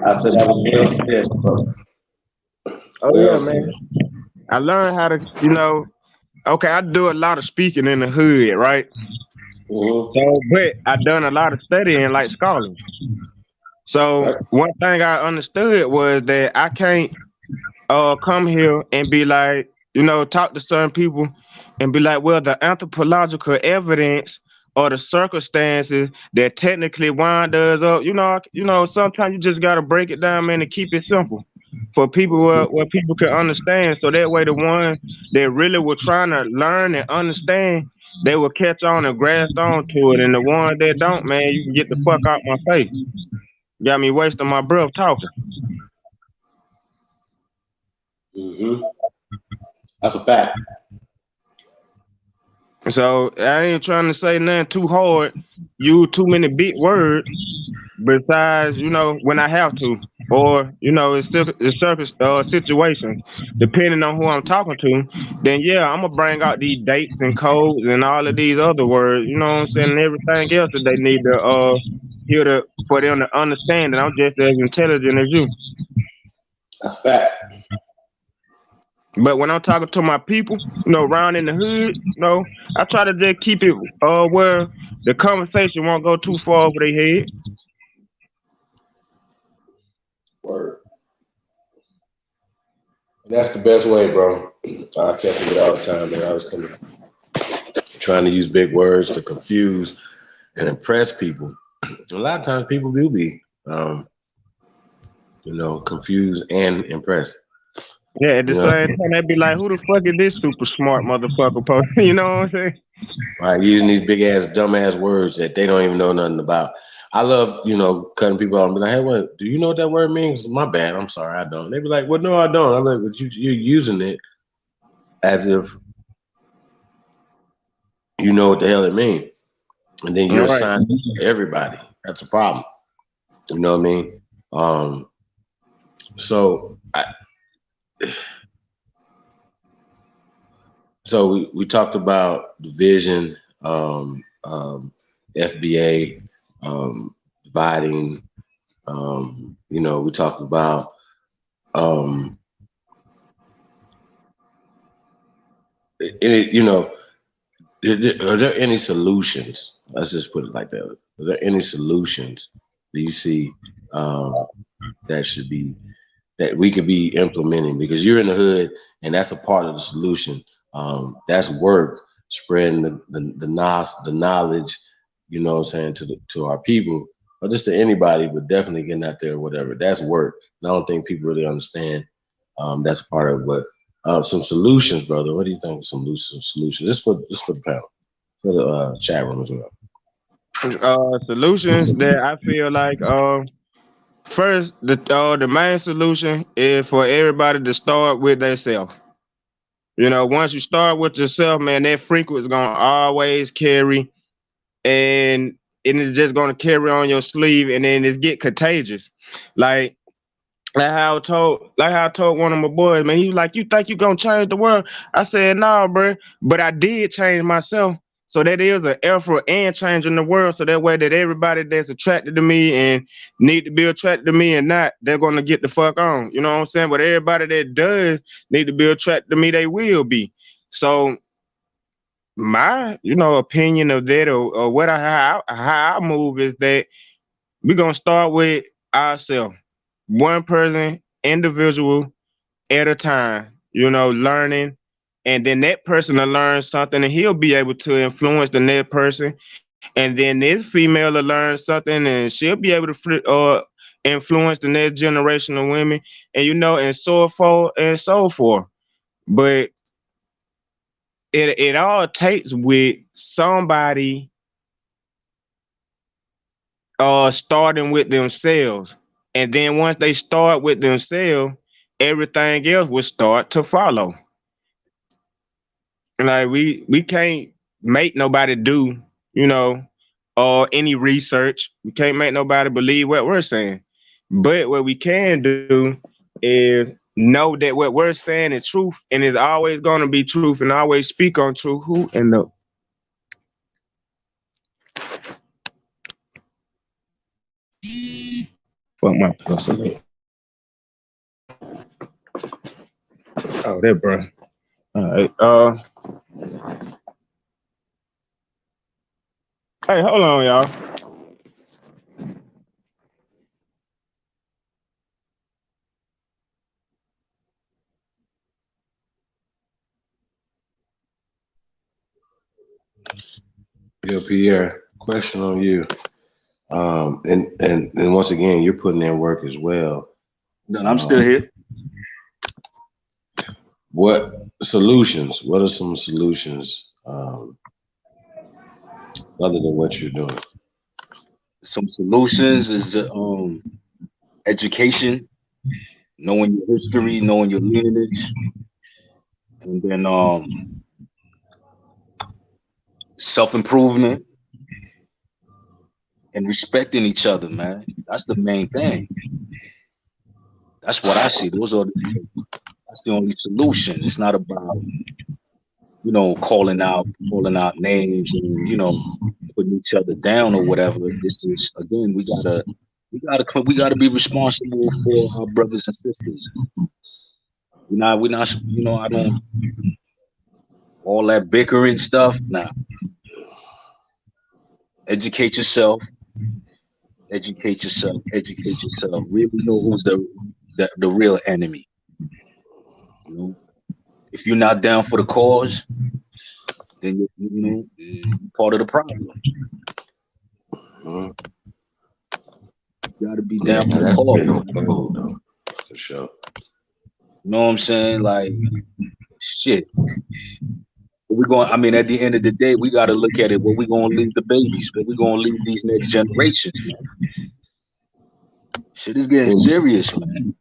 I said that was well said, brother. Oh well, yeah, man. I learned how to, you know, okay, I do a lot of speaking in the hood, right? Mm-hmm. So, but I done a lot of studying like scholars. So one thing I understood was that I can't come here and be like, talk to certain people and be like, well, the anthropological evidence or the circumstances that technically wind us up, sometimes you just gotta break it down, man, and keep it simple for people where people can understand. So that way the ones that really were trying to learn and understand, they will catch on and grasp on to it. And the ones that don't, man, you can get the fuck out my face. Got me wasting my breath talking. That's a fact. So I ain't trying to say nothing too hard, use too many big words. Besides, when I have to, or it's situations, depending on who I'm talking to, then yeah, I'm gonna bring out these dates and codes and all of these other words. You know what I'm saying? And everything else that they need to hear for them to understand that I'm just as intelligent as you. That's a fact. But when I'm talking to my people, around in the hood, I try to just keep it where the conversation won't go too far over their head. Word. That's the best way, bro. I tell people all the time, man. I was trying to use big words to confuse and impress people. A lot of times people do be, confused and impressed. Yeah, at the same time, they'd be like, who the fuck is this super smart motherfucker? You know what I'm saying? Right, using these big ass, dumb ass words that they don't even know nothing about. I love, cutting people off and be like, hey, what, do you know what that word means? My bad, I'm sorry, I don't. They be like, well, no, I don't. I'm like, but you're using it as if you know what the hell it means. And then you're assigning it to everybody. That's a problem. You know what I mean? So we talked about division, FBA, dividing. We talked about are there any solutions? Let's just put it like that. Are there any solutions that you see that we could be implementing? Because you're in the hood, and that's a part of the solution. That's work, spreading the knowledge. You know what I'm saying, to our people, or just to anybody, but definitely getting out there, whatever. That's work. And I don't think people really understand. That's part of what. Some solutions, brother. What do you think? Some solutions. Just for the panel, for the chat room as well. Solutions that I feel like first the main solution is for everybody to start with themselves. Once you start with yourself, man, that frequency is gonna always carry, and it's just gonna carry on your sleeve, and then it's get contagious. Like how I told one of my boys, man, he was like, you think you gonna change the world? I said, nah, bro, but I did change myself. So that is an effort and changing the world. So that way that everybody that's attracted to me and need to be attracted to me and not, they're gonna get the fuck on. You know what I'm saying? But everybody that does need to be attracted to me, they will be. So my, opinion of that or how I move is that we're gonna start with ourselves. One person, individual at a time, learning. And then that person will learn something and he'll be able to influence the next person. And then this female will learn something and she'll be able to influence the next generation of women, and and so forth and so forth. But it all takes with somebody starting with themselves. And then once they start with themselves, everything else will start to follow. Like we can't make nobody do, or any research. We can't make nobody believe what we're saying. But what we can do is know that what we're saying is truth and is always gonna be truth and always speak on truth. Who in the fuck my person? Oh, that bro. All right. Hey, hold on, y'all. Yo, Pierre, question on you. And once again, you're putting in work as well. No, I'm still here. What solutions? What are some solutions other than what you're doing? Some solutions is education, knowing your history, knowing your lineage, and then self-improvement and respecting each other, man. That's the main thing. That's what I see. That's the only solution. It's not about, calling out names and, putting each other down or whatever. This is, again, we gotta be responsible for our brothers and sisters. We're not, I don't, all that bickering stuff. Nah. Educate yourself. Educate yourself. Really know who's the real enemy. If you're not down for the cause, then you're part of the problem. You gotta be down for the cause. For sure. You know what I'm saying? Like, shit. At the end of the day, we gotta look at it. What we gonna leave the babies? What we gonna leave these next generations, man? Shit is getting serious, man.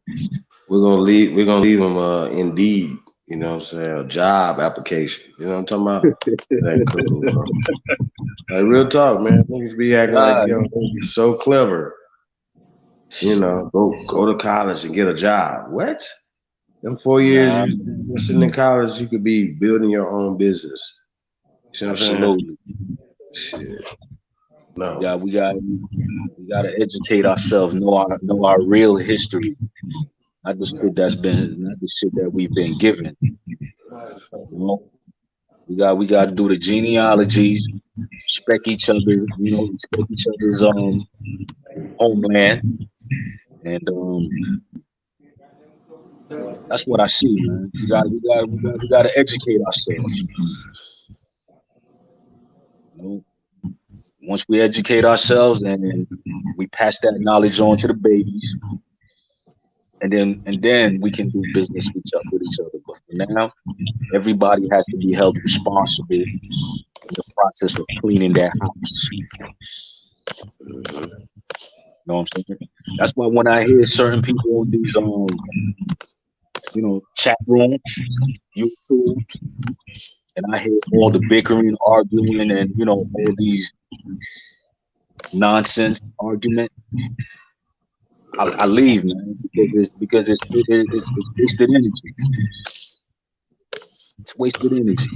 We're gonna leave them Indeed, you know what I'm saying, a job application. You know what I'm talking about? That cool, bro. Like, real talk, man. Niggas be acting like, you're so clever. Go to college and get a job. What? Them 4 years you're sitting in college, you could be building your own business. You know what I'm saying? Absolutely. Shit. No. Yeah, we gotta educate ourselves, know our real history. Not the shit that we've been given. We got to do the genealogies, respect each other, respect each other's homeland, and that's what I see, man. We got to educate ourselves. Once we educate ourselves, and we pass that knowledge on to the babies, and then we can do business with each other. But for now, everybody has to be held responsible in the process of cleaning their house. You know what I'm saying? That's why when I hear certain people on these chat rooms, YouTube, and I hear all the bickering, arguing, and all these nonsense argument, I leave, man, because it's wasted energy. It's wasted energy.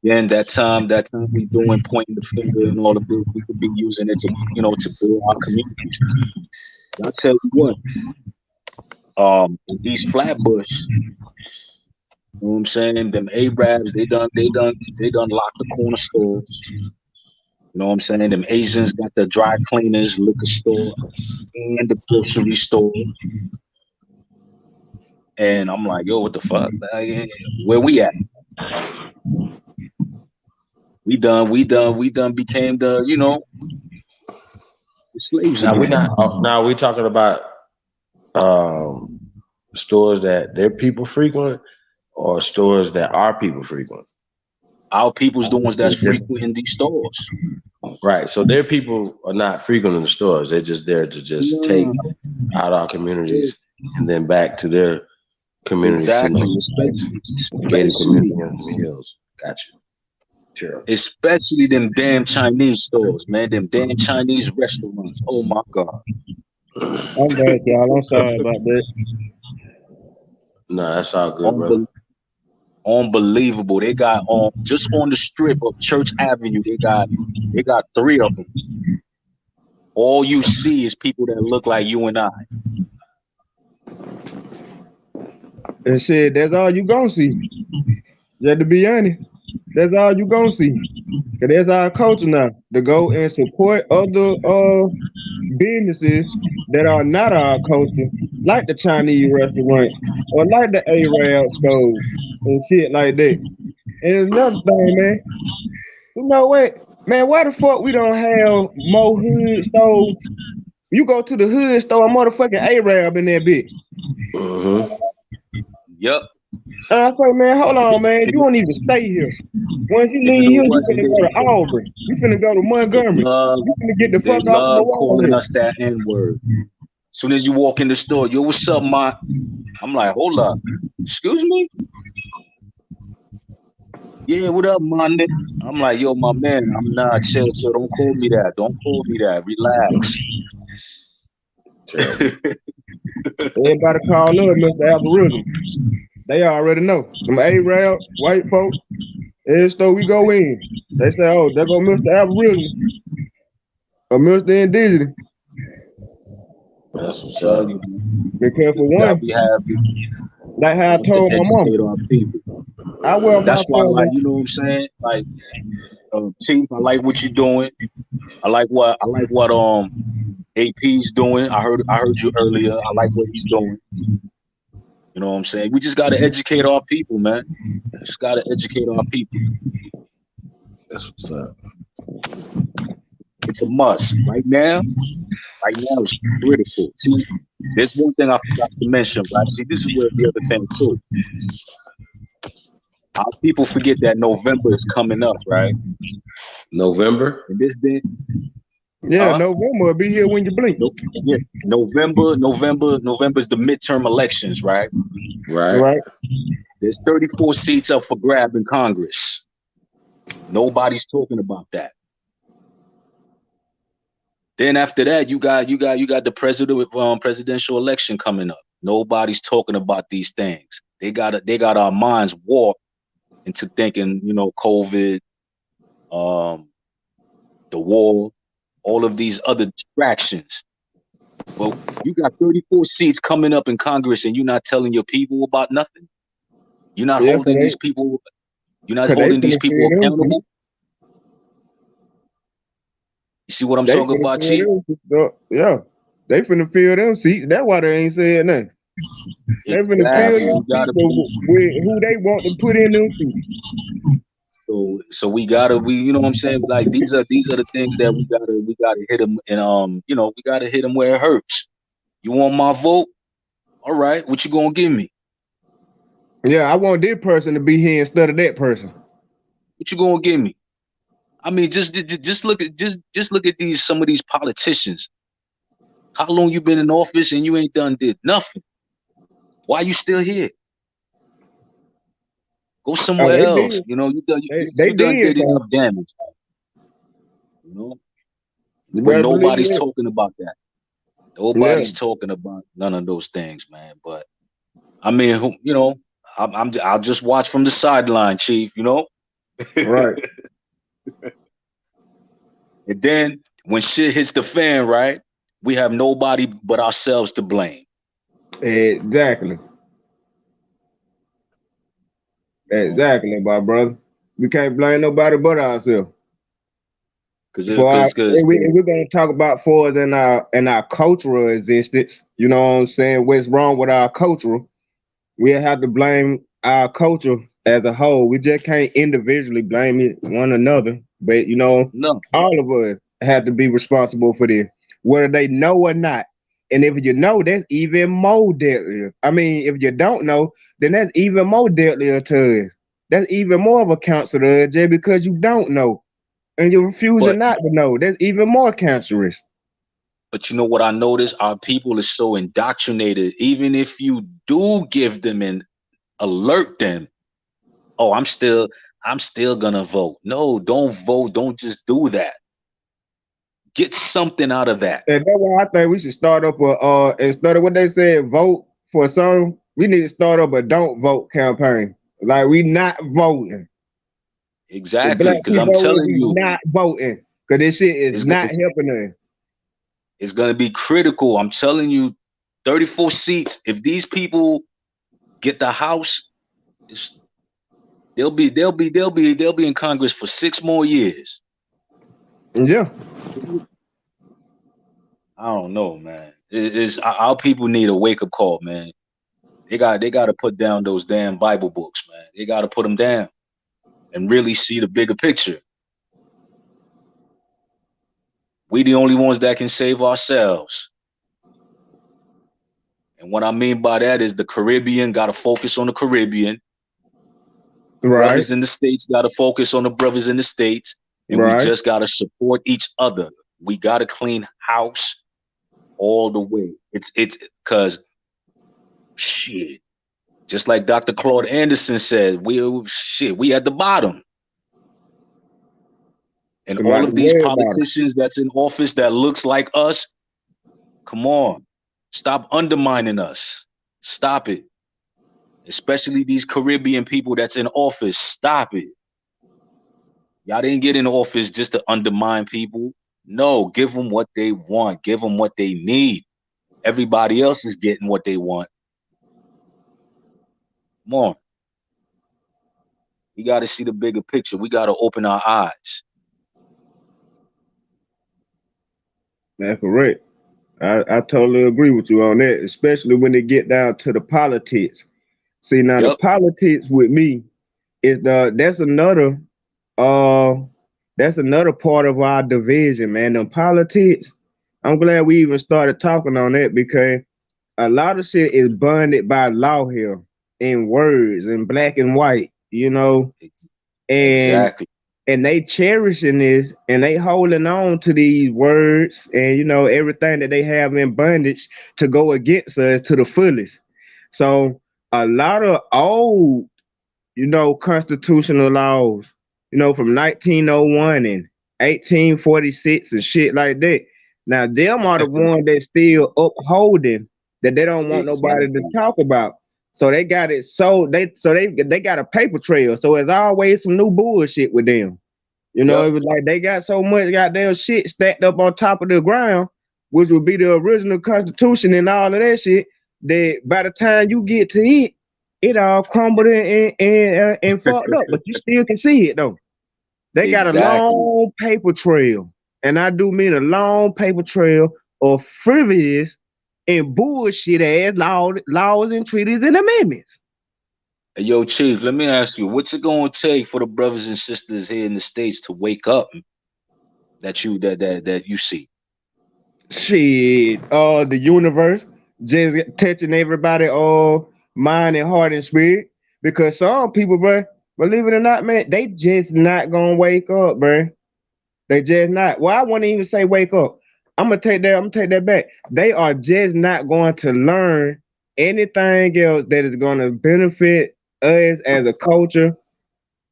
Then that time we doing pointing the finger and all of this, we could be using it to to build our communities. I tell you what, in East Flatbush, you know what I'm saying? Them Arabs, they done locked the corner stores. You know what I'm saying? Them Asians got the dry cleaners, liquor store, and the grocery store. And I'm like, yo, what the fuck? Where we at? We done became the slaves. Now we're talking about stores that their people frequent, or stores that our people frequent. Our people's the ones that's frequenting these stores. Right. So their people are not frequenting the stores. They're just there to take out our communities and then back to their communities. Exactly. Community in the hills. Gotcha. Sure. Especially them damn Chinese stores, man. Them damn Chinese restaurants. Oh my God. I'm back, y'all. I'm sorry about that. No, that's all good, brother. Unbelievable. They got just on the strip of Church Avenue, they got 3 of them. All you see is people that look like you and I. And shit, that's all you gonna see. You have to be honest. That's all you gonna see. Cause that's our culture now. To go and support other businesses that are not our culture, like the Chinese restaurant or like the Arab stove and shit like that. And another thing, man. You know what, man? Why the fuck we don't have more hood stores? You go to the hood store, a motherfucking Arab in that bitch. Yep. And I say, man, hold on, man. You And, don't even stay here. Once you and you leave know here, you what? finna go to Auburn. You finna go to Montgomery. You finna get the They fuck off from love around calling here. us that N word. Soon as you walk in the store, yo, what's up, ma? I'm like, hold up. Excuse me? Yeah, what up, man? I'm like, yo, my man, I'm not chill, so don't call me that. Don't call me that. Relax. Everybody call up Mr. Algorithm. They already know. Some Arab, white folk, every store we go in, they say, oh, there go Mr. Algorithm or Mr. Indigenous. That's what's Tell up. you, Because for that one, we have like how I we need to told my mama, educate our people. I wear my That's why, like, color. you know what I'm saying? Like, Chief, I like what you're doing. I like what AP's doing. I heard you earlier. I like what he's doing. You know what I'm saying? We just gotta educate our people, man. Just gotta educate our people. That's what's up. It's a must. Right now it's critical. See, there's one thing I forgot to mention, right? See, this is where the other thing too. Our people forget that November is coming up, right? November? And this day, Yeah, November will be here when you blink. Yeah, November's the midterm elections, right? Right. There's 34 seats up for grab in Congress. Nobody's talking about that. Then after that, you got the presidential election coming up. Nobody's talking about these things. They got our minds warped into thinking, COVID, the war, all of these other distractions. Well, you got 34 seats coming up in Congress, and you're not telling your people about nothing. You're not holding these people. You're not holding these people accountable. You see what I'm talking about, Chief? Yeah, they finna fill them seats. That's why they ain't saying nothing. They finna fill Exactly. them seats with who they want to put in them seats. So we you know what I'm saying? Like these are the things that we gotta hit them, and we gotta hit them where it hurts. You want my vote? All right, what you gonna give me? Yeah, I want this person to be here instead of that person. What you gonna give me? I mean, just look at some of these politicians. How long you been in office and you ain't did nothing? Why you still here? Go somewhere else. Did. You know, you They done did enough damage. You know, you but better nobody's believe it. talking about that. Nobody's talking about none of those things, man. But I mean, I'll just watch from the sideline, Chief. You know, right. And then when shit hits the fan, right, we have nobody but ourselves to blame. Exactly. Exactly, my brother. We can't blame nobody but ourselves. If we're gonna talk about forward in our cultural existence, you know what I'm saying? What's wrong with our culture? We'll have to blame our culture as a whole. We just can't individually blame it one another. But all of us have to be responsible for this, whether they know or not. And if you know, that's even more deadly. I mean, if you don't know, then that's even more deadlier to us. That's even more of a cancer to us just because you don't know. And you're refusing not to know. That's even more cancerous. But you know what I noticed? Our people are so indoctrinated. Even if you do give them and alert them, oh, I'm still gonna vote. No, don't vote. Don't just do that. Get something out of that. And that's why I think we should start up instead of what they said, vote for some. We need to start up a don't vote campaign. Like we not voting. Exactly, because I'm telling you, not voting because this shit is not helping us. It's gonna be critical. I'm telling you, 34 seats. If these people get the House, they'll be in Congress for 6 more years. Yeah. I don't know, man. Our people need a wake up call, man. They got to put down those damn Bible books, man. They got to put them down. and really see the bigger picture. We the only ones that can save ourselves. And what I mean by that is the Caribbean got to focus on the Caribbean. Right. Brothers in the States got to focus on the brothers in the States. And we Right. just got to support each other. We got to clean house all the way. It's because shit. Just like Dr. Claude Anderson said, we at the bottom. And all of these politicians that's in office that looks like us, come on, stop undermining us. Stop it. Especially these Caribbean people that's in office, stop it. Y'all didn't get in office just to undermine people. No, give them what they want. Give them what they need. Everybody else is getting what they want. Come on. We got to see the bigger picture. We got to open our eyes. That's correct. I totally agree with you on that, especially when they get down to the politics. See, now the politics with me is that's another part of our division, man. The politics, I'm glad we even started talking on that because a lot of shit is bonded by law here in words in black and white, you know. And exactly. And they cherishing this and they holding on to these words and you know everything that they have in bondage to go against us to the fullest. So a lot of old, you know, constitutional laws, you know, from 1901 and 1846 and shit like that. Now them are the ones that still upholding that they don't want nobody to talk about. So they got it they got a paper trail. So it's always some new bullshit with them. You know, it was like they got so much goddamn shit stacked up on top of the ground, which would be the original constitution and all of that shit, that by the time you get to it, it all crumbled and fucked up. But you still can see it though. They got a long paper trail. And I do mean a long paper trail of frivolous and bullshit ass laws and treaties and amendments. Hey, yo, Chief, let me ask you, what's it going to take for the brothers and sisters here in the States to wake up that you see? Shit, the universe just touching everybody, mind and heart and spirit. Because some people, bro, believe it or not, man, they just not gonna wake up, bro. They just not. Well, I wouldn't even say wake up. I'm gonna take that back. They are just not going to learn anything else that is gonna benefit us as a culture,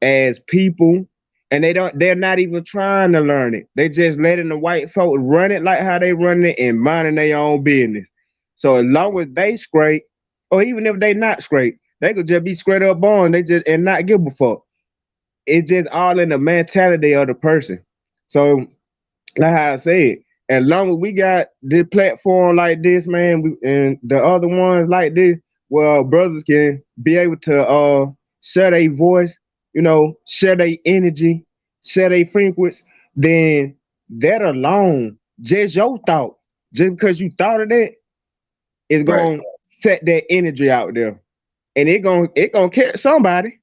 as people, and they're not even trying to learn it. They just letting the white folk run it like how they run it and minding their own business. So as long as they straight, or even if they not straight, they could just be straight up born. They just and not give a fuck. It's just all in the mentality of the person. So like how I said, as long as we got this platform like this, man, and the other ones like this, well, brothers can be able to share their voice, you know, share their energy, share their frequency, then that alone, just your thought, just because you thought of that, is gonna set that energy out there. And it gonna catch somebody.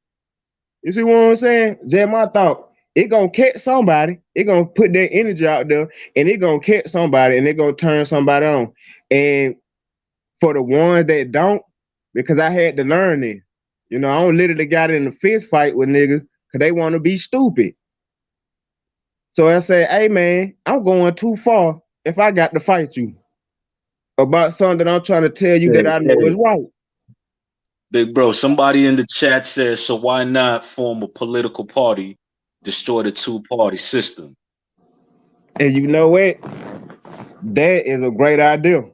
You see what I'm saying? Just my thought. It gonna catch somebody. It gonna put that energy out there, and it gonna catch somebody, and it gonna turn somebody on. And for the ones that don't, because I had to learn this. You know, I don't literally got in a fist fight with niggas because they want to be stupid. So I say, hey man, I'm going too far if I got to fight you about something that I'm trying to tell you that I know is right. Big bro, somebody in the chat says, so why not form a political party, destroy the two-party system? And you know what? That is a great idea.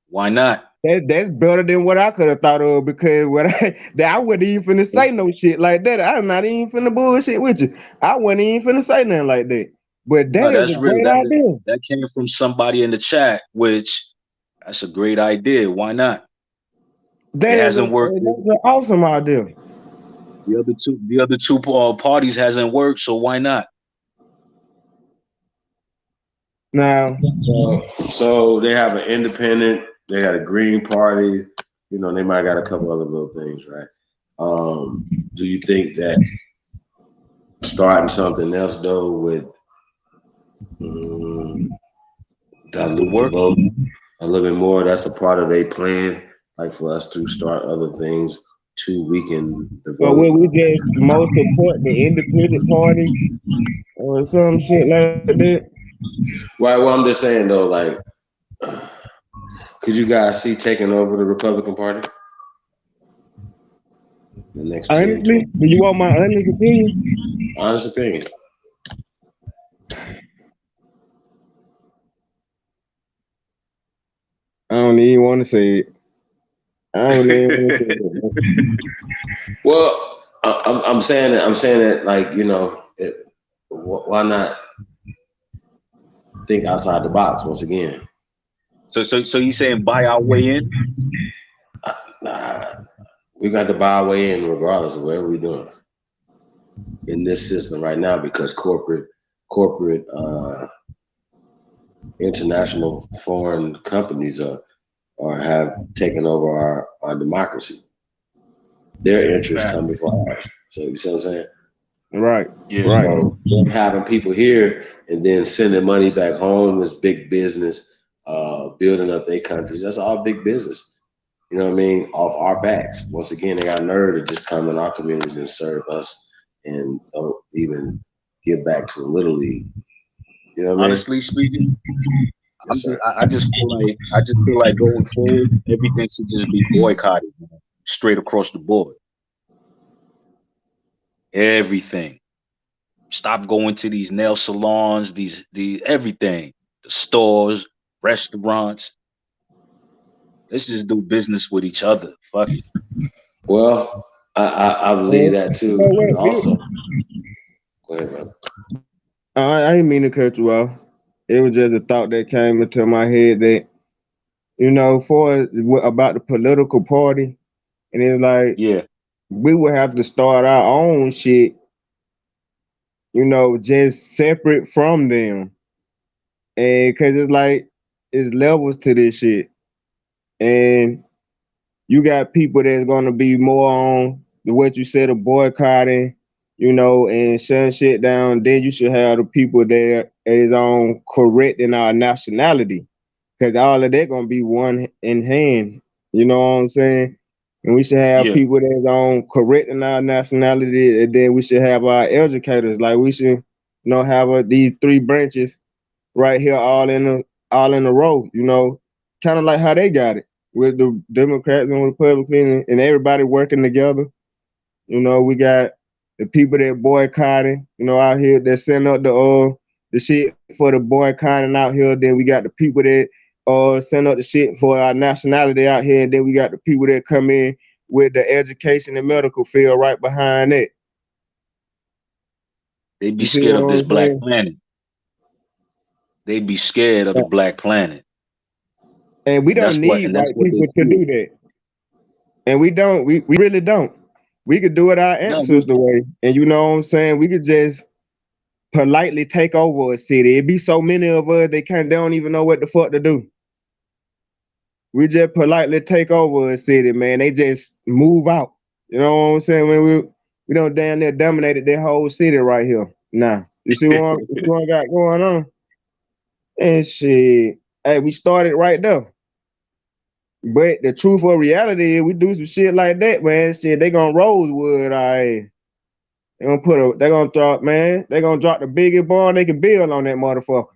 Why not? That's better than what I could have thought of, because I wasn't even finna say no shit like that. I'm not even finna bullshit with you. I wasn't even finna say nothing like that. But that is a great idea. That came from somebody in the chat, which that's a great idea. Why not? That it hasn't worked. That's an awesome idea. The other two parties hasn't worked, so why not? Now, so they have an independent, they got a Green Party, you know, they might got a couple other little things, right? Do you think that starting something else though with dilute the vote a little bit more. That's a part of their plan, like for us to start other things to weaken the Or vote. will we just most support the independent party or some shit like that? Right. Well, I'm just saying though, like, could you guys see taking over the Republican Party the next 10, Honestly, 20? do you want my honest opinion? Honest opinion. I don't even want to say it. I don't even want to say it. Well, I'm saying it. I'm saying it like, you know, why not think outside the box once again? So you saying buy our way in? Nah, we got to buy our way in regardless of whatever we're doing in this system right now, because corporate international foreign companies have taken over our democracy. Their interests come before ours. So you see what I'm saying? Right. Yeah. Right. So having people here and then sending money back home is big business. Building up their countries, that's all big business. You know what I mean? Off our backs. Once again, they got nerve to just come in our communities and serve us and don't even give back to the Little League. You know what I mean? Honestly speaking, Yes, sir. I just feel like going forward, everything should just be boycotted, man, straight across the board. Everything. Stop going to these nail salons, these everything, the stores, restaurants. Let's just do business with each other. Fuck it. Well, I believe that too. And also, go ahead, brother. I didn't mean to cut you off. It was just a thought that came into my head that, you know, about the political party, and it's like, yeah, we would have to start our own shit, you know, just separate from them, and because it's like it's levels to this shit, and you got people that's gonna be more on what you said of boycotting, you know, and shutting shit down. Then you should have the people that is on correcting our nationality, because all of that gonna be one in hand. You know what I'm saying? And we should have yeah. people that's on correcting our nationality, and then we should have our educators. Like we should, you know, have these three branches right here, all in a row. You know, kind of like how they got it with the Democrats and Republicans and everybody working together. You know, we got the people that boycotting, you know, out here that send up the shit for the boycotting out here. Then we got the people that send up the shit for our nationality out here. And then we got the people that come in with the education and medical field right behind it. They be You see scared what of this I'm black saying? planet. They be scared of the black planet. And we don't need That's white what they people to fear. do that. And we don't. We really don't. We could do it our No, ancestor way. And you know what I'm saying? We could just politely take over a city. It'd be so many of us, they don't even know what the fuck to do. We just politely take over a city, man. They just move out. You know what I'm saying? When we don't damn near dominated that whole city right here. Nah. You see what I got going on? And shit. Hey, we started right there. But the truth or reality is we do some shit like that, man. Shit, they gonna rosewood our ass. They gonna drop, man. They gonna drop the biggest barn they can build on that motherfucker.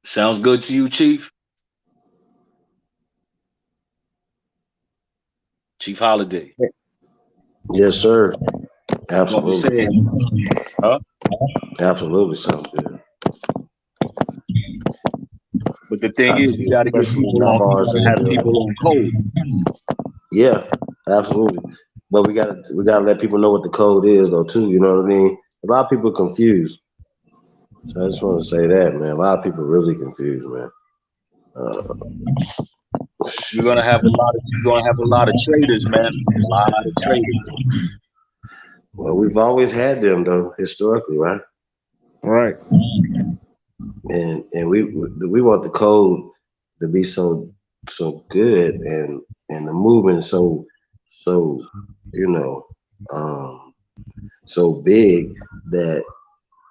Sounds good to you, Chief? Chief Holiday. Yes, sir. Absolutely. Saying, huh? Absolutely sounds good. But the thing is, you got to get people on. You got to have people on code. Yeah, absolutely. But we gotta let people know what the code is, though, too. You know what I mean? A lot of people are confused. So I just want to say that, man. A lot of people are really confused, man. You're gonna have a lot of traders, man. A lot of traders. Well, we've always had them, though, historically, right? Right. And we want the code to be so good and the movement so you know so big that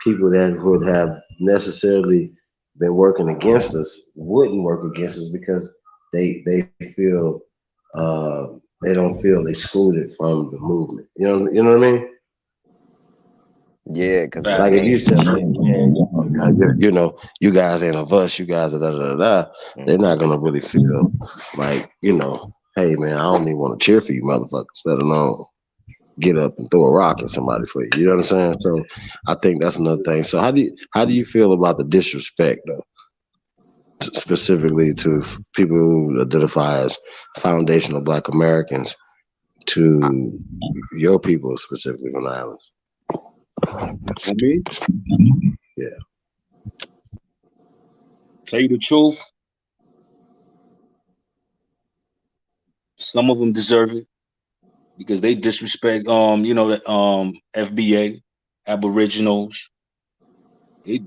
people that would have necessarily been working against us wouldn't work against us because they feel they don't feel excluded from the movement. You know what I mean? Yeah, because the Like if you thing. said, "Hey man, you guys ain't of us, you guys are da da da," da," they're not Mhm. gonna really feel like hey man, I don't even want to cheer for you, motherfuckers. Let alone get up and throw a rock at somebody for you. You know what I'm saying? So I think that's another thing. So how do you feel about the disrespect though, specifically to people who identify as foundational Black Americans to your people specifically from the islands? For me, Yeah. tell you the truth, some of them deserve it because they disrespect the FBA, Aboriginals. They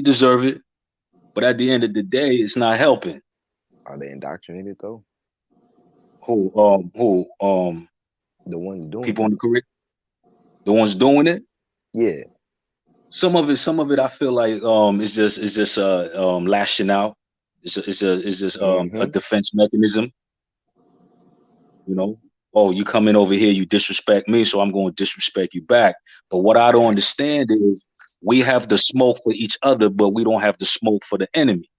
deserve it. But at the end of the day, it's not helping. Are they indoctrinated though? Who The ones doing people it. on the correct, the ones doing it. Yeah. Some of it, I feel like it's just lashing out. It's just a Mm-hmm. defense mechanism. You know, oh, you coming over here, you disrespect me, so I'm going to disrespect you back. But what I don't understand is we have the smoke for each other, but we don't have the smoke for the enemy.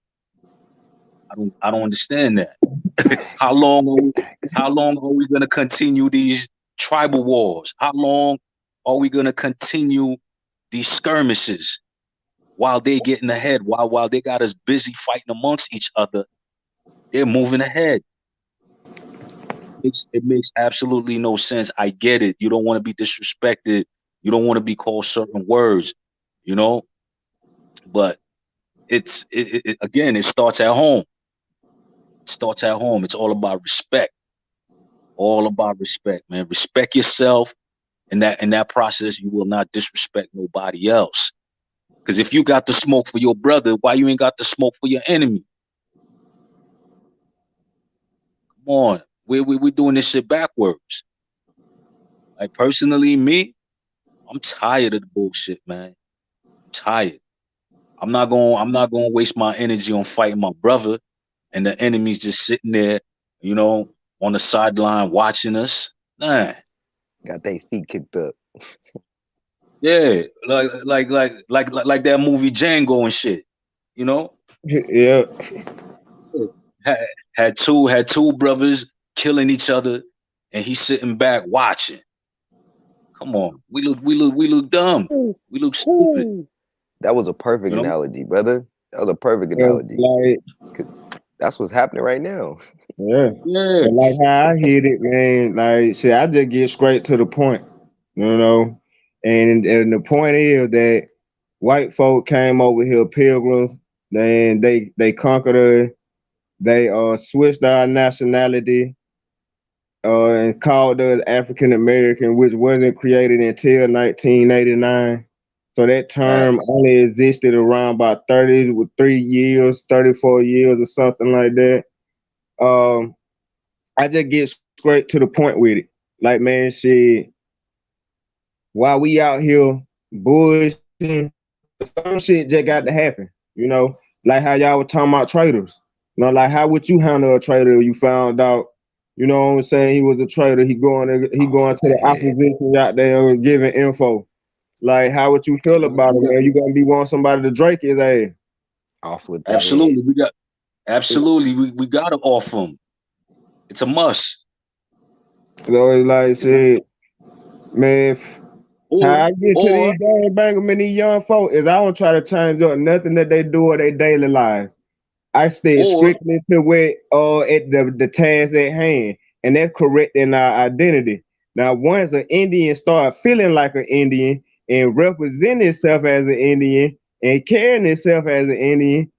I don't understand that. How long are we, how long are we gonna continue these tribal wars? How long are we gonna continue these skirmishes while they getting ahead? While they got us busy fighting amongst each other, they're moving ahead. It makes absolutely no sense. I get it. You don't want to be disrespected. You don't want to be called certain words, you know. But again, it starts at home. It starts at home. It's all about respect. All about respect, man. Respect yourself. In that process, you will not disrespect nobody else. Because if you got the smoke for your brother, why you ain't got the smoke for your enemy? Come on, we doing this shit backwards. Like personally, me, I'm tired of the bullshit, man. I'm tired. I'm not gonna waste my energy on fighting my brother, and the enemy's just sitting there, you know, on the sideline watching us. Nah, Got their feet kicked up. yeah, like that movie Django and shit. You know, Yeah. had, had two brothers killing each other, and he's sitting back watching. Come on, we look dumb. Ooh, We look stupid. ooh. That was a perfect You know, analogy, brother. That was a perfect Yeah, analogy. like 'Cause that's what's happening right now. yeah. yeah. But like how I hit it, man, like shit, I just get straight to the point, you know. And the point is that white folk came over here pilgrims, and they conquered us, they switched our nationality, and called us African American, which wasn't created until 1989. So that term Facts. only existed around about 33 years, 34 years, or something like that. Um, I just get straight to the point with it. Like, man, shit, while we out here bullshitting, some shit just got to happen. You know, like how y'all were talking about traitors. Like how would you handle a traitor if you found out, what I'm saying, he was a traitor, he going to Off with the the head. opposition out there and giving info. Like how would you feel We about it, got man? You gonna be wanting somebody to Drake his ass. Off with the head. absolutely. We got to off them. It's a must. So it's like You know, shit, man. How or I get to these or gangbangers and these young folk is I don't try to change up nothing that they do in their daily lives. I stay or strictly to where at the task at hand, and that's correcting our identity. Now, once an Indian start feeling like an Indian and representing itself as an Indian and carrying itself as an Indian,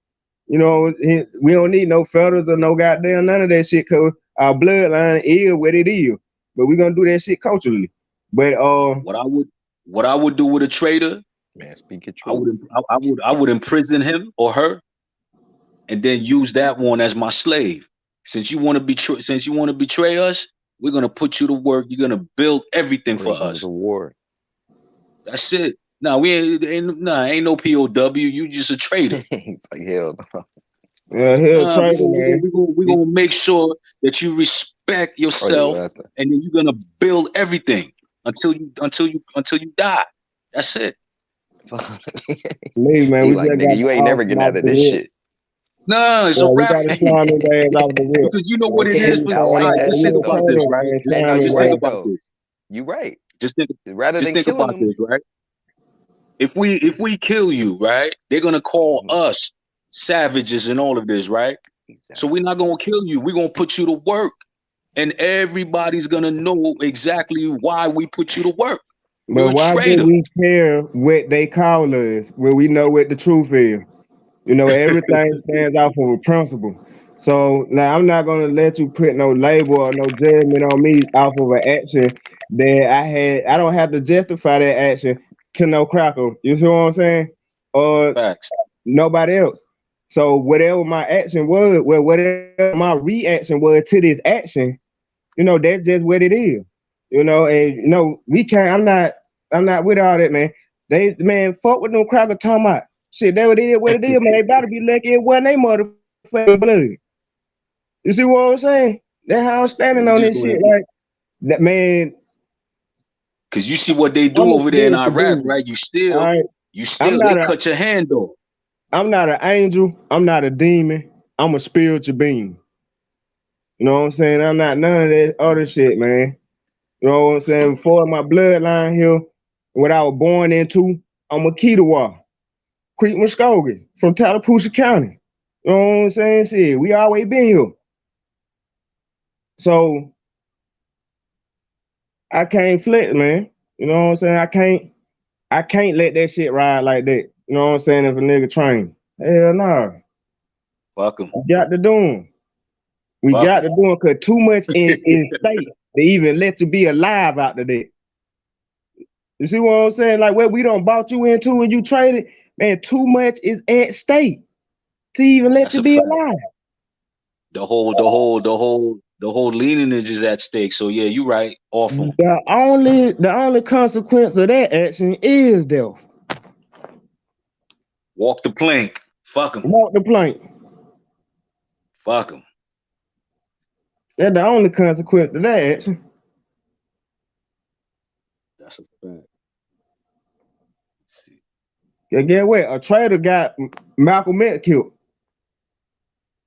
we don't need no feathers or no goddamn none of that shit because our bloodline is what it is. But we're gonna do that shit culturally. But what I would do with a traitor, Man, speak your I truth. would I would imprison him or her, and then use that one as my slave. Since you want to betray us, we're gonna put you to work. You're gonna build everything for Prisoners us. of war. That's it. Nah, ain't no POW. You just a traitor. Like hell no. Yeah, he'll Nah, traitor, man. we gonna make sure that you respect yourself, and then you're gonna build everything until you die. That's it. Me, man, He we like, just nigga, got you ain't off never him getting off out of the this whip. shit. Nah, it's Yeah, a we rap. got to slime his ass off the whip. Because you know what it Okay, is. I All like right, that just think shit about though. this, right? man, Hey, slime no, his you Just think right ass. about though. this. You right. Just think. Rather Just than think killing about them. this, right? If we kill you, right? They're gonna call us savages and all of this, right? So we're not gonna kill you. We're gonna put you to work, and everybody's gonna know exactly why we put you to work. You're But a why do traitor. we care what they call us when we know what the truth is? You know, everything stands out for a principle. So now I'm not gonna let you put no label or no judgment on me off of an action that I had. I don't have to justify that action to no cracker. You see what I'm saying? Or Facts. nobody else. So whatever my action was, well, whatever my reaction was to this action, that's just what it is. And we can't. I'm not with all that, man. Man, fuck with no cracker talking about shit. That what it is, what it is, man. They better be lucky it wasn't they motherfucking blood. You see what I'm saying? That's how I'm standing We on just this gonna shit. have to, Like that, man. cause you see what they I'm do a over there in spiritual Iraq, being. right? All right. You I'm still, not they a. cut your hand off. I'm not an angel. I'm not a demon. I'm a spiritual being. You know what I'm saying? I'm not none of that other shit, man. You know what I'm saying? For my bloodline here, what I was born into, I'm a Ketawa, Creek Muskogee from Tallapoosa County. You know what I'm saying? Shit, we always been here. So I can't flex, man. You know what I'm saying? I can't let that shit ride like that. You know what I'm saying? If a nigga train. Hell no. Fuck them. We got to do 'em. We Fuck got them. to do 'em cause too much in state to even let you be alive after that. You see what I'm saying? Like what we don't bought you into and you traded, man, too much is at stake to even let That's you a be fact. alive. The whole lineage is at stake. So yeah, you right. Off them. The only consequence of that action is death. Walk the plank. Fuck them. Walk the plank. Fuck them. That's the only consequence of that action. That's a fact. Cause get what? A trader got Malcolm X killed.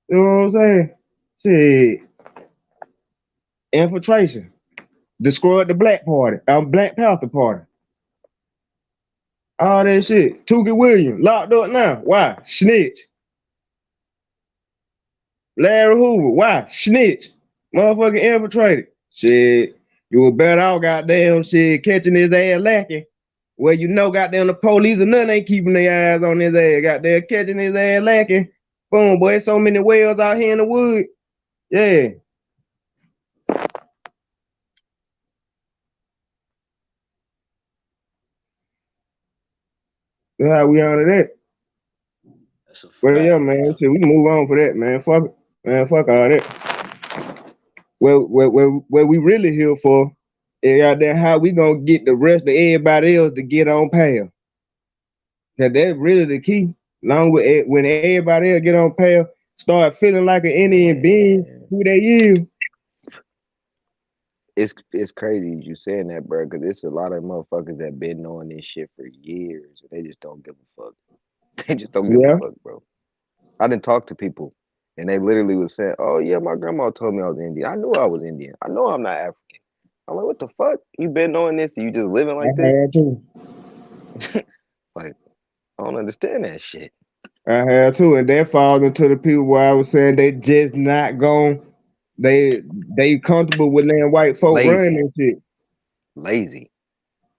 You know what I'm saying? Shit. Infiltration. Destroyed the Black Panther Party. All that shit. Tookie Williams locked up now. Why? Snitch. Larry Hoover. Why? Snitch. Motherfucking infiltrated. Shit. You were better off goddamn shit catching his ass lacking. Well, goddamn the police and nothing ain't keeping their eyes on his ass. Goddamn catching his ass lacking. Boom, boy. So many whales out here in the wood. Yeah. That's how we honor that. That's a Well, yeah, fact. man. Shit, we move on for that, man. Fuck it. Man, fuck all that. What we really here for is goddamn how we gonna get the rest of everybody else to get on path. Cause that's really the key. Long with it, when everybody else get on path, start feeling like an Indian being who they is. It's crazy you saying that, bro, because it's a lot of motherfuckers that been knowing this shit for years. And they just don't give a fuck. They just don't give a Yeah. fuck, bro. I didn't talk to people, and they literally was saying, "Oh yeah, my grandma told me I was Indian. I knew I was Indian. I know I'm not African." I'm like, "What the fuck? You been knowing this? And you just living I like this?" had to. Like, I don't understand that shit. I had to, and that falls into the people where I was saying they just not going. They comfortable with letting white folk run Lazy, and shit. lazy.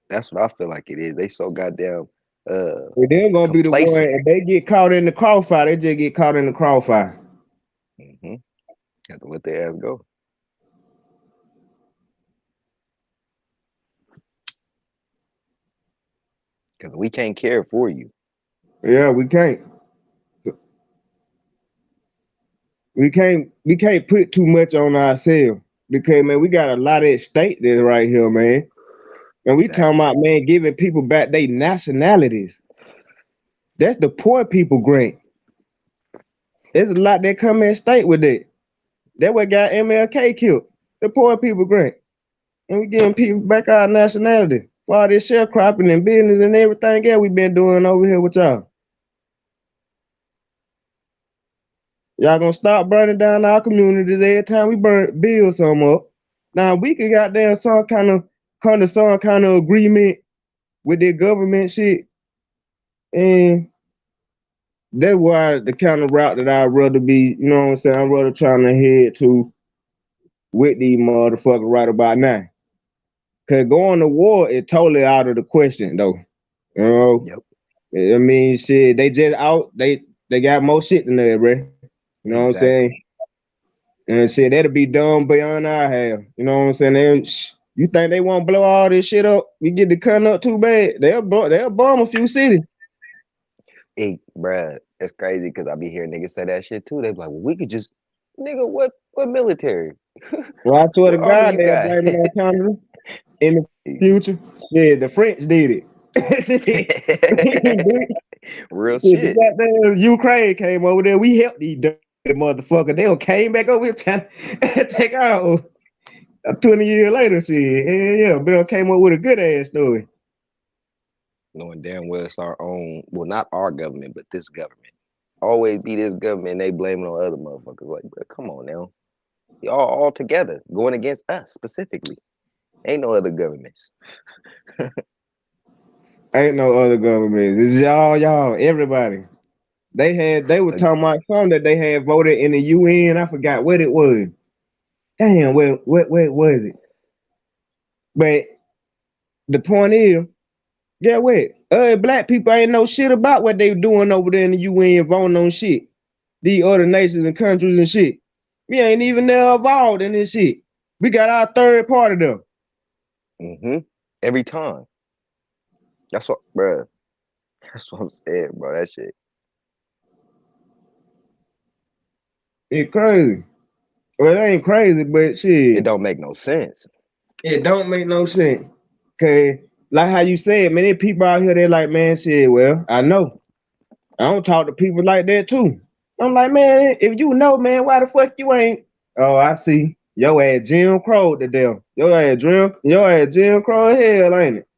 That's what I feel like it is. They so goddamn And they're gonna be the one complacent. if they get caught in the crossfire, they just get caught in the crossfire. Mm-hmm. Have to let their ass go. Because we can't care for you. Yeah, we can't. We can't put too much on ourselves because man, we got a lot at stake there right here, man. And we talking about, man, giving people back their nationalities. That's the poor people grant. There's a lot that come in state with it. That what got MLK killed. The poor people grant. And we giving people back our nationality. For all this sharecropping and business and everything else we been doing over here with y'all. Y'all gonna stop burning down our communities every time we build some up. Now we could goddamn come to some kind of agreement with the government shit. And that's why the kind of route that I'd rather be, you know what I'm saying? I'd rather trying to head to with these motherfuckers right about now. Cause going to war is totally out of the question though. You know? Yep. I mean shit, they just out, they got more shit than that, bro. You know what I'm saying? And shit, that'll be done beyond our half. You know what I'm saying? You think they won't blow all this shit up? We get the cut up too bad. They'll bomb a few cities. Hey, bruh, it's crazy because I be hearing niggas say that shit too. They be like, well, we could just, nigga, what military? Well, I swear to What army God, you they'll got? blame it on Canada in the future. Yeah, the French did it. Real The shit. goddamn Ukraine came over there. We helped these dirty motherfuckers. They came back over here trying to take out 20 years later. Shit, yeah, Bill came up with a good ass story. Knowing damn well it's our own, well, not our government, but this government. Always be this government, they blame it on other motherfuckers. Like, bro, come on now. Y'all all together going against us specifically. Ain't no other governments. Ain't no other government. It's y'all, everybody. They were talking about something that they had voted in the UN. I forgot what it was. Damn, what was it? But the point is, get what? Black people ain't know shit about what they doing over there in the UN voting on shit. These other nations and countries and shit. We ain't even there involved in this shit. We got our third party though. Every time. That's what, bro. That's what I'm saying, bro. That shit. It's crazy. Well, it ain't crazy, but shit. It don't make no sense. It don't make no sense. Cause like how you said, man, there people out here, they're like, man, shit, well, I know. I don't talk to people like that too. I'm like, man, if you know, man, why the fuck you ain't? Oh, I see. Your ass Jim Crow to them. Your ass Jim Crow hell, ain't it?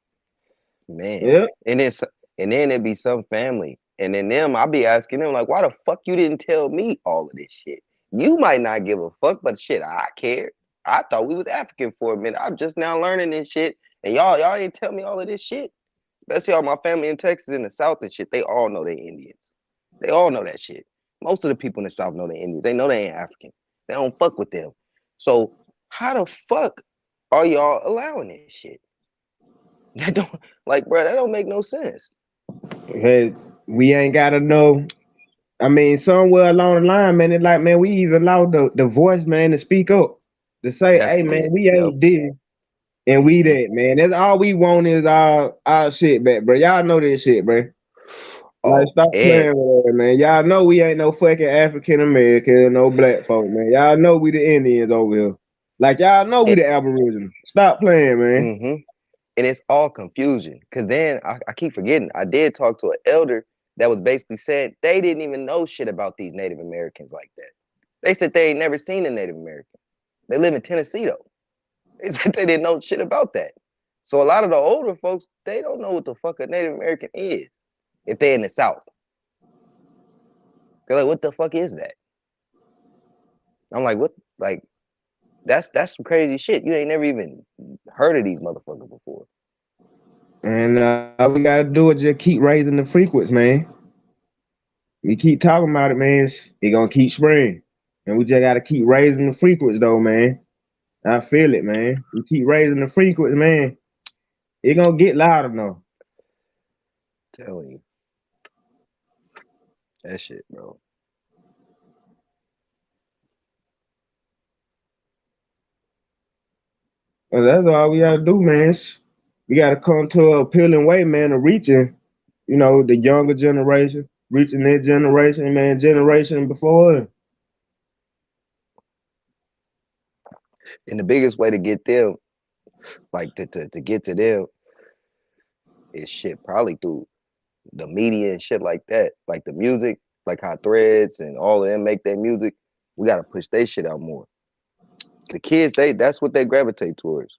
Man. Yeah. And then it be some family. And then them, I be asking them, like, why the fuck you didn't tell me all of this shit? You might not give a fuck, but shit, I cared. I thought we was African for a minute. I'm just now learning this shit. And y'all ain't tell me all of this shit. Especially all my family in Texas in the South and shit. They all know they Indians. They all know that shit. Most of the people in the South know they Indians. They know they ain't African. They don't fuck with them. So how the fuck are y'all allowing this shit? That don't, like, bro, that don't make no sense. Hey, we ain't gotta know. I mean, somewhere along the line, man, it's like, man, we even allowed the voice, man, to speak up. To say, That's hey, man, it. we Yep. ain't this and we that, man. That's all we want is our shit back, bro. Y'all know this shit, bro. Like, stop playing with it, man. Y'all know we ain't no fucking African American, no black folk, man. Y'all know we the Indians over here. Like, y'all know we the Aboriginal. Stop playing, man. And it's all confusion. Cause then I keep forgetting. I did talk to an elder that was basically saying they didn't even know shit about these Native Americans like that. They said they ain't never seen a Native American. They live in Tennessee though. They said they didn't know shit about that. So a lot of the older folks, they don't know what the fuck a Native American is if they're in the South. They're like, what the fuck is that? I'm like, what? Like, that's some crazy shit. You ain't never even heard of these motherfuckers before. And all we gotta do is just keep raising the frequency, man. We keep talking about it, man. It gonna keep spreading. And we just gotta keep raising the frequency though, man. I feel it, man. We keep raising the frequency, man. It gonna get louder though. Telling you. That shit, bro. And that's all we gotta do, man. We gotta come to a appealing way, man, of reaching, the younger generation, reaching their generation, man, generation before us. And the biggest way to get them, like to get to them, It's shit probably through the media and shit like that, like the music, like how Threads and all of them make their music. We gotta push their shit out more. The kids, that's what they gravitate towards,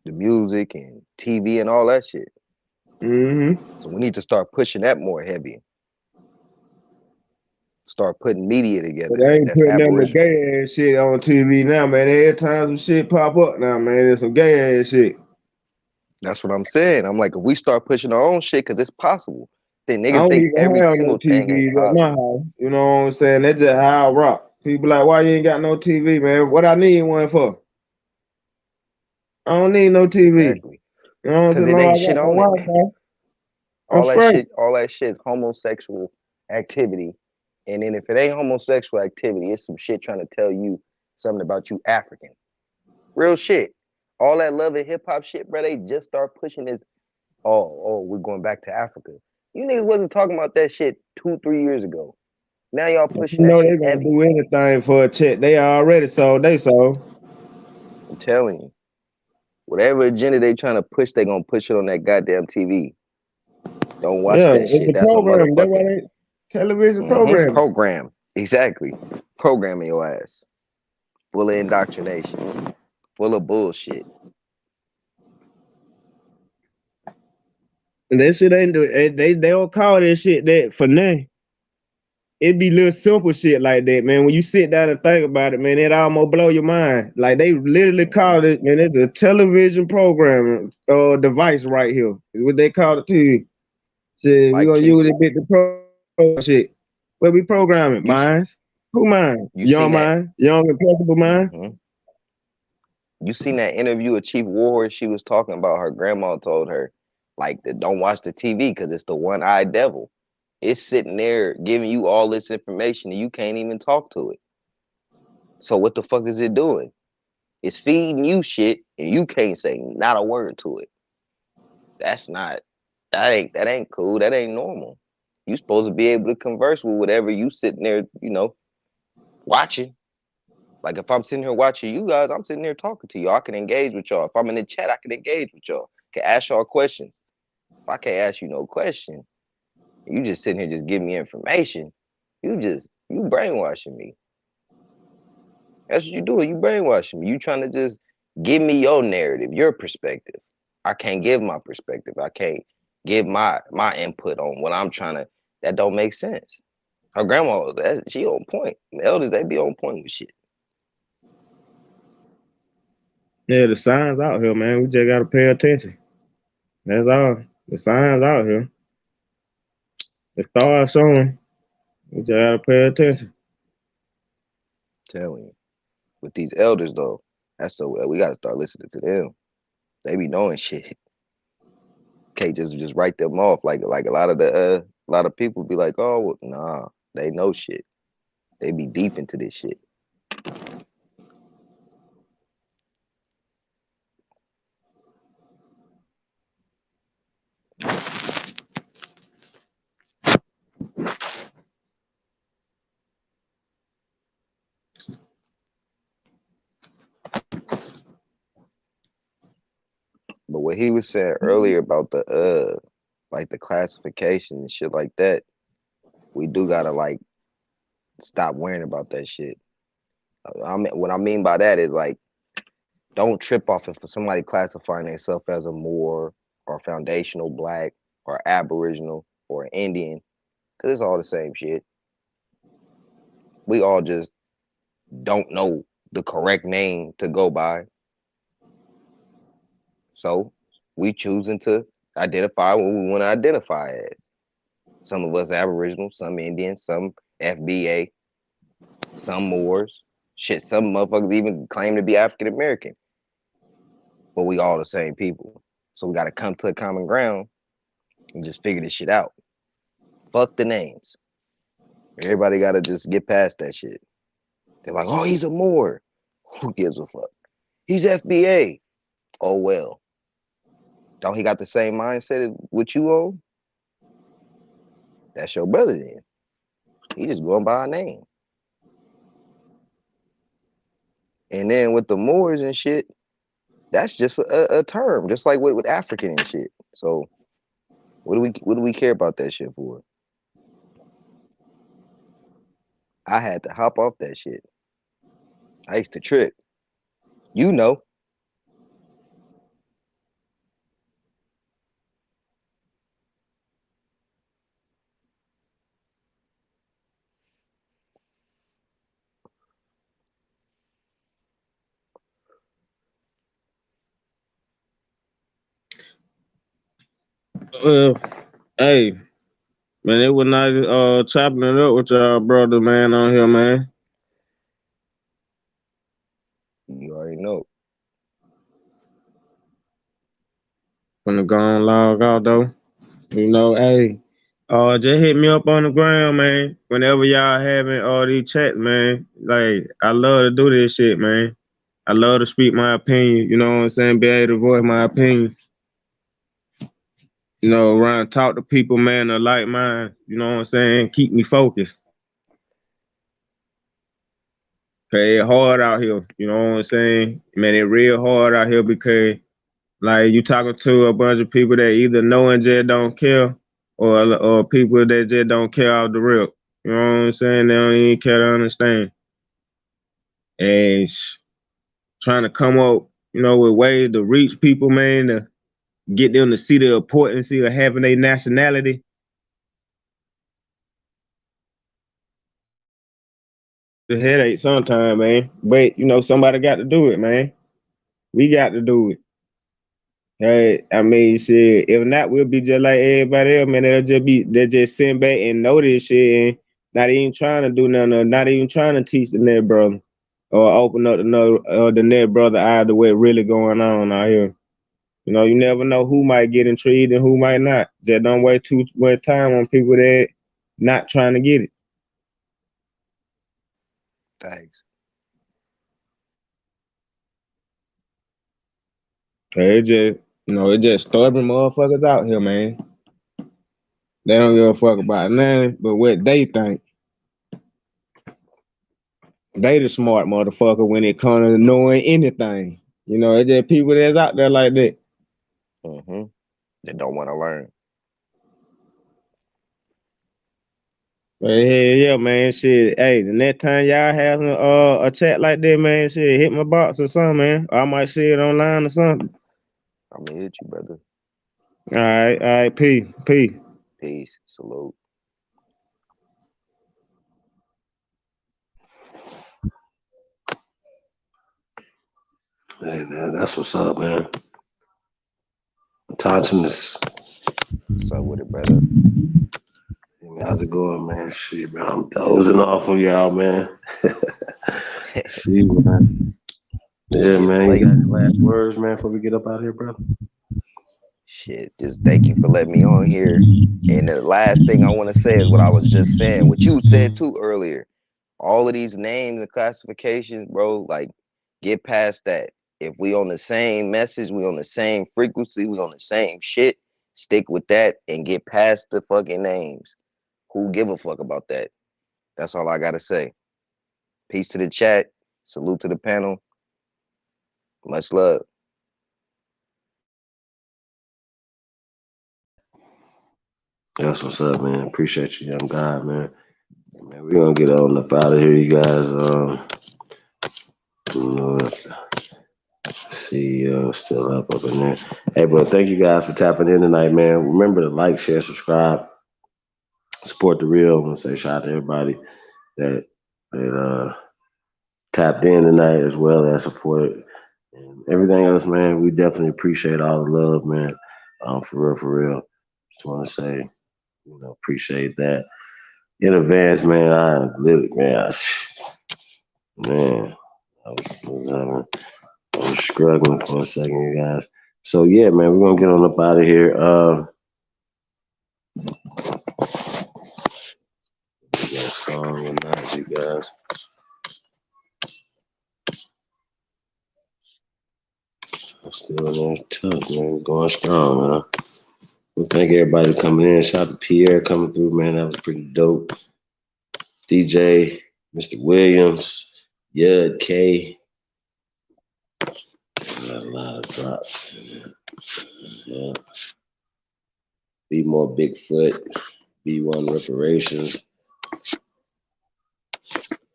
the music and TV and all that shit. Mm-hmm. So we need to start pushing that more heavy. Start putting media But together they ain't that's putting nothing but aboriginal. gay ass shit on TV now, man. Every time some shit pop up now, man, there's some gay ass shit. That's what I'm saying. I'm like, if we start pushing our own shit, cause it's possible, then I niggas don't think even every have no single thing ain't TV at my possible. house. You know what I'm saying? That's just how I rock. People like, why you ain't got no TV, man? What I need one for? I don't need no TV. Exactly. You know what I'm Cause saying? it Long as ain't I shit got on it. some Wi-Fi, I'm straight. All that shit is homosexual activity. And then if it ain't homosexual activity, it's some shit trying to tell you something about you African. Real shit. All that love and hip hop shit, bro, they just start pushing this. Oh, we're going back to Africa. You niggas wasn't talking about that shit 2-3 years ago. Now y'all You pushing that know shit they gonna heavy. do anything for a check. They already sold. They sold. I'm telling you. Whatever agenda they trying to push, they gonna push it on that goddamn TV. Don't watch Yeah, that it's shit. the That's a program. That's why motherfucking they television programming. program. Exactly. Programming your ass. Full of indoctrination. Full of bullshit. And that shit ain't do. They don't call that shit that for nothing. It be little simple shit like that, man. When you sit down and think about it, man, it almost blow your mind. Like they literally call it, man. It's a television program device right here. Is what they call it to. Shit, we Like gonna Chief, use it bit to pro shit. Where we programming? you Minds? Who mind? you Young seen that mind? Young and flexible mind? hmm you seen that interview with Chief Warhorse? She was talking about her grandma told her, like, don't watch the TV because it's the one-eyed devil. It's sitting there giving you all this information and you can't even talk to it. So what the fuck is it doing? It's feeding you shit and you can't say not a word to it. That's not that ain't cool. That ain't normal. You supposed to be able to converse with whatever you sitting there, watching. Like if I'm sitting here watching you guys, I'm sitting there talking to you. I can engage with y'all. If I'm in the chat, I can engage with y'all. Can ask y'all questions. If I can't ask you no question, you just sitting here just giving me information. You brainwashing me. That's what you doing. You brainwashing me. You trying to just give me your narrative, your perspective. I can't give my perspective. I can't give my input on what I'm trying to. That don't make sense. Her grandma, she on point. The elders, they be on point with shit. Yeah, the signs out here, man. We just gotta pay attention. That's all. The signs out here. The stars showing. We just gotta pay attention. Telling you. With these elders though, that's the we gotta start listening to them. They be knowing shit. Can't just write them off like a lot of a lot of people be like, oh well, nah, they know shit. They be deep into this shit. But what he was saying earlier about the like the classification and shit like that, we do gotta like stop worrying about that shit. I mean, what I mean by that is like, don't trip off if somebody classifying themselves as a Moor or foundational black or Aboriginal or Indian, because it's all the same shit. We all just don't know the correct name to go by. So we choosing to identify what we want to identify as. Some of us Aboriginal, some Indian, some FBA, some Moors. Shit, some motherfuckers even claim to be African American. But we all the same people. So we gotta come to a common ground and just figure this shit out. Fuck the names. Everybody gotta just get past that shit. They're like, oh, he's a Moor. Who gives a fuck? He's FBA. Oh well. Don't he got the same mindset as what you own? That's your brother then. He just going by a name. And then with the Moors and shit, that's just a term, just like with African and shit. So What do we care about that shit for? I had to hop off that shit. I used to trip. You know. Hey, man, it was nice chopping it up with y'all brother, man, on here, man. You already know. Finna go on log out though. You know, hey, just hit me up on the ground, man. Whenever y'all having all these chats, man. Like, I love to do this shit, man. I love to speak my opinion, you know what I'm saying? Be able to voice my opinion. You know, around talk to people, man, of like mine, you know what I'm saying? Keep me focused. Okay, it's hard out here, you know what I'm saying? Man, it's real hard out here because like you talking to a bunch of people that either know and just don't care, or people that just don't care off the rip. You know what I'm saying? They don't even care to understand. And trying to come up, you know, with ways to reach people, man, to get them to see the importance of having a nationality. The headache sometimes, man. But you know, somebody got to do it, man. We got to do it. Hey, I mean, shit. If not, we'll be just like everybody else, man. They'll just sit back and know this shit and not even trying to do nothing, or not even trying to teach the net brother or open up the net brother eye to what really going on out here. You know, you never know who might get intrigued and who might not. Just don't waste too much time on people that not trying to get it. Thanks. It just, you know, it just stubborn motherfuckers out here, man. They don't give a fuck about nothing but what they think. They the smart motherfucker when it comes to knowing anything. You know, it's just people that's out there like that. Mm-hmm. They don't want to learn. But yeah, man, shit. Hey, the next time y'all have a chat like that, man, shit, hit my box or something, man. I might see it online or something. I'm gonna hit you, brother. All right, P. Peace. Salute. Hey, man, that's what's up, man. Tonchinus. What's up with it, brother? Hey, man, how's it going, man? Shit, man, I'm dozing off on y'all, man. Shit, man. Yeah, man. You got any last words, man, before we get up out of here, bro? Shit, just thank you for letting me on here. And the last thing I want to say is what I was just saying, what you said too earlier. All of these names and classifications, bro, like get past that. If we on the same message, we on the same frequency, we on the same shit, stick with that and get past the fucking names. Who give a fuck about that? That's all I gotta say. Peace to the chat. Salute to the panel. Much love. That's what's up, man. Appreciate you, young God, man. Man, we're gonna get on up out of here, you guys. You know, CEO still up in there. Hey, but thank you guys for tapping in tonight, man. Remember to like, share, subscribe, support the real. I want to say shout out to everybody that tapped in tonight, as well as supported and everything else, man. We definitely appreciate all the love, man. For real. Just want to say, appreciate that in advance, man. I literally, man, I was struggling for a second, you guys. So yeah, man, we're gonna get on up out of here. We got a song or not, you guys. I'm still in there tough, man. Going strong, man. Well, thank everybody for coming in. Shout out to Pierre coming through, man. That was pretty dope. DJ, Mr. Williams, Yud K. Got a lot of drops. Yeah. Be more Bigfoot. B1 reparations.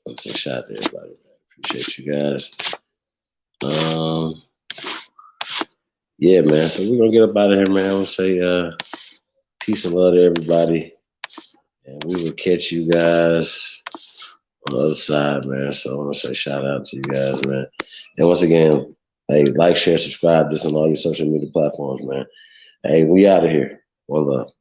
Let's say shout out to everybody, man. Appreciate you guys. Yeah, man. So we're gonna get up out of here, man. I want to say peace and love to everybody. And we will catch you guys on the other side, man. So I want to say shout out to you guys, man. And once again, hey, like, share, subscribe this on all your social media platforms, man. Hey, we out of here. One love.